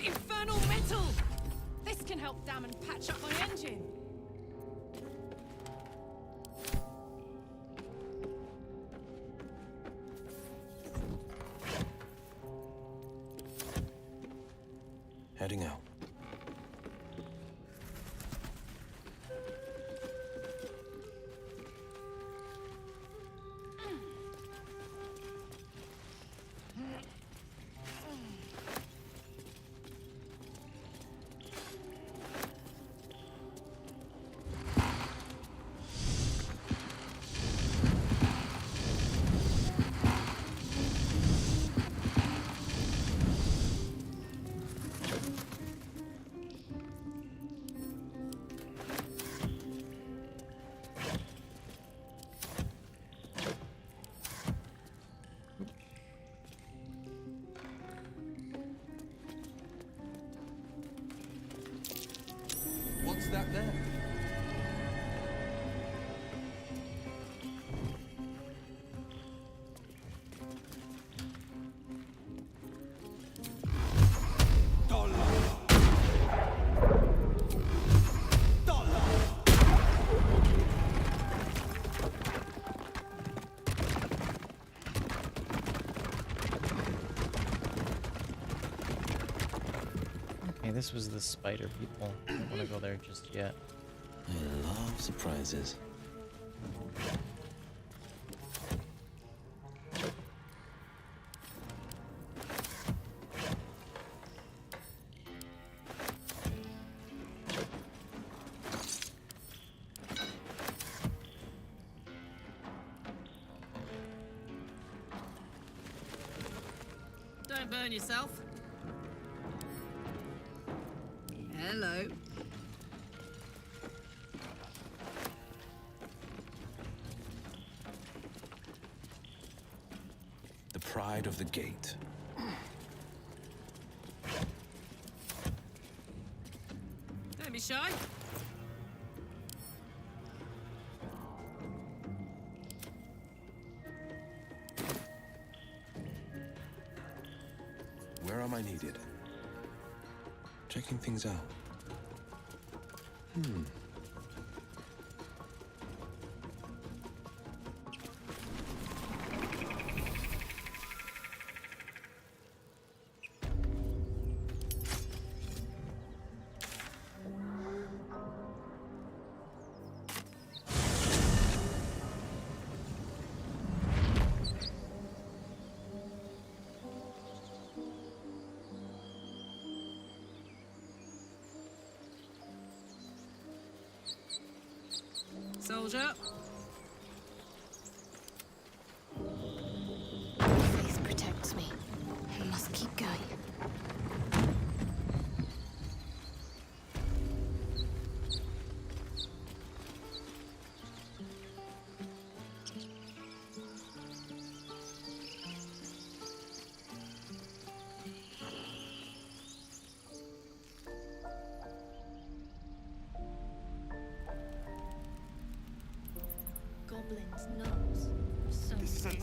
Infernal metal! This can help dam and patch up my engine. Heading out. What's that there? Okay, this was the spider people. I don't want to go there just yet. I love surprises. Don't burn yourself. Hello. The pride of the gate. Don't be shy. Where am I needed? Checking things out. Soldier. Face protects me. I must keep going. not so easy.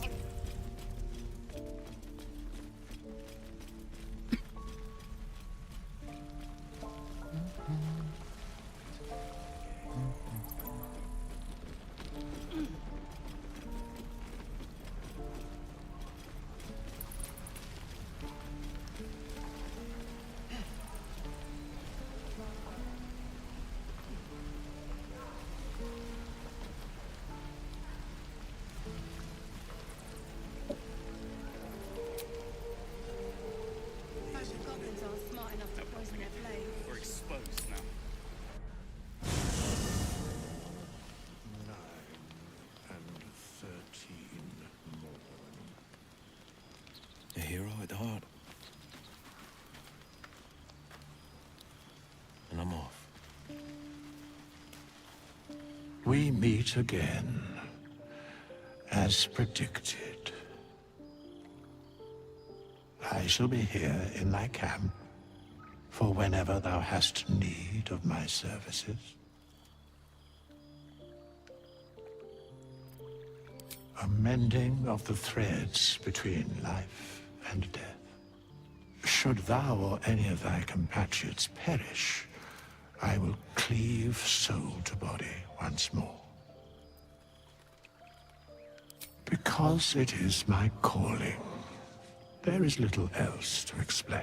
Goblins are smart enough to poison their blade. We're exposed now. 9 and 13 more. A hero at heart. And I'm off. We meet again, as predicted. I shall be here in thy camp for whenever thou hast need of my services. A mending of the threads between life and death. Should thou or any of thy compatriots perish, I will cleave soul to body once more. Because it is my calling, there is little else to explain.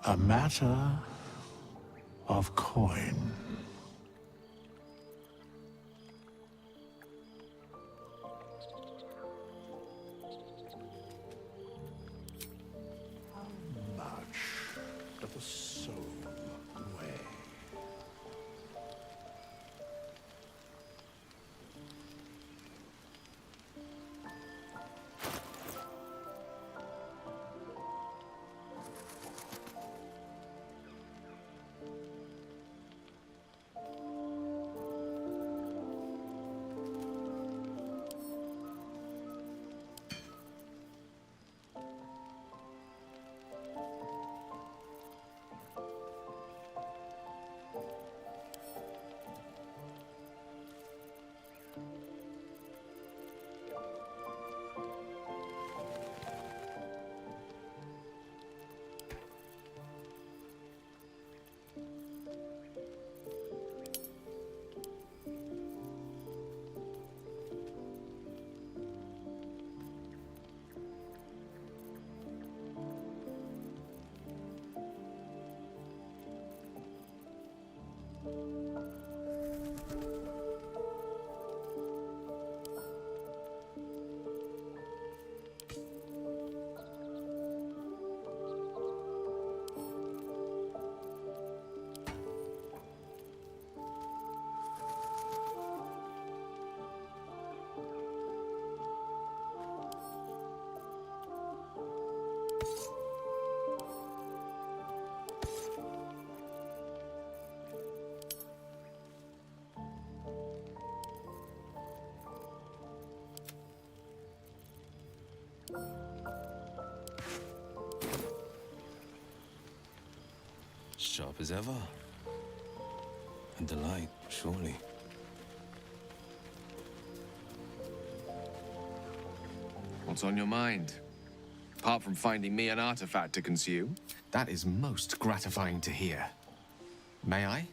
A matter of coin. How much doth a soul weigh? Sharp as ever. A delight, surely. What's on your mind? Apart from finding me an artifact to consume? That is most gratifying to hear. May I?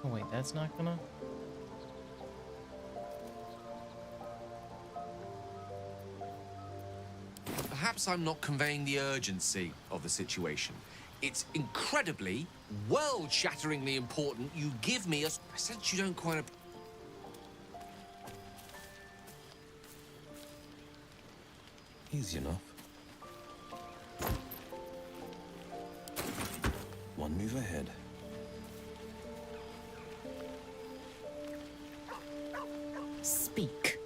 Oh wait, that's not gonna... Perhaps I'm not conveying the urgency of the situation. It's incredibly, world-shatteringly important you give me a sense you don't quite... Easy enough. One move ahead. Speak.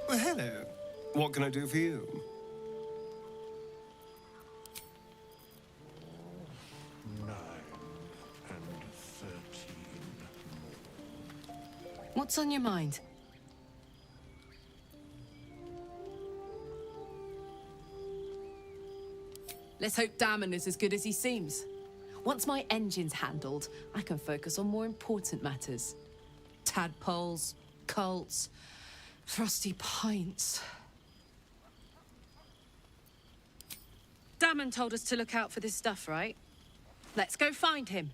Well, hello. What can I do for you? What's on your mind? Let's hope Damon is as good as he seems. Once my engine's handled, I can focus on more important matters. Tadpoles, cults, frosty pints. Damon told us to look out for this stuff, right? Let's go find him.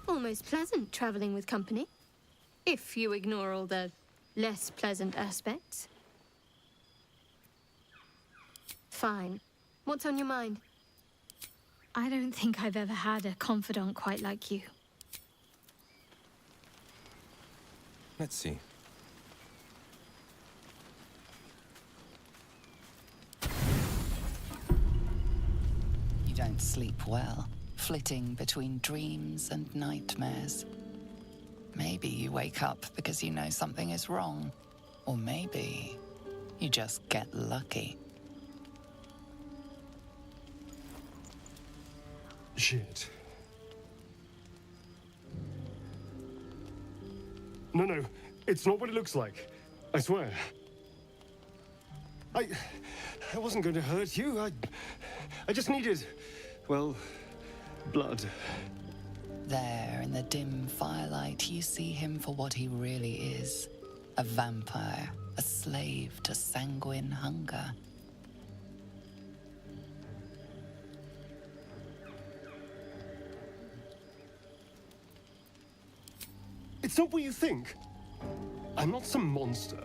Almost pleasant traveling with company. If you ignore all the less pleasant aspects. Fine. What's on your mind? I don't think I've ever had a confidant quite like you. Let's see. You don't sleep well, flitting between dreams and nightmares. Maybe you wake up because you know something is wrong. Or maybe you just get lucky. Shit. No, it's not what it looks like. I swear. I wasn't going to hurt you. I just needed, well, blood. There, in the dim firelight, you see him for what he really is. A vampire, a slave to sanguine hunger. It's not what you think. I'm not some monster.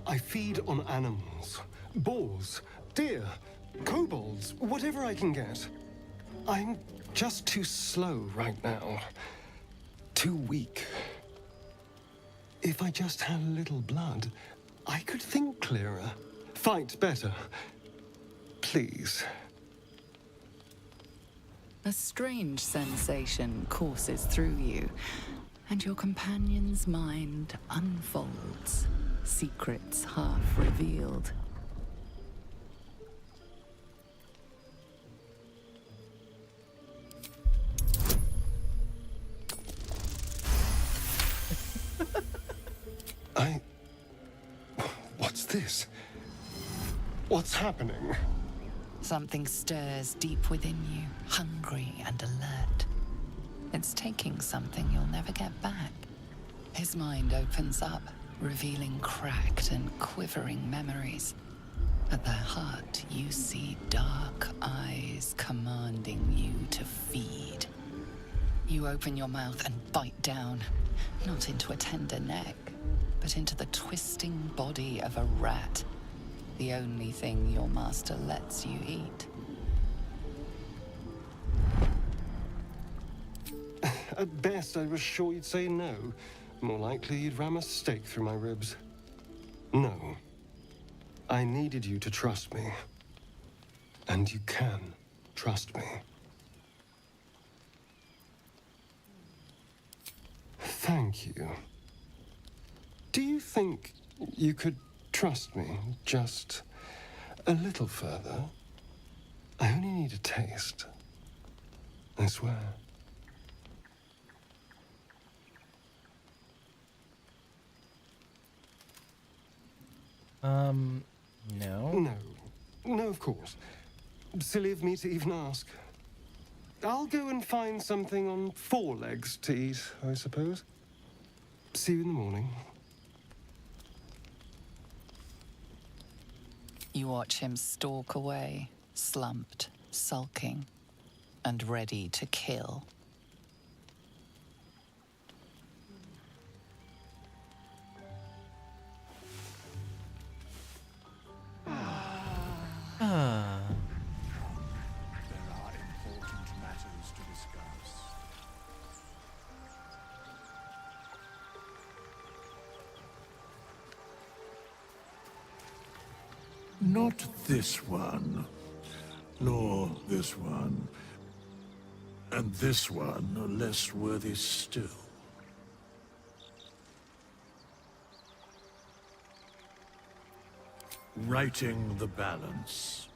I feed on animals. Boars, deer, kobolds, whatever I can get. I'm just too slow right now. Too weak. If I just had a little blood, I could think clearer. Fight better. Please. A strange sensation courses through you, and your companion's mind unfolds, secrets half revealed. What's this? What's happening? Something stirs deep within you, hungry and alert. It's taking something you'll never get back. His mind opens up, revealing cracked and quivering memories. At their heart, you see dark eyes commanding you to feed. You open your mouth and bite down, not into a tender neck, but into the twisting body of a rat, the only thing your master lets you eat. At best, I was sure you'd say no. More likely, you'd ram a stake through my ribs. No. I needed you to trust me. And you can trust me. Thank you. Do you think you could trust me just a little further? I only need a taste. I swear. No. No, of course. Silly of me to even ask. I'll go and find something on 4 legs to eat, I suppose. See you in the morning. You watch him stalk away, slumped, sulking, and ready to kill. There are important matters to discuss. Not this one, nor this one, and this one are less worthy still. Righting the balance.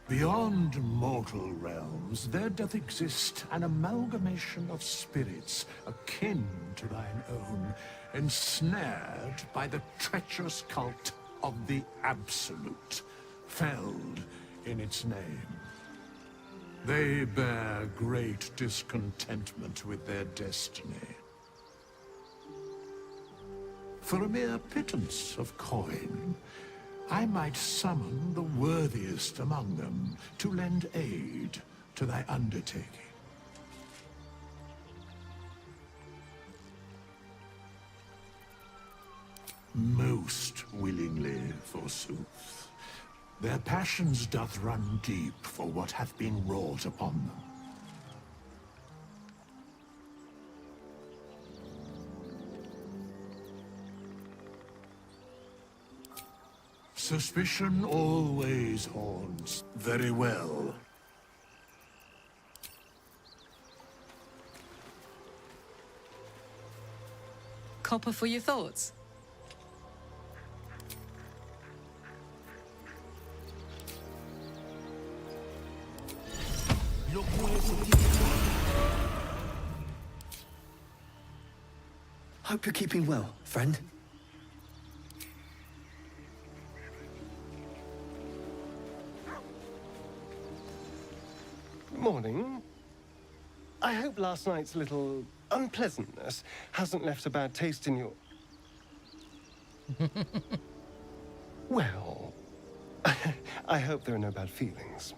Beyond mortal realms, there doth exist an amalgamation of spirits akin to thine own, ensnared by the treacherous cult of the Absolute, felled in its name. They bear great discontentment with their destiny. For a mere pittance of coin, I might summon the worthiest among them to lend aid to thy undertaking. Most willingly, forsooth. Their passions doth run deep for what hath been wrought upon them. Suspicion always haunts. Very well. Copper for your thoughts. Hope you're keeping well, friend. Morning. I hope last night's little unpleasantness hasn't left a bad taste in your... Well, I hope there are no bad feelings.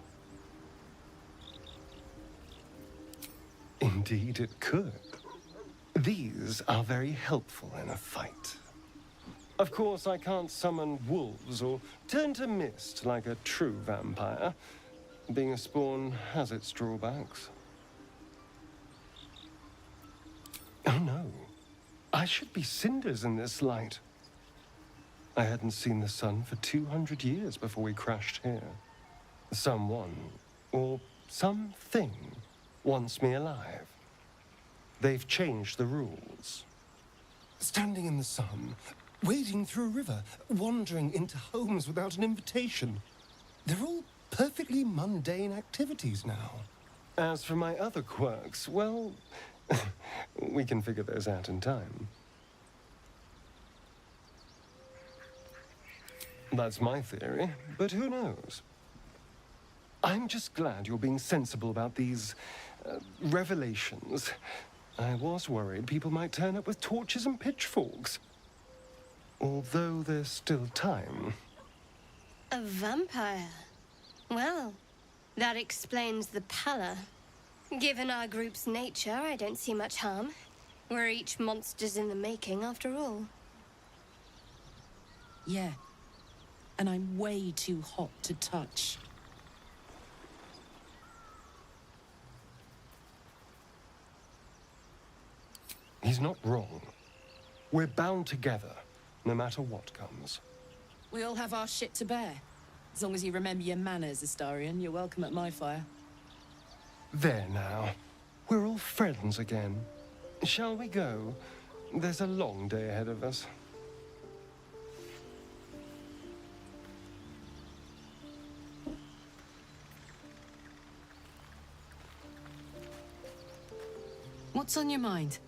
Indeed it could. These are very helpful in a fight. Of course, I can't summon wolves or turn to mist like a true vampire. Being a spawn has its drawbacks. Oh no. I should be cinders in this light. I hadn't seen the sun for 200 years before we crashed here. Someone, or something, wants me alive. They've changed the rules. Standing in the sun, wading through a river, wandering into homes without an invitation. They're all perfectly mundane activities now. As for my other quirks, well, we can figure those out in time. That's my theory, but who knows? I'm just glad you're being sensible about these revelations. I was worried people might turn up with torches and pitchforks. Although there's still time. A vampire? Well, that explains the pallor. Given our group's nature, I don't see much harm. We're each monsters in the making, after all. Yeah. And I'm way too hot to touch. He's not wrong. We're bound together, no matter what comes. We all have our shit to bear. As long as you remember your manners, Astarion, you're welcome at my fire. There now. We're all friends again. Shall we go? There's a long day ahead of us. What's on your mind?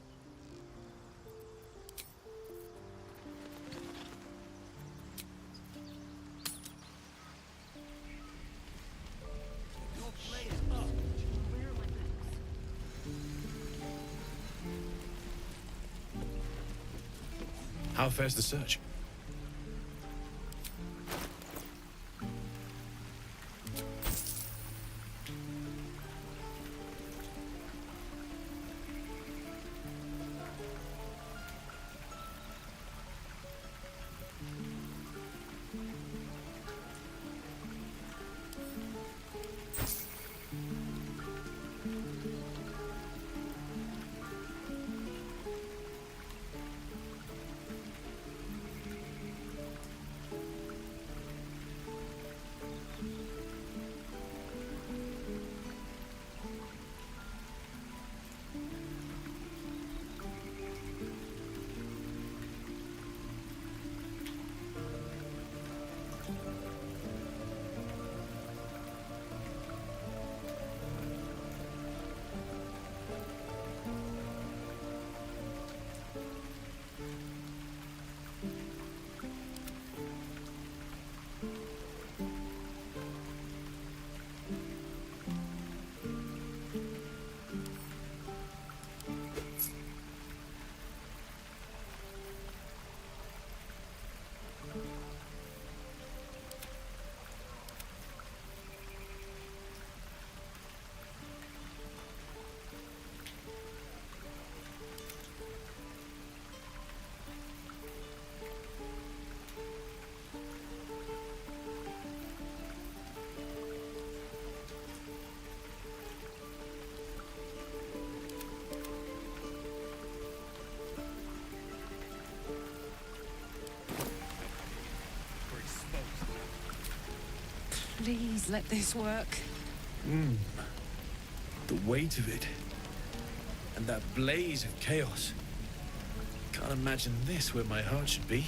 How fares the search? Please let this work. The weight of it. And that blaze of chaos. Can't imagine this where my heart should be.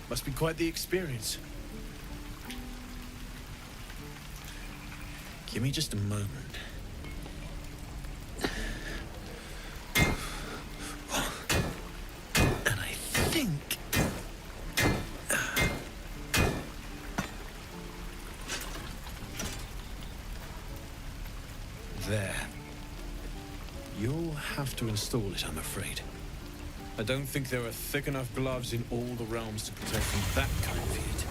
Must be quite the experience. Give me just a moment. And I think... There. You'll have to install it, I'm afraid. I don't think there are thick enough gloves in all the realms to protect from that kind of heat.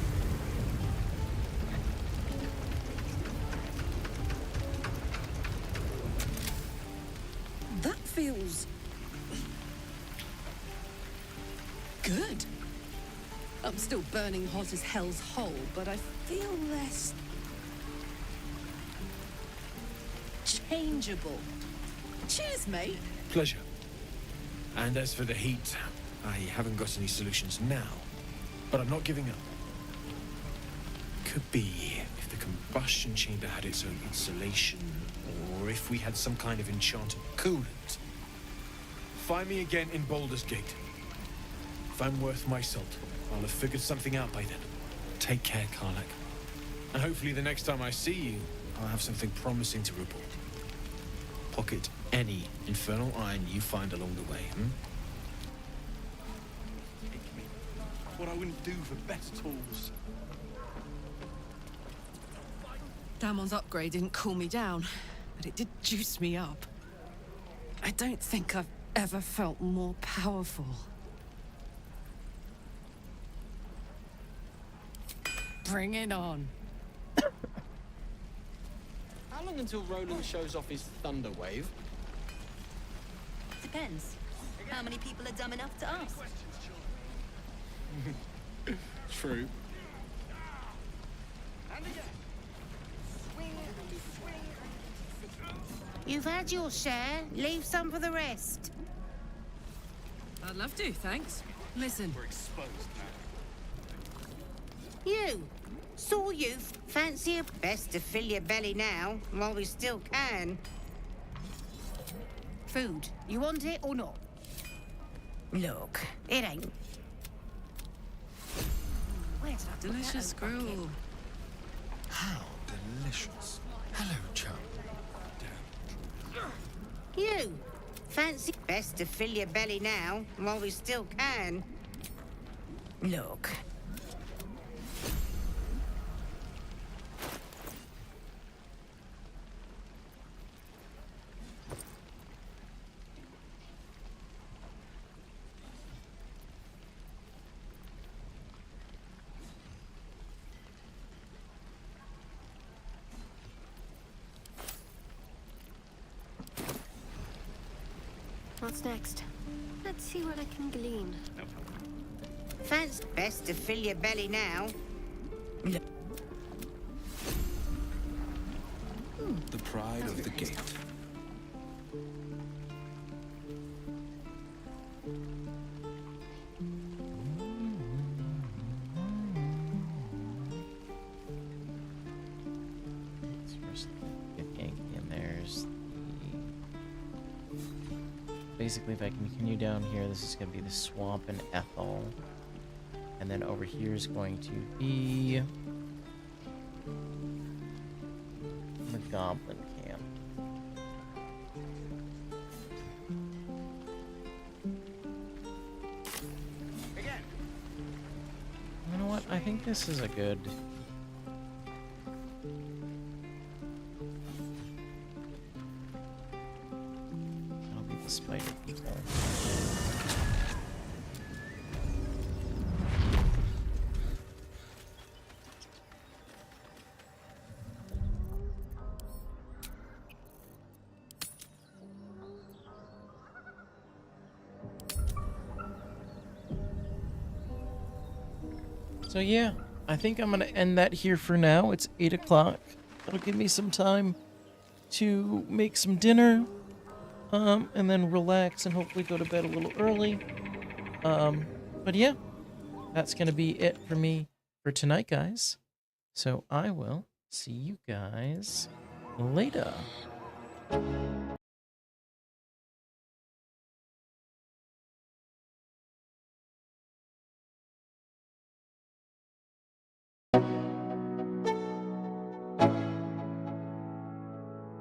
That feels... good. I'm still burning hot as hell's hole, but I feel less... changeable. Cheers, mate. Pleasure. And as for the heat, I haven't got any solutions now, but I'm not giving up. Could be if the combustion chamber had its own insulation, or if we had some kind of enchanted coolant. Find me again in Baldur's Gate. If I'm worth my salt, I'll have figured something out by then. Take care, Karlach. And hopefully the next time I see you, I'll have something promising to report. Pocket any infernal iron you find along the way, What I wouldn't do for better tools. Damon's upgrade didn't cool me down, but it did juice me up. I don't think I've ever felt more powerful. Bring it on. How long until Roland shows off his thunder wave? Depends. How many people are dumb enough to ask? True. You've had your share. Leave some for the rest. I'd love to, thanks. Listen. We're exposed now. You. Saw you. Fancy a best to fill your belly now, while we still can. Food. You want it or not? Look, it ain't. Where did I put Delicious that old bucket? gruel. How delicious. Hello, chum. You. Fancy best to fill your belly now, while we still can. Look. What's next? Let's see what I can glean. Fancy best to fill your belly now. Look. The pride of the gate. Basically, if I continue down here, this is going to be the swamp and Ethel. And then over here is going to be the goblin camp. You know what? I think this is a good... spider people. So yeah, I think I'm gonna end that here for now. It's 8 o'clock. That'll give me some time to make some dinner. And then relax and hopefully go to bed a little early. But yeah, that's going to be it for me for tonight, guys. So I will see you guys later.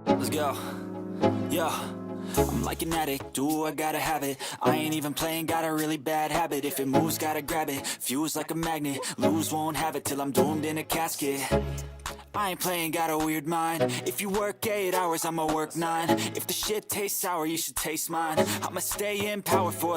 Let's go. Yo, I'm like an addict, ooh, I gotta have it. I ain't even playing, got a really bad habit. If it moves, gotta grab it. Fuse like a magnet, lose, won't have it till I'm doomed in a casket. I ain't playing, got a weird mind. If you work 8 hours, I'ma work 9. If the shit tastes sour, you should taste mine. I'ma stay in power for a